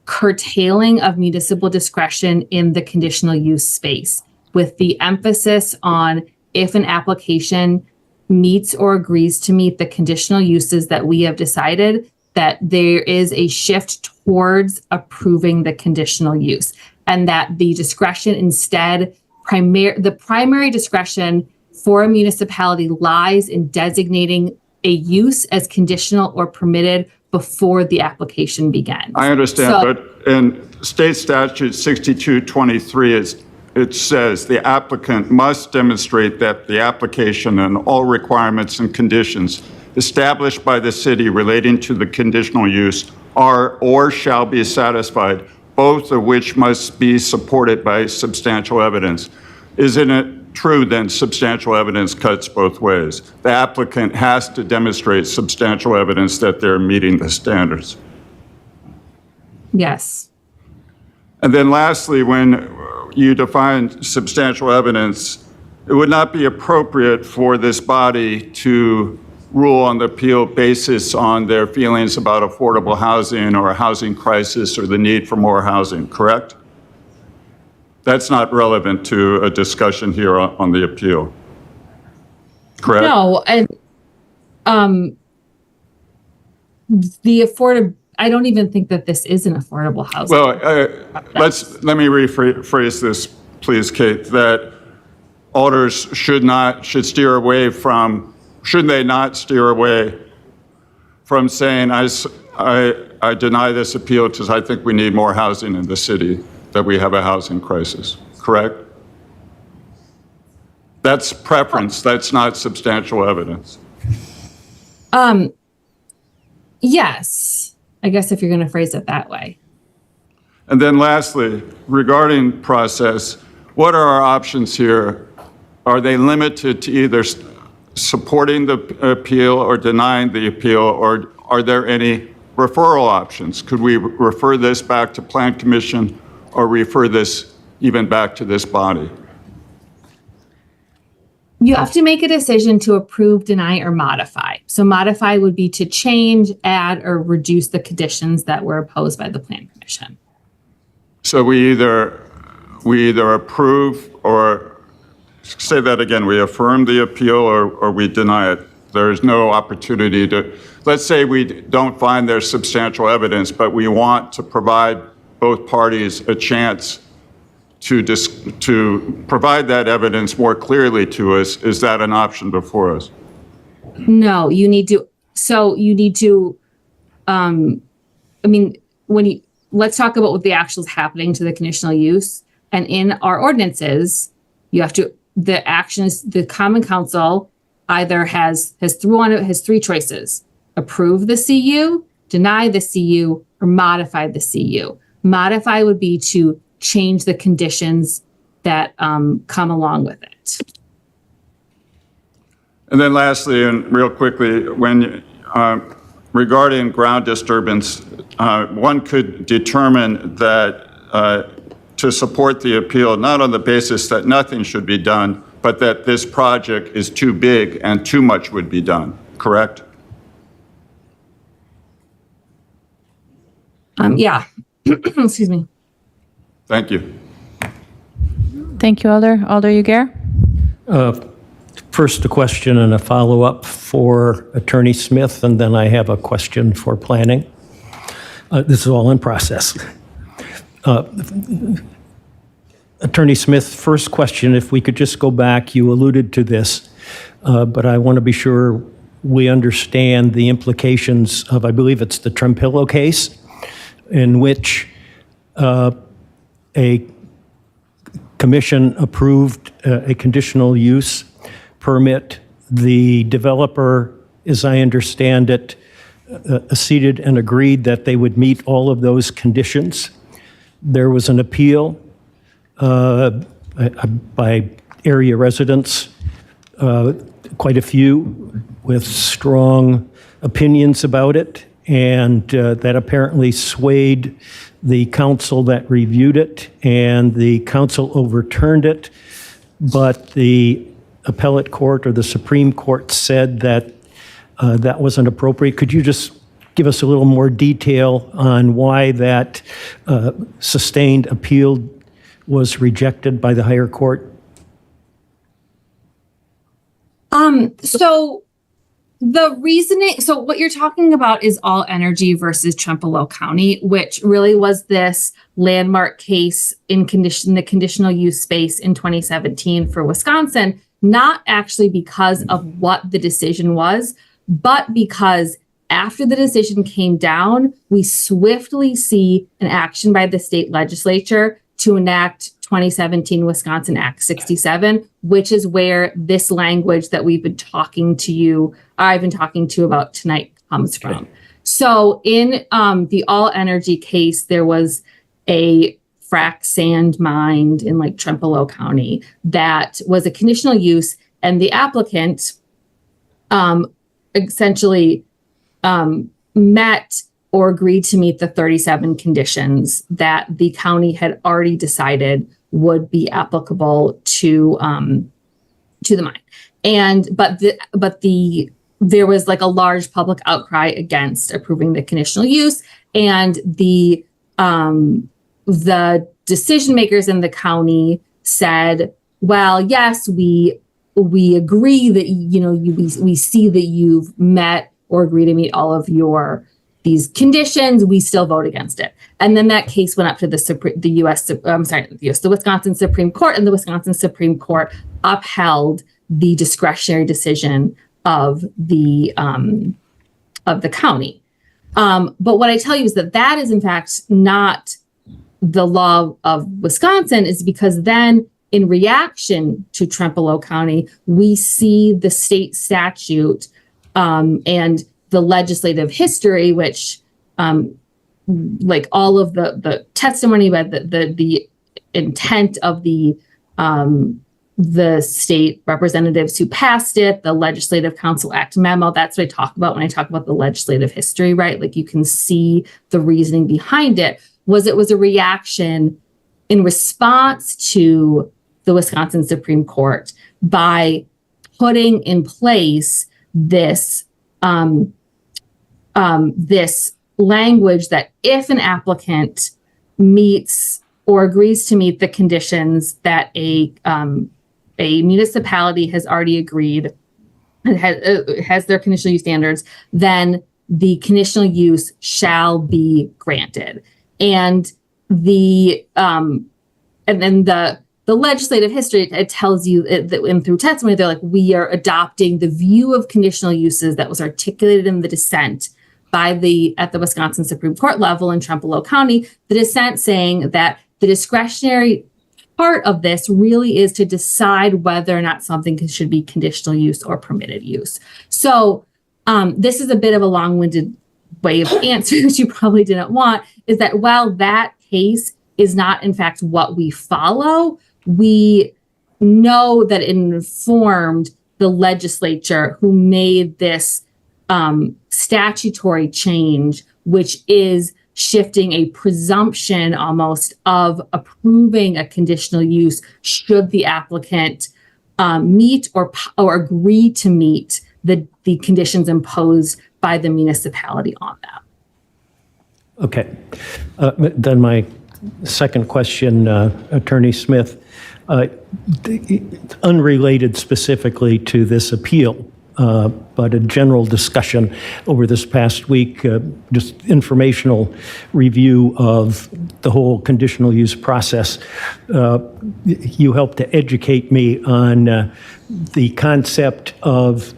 curtailing of municipal discretion in the conditional use space, with the emphasis on if an application meets or agrees to meet the conditional uses that we have decided, that there is a shift towards approving the conditional use, and that the discretion instead, the primary discretion for a municipality lies in designating a use as conditional or permitted before the application begins. I understand, but in state statute 6223, it says the applicant must demonstrate that the application and all requirements and conditions established by the city relating to the conditional use are or shall be satisfied, both of which must be supported by substantial evidence. Isn't it true then substantial evidence cuts both ways? The applicant has to demonstrate substantial evidence that they're meeting the standards. Yes. And then lastly, when you define substantial evidence, it would not be appropriate for this body to rule on the appeal basis on their feelings about affordable housing or a housing crisis or the need for more housing, correct? That's not relevant to a discussion here on the appeal, correct? No, and I don't even think that this is an affordable housing. Well, let me rephrase this, please, Kate, that alders should steer away from, should they not steer away from saying, I deny this appeal because I think we need more housing in the city, that we have a housing crisis, correct? That's preference, that's not substantial evidence. Yes, I guess if you're going to phrase it that way. And then lastly, regarding process, what are our options here? Are they limited to either supporting the appeal or denying the appeal, or are there any referral options? Could we refer this back to Plan Commission or refer this even back to this body? You have to make a decision to approve, deny, or modify. So modify would be to change, add, or reduce the conditions that were imposed by the Plan Commission. So we either approve, or say that again, we affirm the appeal or we deny it. There is no opportunity to, let's say we don't find there's substantial evidence, but we want to provide both parties a chance to provide that evidence more clearly to us. Is that an option before us? No, you need to, let's talk about what the actual is happening to the conditional use. And in our ordinances, the Common Council either has three choices: approve the CU, deny the CU, or modify the CU. Modify would be to change the conditions that come along with it. And then lastly, and real quickly, when regarding ground disturbance, one could determine that to support the appeal, not on the basis that nothing should be done, but that this project is too big and too much would be done, correct? Yeah. Excuse me. Thank you. Thank you, Alder. Alder Uguer? First, a question and a follow-up for Attorney Smith, and then I have a question for planning. This is all in process. Attorney Smith, first question, if we could just go back, you alluded to this, but I want to be sure we understand the implications of, I believe it's the Trempillo case, in which a commission approved a conditional use permit. The developer, as I understand it, acceded and agreed that they would meet all of those conditions. There was an appeal by area residents, quite a few with strong opinions about it, and that apparently swayed the council that reviewed it, and the council overturned it, but the appellate court or the Supreme Court said that that wasn't appropriate. Could you just give us a little more detail on why that sustained appeal was rejected by the higher court? So the reasoning, so what you're talking about is All Energy versus Trempealeau County, which really was this landmark case in the conditional use space in 2017 for Wisconsin, not actually because of what the decision was, but because after the decision came down, we swiftly see an action by the state legislature to enact 2017 Wisconsin Act 67, which is where this language that I've been talking to you about tonight comes from. So in the All Energy case, there was a frac sand mine in like Trempealeau County that was a conditional use, and the applicant essentially met or agreed to meet the 37 conditions that the county had already decided would be applicable to the mine. But there was like a large public outcry against approving the conditional use, and the decision makers in the county said, well, yes, we agree that, we see that you've met or agree to meet all of these conditions, we still vote against it. And then that case went up to the Wisconsin Supreme Court, and the Wisconsin Supreme Court upheld the discretionary decision of the county. But what I tell you is that is in fact not the law of Wisconsin, is because then in reaction to Trempealeau County, we see the state statute and the legislative history, which like all of the testimony about the intent of the state representatives who passed it, the Legislative Council Act memo. That's what I talk about when I talk about the legislative history, right? Like you can see the reasoning behind it. It was a reaction in response to the Wisconsin Supreme Court by putting in place this this language that if an applicant meets or agrees to meet the conditions that a municipality has already agreed and has their conditional use standards, then the conditional use shall be granted. And the legislative history, it tells you that, and through testimony, they're like, we are adopting the view of conditional uses that was articulated in the dissent at the Wisconsin Supreme Court level in Trempealeau County, the dissent saying that the discretionary part of this really is to decide whether or not something should be conditional use or permitted use. So this is a bit of a long-winded way of answering that you probably didn't want, is that while that case is not in fact what we follow, we know that it informed the legislature who made this statutory change, which is shifting a presumption almost of approving a conditional use should the applicant meet or agree to meet the conditions imposed by the municipality on them. Okay. Then my second question, Attorney Smith, unrelated specifically to this appeal, but a general discussion over this past week, just informational review of the whole conditional use process. You helped to educate me on the concept of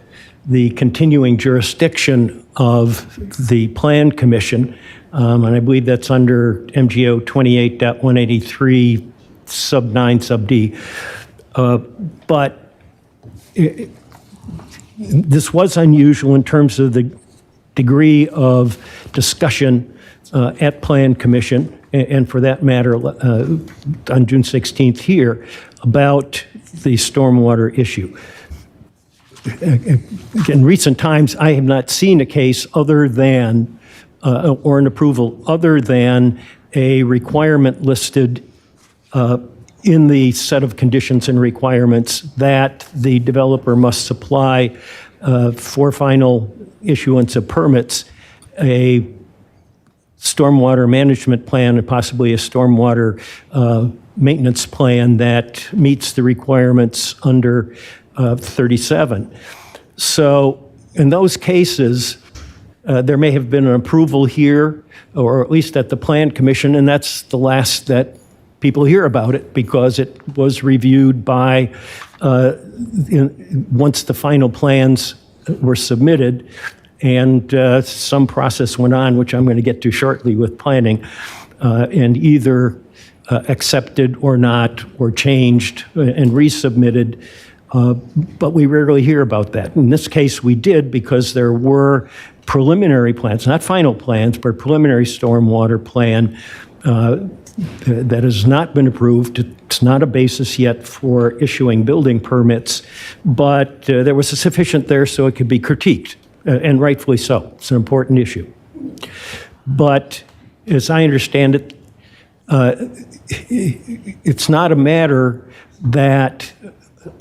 the continuing jurisdiction of the Plan Commission, and I believe that's under MGO 28.183 sub 9 sub D. But this was unusual in terms of the degree of discussion at Plan Commission, and for that matter, on June 16th here, about the stormwater issue. In recent times, I have not seen a case other than, or an approval other than a requirement listed in the set of conditions and requirements that the developer must supply for final issuance of permits, a stormwater management plan and possibly a stormwater maintenance plan that meets the requirements under 37. So in those cases, there may have been an approval here, or at least at the Plan Commission, and that's the last that people hear about it because it was reviewed by, once the final plans were submitted, and some process went on, which I'm going to get to shortly with planning, and either accepted or not, or changed and resubmitted. But we rarely hear about that. In this case, we did because there were preliminary plans, not final plans, but preliminary stormwater plan that has not been approved. It's not a basis yet for issuing building permits, but there was sufficient there so it could be critiqued, and rightfully so. It's an important issue. But as I understand it, it's not a matter that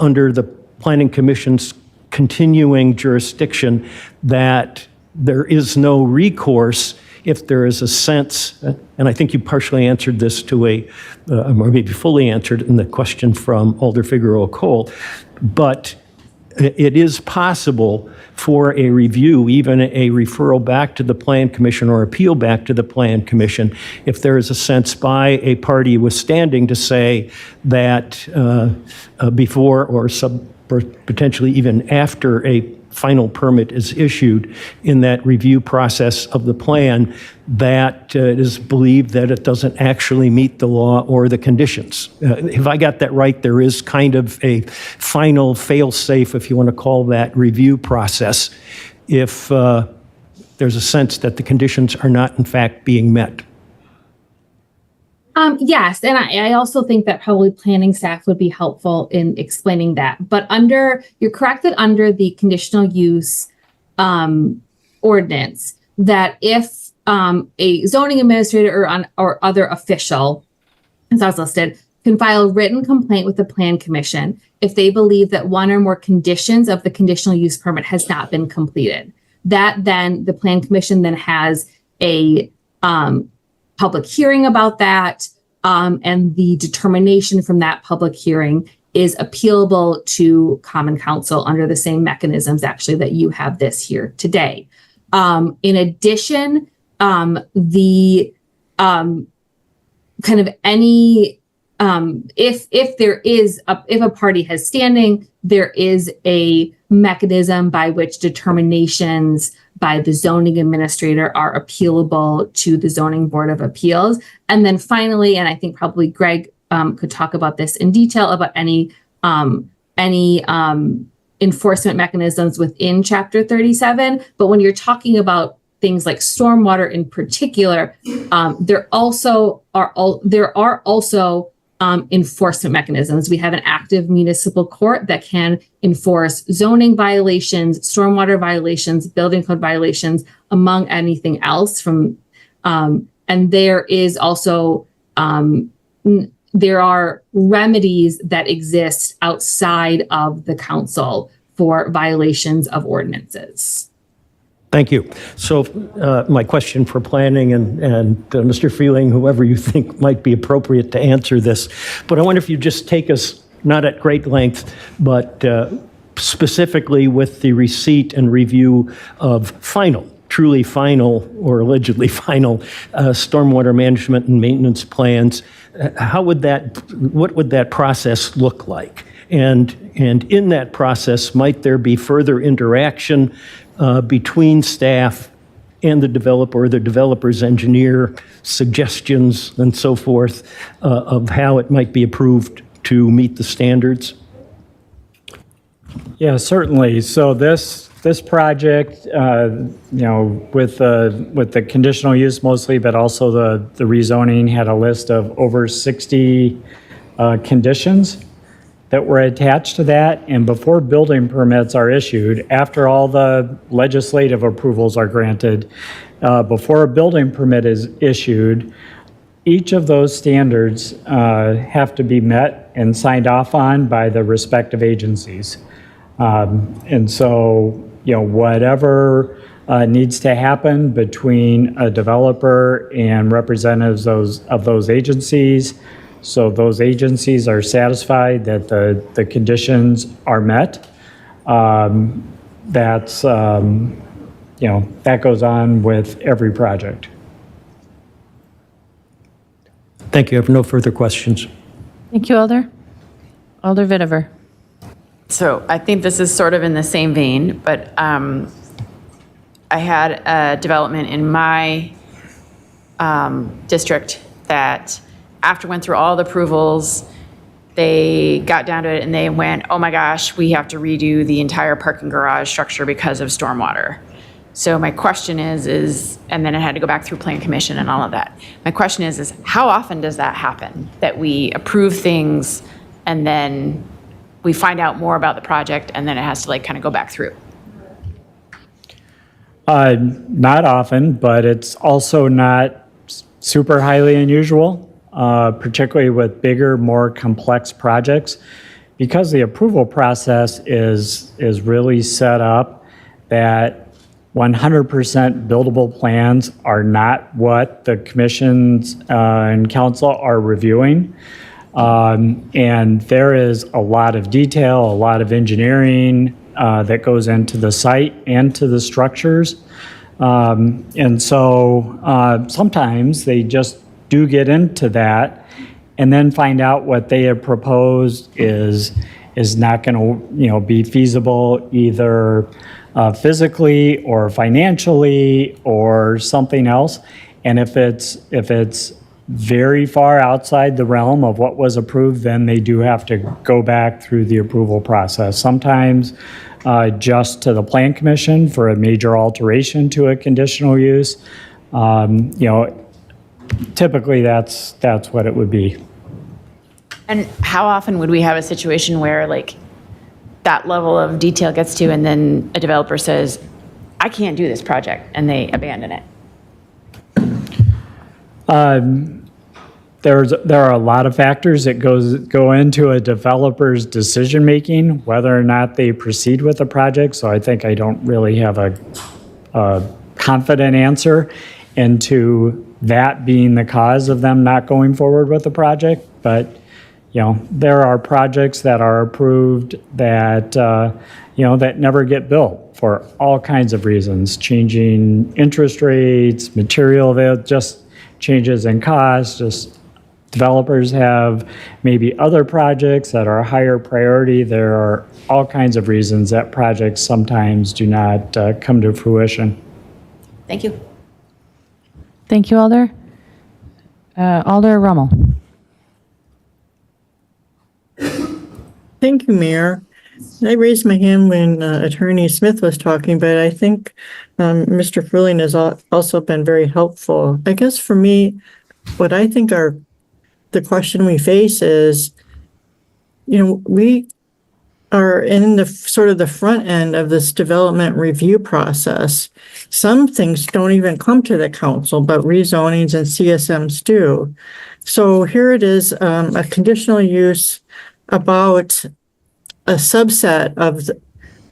under the Planning Commission's continuing jurisdiction that there is no recourse if there is a sense, and I think you partially answered this to or maybe fully answered in the question from Alder Figueroa Cole, but it is possible for a review, even a referral back to the Plan Commission or appeal back to the Plan Commission, if there is a sense by a party withstanding to say that before or potentially even after a final permit is issued in that review process of the plan, that it is believed that it doesn't actually meet the law or the conditions. If I got that right, there is kind of a final fail-safe, if you want to call that, review process if there's a sense that the conditions are not in fact being met. Yes, and I also think that probably planning staff would be helpful in explaining that. But you're correct that under the conditional use ordinance, that if a zoning administrator or other official, as I was listed, can file a written complaint with the Plan Commission if they believe that one or more conditions of the conditional use permit has not been completed. That then the Plan Commission then has a public hearing about that, and the determination from that public hearing is appealable to Common Council under the same mechanisms actually that you have this here today. In addition, the kind of any if there is if a party has standing, there is a mechanism by which determinations by the zoning administrator are appealable to the Zoning Board of Appeals. And then finally, and I think probably Greg could talk about this in detail about any enforcement mechanisms within Chapter 37. But when you're talking about things like stormwater in particular, there are also enforcement mechanisms. We have an active municipal court that can enforce zoning violations, stormwater violations, building code violations, among anything else. And there is also there are remedies that exist outside of the council for violations of ordinances. Thank you. So my question for planning and Mr. Freeling, whoever you think might be appropriate to answer this, but I wonder if you just take us, not at great length, but specifically with the receipt and review of truly final or allegedly final stormwater management and maintenance plans. What would that process look like? And in that process, might there be further interaction between staff and the developer, or the developer's engineer, suggestions and so forth of how it might be approved to meet the standards? Yeah, certainly. So this project, with the conditional use mostly, but also the rezoning had a list of over 60 conditions that were attached to that. And before building permits are issued, after all the legislative approvals are granted, before a building permit is issued, each of those standards have to be met and signed off on by the respective agencies. And so, whatever needs to happen between a developer and representatives of those agencies, so those agencies are satisfied that the conditions are met. That goes on with every project. Thank you. I have no further questions. Thank you, Alder. Alder Vitever. So I think this is sort of in the same vein, but I had a development in my district that after went through all the approvals, they got down to it and they went, oh my gosh, we have to redo the entire parking garage structure because of stormwater. So my question is, and then it had to go back through Plan Commission and all of that. My question is how often does that happen? That we approve things and then we find out more about the project and then it has to kind of go back through? Not often, but it's also not super highly unusual, particularly with bigger, more complex projects, because the approval process is really set up that 100% buildable plans are not what the commissions and council are reviewing. And there is a lot of detail, a lot of engineering that goes into the site and to the structures. And so sometimes they just do get into that and then find out what they have proposed is not going to be feasible either physically or financially or something else. And if it's very far outside the realm of what was approved, then they do have to go back through the approval process. Sometimes just to the Plan Commission for a major alteration to a conditional use. Typically that's what it would be. And how often would we have a situation where that level of detail gets to, and then a developer says, I can't do this project, and they abandon it? There are a lot of factors that go into a developer's decision-making, whether or not they proceed with the project. So I think I don't really have a confident answer into that being the cause of them not going forward with the project. But, there are projects that are approved that, that never get built for all kinds of reasons, changing interest rates, material, just changes in cost, just developers have maybe other projects that are a higher priority. There are all kinds of reasons that projects sometimes do not come to fruition. Thank you. Thank you, Alder. Alder Rummel. Thank you, Mayor. I raised my hand when Attorney Smith was talking, but I think Mr. Fruehling has also been very helpful. I guess for me, what I think the question we face is, we are in the sort of the front end of this development review process. Some things don't even come to the council, but rezonings and CSMs do. So here it is, a conditional use about a subset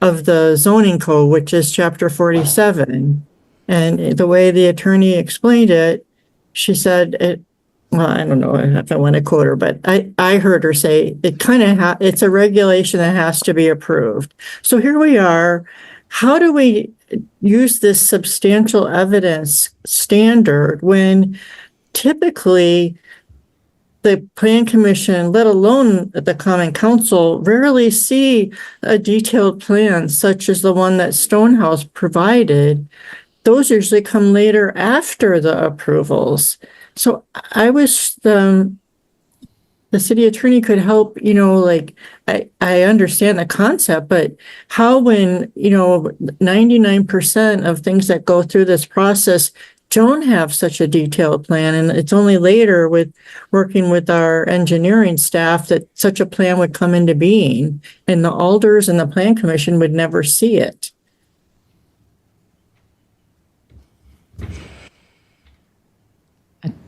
of the zoning code, which is chapter 47. And the way the attorney explained it, she said it, well, I don't know if I want to quote her, but I heard her say it kind of it's a regulation that has to be approved. So here we are. How do we use this substantial evidence standard when typically the Plan Commission, let alone the Common Council, rarely see a detailed plan such as the one that Stonehouse provided? Those usually come later after the approvals. So I wish the city attorney could help, like, I understand the concept, but how when, 99% of things that go through this process don't have such a detailed plan, and it's only later with working with our engineering staff that such a plan would come into being, and the alders and the Plan Commission would never see it.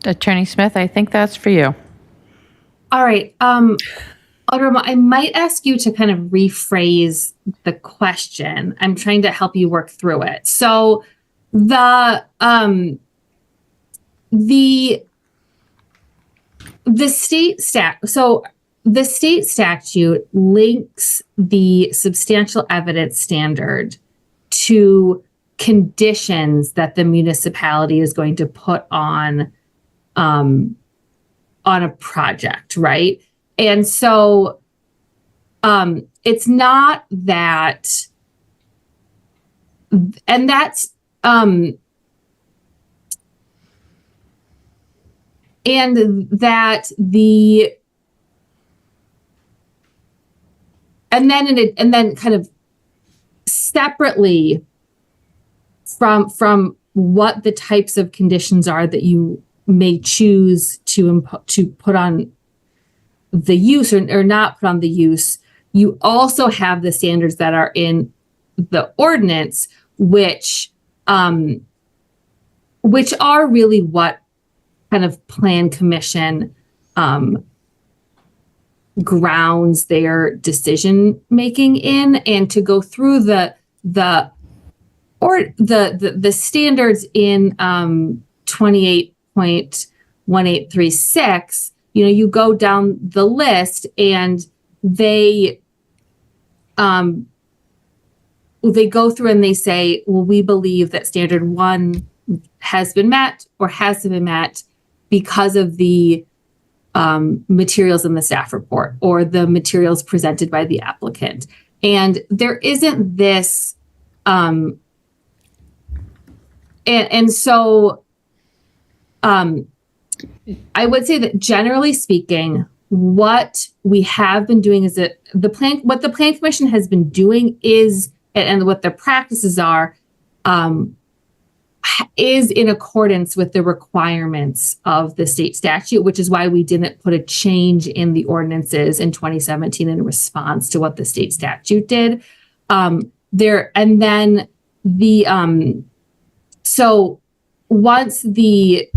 Attorney Smith, I think that's for you. All right. Alderman, I might ask you to kind of rephrase the question. I'm trying to help you work through it. So the state statute links the substantial evidence standard to conditions that the municipality is going to put on a project, right? And so it's not that, and that's, and that the, and then kind of separately from what the types of conditions are that you may choose to put on the use or not put on the use, you also have the standards that are in the ordinance, which are really what kind of Plan Commission grounds their decision making in. And to go through the standards in 28.1836, you go down the list and they go through and they say, well, we believe that standard 1 has been met or hasn't been met because of the materials in the staff report or the materials presented by the applicant. And there isn't this, and so I would say that generally speaking, what we have been doing is that what the Plan Commission has been doing is, and what the practices are, is in accordance with the requirements of the state statute, which is why we didn't put a change in the ordinances in 2017 in response to what the state statute did. So once the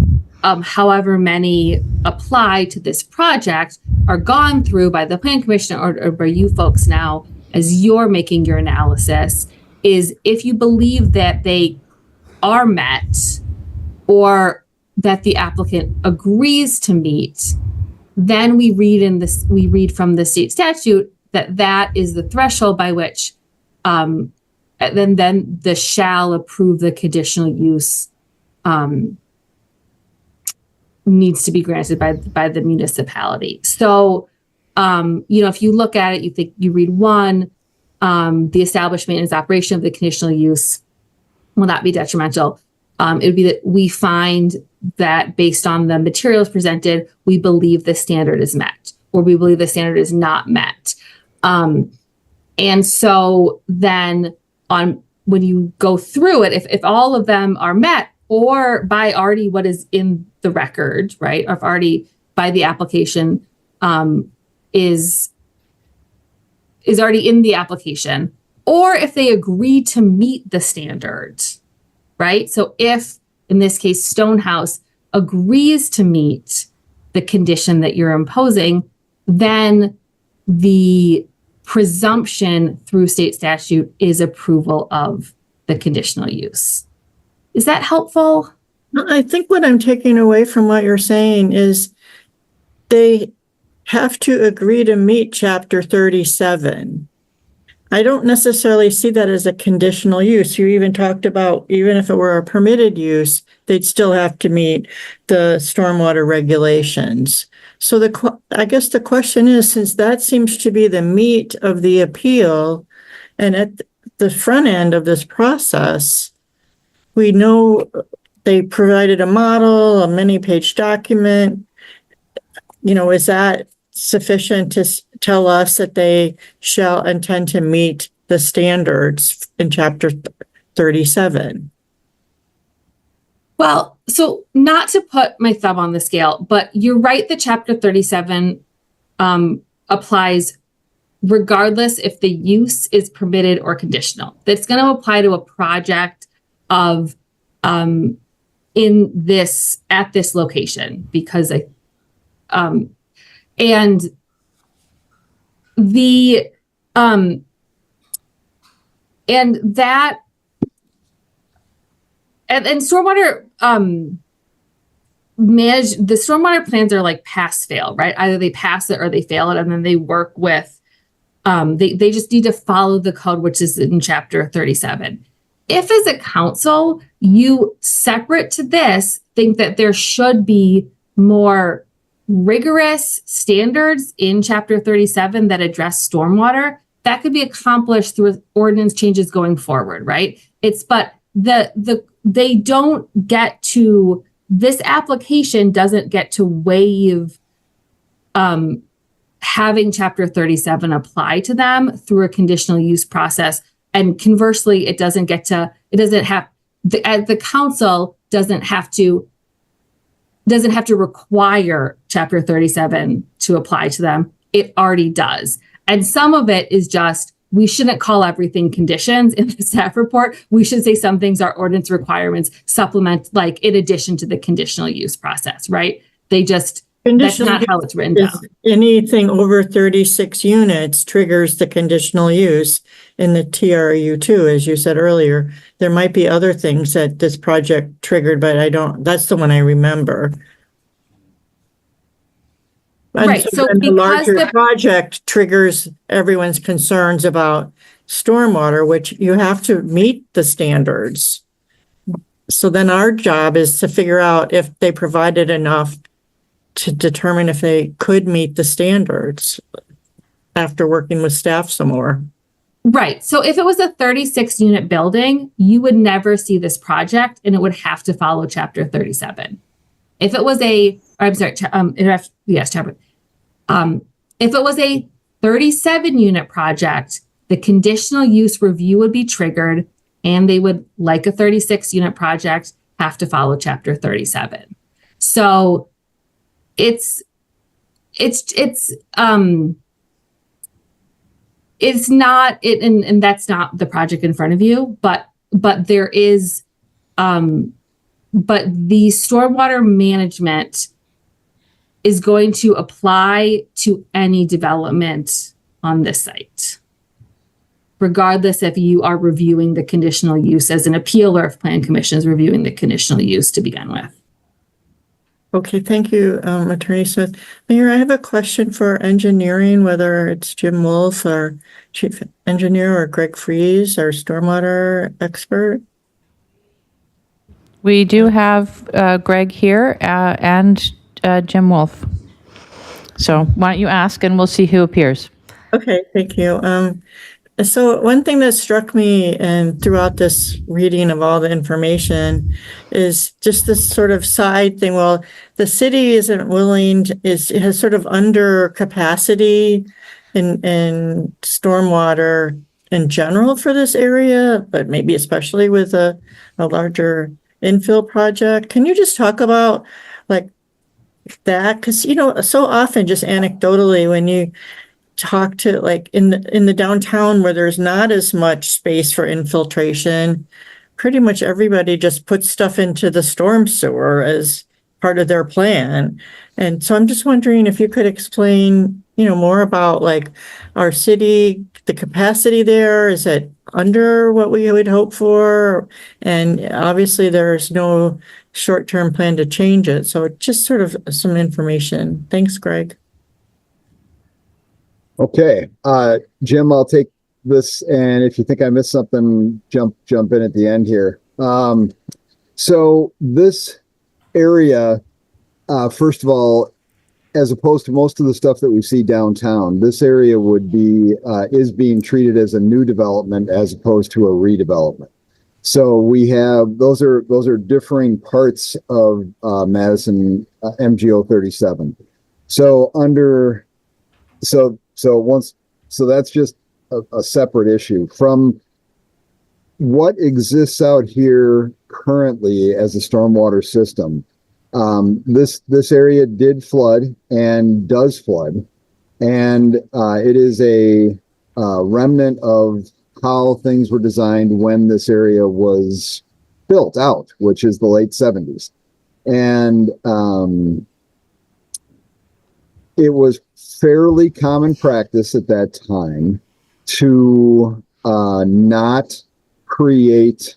however many apply to this project are gone through by the Plan Commission or by you folks now, as you're making your analysis, is if you believe that they are met or that the applicant agrees to meet, then we read from the state statute that is the threshold by which then the shall approve the conditional use needs to be granted by the municipality. So, if you look at it, you read 1, the establishment and operation of the conditional use will not be detrimental. It would be that we find that based on the materials presented, we believe the standard is met, or we believe the standard is not met. And so then when you go through it, if all of them are met, or by already what is in the record, right? Or if already by the application is already in the application, or if they agree to meet the standards, right? So if, in this case, Stonehouse agrees to meet the condition that you're imposing, then the presumption through state statute is approval of the conditional use. Is that helpful? I think what I'm taking away from what you're saying is they have to agree to meet Chapter 37. I don't necessarily see that as a conditional use. You even talked about, even if it were a permitted use, they'd still have to meet the stormwater regulations. So I guess the question is, since that seems to be the meat of the appeal, and at the front end of this process, we know they provided a model, a many-page document. Is that sufficient to tell us that they shall intend to meet the standards in Chapter 37? Well, so not to put my thumb on the scale, but you're right that Chapter 37 applies regardless if the use is permitted or conditional. That's going to apply to a project of at this location, because and stormwater the stormwater plans are like pass fail, right? Either they pass it or they fail it, and then they work with they just need to follow the code, which is in Chapter 37. If as a council, you separate to this think that there should be more rigorous standards in Chapter 37 that address stormwater, that could be accomplished through ordinance changes going forward, right? But they don't get to, this application doesn't get to waive having Chapter 37 apply to them through a conditional use process. And conversely, the council doesn't have to require Chapter 37 to apply to them. It already does. And some of it is just, we shouldn't call everything conditions in the staff report. We should say some things are ordinance requirements, supplement, like in addition to the conditional use process, right? That's not how it's written down. Anything over 36 units triggers the conditional use in the TRU2, as you said earlier. There might be other things that this project triggered, but that's the one I remember. Right. So the larger project triggers everyone's concerns about stormwater, which you have to meet the standards. So then our job is to figure out if they provided enough to determine if they could meet the standards after working with staff some more. Right. So if it was a 36 unit building, you would never see this project and it would have to follow Chapter 37. If it was if it was a 37 unit project, the conditional use review would be triggered and they would, like a 36 unit project, have to follow Chapter 37. So it's not it, and that's not the project in front of you, but there is, but the stormwater management is going to apply to any development on this site, regardless if you are reviewing the conditional use as an appeal or if Plan Commission is reviewing the conditional use to begin with. Okay, thank you, Attorney Smith. Mayor, I have a question for engineering, whether it's Jim Wolf, our chief engineer, or Greg Fries, our stormwater expert. We do have Greg here and Jim Wolf. So why don't you ask and we'll see who appears. Okay, thank you. So one thing that struck me and throughout this reading of all the information is just this sort of side thing. Well, the city isn't willing, has sort of under capacity in stormwater in general for this area, but maybe especially with a larger infill project. Can you just talk about like that? Because, so often just anecdotally when you talk to like in the downtown where there's not as much space for infiltration, pretty much everybody just puts stuff into the storm sewer as part of their plan. And so I'm just wondering if you could explain more about like our city, the capacity there? Is it under what we would hope for? And obviously there's no short-term plan to change it. So just sort of some information. Thanks, Greg. Okay, Jim, I'll take this, and if you think I missed something, jump in at the end here. So this area, first of all, as opposed to most of the stuff that we see downtown, this area would be is being treated as a new development as opposed to a redevelopment. So we have those are differing parts of Madison MGO 37. So that's just a separate issue from what exists out here currently as a stormwater system. This area did flood and does flood, and it is a remnant of how things were designed when this area was built out, which is the late 70s. And it was fairly common practice at that time to not create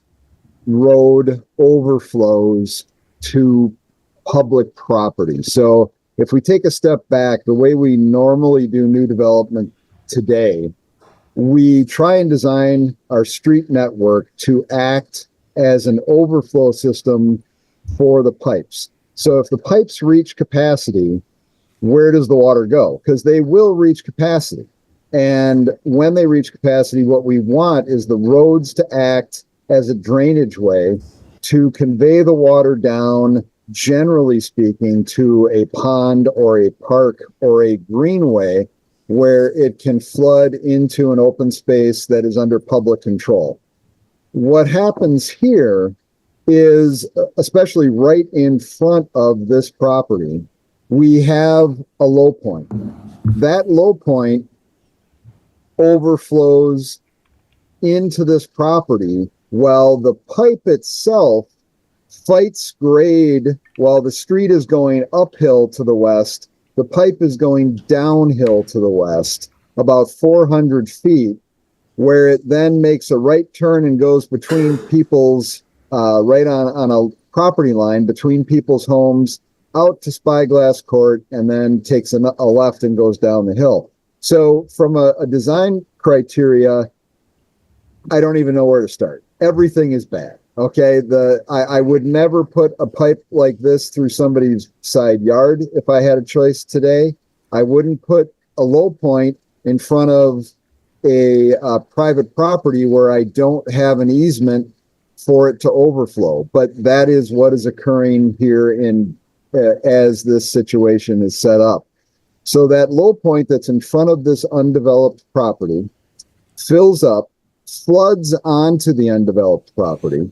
road overflows to public property. So if we take a step back, the way we normally do new development today, we try and design our street network to act as an overflow system for the pipes. So if the pipes reach capacity, where does the water go? Because they will reach capacity. And when they reach capacity, what we want is the roads to act as a drainage way to convey the water down, generally speaking, to a pond or a park or a greenway where it can flood into an open space that is under public control. What happens here is, especially right in front of this property, we have a low point. That low point overflows into this property while the pipe itself fights grade. While the street is going uphill to the west, the pipe is going downhill to the west about 400 feet, where it then makes a right turn and goes between people's, right on a property line between people's homes, out to Spyglass Court, and then takes a left and goes down the hill. So from a design criteria, I don't even know where to start. Everything is bad. Okay, I would never put a pipe like this through somebody's side yard if I had a choice today. I wouldn't put a low point in front of a private property where I don't have an easement for it to overflow. But that is what is occurring here in as this situation is set up. So that low point that's in front of this undeveloped property fills up, floods onto the undeveloped property.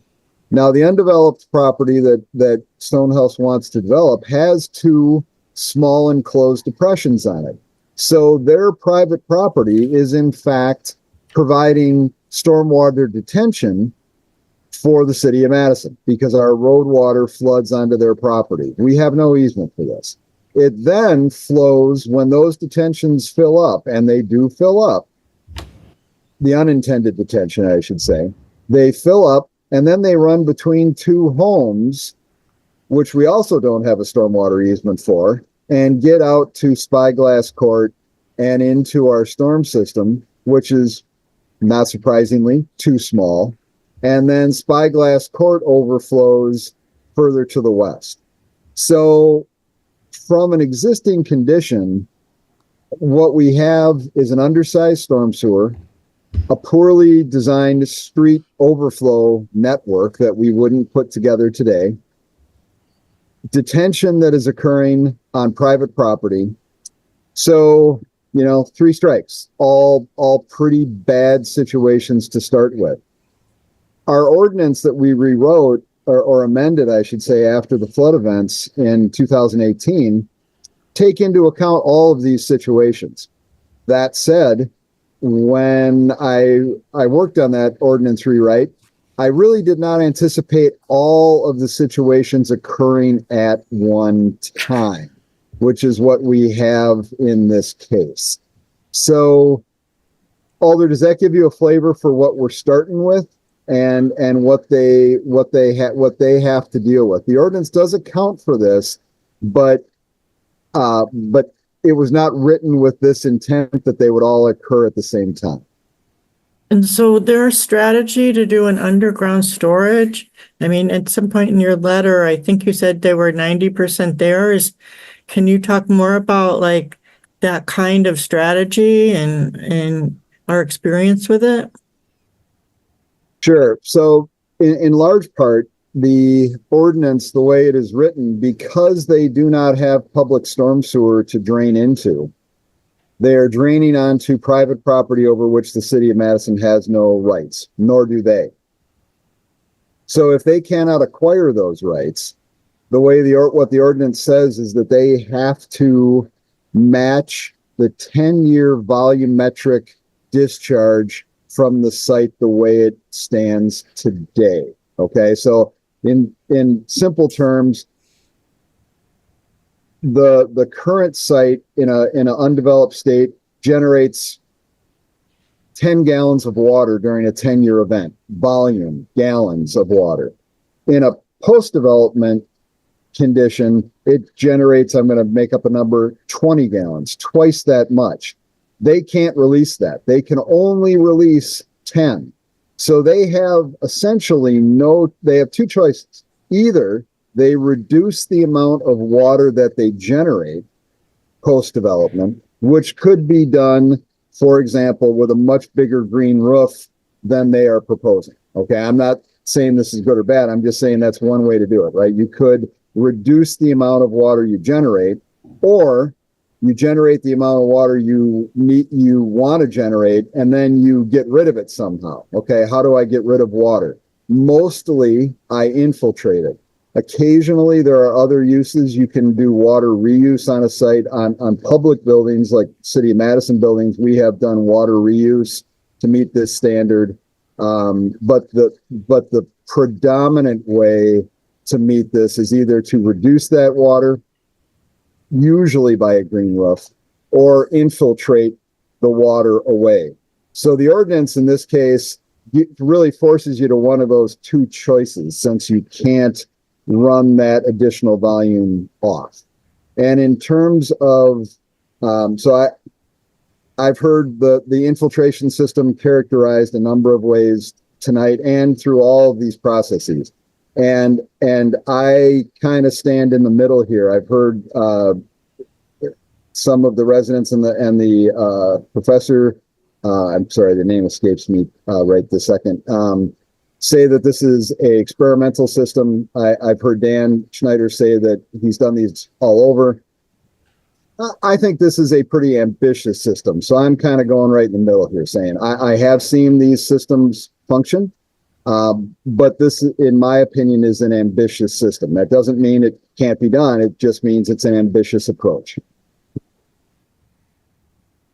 Now, the undeveloped property that Stonehouse wants to develop has two small enclosed depressions on it. So their private property is, in fact, providing stormwater detention for the city of Madison because our road water floods onto their property. We have no easement for this. It then flows when those detentions fill up, and they do fill up, the unintended detention, I should say. They fill up, and then they run between two homes, which we also don't have a stormwater easement for, and get out to Spyglass Court and into our storm system, which is, not surprisingly, too small. And then Spyglass Court overflows further to the west. So from an existing condition, what we have is an undersized storm sewer, a poorly designed street overflow network that we wouldn't put together today, detention that is occurring on private property. So, three strikes, all pretty bad situations to start with. Our ordinance that we rewrote or amended, I should say, after the flood events in 2018, take into account all of these situations. That said, when I worked on that ordinance rewrite, I really did not anticipate all of the situations occurring at one time. which is what we have in this case. So, Alder, does that give you a flavor for what we're starting with and what they have to deal with? The ordinance does account for this, but it was not written with this intent that they would all occur at the same time. And so their strategy to do an underground storage, I mean, at some point in your letter, I think you said they were 90% there. Can you talk more about like that kind of strategy and our experience with it? Sure. So in large part, the ordinance, the way it is written, because they do not have public storm sewer to drain into, they are draining onto private property over which the city of Madison has no rights, nor do they. So if they cannot acquire those rights, the way what the ordinance says is that they have to match the 10-year volumetric discharge from the site the way it stands today. Okay, so in simple terms, the current site in an undeveloped state generates 10 gallons of water during a 10-year event, volume, gallons of water. In a post-development condition, it generates, I'm going to make up a number, 20 gallons, twice that much. They can't release that. They can only release 10. So they have essentially they have two choices. Either they reduce the amount of water that they generate post-development, which could be done, for example, with a much bigger green roof than they are proposing. Okay, I'm not saying this is good or bad. I'm just saying that's one way to do it, right? You could reduce the amount of water you generate, or you generate the amount of water you want to generate, and then you get rid of it somehow. Okay, how do I get rid of water? Mostly, I infiltrate it. Occasionally, there are other uses. You can do water reuse on a site. On public buildings, like City of Madison buildings, we have done water reuse to meet this standard. But the predominant way to meet this is either to reduce that water, usually by a green roof, or infiltrate the water away. So the ordinance in this case really forces you to one of those two choices, since you can't run that additional volume off. And in terms of, I've heard the infiltration system characterized a number of ways tonight and through all of these processes. And I kind of stand in the middle here. I've heard some of the residents and the professor, I'm sorry, the name escapes me right this second, say that this is a experimental system. I've heard Dan Schneider say that he's done these all over. I think this is a pretty ambitious system. So I'm kind of going right in the middle here, saying I have seen these systems function, but this, in my opinion, is an ambitious system. That doesn't mean it can't be done. It just means it's an ambitious approach.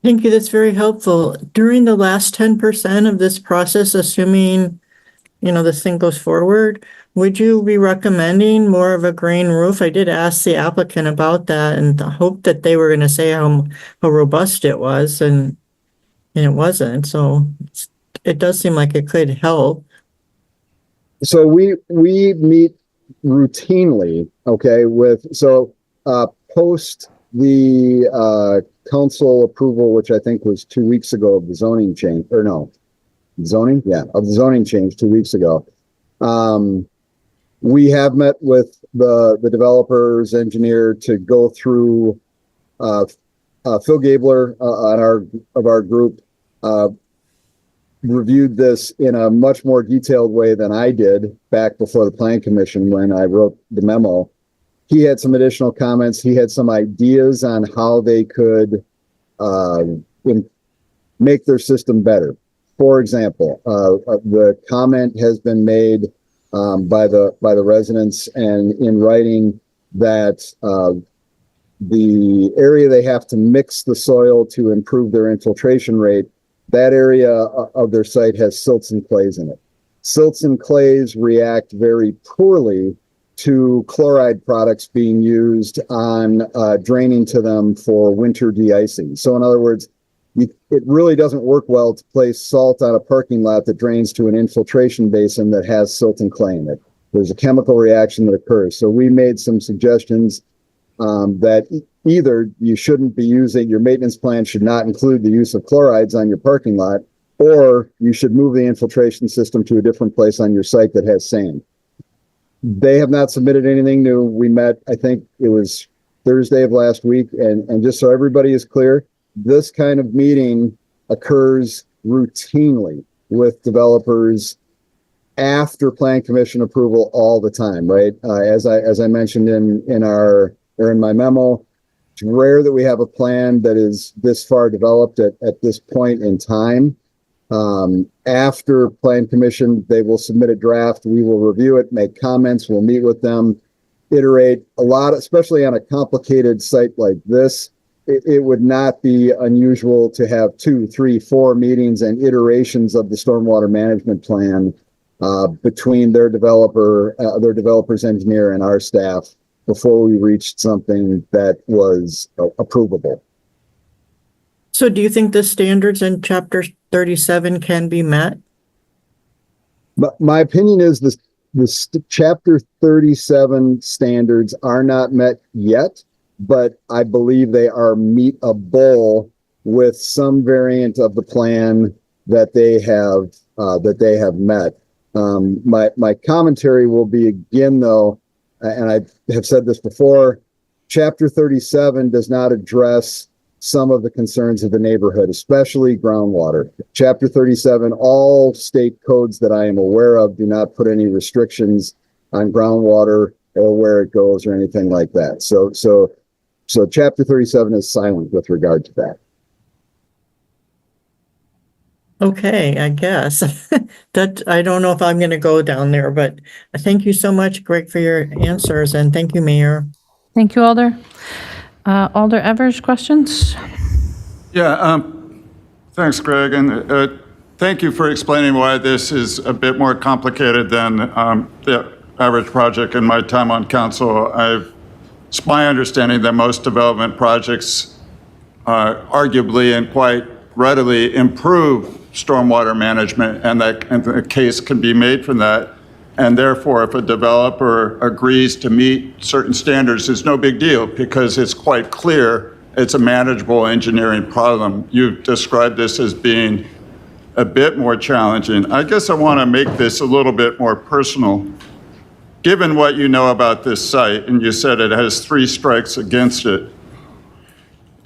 Thank you. That's very helpful. During the last 10% of this process, assuming this thing goes forward, would you be recommending more of a green roof? I did ask the applicant about that and hope that they were going to say how robust it was, and it wasn't. So it does seem like it could help. So we meet routinely, okay, post the council approval, which I think was 2 weeks ago of the zoning change, or no, zoning? Yeah, of the zoning change 2 weeks ago. We have met with the developer's engineer to go through, Phil Gabler of our group reviewed this in a much more detailed way than I did back before the Plan Commission when I wrote the memo. He had some additional comments. He had some ideas on how they could make their system better. For example, the comment has been made by the residents and in writing that the area they have to mix the soil to improve their infiltration rate, that area of their site has silts and clays in it. Silts and clays react very poorly to chloride products being used on draining to them for winter de-icing. So in other words, it really doesn't work well to place salt on a parking lot that drains to an infiltration basin that has silt and clay in it. There's a chemical reaction that occurs. So we made some suggestions that either you shouldn't be using, your maintenance plan should not include the use of chlorides on your parking lot, or you should move the infiltration system to a different place on your site that has sand. They have not submitted anything new. We met, I think it was Thursday of last week, and just so everybody is clear, this kind of meeting occurs routinely with developers after Plan Commission approval all the time, right? As I mentioned in my memo, it's rare that we have a plan that is this far developed at this point in time. After Plan Commission, they will submit a draft. We will review it, make comments. We'll meet with them, iterate a lot, especially on a complicated site like this. It would not be unusual to have 2, 3, 4 meetings and iterations of the stormwater management plan between their developer's engineer and our staff before we reached something that was approvable. So do you think the standards in Chapter 37 can be met? But my opinion is this Chapter 37 standards are not met yet, but I believe they are meetable with some variant of the plan that they have met. My commentary will be again, though, and I have said this before, Chapter 37 does not address some of the concerns of the neighborhood, especially groundwater. Chapter 37, all state codes that I am aware of do not put any restrictions on groundwater or where it goes or anything like that. So Chapter 37 is silent with regard to that. Okay, I guess. That, I don't know if I'm going to go down there, but thank you so much, Greg, for your answers, and thank you, Mayor. Thank you, Alder. Alder Evers, questions? Yeah, thanks, Greg, and thank you for explaining why this is a bit more complicated than the average project in my time on council. It's my understanding that most development projects arguably and quite readily improve stormwater management, and the case can be made from that. And therefore, if a developer agrees to meet certain standards, it's no big deal because it's quite clear it's a manageable engineering problem. You've described this as being a bit more challenging. I guess I want to make this a little bit more personal. Given what you know about this site, and you said it has 3 strikes against it,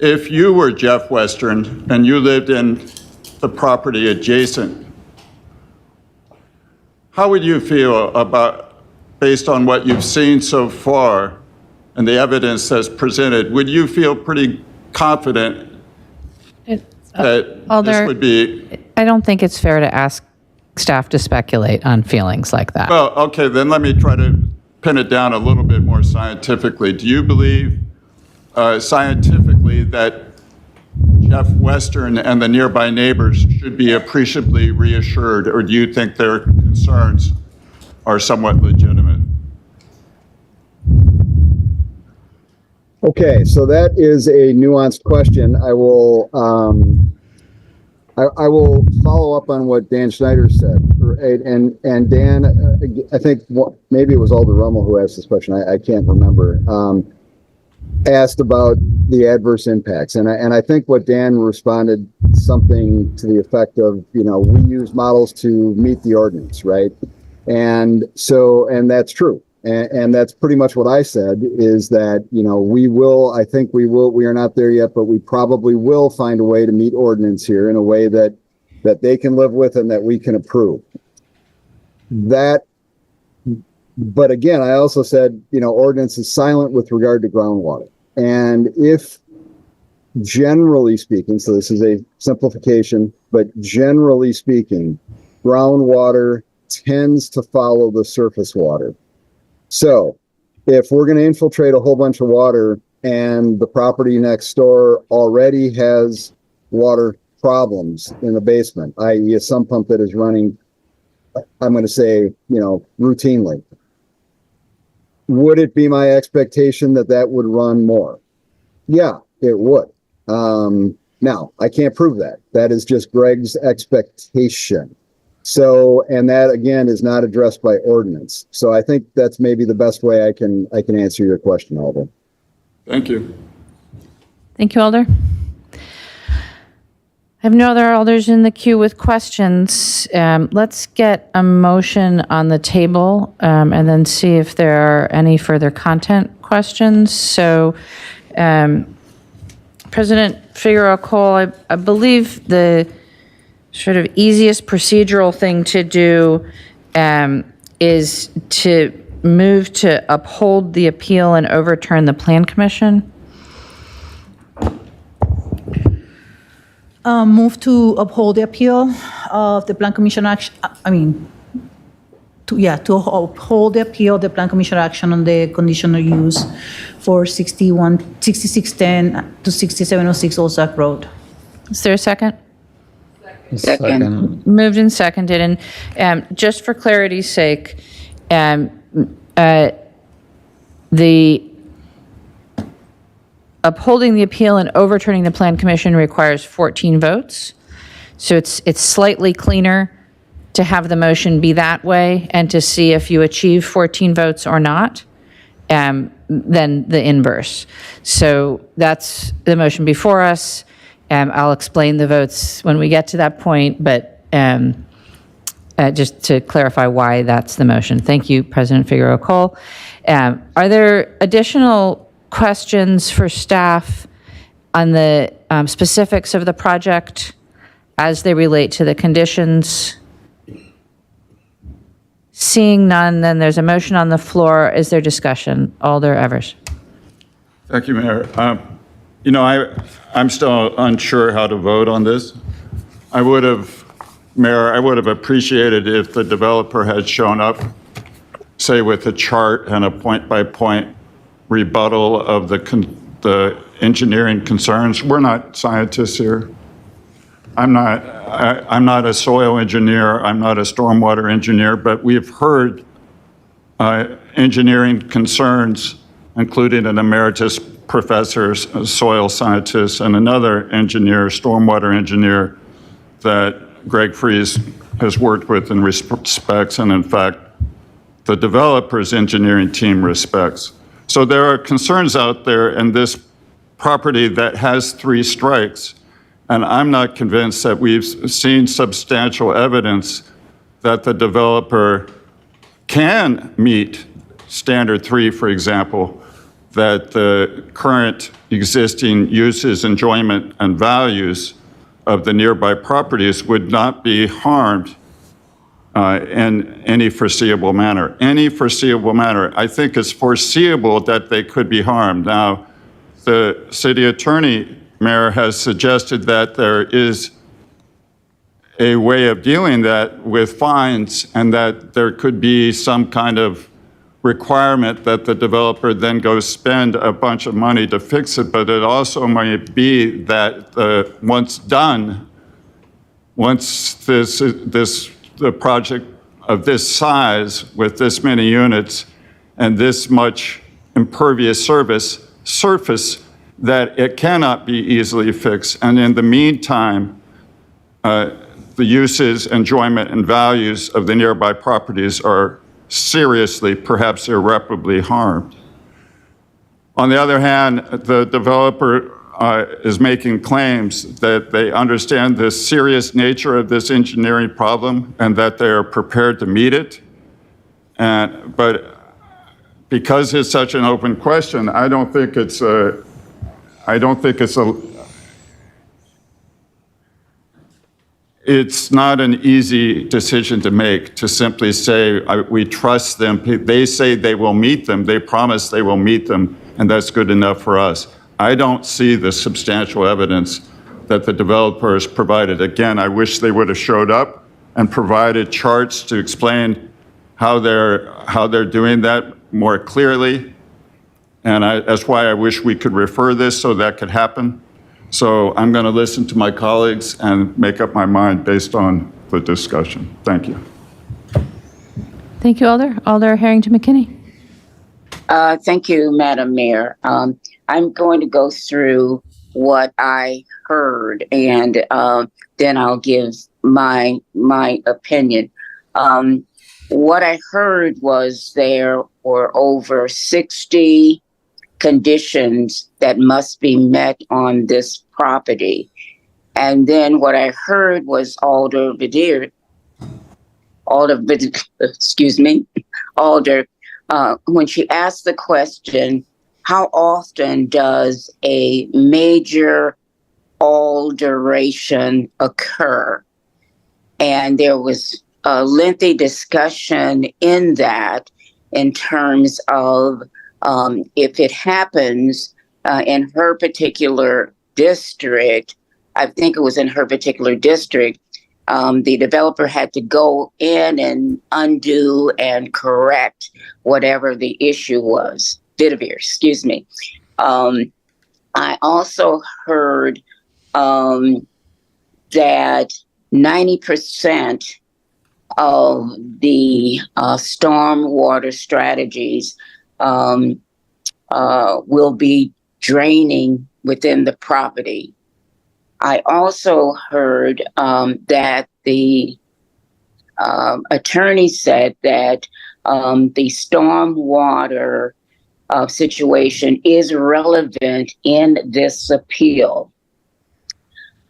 if you were Jeff Western and you lived in the property adjacent, how would you feel about, based on what you've seen so far and the evidence that's presented, would you feel pretty confident that Alder, this would be? I don't think it's fair to ask staff to speculate on feelings like that. Well, okay, then let me try to pin it down a little bit more scientifically. Do you believe scientifically that Jeff Western and the nearby neighbors should be appreciably reassured, or do you think their concerns are somewhat legitimate? Okay, so that is a nuanced question. I will follow up on what Dan Schneider said. Right? And Dan, I think maybe it was Alder Rummel who asked this question. I can't remember. Asked about the adverse impacts, and I think what Dan responded something to the effect of, we use models to meet the ordinance, right? And that's true. And that's pretty much what I said, is that, we are not there yet, but we probably will find a way to meet ordinance here in a way that they can live with and that we can approve. But again, I also said, ordinance is silent with regard to groundwater. And if, generally speaking, so this is a simplification, but generally speaking, groundwater tends to follow the surface water. So if we're going to infiltrate a whole bunch of water and the property next door already has water problems in the basement, i.e. a sump pump that is running, I'm going to say, routinely, would it be my expectation that that would run more? Yeah, it would. Now, I can't prove that. That is just Greg's expectation. So, and that again is not addressed by ordinance. So I think that's maybe the best way I can answer your question, Alder. Thank you. Thank you, Alder. I have no other alders in the queue with questions. Let's get a motion on the table and then see if there are any further content questions. So, President Figueroa Cole, I believe the sort of easiest procedural thing to do is to move to uphold the appeal and overturn the Plan Commission. Move to uphold the appeal of the Plan Commission action, to uphold the appeal of the Plan Commission action on the conditional use for 6610 to 6706 Old Sac Road. Is there a second? Second. Moved and seconded. And just for clarity's sake, the upholding the appeal and overturning the Plan Commission requires 14 votes. So it's slightly cleaner to have the motion be that way and to see if you achieve 14 votes or not, than the inverse. So that's the motion before us. I'll explain the votes when we get to that point, but just to clarify why that's the motion. Thank you, President Figueroa Cole. Are there additional questions for staff on the specifics of the project as they relate to the conditions? Seeing none, then there's a motion on the floor. Is there discussion? Alder Evers. Thank you, Mayor. I'm still unsure how to vote on this. Mayor, I would have appreciated if the developer had shown up, say with a chart and a point-by-point rebuttal of the engineering concerns. We're not scientists here. I'm not a soil engineer. I'm not a stormwater engineer, but we've heard engineering concerns, including an emeritus professor, a soil scientist, and another engineer, stormwater engineer, that Greg Fries has worked with and respects, and in fact, the developer's engineering team respects. So there are concerns out there in this property that has 3 strikes, and I'm not convinced that we've seen substantial evidence that the developer can meet standard 3, for example, that the current existing uses, enjoyment, and values of the nearby properties would not be harmed in any foreseeable manner. Any foreseeable manner. I think it's foreseeable that they could be harmed. Now, the city attorney, Mayor, has suggested that there is a way of dealing that with fines, and that there could be some kind of requirement that the developer then go spend a bunch of money to fix it. But it also might be that once done, once the project of this size with this many units and this much impervious surface, that it cannot be easily fixed. And in the meantime, the uses, enjoyment, and values of the nearby properties are seriously, perhaps irreparably harmed. On the other hand, the developer is making claims that they understand the serious nature of this engineering problem and that they are prepared to meet it. But because it's such an open question, I don't think it's it's not an easy decision to make, to simply say, we trust them. They say they will meet them. They promise they will meet them, and that's good enough for us. I don't see the substantial evidence that the developer has provided. Again, I wish they would have showed up and provided charts to explain how they're doing that more clearly. And that's why I wish we could refer this so that could happen. So I'm going to listen to my colleagues and make up my mind based on the discussion. Thank you. Thank you, Alder. Alder Harrington McKinney. Thank you, Madam Mayor. I'm going to go through what I heard, and then I'll give my opinion. What I heard was there were over 60 conditions that must be met on this property. And then what I heard was Alder, when she asked the question, how often does a major alteration occur? And there was a lengthy discussion in that in terms of if it happens in her particular district, I think it was in her particular district, the developer had to go in and undo and correct whatever the issue was. Excuse me. I also heard that 90% of the stormwater strategies will be draining within the property. I also heard that the attorney said that the stormwater situation is relevant in this appeal.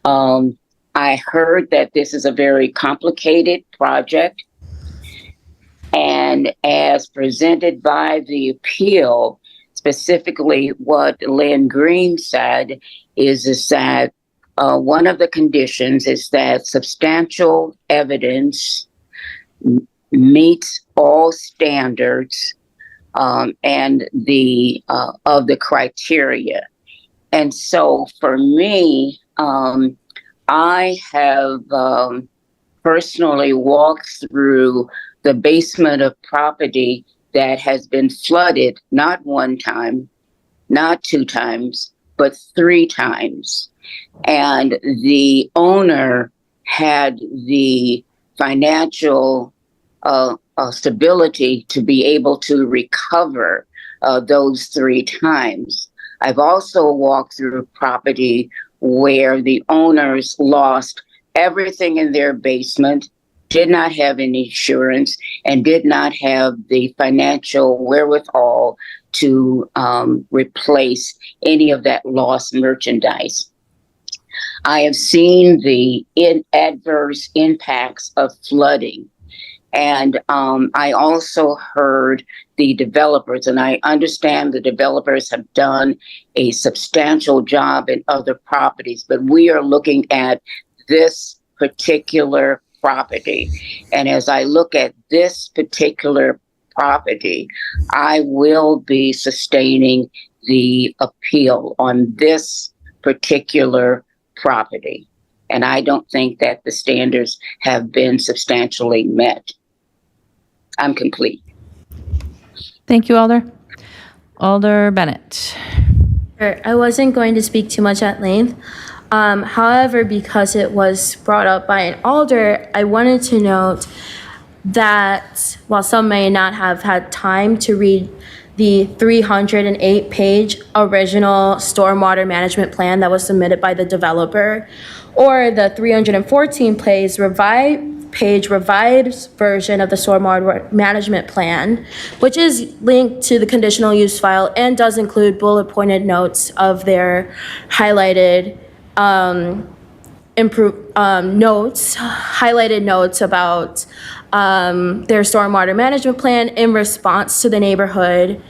I heard that this is a very complicated project, and as presented by the appeal, specifically what Lynn Green said is that one of the conditions is that substantial evidence meets all standards and the of the criteria. And so for me, I have personally walked through the basement of property that has been flooded, not one time, not two times, but 3 times. And the owner had the financial stability to be able to recover those 3 times. I've also walked through property where the owners lost everything in their basement, did not have any insurance, and did not have the financial wherewithal to replace any of that lost merchandise. I have seen the adverse impacts of flooding. And I also heard the developers, and I understand the developers have done a substantial job in other properties, but we are looking at this particular property. And as I look at this particular property, I will be sustaining the appeal on this particular property. And I don't think that the standards have been substantially met. I'm complete. Thank you, Alder. Alder Bennett. Sure. I wasn't going to speak too much at length. However, because it was brought up by an alder, I wanted to note that while some may not have had time to read the 308-page original stormwater management plan that was submitted by the developer, or the 314-page revised version of the stormwater management plan, which is linked to the conditional use file and does include bullet pointed notes of their highlighted notes about their stormwater management plan in response to the neighborhood.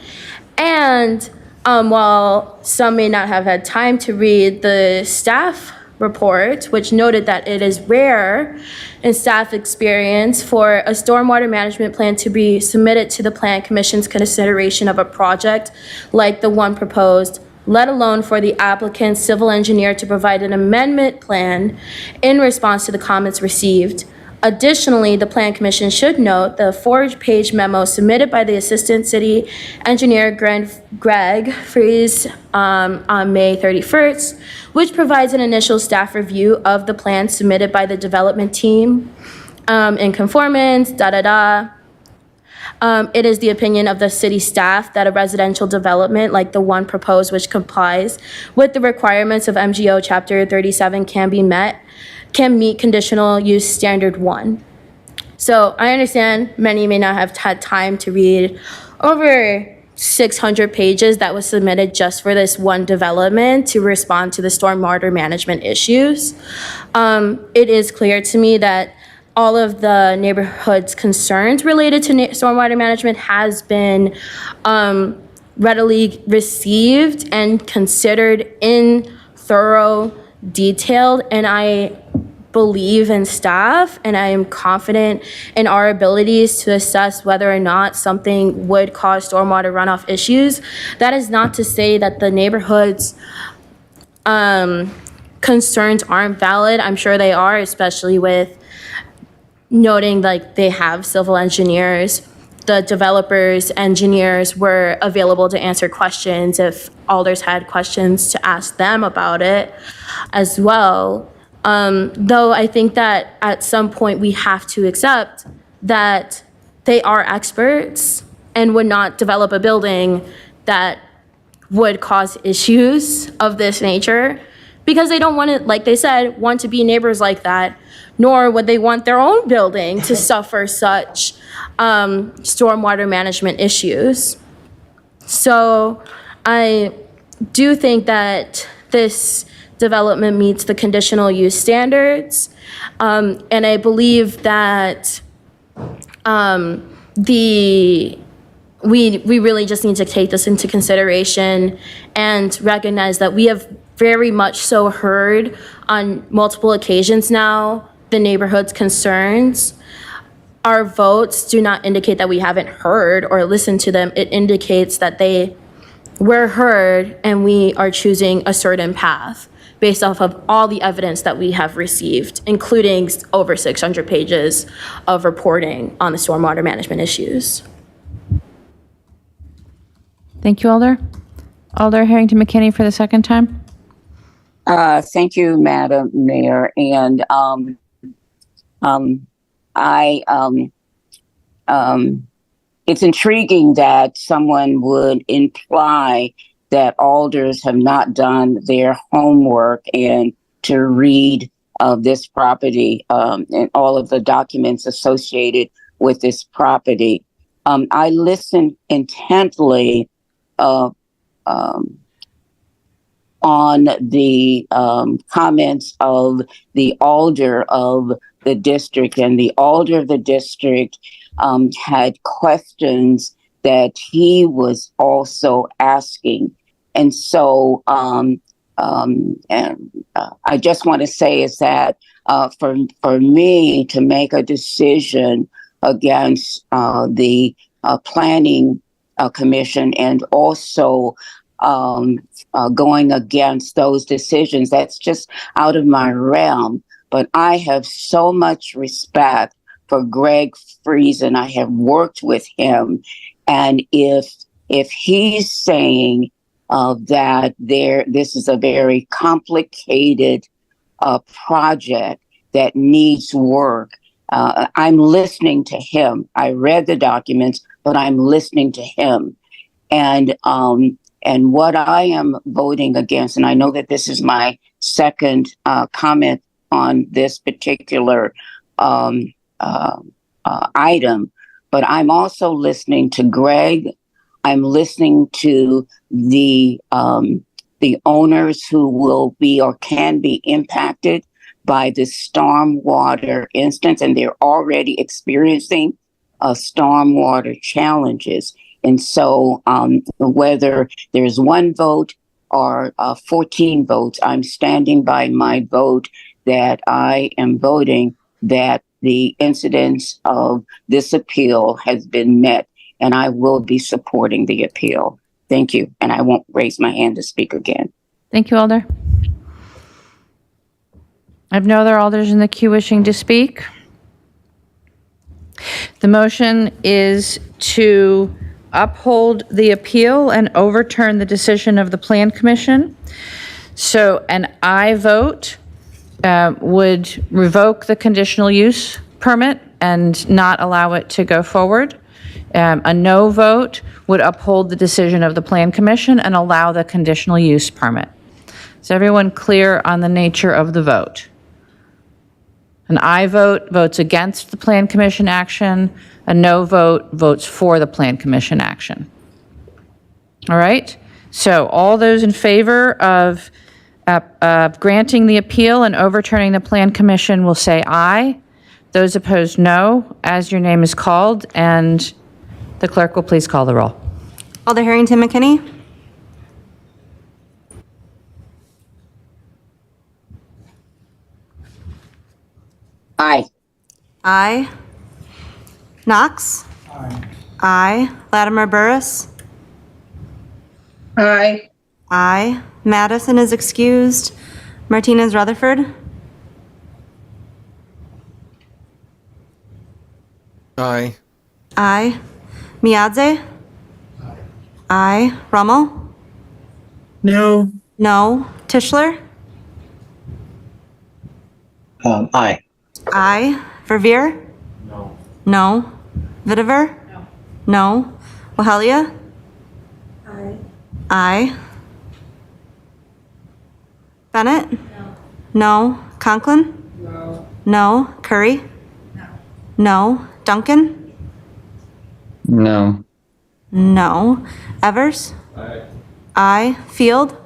And while some may not have had time to read the staff report, which noted that it is rare in staff experience for a stormwater management plan to be submitted to the Plan Commission's consideration of a project like the one proposed, let alone for the applicant's civil engineer to provide an amendment plan in response to the comments received. Additionally, the Plan Commission should note the 4-page memo submitted by the Assistant City Engineer Greg Fries on May 31st, which provides an initial staff review of the plan submitted by the development team in conformance, It is the opinion of the city staff that a residential development like the one proposed, which complies with the requirements of MGO Chapter 37, can meet conditional use standard 1. So I understand many may not have had time to read over 600 pages that was submitted just for this one development to respond to the stormwater management issues. It is clear to me that all of the neighborhood's concerns related to stormwater management has been readily received and considered in thorough, detailed, and I believe in staff and I am confident in our abilities to assess whether or not something would cause stormwater runoff issues. That is not to say that the neighborhood's concerns aren't valid. I'm sure they are, especially with noting like they have civil engineers. The developers, engineers were available to answer questions if alders had questions to ask them about it as well. Though I think that at some point we have to accept that they are experts and would not develop a building that would cause issues of this nature because they don't want to, like they said, want to be neighbors like that, nor would they want their own building to suffer such stormwater management issues. So I do think that this development meets the conditional use standards. And I believe that we really just need to take this into consideration and recognize that we have very much so heard on multiple occasions now the neighborhood's concerns. Our votes do not indicate that we haven't heard or listened to them. It indicates that they were heard and we are choosing a certain path based off of all the evidence that we have received, including over 600 pages of reporting on the stormwater management issues. Thank you, Alder. Alder Harrington McKinney for the second time. Thank you, Madam Mayor. And it's intriguing that someone would imply that alders have not done their homework and to read this property and all of the documents associated with this property. I listened intently on the comments of the alder of the district, and the alder of the district had questions that he was also asking. And so I just want to say is that for me to make a decision against the planning commission and also going against those decisions, that's just out of my realm. But I have so much respect for Greg Friesen. I have worked with him. And if he's saying that this is a very complicated project that needs work, I'm listening to him. I read the documents, but I'm listening to him. And what I am voting against, and I know that this is my second comment on this particular item, but I'm also listening to Greg. I'm listening to the owners who will be or can be impacted by this stormwater instance, and they're already experiencing stormwater challenges. And so whether there's one vote or 14 votes, I'm standing by my vote that I am voting that the incidence of this appeal has been met, and I will be supporting the appeal. Thank you. And I won't raise my hand to speak again. Thank you, Alder. I have no other alders in the queue wishing to speak. The motion is to uphold the appeal and overturn the decision of the Plan Commission. So an aye vote would revoke the conditional use permit and not allow it to go forward. A no vote would uphold the decision of the Plan Commission and allow the conditional use permit. Is everyone clear on the nature of the vote? An aye vote votes against the Plan Commission action. A no vote votes for the Plan Commission action. All right? So all those in favor of granting the appeal and overturning the Plan Commission will say aye. Those opposed, no, as your name is called, and the clerk will please call the roll. Alder Harrington McKinney? Aye. Aye. Knox? Aye. Aye. Latimer Burris? Aye. Aye. Madison is excused. Martinez Rutherford? Aye. Aye. Miadze? Aye. Rummel? No. No. Tischler? Aye. Aye. Verveer? No. No. Vitiver? No. No. Wahelia? Aye. Aye. Bennett? No. No. Conklin? No. No. Curry? No. No. Duncan? No. No. Evers? Aye. Aye. Field?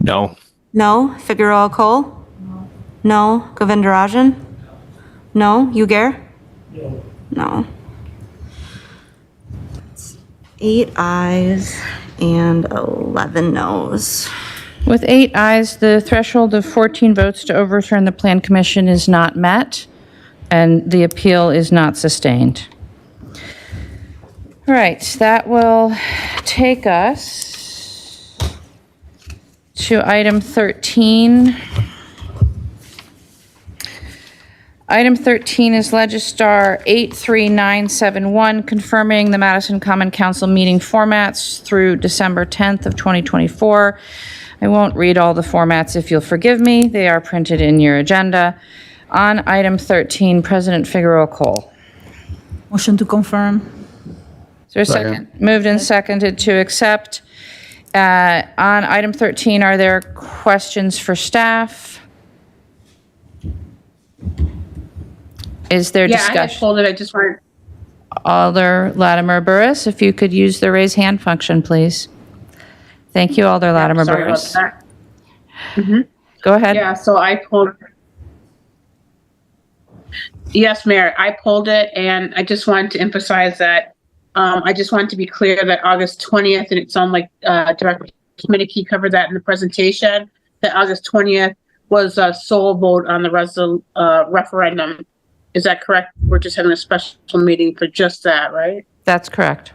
No. No. Figueroa Cole? No. No. Govindarajan? No. Ugair? No. No. 8 ayes and 11 noes. With 8 ayes, the threshold of 14 votes to overturn the Plan Commission is not met, and the appeal is not sustained. All right, that will take us to item 13. Item 13 is Legistar 83971, confirming the Madison Common Council meeting formats through December 10th of 2024. I won't read all the formats if you'll forgive me. They are printed in your agenda. On item 13, President Figueroa Cole. Motion to confirm. Is there a second? Moved and seconded to accept. On item 13, are there questions for staff? Is there Yeah, I had discussion? pulled it. I just wanted. Alder Latimer Burris, if you could use the raise hand function, please. Thank you, Alder Latimer Sorry about Burris. that. Mhm. Go ahead. Yeah, so I pulled. Yes, Mayor, I pulled it, and I just wanted to emphasize that. I just wanted to be clear that August 20th, and it sounded like Director Schmidtke covered that in the presentation, that August 20th was a sole vote on the referendum. Is that correct? We're just having a special meeting for just that, right? That's correct.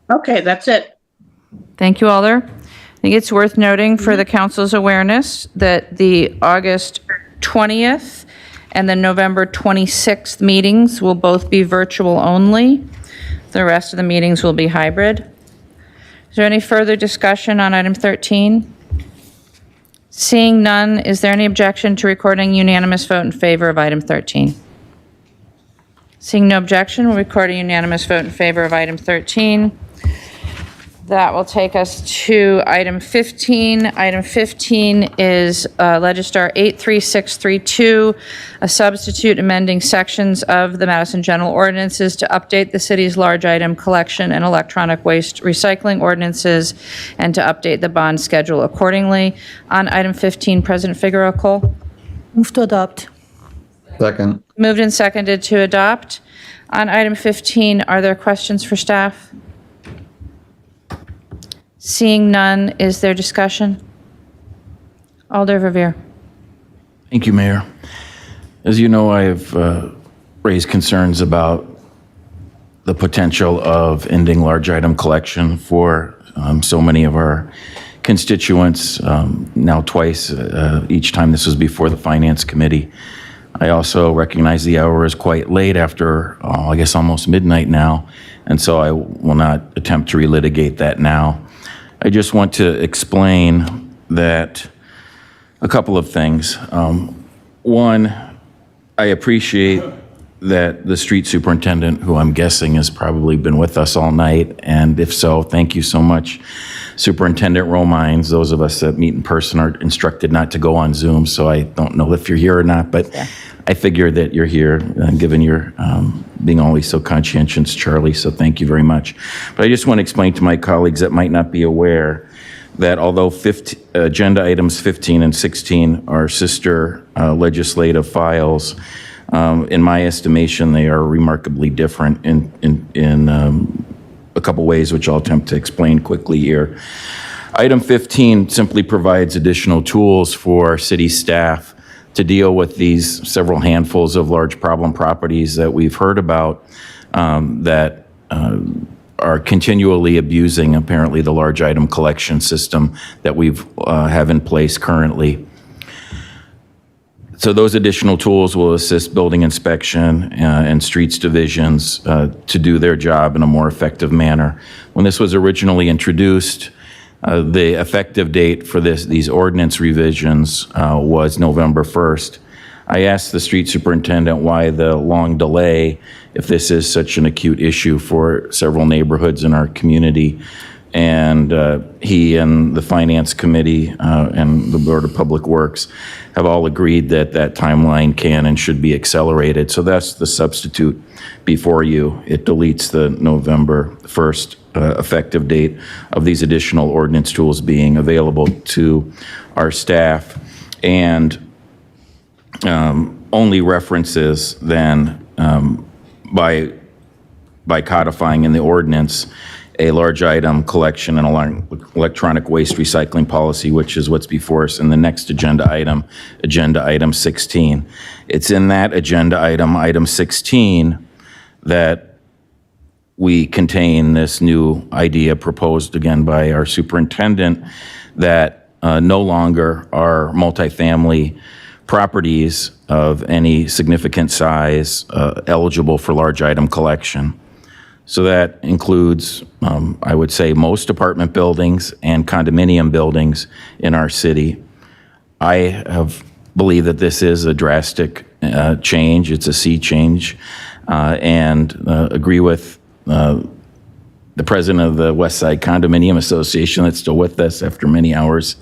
Okay, that's it. Thank you, Alder. I think it's worth noting for the council's awareness that the August 20th and the November 26th meetings will both be virtual only. The rest of the meetings will be hybrid. Is there any further discussion on item 13? Seeing none, is there any objection to recording unanimous vote in favor of item 13? Seeing no objection, we'll record a unanimous vote in favor of item 13. That will take us to item 15. Item 15 is Legistar 83632, a substitute amending sections of the Madison General Ordinances to update the city's large item collection and electronic waste recycling ordinances and to update the bond schedule accordingly. On item 15, President Figueroa Cole. Move to adopt. Second. Moved and seconded to adopt. On item 15, are there questions for staff? Seeing none, is there discussion? Alder Verveer. Thank you, Mayor. As you know, I have raised concerns about the potential of ending large item collection for so many of our constituents, now twice, each time this was before the Finance Committee. I also recognize the hour is quite late after, I guess, almost midnight now, and so I will not attempt to relitigate that now. I just want to explain that a couple of things. One, I appreciate that the street superintendent, who I'm guessing has probably been with us all night, and if so, thank you so much, Superintendent Romines. Those of us that meet in person are instructed not to go on Zoom, so I don't know if you're here or not, but I figure that you're here, given your being always so conscientious, Charlie, so thank you very much. But I just want to explain to my colleagues that might not be aware that although agenda items 15 and 16 are sister legislative files, in my estimation, they are remarkably different in a couple ways, which I'll attempt to explain quickly here. Item 15 simply provides additional tools for city staff to deal with these several handfuls of large problem properties that we've heard about that are continually abusing, apparently, the large item collection system that we've have in place currently. So those additional tools will assist building inspection and streets divisions to do their job in a more effective manner. When this was originally introduced, the effective date for these ordinance revisions was November 1st. I asked the street superintendent why the long delay if this is such an acute issue for several neighborhoods in our community. And he and the Finance Committee and the Board of Public Works have all agreed that that timeline can and should be accelerated. So that's the substitute before you. It deletes the November 1st effective date of these additional ordinance tools being available to our staff, and only references then by codifying in the ordinance a large item collection and electronic waste recycling policy, which is what's before us in the next agenda item 16. It's in that agenda item 16, that we contain this new idea proposed again by our superintendent that no longer are multifamily properties of any significant size eligible for large item collection. So that includes, I would say, most apartment buildings and condominium buildings in our city. I believe that this is a drastic change. It's a sea change, and agree with the president of the West Side Condominium Association that's still with us after many hours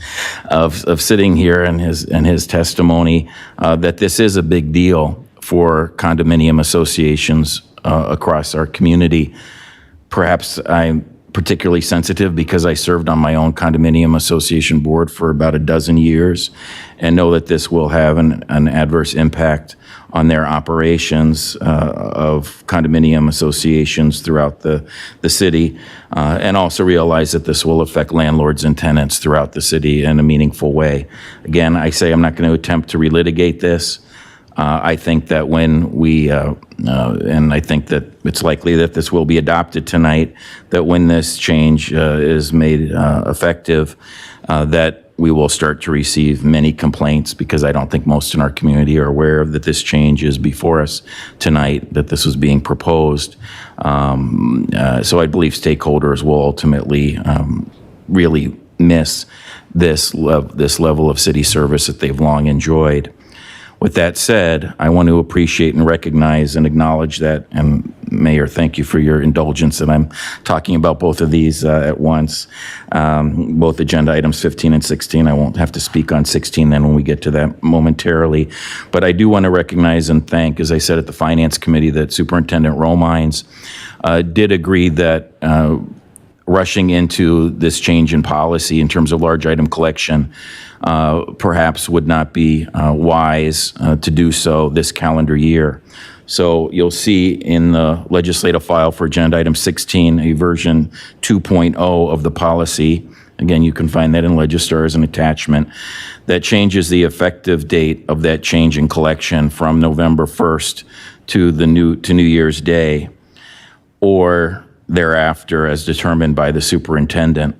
of sitting here and his testimony, that this is a big deal for condominium associations across our community. Perhaps I'm particularly sensitive because I served on my own condominium association board for about a dozen years and know that this will have an adverse impact on their operations of condominium associations throughout the city, and also realize that this will affect landlords and tenants throughout the city in a meaningful way. Again, I say I'm not going to attempt to relitigate this. I think that when we, and I think that it's likely that this will be adopted tonight, that when this change is made effective, that we will start to receive many complaints, because I don't think most in our community are aware that this change is before us tonight, that this was being proposed. So I believe stakeholders will ultimately really miss this level of city service that they've long enjoyed. With that said, I want to appreciate and recognize and acknowledge that, and Mayor, thank you for your indulgence that I'm talking about both of these at once, both agenda items 15 and 16. I won't have to speak on 16 then when we get to that momentarily. But I do want to recognize and thank, as I said at the Finance Committee, that Superintendent Romines did agree that rushing into this change in policy in terms of large item collection perhaps would not be wise to do so this calendar year. So you'll see in the legislative file for agenda item 16 a version 2.0 of the policy. Again, you can find that in Legistar as an attachment that changes the effective date of that change in collection from November 1st to New Year's Day, or thereafter as determined by the superintendent.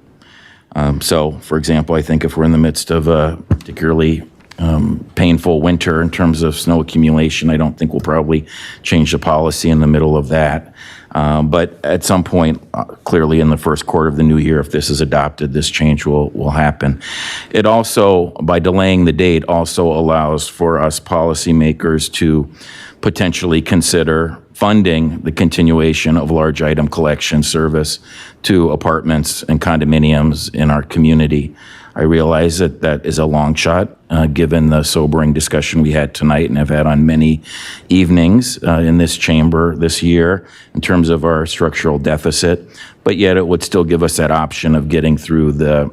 So, for example, I think if we're in the midst of a particularly painful winter in terms of snow accumulation, I don't think we'll probably change the policy in the middle of that. But at some point, clearly in the first quarter of the new year, if this is adopted, this change will happen. It also, by delaying the date, also allows for us policymakers to potentially consider funding the continuation of large item collection service to apartments and condominiums in our community. I realize that that is a long shot, given the sobering discussion we had tonight and have had on many evenings in this chamber this year in terms of our structural deficit, but yet it would still give us that option of getting through the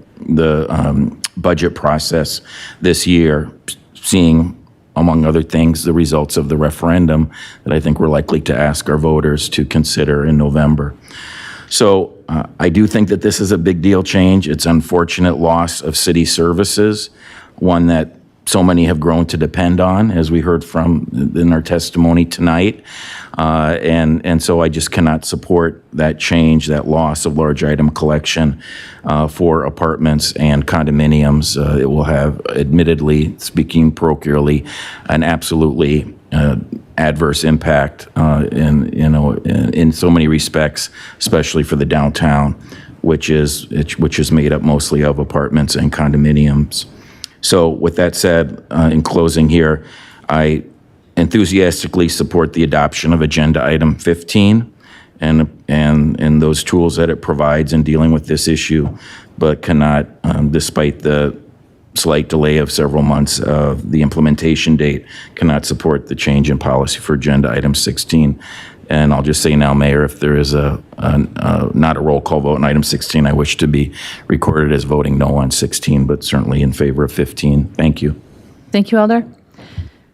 budget process this year, seeing, among other things, the results of the referendum that I think we're likely to ask our voters to consider in November. So I do think that this is a big deal change. It's unfortunate loss of city services, one that so many have grown to depend on, as we heard from in our testimony tonight. And so I just cannot support that change, that loss of large item collection for apartments and condominiums. It will have, admittedly, speaking parochially, an absolutely adverse impact in so many respects, especially for the downtown, which is made up mostly of apartments and condominiums. So with that said, in closing here, I enthusiastically support the adoption of Agenda Item 15 and those tools that it provides in dealing with this issue, but cannot, despite the slight delay of several months of the implementation date, cannot support the change in policy for Agenda Item 16. And I'll just say now, Mayor, if there is not a roll call vote on item 16, I wish to be recorded as voting no on 16, but certainly in favor of 15. Thank you. Thank you, Alder.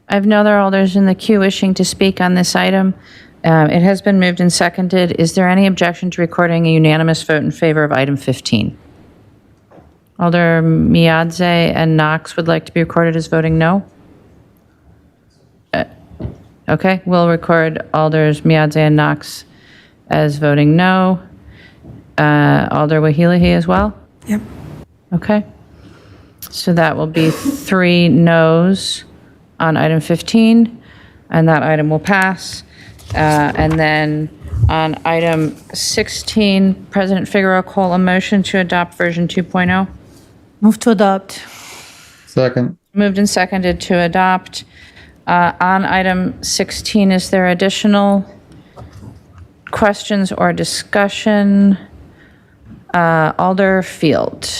I have no other alders in the queue wishing to speak on this item. It has been moved and seconded. Is there any objection to recording a unanimous vote in favor of item 15? Alder Miadze and Knox would like to be recorded as voting no? Okay, we'll record Alders Miadze and Knox as voting no. Alder Wahilihi as well? Yep. Okay. So that will be 3 noes on item 15, and that item will pass. And then on item 16, President Figueroa call a motion to adopt version 2.0. Move to adopt. Second. Moved and seconded to adopt. On item 16, is there additional questions or discussion? Alder Field.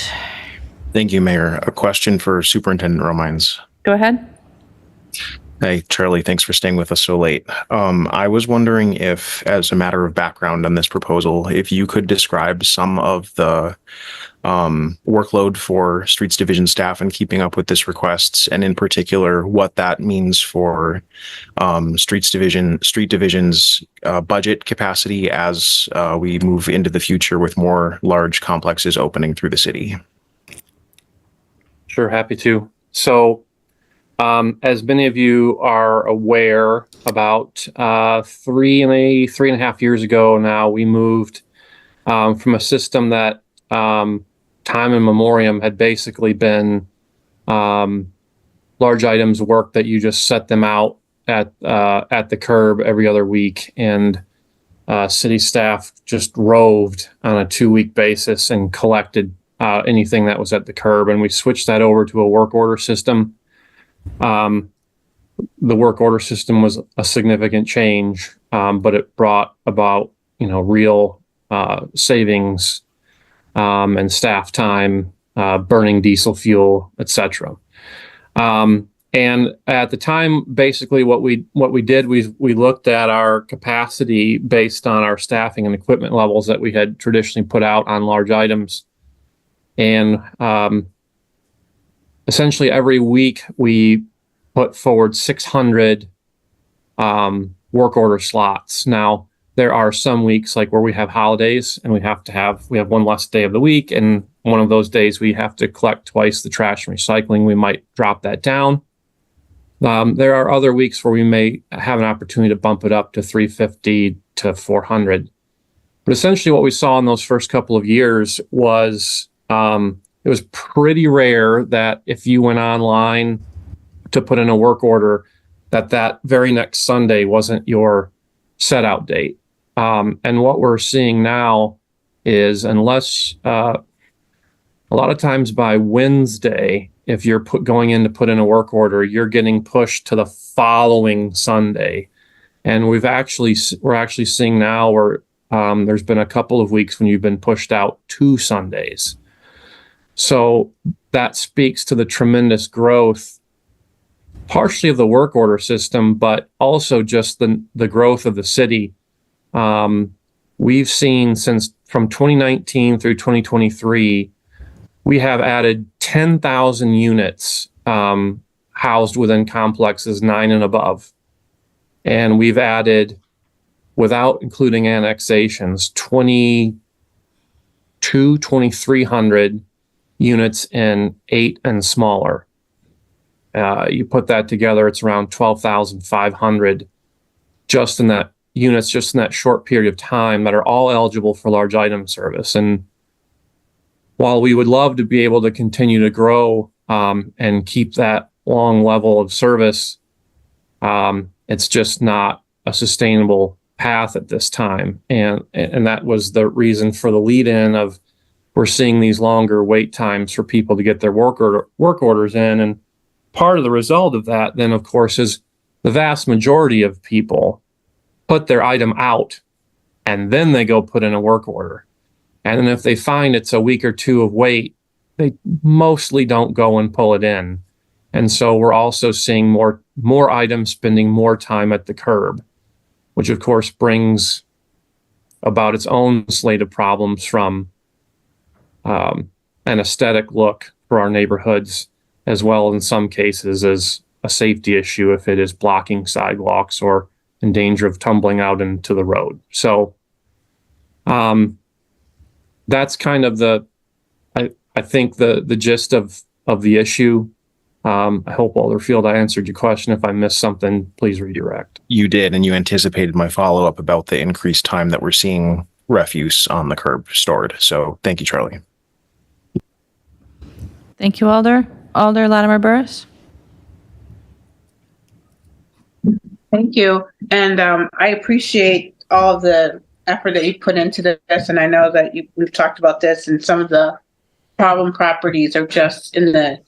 Thank you, Mayor. A question for Superintendent Romines. Go ahead. Hey, Charlie, thanks for staying with us so late. I was wondering if, as a matter of background on this proposal, if you could describe some of the workload for Streets Division staff in keeping up with this request, and in particular, what that means for Street Division's budget capacity as we move into the future with more large complexes opening through the city. Sure, happy to. So, as many of you are aware, about 3.5 years ago now, we moved from a system that time in memoriam had basically been large items work that you just set them out at the curb every other week, and city staff just roved on a 2-week basis and collected anything that was at the curb. And we switched that over to a work order system. The work order system was a significant change, but it brought about, real savings and staff time, burning diesel fuel, etc. And at the time, basically what we did, we looked at our capacity based on our staffing and equipment levels that we had traditionally put out on large items. And essentially every week we put forward 600 work order slots. Now, there are some weeks like where we have holidays and we have one less day of the week, and one of those days we have to collect twice the trash and recycling. We might drop that down. There are other weeks where we may have an opportunity to bump it up to 350 to 400. But essentially what we saw in those first couple of years was it was pretty rare that if you went online to put in a work order, that very next Sunday wasn't your set out date. And what we're seeing now is, unless a lot of times by Wednesday, if you're going in to put in a work order, you're getting pushed to the following Sunday. And we're actually seeing now where there's been a couple of weeks when you've been pushed out 2 Sundays. So that speaks to the tremendous growth, partially of the work order system, but also just the growth of the city. We've seen from 2019 through 2023, we have added 10,000 units housed within complexes 9 and above. And we've added, without including annexations, 2,300 units in 8 and smaller. You put that together, it's around 12,500 just in that short period of time that are all eligible for large item service. And while we would love to be able to continue to grow and keep that long level of service, it's just not a sustainable path at this time. And that was the reason for the lead-in of we're seeing these longer wait times for people to get their work orders in. And part of the result of that then, of course, is the vast majority of people put their item out and then they go put in a work order. And then if they find it's a week or 2 of wait, they mostly don't go and pull it in. And so we're also seeing more items spending more time at the curb, which of course brings about its own slate of problems from an aesthetic look for our neighborhoods, as well in some cases as a safety issue if it is blocking sidewalks or in danger of tumbling out into the road. So that's kind of I think the gist of the issue. I hope, Alderfield, I answered your question. If I missed something, please redirect. You did, and you anticipated my follow-up about the increased time that we're seeing refuse on the curb stored. So thank you, Charlie. Thank you, Alder. Alder Latimer Burris. Thank you. And I appreciate all of the effort that you put into this. And I know that we've talked about this, and some of the problem properties are just in the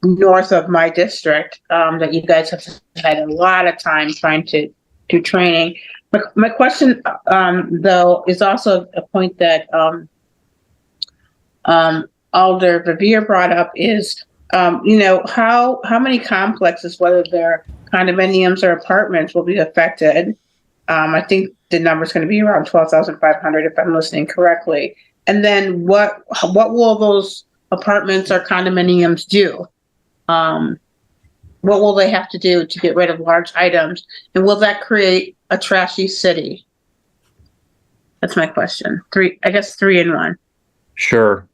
north of my district that you guys have had a lot of time trying to do training. But my question, though, is also a point that Alder Verveer brought up is, how many complexes, whether they're condominiums or apartments, will be affected? I think the number is going to be around 12,500 if I'm listening correctly. And then what will those apartments or condominiums do? What will they have to do to get rid of large items? And will that create a trashy city? That's my question. 3 in 1. Sure.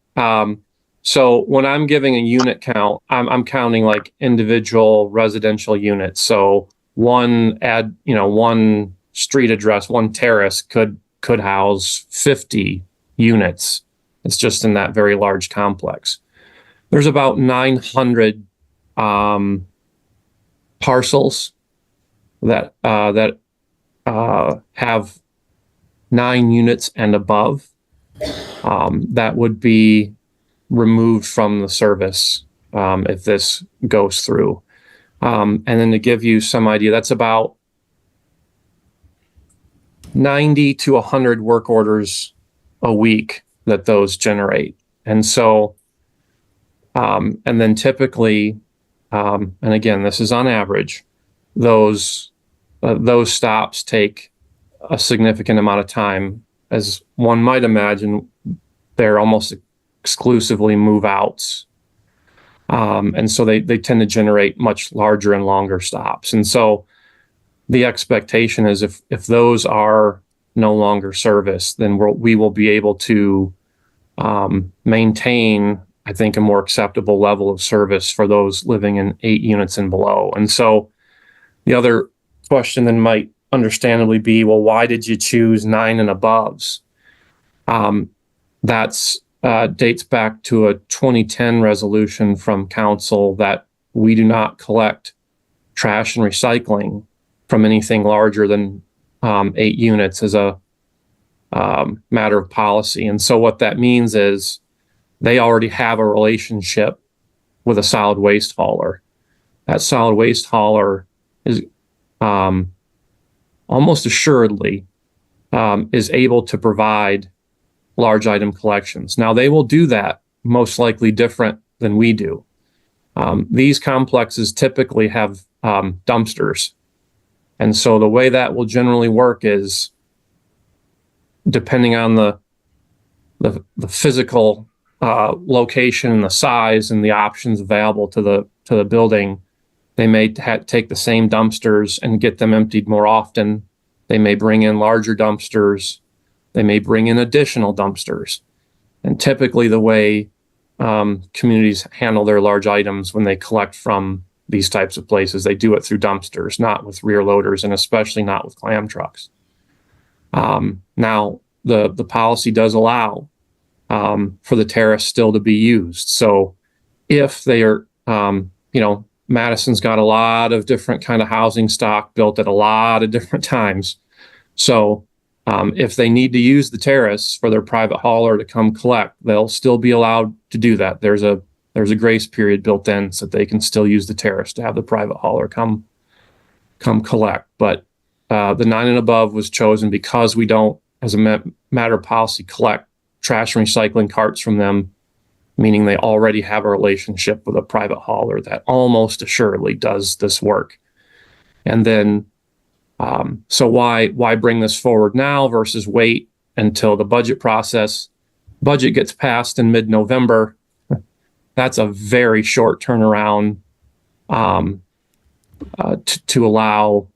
So when I'm giving a unit count, I'm counting like individual residential units. So one street address, one terrace could house 50 units. It's just in that very large complex. There's about 900 parcels that have 9 units and above that would be removed from the service if this goes through. And then to give you some idea, that's about 90 to 100 work orders a week that those generate. And so, and then typically, and again, this is on average, those stops take a significant amount of time. As one might imagine, they're almost exclusively move outs. And so they tend to generate much larger and longer stops. And so the expectation is if those are no longer serviced, then we will be able to maintain, I think, a more acceptable level of service for those living in 8 units and below. And so the other question then might understandably be, well, why did you choose 9 and aboves? That's dates back to a 2010 resolution from council that we do not collect trash and recycling from anything larger than 8 units as a matter of policy. And so what that means is they already have a relationship with a solid waste hauler. That solid waste hauler is almost assuredly is able to provide large item collections. Now, they will do that most likely different than we do. These complexes typically have dumpsters. And so the way that will generally work is, depending on the physical location and the size and the options available to the building, they may take the same dumpsters and get them emptied more often. They may bring in larger dumpsters. They may bring in additional dumpsters. And typically the way communities handle their large items when they collect from these types of places, they do it through dumpsters, not with rear loaders, and especially not with clam trucks. Now, the policy does allow for the terrace still to be used. So if they are, Madison's got a lot of different kind of housing stock built at a lot of different times. So if they need to use the terrace for their private hauler to come collect, they'll still be allowed to do that. There's a grace period built in so that they can still use the terrace to have the private hauler come collect. But the 9 and above was chosen because we don't, as a matter of policy, collect trash and recycling carts from them, meaning they already have a relationship with a private hauler that almost assuredly does this work. And then, so why bring this forward now versus wait until the budget gets passed in mid-November? That's a very short turnaround to allow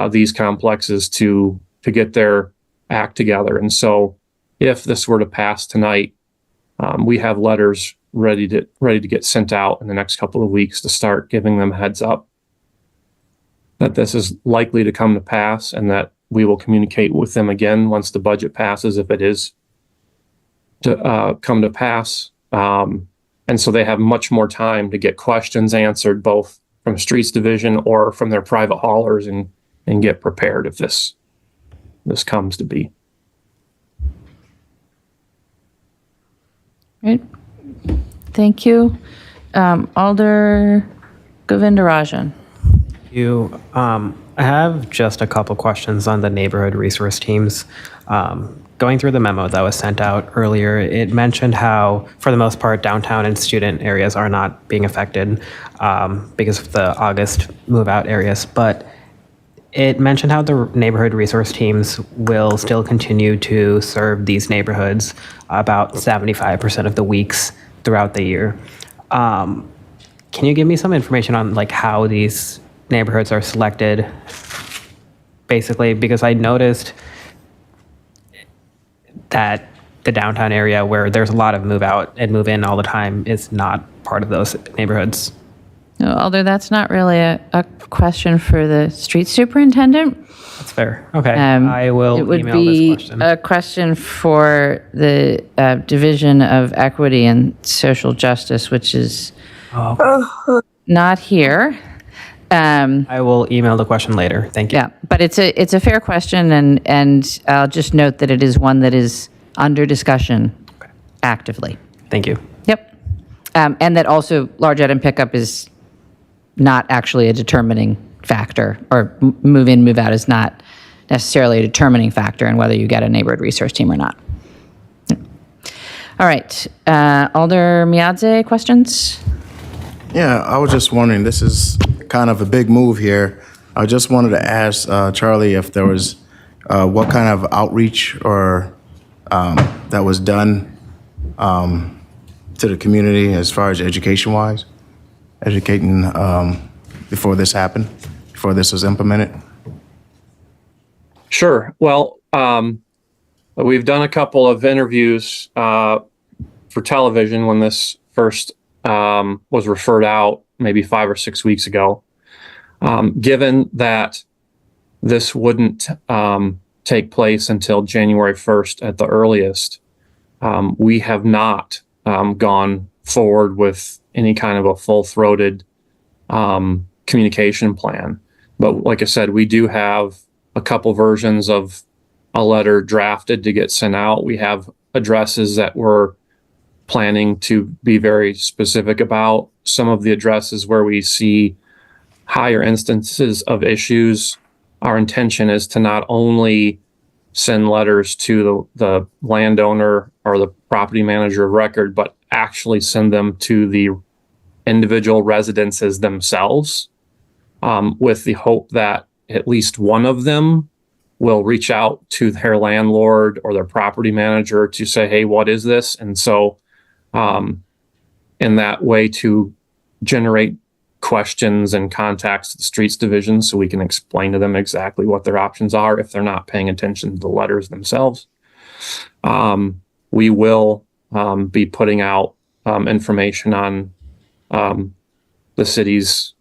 these complexes to get their act together. And so if this were to pass tonight, we have letters ready to get sent out in the next couple of weeks to start giving them heads up that this is likely to come to pass, and that we will communicate with them again once the budget passes, if it is to come to pass. And so they have much more time to get questions answered, both from Streets Division or from their private haulers, and get prepared if this comes to be. Right. Thank you. Alder Govindarajan. I have just a couple questions on the neighborhood resource teams. Going through the memo that was sent out earlier, it mentioned how, for the most part, downtown and student areas are not being affected because of the August move-out areas. But it mentioned how the neighborhood resource teams will still continue to serve these neighborhoods about 75% of the weeks throughout the year. Can you give me some information on how these neighborhoods are selected? Basically, because I noticed that the downtown area, where there's a lot of move out and move in all the time, is not part of those neighborhoods. No, Alder, that's not really a question for the street superintendent. That's fair. Okay, I will It would email be this question. a question for the Division of Equity and Social Justice, which is not here. I will email the question later. Thank you. Yeah, but it's a fair question, and I'll just note that it is one that is under discussion actively. Thank you. Yep. And that also large item pickup is not actually a determining factor, or move in, move out is not necessarily a determining factor in whether you get a neighborhood resource team or not. All right, Alder Miadze, questions? Yeah, I was just wondering, this is kind of a big move here. I just wanted to ask Charlie if there was, what kind of outreach or that was done to the community as far as education-wise, educating before this happened, before this was implemented? Sure. Well, we've done a couple of interviews for television when this first was referred out maybe 5 or 6 weeks ago. Given that this wouldn't take place until January 1st at the earliest, we have not gone forward with any kind of a full-throated communication plan. But like I said, we do have a couple versions of a letter drafted to get sent out. We have addresses that we're planning to be very specific about. Some of the addresses where we see higher instances of issues, our intention is to not only send letters to the landowner or the property manager of record, but actually send them to the individual residences themselves, with the hope that at least one of them will reach out to their landlord or their property manager to say, hey, what is this? And so in that way to generate questions and contacts to the streets division so we can explain to them exactly what their options are if they're not paying attention to the letters themselves. We will be putting out information on the city's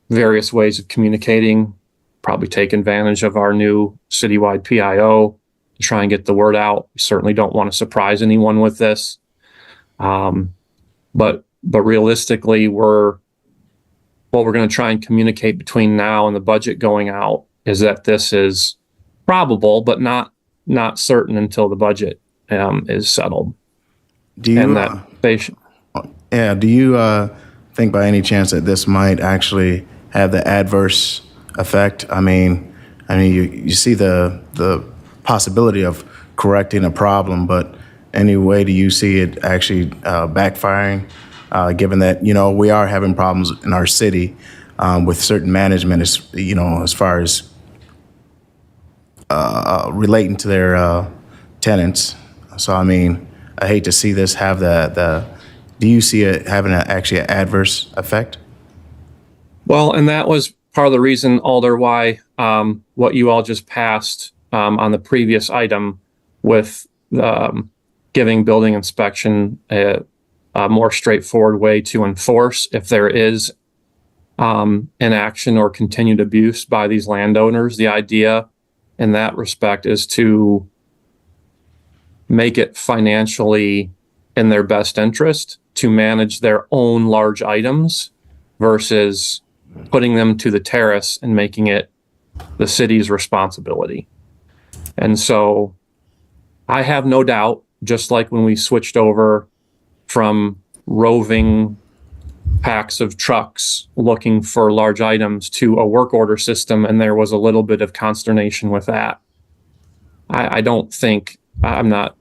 various ways of communicating, probably take advantage of our new citywide PIO to try and get the word out. We certainly don't want to surprise anyone with this. But realistically, what we're going to try and communicate between now and the budget going out is that this is probable, but not certain until the budget is settled. Do you, and that they should, do you think by any chance that this might actually have the adverse effect? I mean, you see the possibility of correcting a problem, but any way do you see it actually backfiring, given that, we are having problems in our city with certain management, as far as relating to their tenants. So, I mean, I hate to see this have do you see it having actually an adverse effect? well, and that was part of the reason, Alder, why what you all just passed on the previous item with giving building inspection a more straightforward way to enforce if there is inaction or continued abuse by these landowners. The idea in that respect is to make it financially in their best interest to manage their own large items versus putting them to the terrace and making it the city's responsibility. And so I have no doubt, just like when we switched over from roving packs of trucks looking for large items to a work order system, and there was a little bit of consternation with that. I don't think, I'm not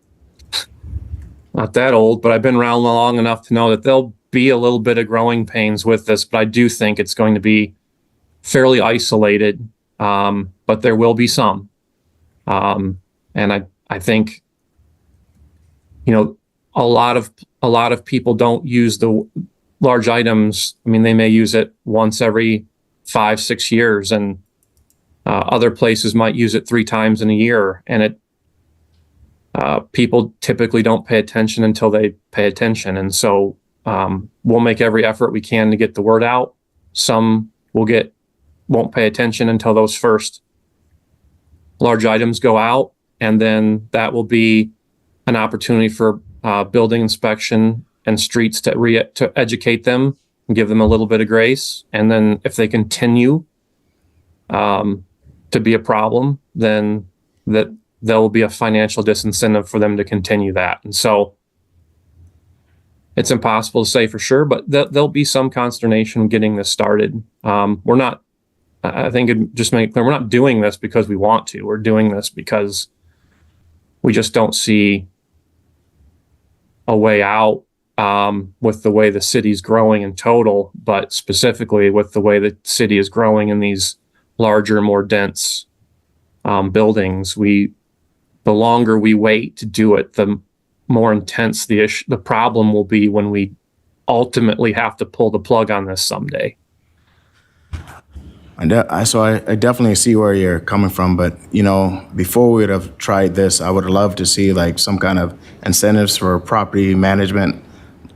that old, but I've been around long enough to know that there'll be a little bit of growing pains with this, but I do think it's going to be fairly isolated, but there will be some. And I think, a lot of people don't use the large items. I mean, they may use it once every 5-6 years, and other places might use it 3 times in a year. And people typically don't pay attention until they pay attention. And so we'll make every effort we can to get the word out. Some won't pay attention until those first large items go out. And then that will be an opportunity for building inspection and streets to educate them and give them a little bit of grace. And then if they continue to be a problem, then there will be a financial disincentive for them to continue that. And so it's impossible to say for sure, but there'll be some consternation getting this started. I think it just make it clear, we're not doing this because we want to. We're doing this because we just don't see a way out with the way the city's growing in total, but specifically with the way the city is growing in these larger, more dense buildings. The longer we wait to do it, the more intense the problem will be when we ultimately have to pull the plug on this someday. So I definitely see where you're coming from, but before we would have tried this, I would have loved to see like some kind of incentives for property management,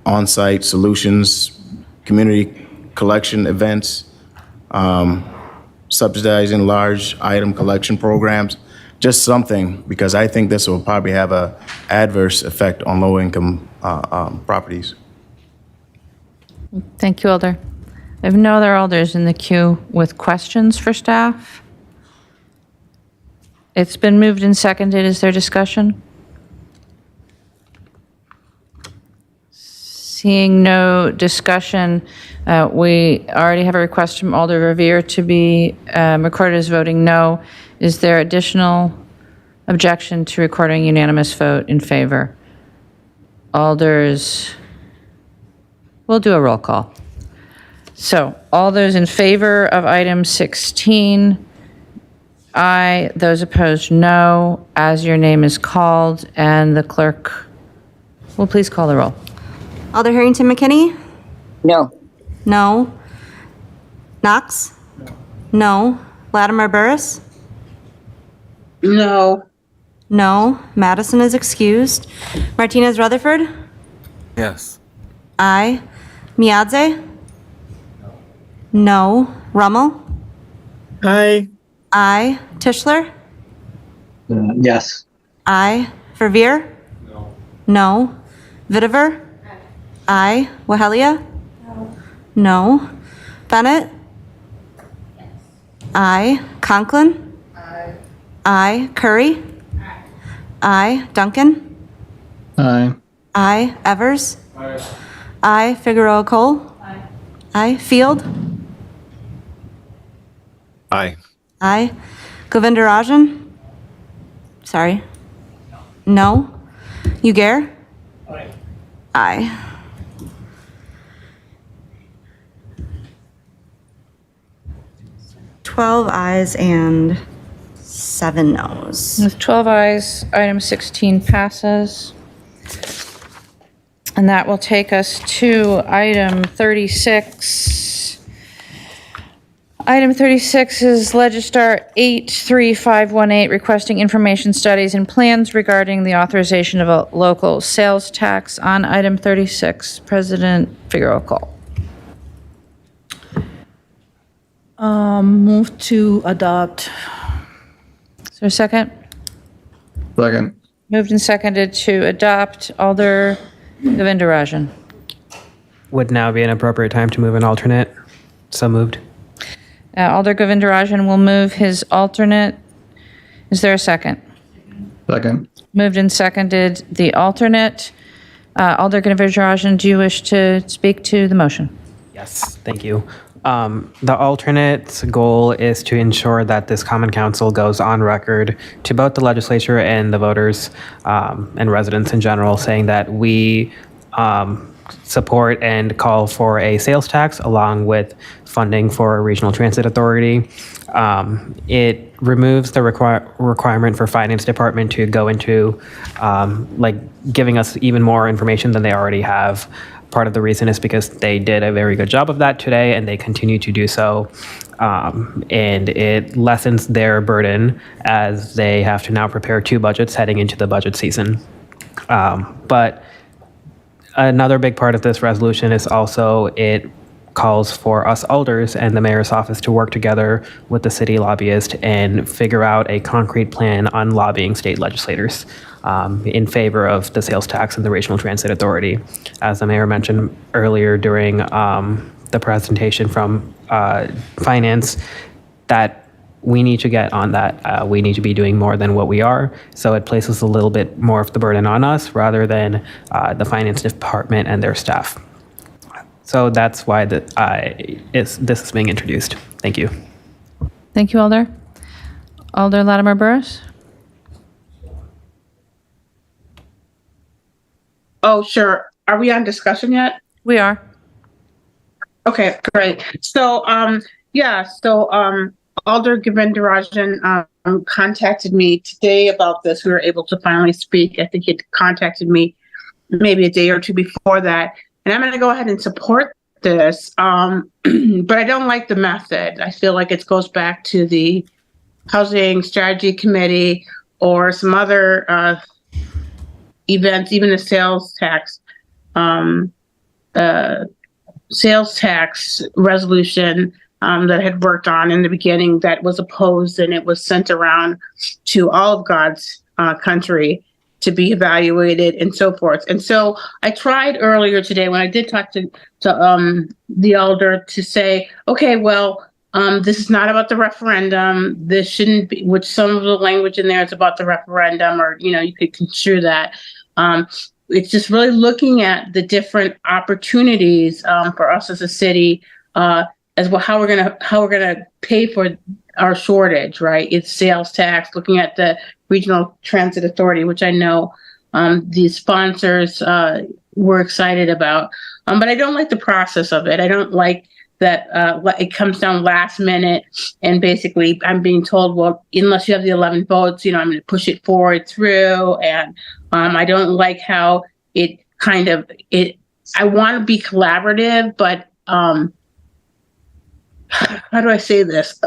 on-site solutions, community collection events, subsidizing large item collection programs, just something, because I think this will probably have an adverse effect on low-income properties. Thank you, Alder. I have no other alders in the queue with questions for staff. It's been moved and seconded. Is there discussion? Seeing no discussion, we already have a request from Alder Revere to be recorded as voting no. Is there additional objection to recording unanimous vote in favor? Alders, we'll do a roll call. So all those in favor of item 16, aye. Those opposed, no. As your name is called, and the clerk will please call the roll. Alder Harrington McKinney? No. No. Knox? No. Latimer Burris? No. No. Madison is excused. Martinez Rutherford? Yes. Aye. Miadze? No. Rummel? Aye. Aye. Tischler? Yes. Aye. Verveer? No. No. Vitiver? Aye. Wahelia? No. Bennett? Aye. Conklin? Aye. Curry? Aye. Duncan? Aye. Aye. Evers? Aye. Figueroa Cole? Aye. Field? Aye. Aye. Govindarajan? Sorry. No. Ugair? Aye. Twelve ayes and 7 noes. With 12 ayes, item 16 passes. And that will take us to item 36. Item 36 is Legistar 83518, requesting information studies and plans regarding the authorization of a local sales tax. On item 36, President Figueroa Cole. Move to adopt. Is there a second? Second. Moved and seconded to adopt. Alder Govindarajan. Would now be an appropriate time to move an alternate? So moved. Alder Govindarajan will move his alternate. Is there a second? Second. Moved and seconded the alternate. Alder Govindarajan, do you wish to speak to the motion? Yes, thank you. The alternate's goal is to ensure that this common council goes on record to both the legislature and the voters and residents in general, saying that we support and call for a sales tax along with funding for a regional transit authority. It removes the requirement for finance department to go into giving us even more information than they already have. Part of the reason is because they did a very good job of that today and they continue to do so. And it lessens their burden as they have to now prepare 2 budgets heading into the budget season. But another big part of this resolution is also it calls for us alders and the mayor's office to work together with the city lobbyist and figure out a concrete plan on lobbying state legislators in favor of the sales tax and the regional transit authority. As the mayor mentioned earlier during the presentation from finance, that we need to get on that. We need to be doing more than what we are. So it places a little bit more of the burden on us rather than the finance department and their staff. So that's why this is being introduced. Thank you. Thank you, Alder. Alder Latimer Burris? Oh, sure. Are we on discussion yet? We are. Okay, great. So, Alder Govindarajan contacted me today about this. We were able to finally speak. I think he had contacted me maybe a day or two before that. And I'm going to go ahead and support this. But I don't like the method. I feel like it goes back to the Housing Strategy Committee or some other events, even the sales tax resolution that I had worked on in the beginning that was opposed, and it was sent around to all of God's country to be evaluated and so forth. And so I tried earlier today when I did talk to the alder to say, okay, well, this is not about the referendum. This shouldn't be, which some of the language in there is about the referendum, or, you could construe that. it's just really looking at the different opportunities for us as a city, as well how we're gonna pay for our shortage, right? It's sales tax, looking at the Regional Transit Authority, which I know the sponsors were excited about. But I don't like the process of it. I don't like that it comes down last minute and basically I'm being told, well, unless you have the 11 votes, I'm going to push it forward through. And I don't like how it I want to be collaborative, but how do I say this?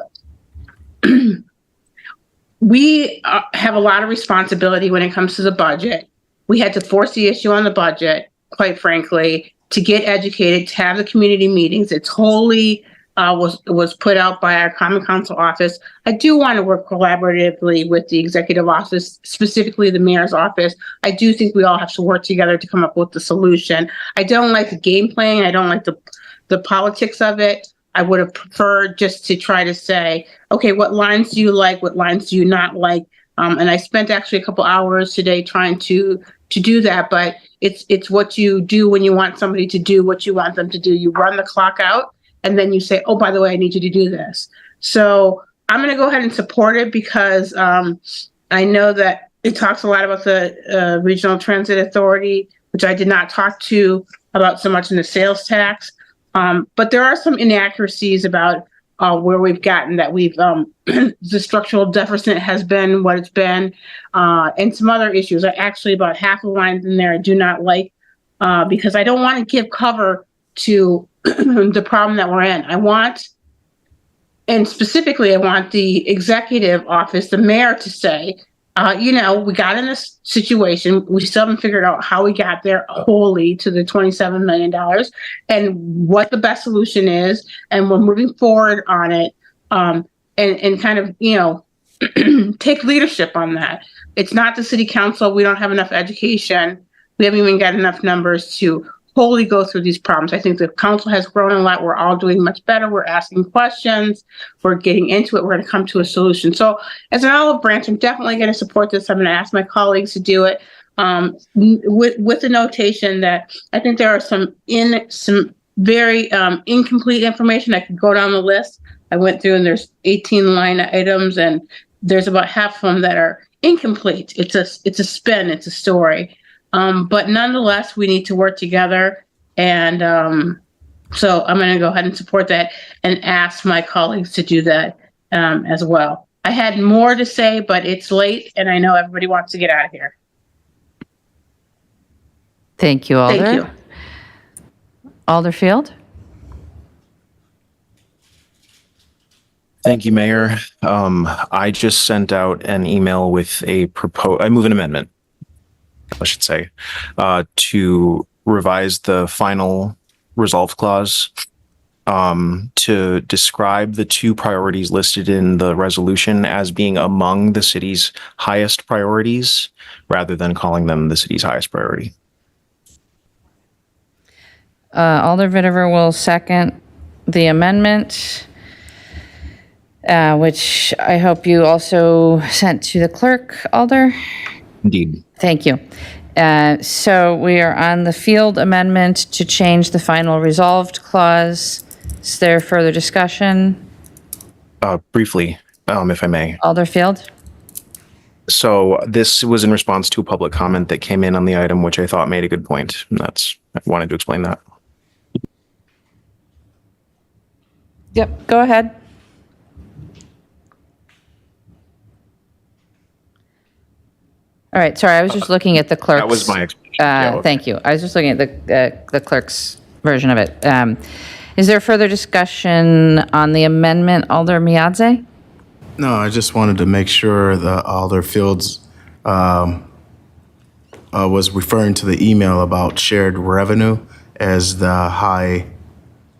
We have a lot of responsibility when it comes to the budget. We had to force the issue on the budget, quite frankly, to get educated, to have the community meetings. It totally was put out by our Common Council office. I do want to work collaboratively with the executive office, specifically the mayor's office. I do think we all have to work together to come up with the solution. I don't like the game playing. I don't like the politics of it. I would have preferred just to try to say, okay, what lines do you like? What lines do you not like? And I spent actually a couple hours today trying to do that, but it's what you do when you want somebody to do what you want them to do. You run the clock out and then you say, oh, by the way, I need you to do this. So I'm going to go ahead and support it because I know that it talks a lot about the Regional Transit Authority, which I did not talk to about so much in the sales tax. But there are some inaccuracies about where we've gotten that we've the structural deficit has been what it's been, and some other issues. Actually, about half the lines in there I do not like because I don't want to give cover to the problem that we're in. I want the executive office, the mayor, to say, we got in this situation. We still haven't figured out how we got there wholly to the $27 million and what the best solution is. And we're moving forward on it and kind of, take leadership on that. It's not the city council. We don't have enough education. We haven't even got enough numbers to wholly go through these problems. I think the council has grown a lot. We're all doing much better. We're asking questions. We're getting into it. We're going to come to a solution. So as an olive branch, I'm definitely going to support this. I'm going to ask my colleagues to do it with the notation that I think there are some very incomplete information. I could go down the list. I went through and there's 18 line items and there's about half of them that are incomplete. It's a spin. It's a story. But nonetheless, we need to work together. And so I'm going to go ahead and support that and ask my colleagues to do that as well. I had more to say, but it's late and I know everybody wants to get out of here. Thank you, Alder. Thank you. Alderfield? Thank you, Mayor. I just sent out an email with I move an amendment, I should say, to revise the final resolve clause to describe the two priorities listed in the resolution as being among the city's highest priorities, rather than calling them the city's highest priority. Alder Vitever will second the amendment, which I hope you also sent to the clerk, Alder. Indeed. Thank you. So we are on the field amendment to change the final resolved clause. Is there further discussion? Briefly, if I may. Alderfield? So this was in response to a public comment that came in on the item, which I thought made a good point. And I wanted to explain that. Yep, go ahead. All right, sorry, I was just looking at the clerk's. That was my explanation. Thank you. I was just looking at the clerk's version of it. Is there further discussion on the amendment, Alder Miadze? No, I just wanted to make sure the Alder Fields was referring to the email about shared revenue as the high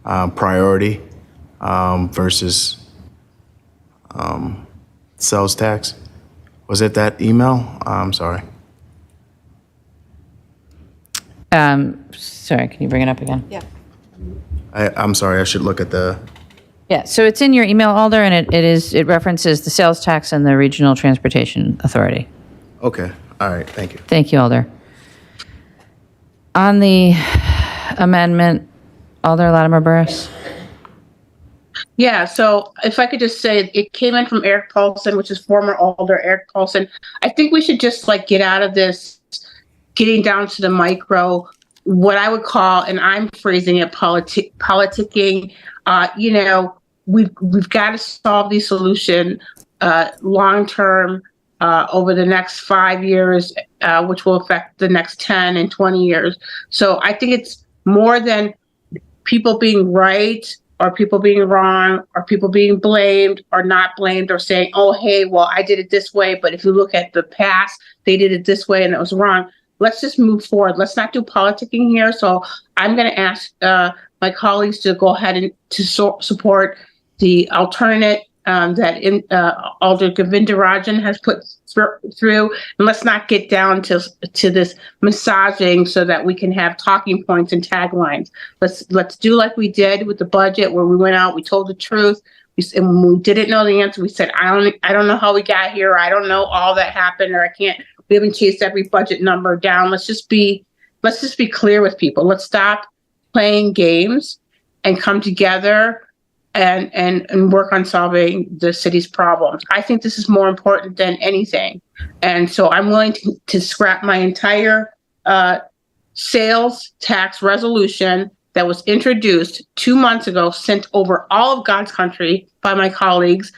priority versus sales tax. Was it that email? I'm sorry. Sorry, can you bring it up again? Yeah. I'm sorry, I should look at the, Yeah, so it's in your email, Alder, and it references the sales tax and the Regional Transportation Authority. okay, all right, thank you. Thank you, Alder. On the amendment, Alder Latimer Burris. Yeah, so if I could just say, it came in from Eric Paulson, which is former Alder Eric Paulson. I think we should just like get out of this, getting down to the micro, what I would call, and I'm phrasing it, politicking. We've got to solve the solution long term over the next 5 years, which will affect the next 10 and 20 years. So I think it's more than people being right or people being wrong or people being blamed or not blamed or saying, oh, hey, well, I did it this way. But if you look at the past, they did it this way and it was wrong. Let's just move forward. Let's not do politicking here. So I'm going to ask my colleagues to go ahead and to support the alternate that Alder Govindarajan has put through, and let's not get down to this massaging so that we can have talking points and taglines. Let's do like we did with the budget, where we went out, we told the truth, and when we didn't know the answer, we said, I don't know how we got here, or I don't know all that happened, or we haven't chased every budget number down. Let's just be clear with people. Let's stop playing games and come together and work on solving the city's problems. I think this is more important than anything. And so I'm willing to scrap my entire sales tax resolution that was introduced 2 months ago, sent over all of God's country by my colleagues,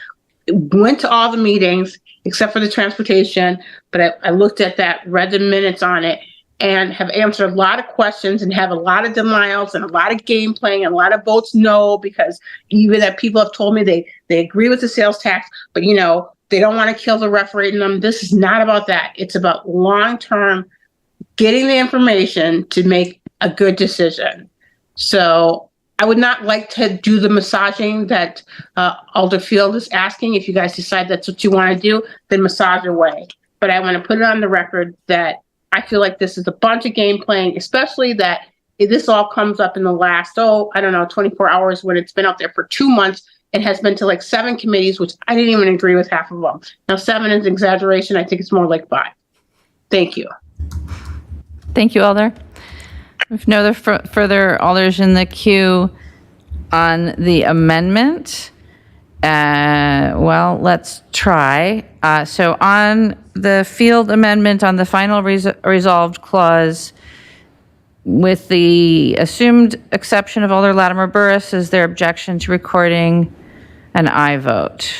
went to all the meetings except for the transportation, but I looked at that, read the minutes on it, and have answered a lot of questions and have a lot of denials and a lot of game playing and a lot of votes no, because even that people have told me they agree with the sales tax, but they don't want to kill the referendum. This is not about that. It's about long-term getting the information to make a good decision. So I would not like to do the massaging that Alder Field is asking. If you guys decide that's what you want to do, then massage away. But I want to put it on the record that I feel like this is a bunch of game playing, especially that this all comes up in the last, 24 hours, when it's been out there for 2 months. It has been to like 7 committees, which I didn't even agree with half of them. Now, 7 is an exaggeration. I think it's more like 5. Thank you. Thank you, Alder. If no other further Alders in the queue on the amendment, let's try. So on the Field amendment, on the final resolved clause, with the assumed exception of Alder Latimer Burris, is there objection to recording an aye vote?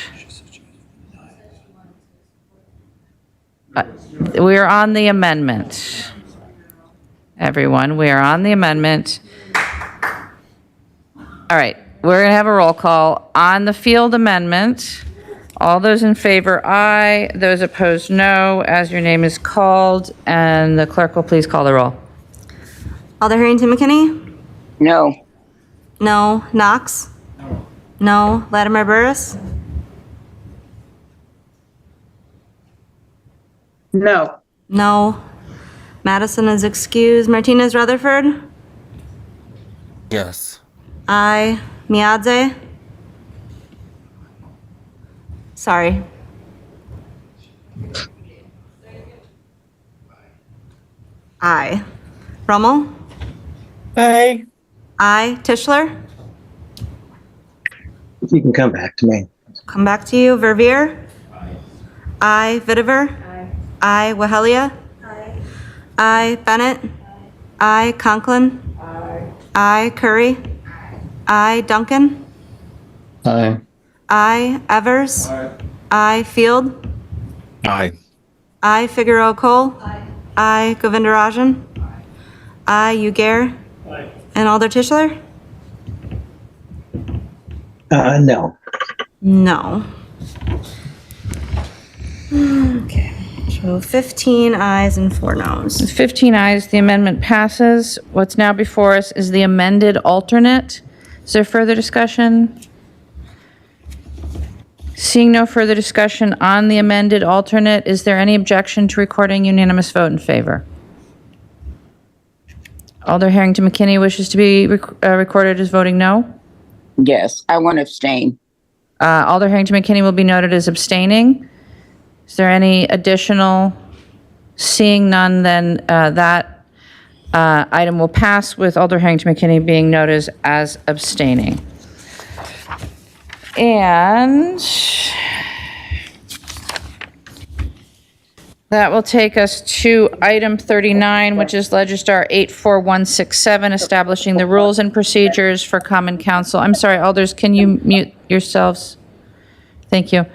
We are on the amendment. Everyone, we are on the amendment. All right, we're going to have a roll call on the Field amendment. All those in favor, aye. Those opposed, no. As your name is called, and the clerk will please call the roll. Alder Harrington McKinney? No. No. Knox? No. Latimer Burris? No. No. Madison is excused. Martinez Rutherford? Yes. Aye. Miadze? Sorry. Aye. Rummel? Aye. Aye. Tischler? You can come back to me. Come back to you. Verveer? Aye. Vitiver? Aye. Wahelia? Aye. Bennett? Aye. Conklin? Aye. Curry? Aye. Duncan? Aye. Aye. Evers? Aye. Field? Aye. Aye. Figueroa Cole? Aye. Govindarajan? Aye. Ugair? And Alder Tischler? No. No. Okay. So 15 ayes and 4 noes. With 15 ayes, the amendment passes. What's now before us is the amended alternate. Is there further discussion? Seeing no further discussion on the amended alternate, is there any objection to recording unanimous vote in favor? Alder Harrington McKinney wishes to be recorded as voting no. Yes, I want to abstain. Alder Harrington McKinney will be noted as abstaining. Is there any additional? Seeing none, then that Item will pass with Alder Harrington McKinney being noted as abstaining. And that will take us to item 39, which is Legistar 84167, establishing the rules and procedures for Common Council. I'm sorry, Alders, can you mute yourselves? Thank you.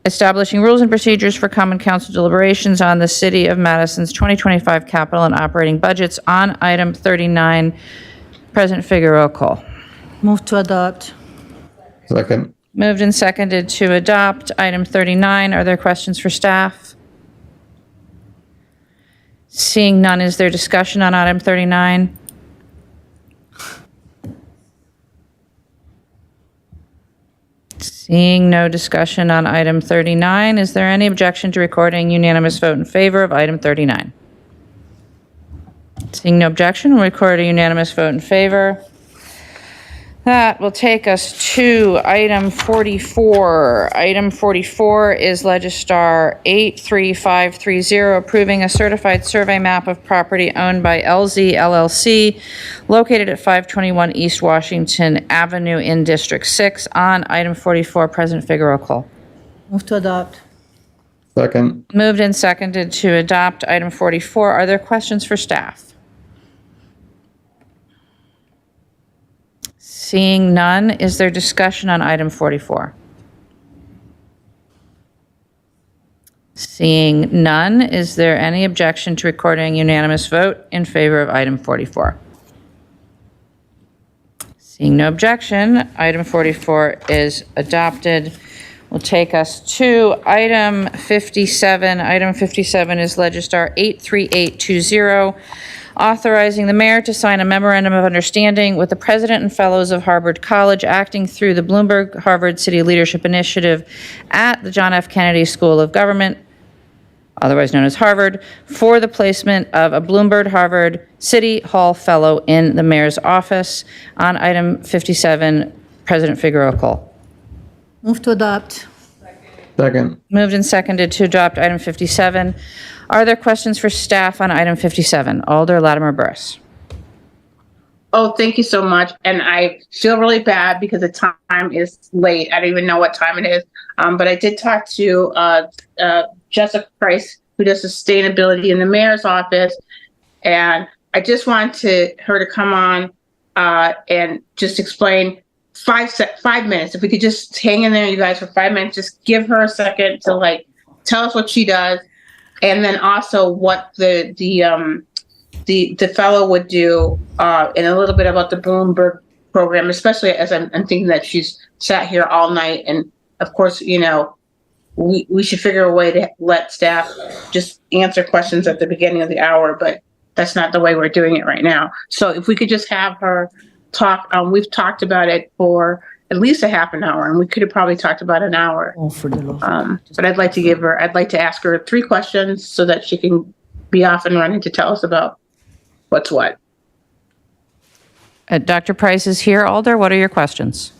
Establishing rules and procedures for Common Council deliberations on the City of Madison's 2025 capital and operating budgets on item 39. President Figueroa call. Move to adopt. Second. Moved and seconded to adopt item 39. Are there questions for staff? Seeing none, is there discussion on item 39? Seeing no discussion on item 39, is there any objection to recording unanimous vote in favor of item 39? Seeing no objection, we'll record a unanimous vote in favor. That will take us to item 44. Item 44 is Legistar 83530, approving a certified survey map of property owned by LZ LLC located at 521 East Washington Avenue in District 6. On item 44, President Figueroa call. Move to adopt. Second. Moved and seconded to adopt item 44. Are there questions for staff? Seeing none, is there discussion on item 44? Seeing none, is there any objection to recording unanimous vote in favor of item 44? Seeing no objection, item 44 is adopted. Will take us to item 57. Item 57 is Legistar 83820, authorizing the mayor to sign a memorandum of understanding with the president and fellows of Harvard College, acting through the Bloomberg Harvard City Leadership Initiative at the John F. Kennedy School of Government, otherwise known as Harvard, for the placement of a Bloomberg Harvard City Hall Fellow in the mayor's office. On item 57, President Figueroa call. Move to adopt. Second. Moved and seconded to adopt item 57. Are there questions for staff on item 57? Alder Latimer Burris. Oh, thank you so much. And I feel really bad because the time is late. I don't even know what time it is. But I did talk to Jessica Price, who does sustainability in the mayor's office. And I just wanted her to come on and just explain 5 minutes. If we could just hang in there, you guys, for 5 minutes, just give her a second to tell us what she does. And then also what the fellow would do, and a little bit about the Bloomberg program, especially as I'm thinking that she's sat here all night. And of course, we should figure a way to let staff just answer questions at the beginning of the hour, but that's not the way we're doing it right now. So if we could just have her talk, we've talked about it for at least a half an hour, and we could have probably talked about an hour. But I'd like to ask her 3 questions so that she can be off and running to tell us about what's what. Dr. Price is here. Alder, what are your questions?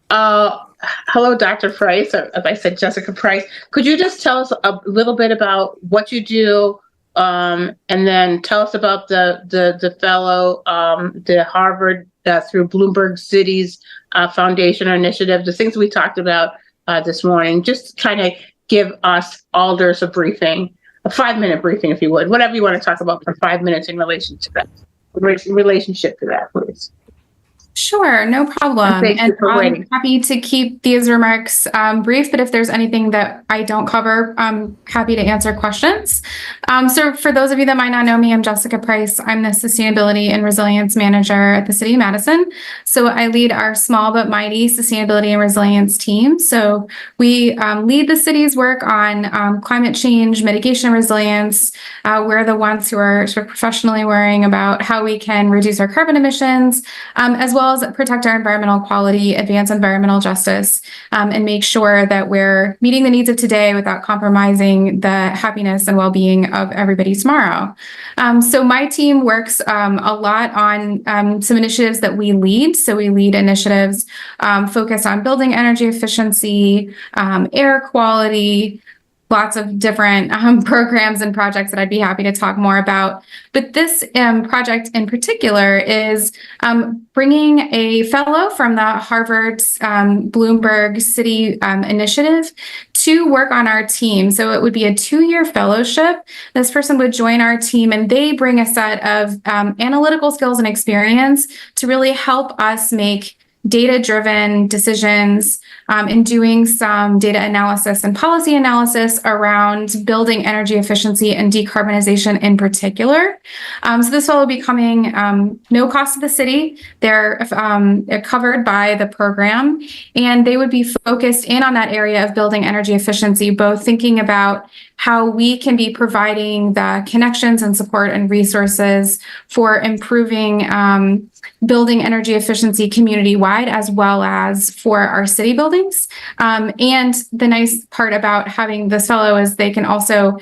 Hello, Dr. Price. As I said, Jessica Price. Could you just tell us a little bit about what you do, and then tell us about the fellow, the Harvard through Bloomberg Cities Foundation or initiative, the things we talked about this morning. Just kind of give us Alders a briefing, a 5-minute briefing, if you would, whatever you want to talk about for 5 minutes in relation to that, please. Sure, no problem. And I'm happy to keep these remarks brief, but if there's anything that I don't cover, I'm happy to answer questions. So for those of you that might not know me, I'm Jessica Price. I'm the Sustainability and Resilience Manager at the City of Madison. So I lead our small but mighty Sustainability and Resilience team. So we lead the city's work on climate change, mitigation, and resilience. We're the ones who are sort of professionally worrying about how we can reduce our carbon emissions, as well as protect our environmental quality, advance environmental justice, and make sure that we're meeting the needs of today without compromising the happiness and well-being of everybody tomorrow. So my team works a lot on some initiatives that we lead. So we lead initiatives focused on building energy efficiency, air quality, lots of different programs and projects that I'd be happy to talk more about. But this project in particular is bringing a fellow from the Harvard Bloomberg City Initiative to work on our team. So it would be a 2-year fellowship. This person would join our team, and they bring a set of analytical skills and experience to really help us make data-driven decisions in doing some data analysis and policy analysis around building energy efficiency and decarbonization in particular. So this will be coming no cost to the city. They're covered by the program, and they would be focused in on that area of building energy efficiency, both thinking about how we can be providing the connections and support and resources for improving building energy efficiency community-wide, as well as for our city buildings. And the nice part about having this fellow is they can also,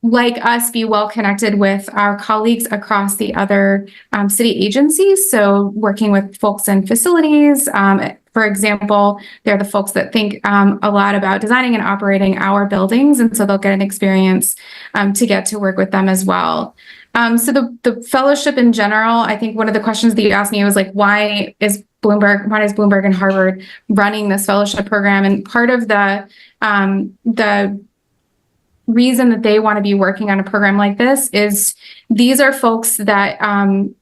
like us, be well connected with our colleagues across the other city agencies. So working with folks in facilities, for example, they're the folks that think a lot about designing and operating our buildings, and so they'll get an experience to get to work with them as well. So the fellowship in general, I think one of the questions that you asked me was like, why is Bloomberg and Harvard running this fellowship program? And part of the reason that they want to be working on a program like this is these are folks that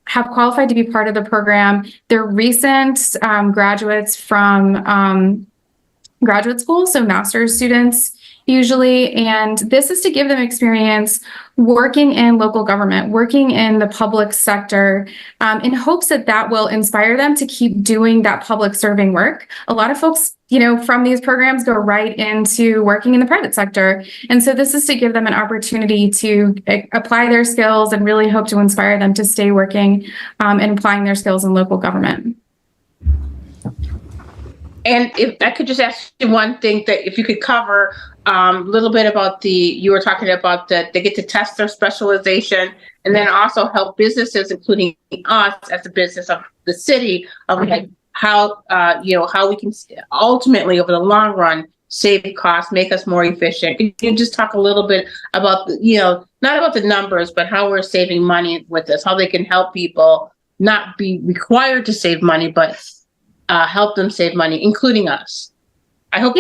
have qualified to be part of the program. They're recent graduates from graduate school, so master's students usually, and this is to give them experience working in local government, working in the public sector, in hopes that that will inspire them to keep doing that public serving work. A lot of folks, from these programs go right into working in the private sector. And so this is to give them an opportunity to apply their skills and really hope to inspire them to stay working and applying their skills in local government. And if I could just ask you one thing, that if you could cover a little bit about you were talking about that they get to test their specialization, and then also help businesses, including us as a business of the city, of like how we can ultimately over the long run save costs, make us more efficient. Could you just talk a little bit about not about the numbers, but how we're saving money with this, how they can help people not be required to save money, but help them save money, including us. I hope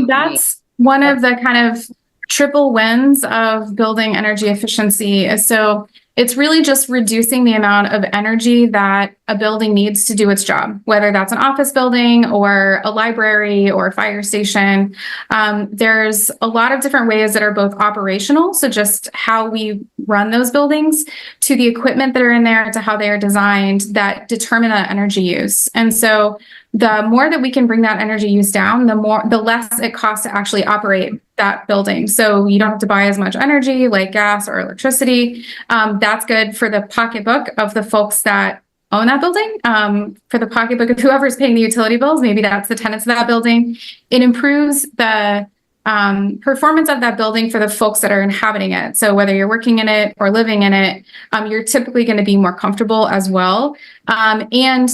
that's one of the kind of triple wins of building energy efficiency. So it's really just reducing the amount of energy that a building needs to do its job, whether that's an office building or a library or a fire station. There's a lot of different ways that are both operational, so just how we run those buildings, to the equipment that are in there, to how they are designed, that determine that energy use. And so the more that we can bring that energy use down, the less it costs to actually operate that building. So you don't have to buy as much energy like gas or electricity. That's good for the pocketbook of the folks that own that building, for the pocketbook of whoever's paying the utility bills. Maybe that's the tenants of that building. It improves the performance of that building for the folks that are inhabiting it. So whether you're working in it or living in it, you're typically going to be more comfortable as well. And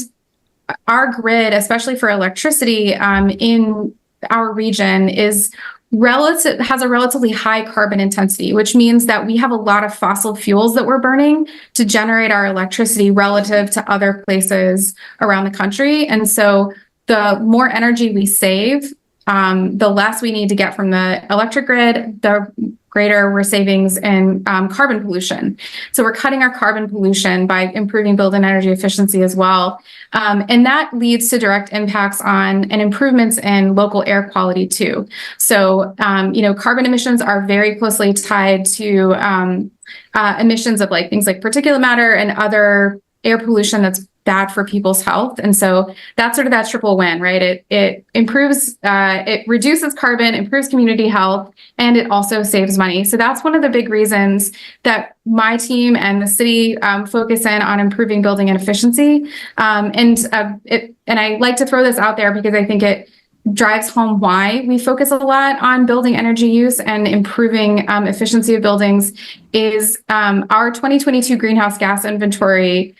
our grid, especially for electricity in our region, has a relatively high carbon intensity, which means that we have a lot of fossil fuels that we're burning to generate our electricity relative to other places around the country. And so the more energy we save, the less we need to get from the electric grid, the greater we're savings in carbon pollution. So we're cutting our carbon pollution by improving building energy efficiency as well. And that leads to direct impacts on and improvements in local air quality too. So, carbon emissions are very closely tied to emissions of things like particulate matter and other air pollution that's bad for people's health. And so that's sort of that triple win, right? It improves, it reduces carbon, improves community health, and it also saves money. So that's one of the big reasons that my team and the city focus in on improving building and efficiency. And I like to throw this out there because I think drives home why we focus a lot on building energy use and improving efficiency of buildings is our 2022 greenhouse gas inventory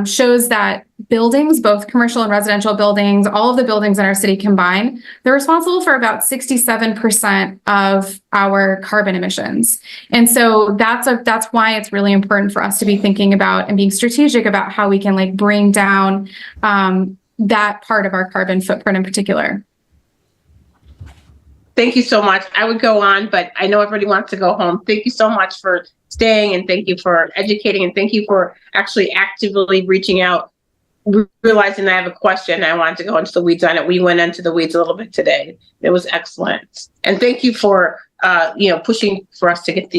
shows that buildings, both commercial and residential buildings, all of the buildings in our city combined, they're responsible for about 67% of our carbon emissions. And so that's why it's really important for us to be thinking about and being strategic about how we can like bring down that part of our carbon footprint in particular. Thank you so much. I would go on, but I know everybody wants to go home. Thank you so much for staying, and thank you for educating, and thank you for actually actively reaching out, realizing I have a question. I wanted to go into the weeds on it. We went into the weeds a little bit today. It was excellent. And thank you for, pushing for us to get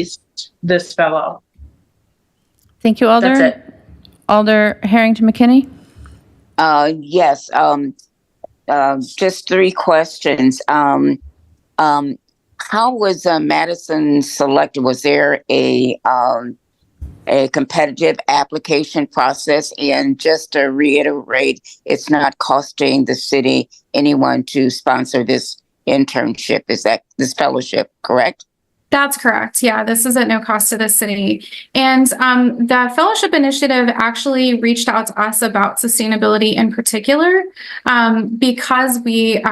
this fellow. Thank you, Alder. That's it. Alder Harrington McKinney? Yes, just 3 questions. How was Madison selected? Was there a competitive application process? And just to reiterate, it's not costing the city anyone to sponsor this internship. Is that this fellowship, correct? That's correct. Yeah, this is at no cost to the city. And the fellowship initiative actually reached out to us about sustainability in particular, because we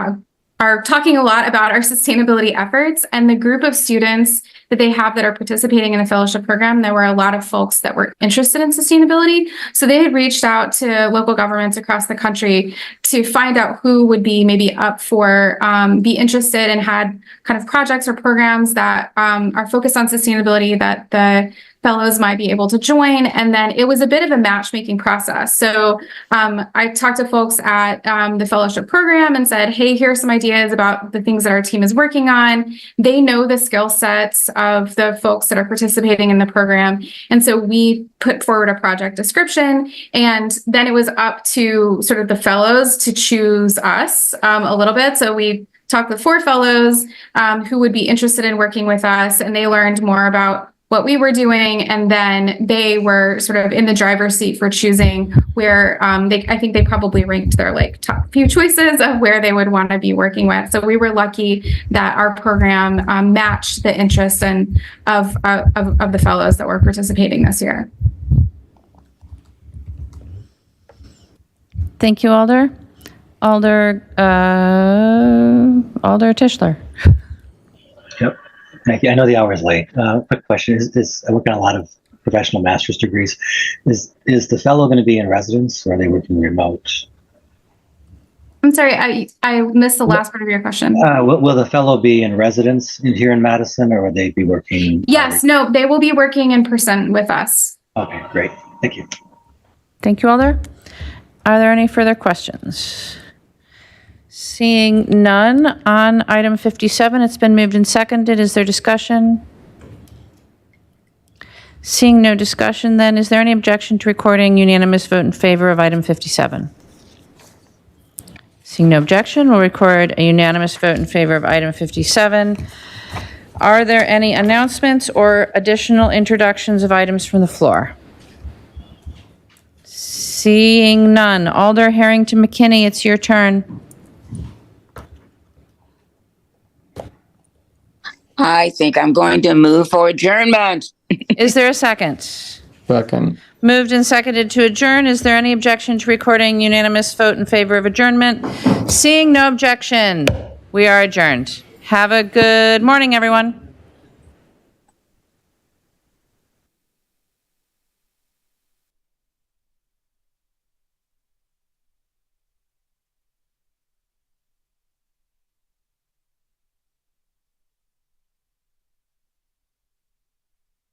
are talking a lot about our sustainability efforts, and the group of students that they have that are participating in the fellowship program, there were a lot of folks that were interested in sustainability. So they had reached out to local governments across the country to find out who would be maybe up for, be interested and had kind of projects or programs that are focused on sustainability that the fellows might be able to join. And then it was a bit of a matchmaking process. So I talked to folks at the fellowship program and said, hey, here are some ideas about the things that our team is working on. They know the skill sets of the folks that are participating in the program. And so we put forward a project description, and then it was up to sort of the fellows to choose us a little bit. So we talked with 4 fellows who would be interested in working with us, and they learned more about what we were doing, and then they were sort of in the driver's seat for choosing where I think they probably ranked their like top few choices of where they would want to be working with. So we were lucky that our program matched the interests and of the fellows that were participating this year. Thank you, Alder. Alder Tischler. Yep. Thank you. I know the hour is late. Quick question is I work on a lot of professional master's degrees. Is the fellow going to be in residence, or are they working remote? I'm sorry, I missed the last part of your question. Will the fellow be in residence here in Madison, or will they be working? Yes, no, they will be working in person with us. Okay, great. Thank you. Thank you, Alder. Are there any further questions? Seeing none on item 57, it's been moved and seconded. Is there discussion? Seeing no discussion, then, is there any objection to recording unanimous vote in favor of item 57? Seeing no objection, we'll record a unanimous vote in favor of item 57. Are there any announcements or additional introductions of items from the floor? Seeing none. Alder Harrington McKinney, it's your turn. I think I'm going to move for adjournment. Is there a second? Second. Moved and seconded to adjourn. Is there any objection to recording unanimous vote in favor of adjournment? Seeing no objection, we are adjourned. Have a good morning, everyone.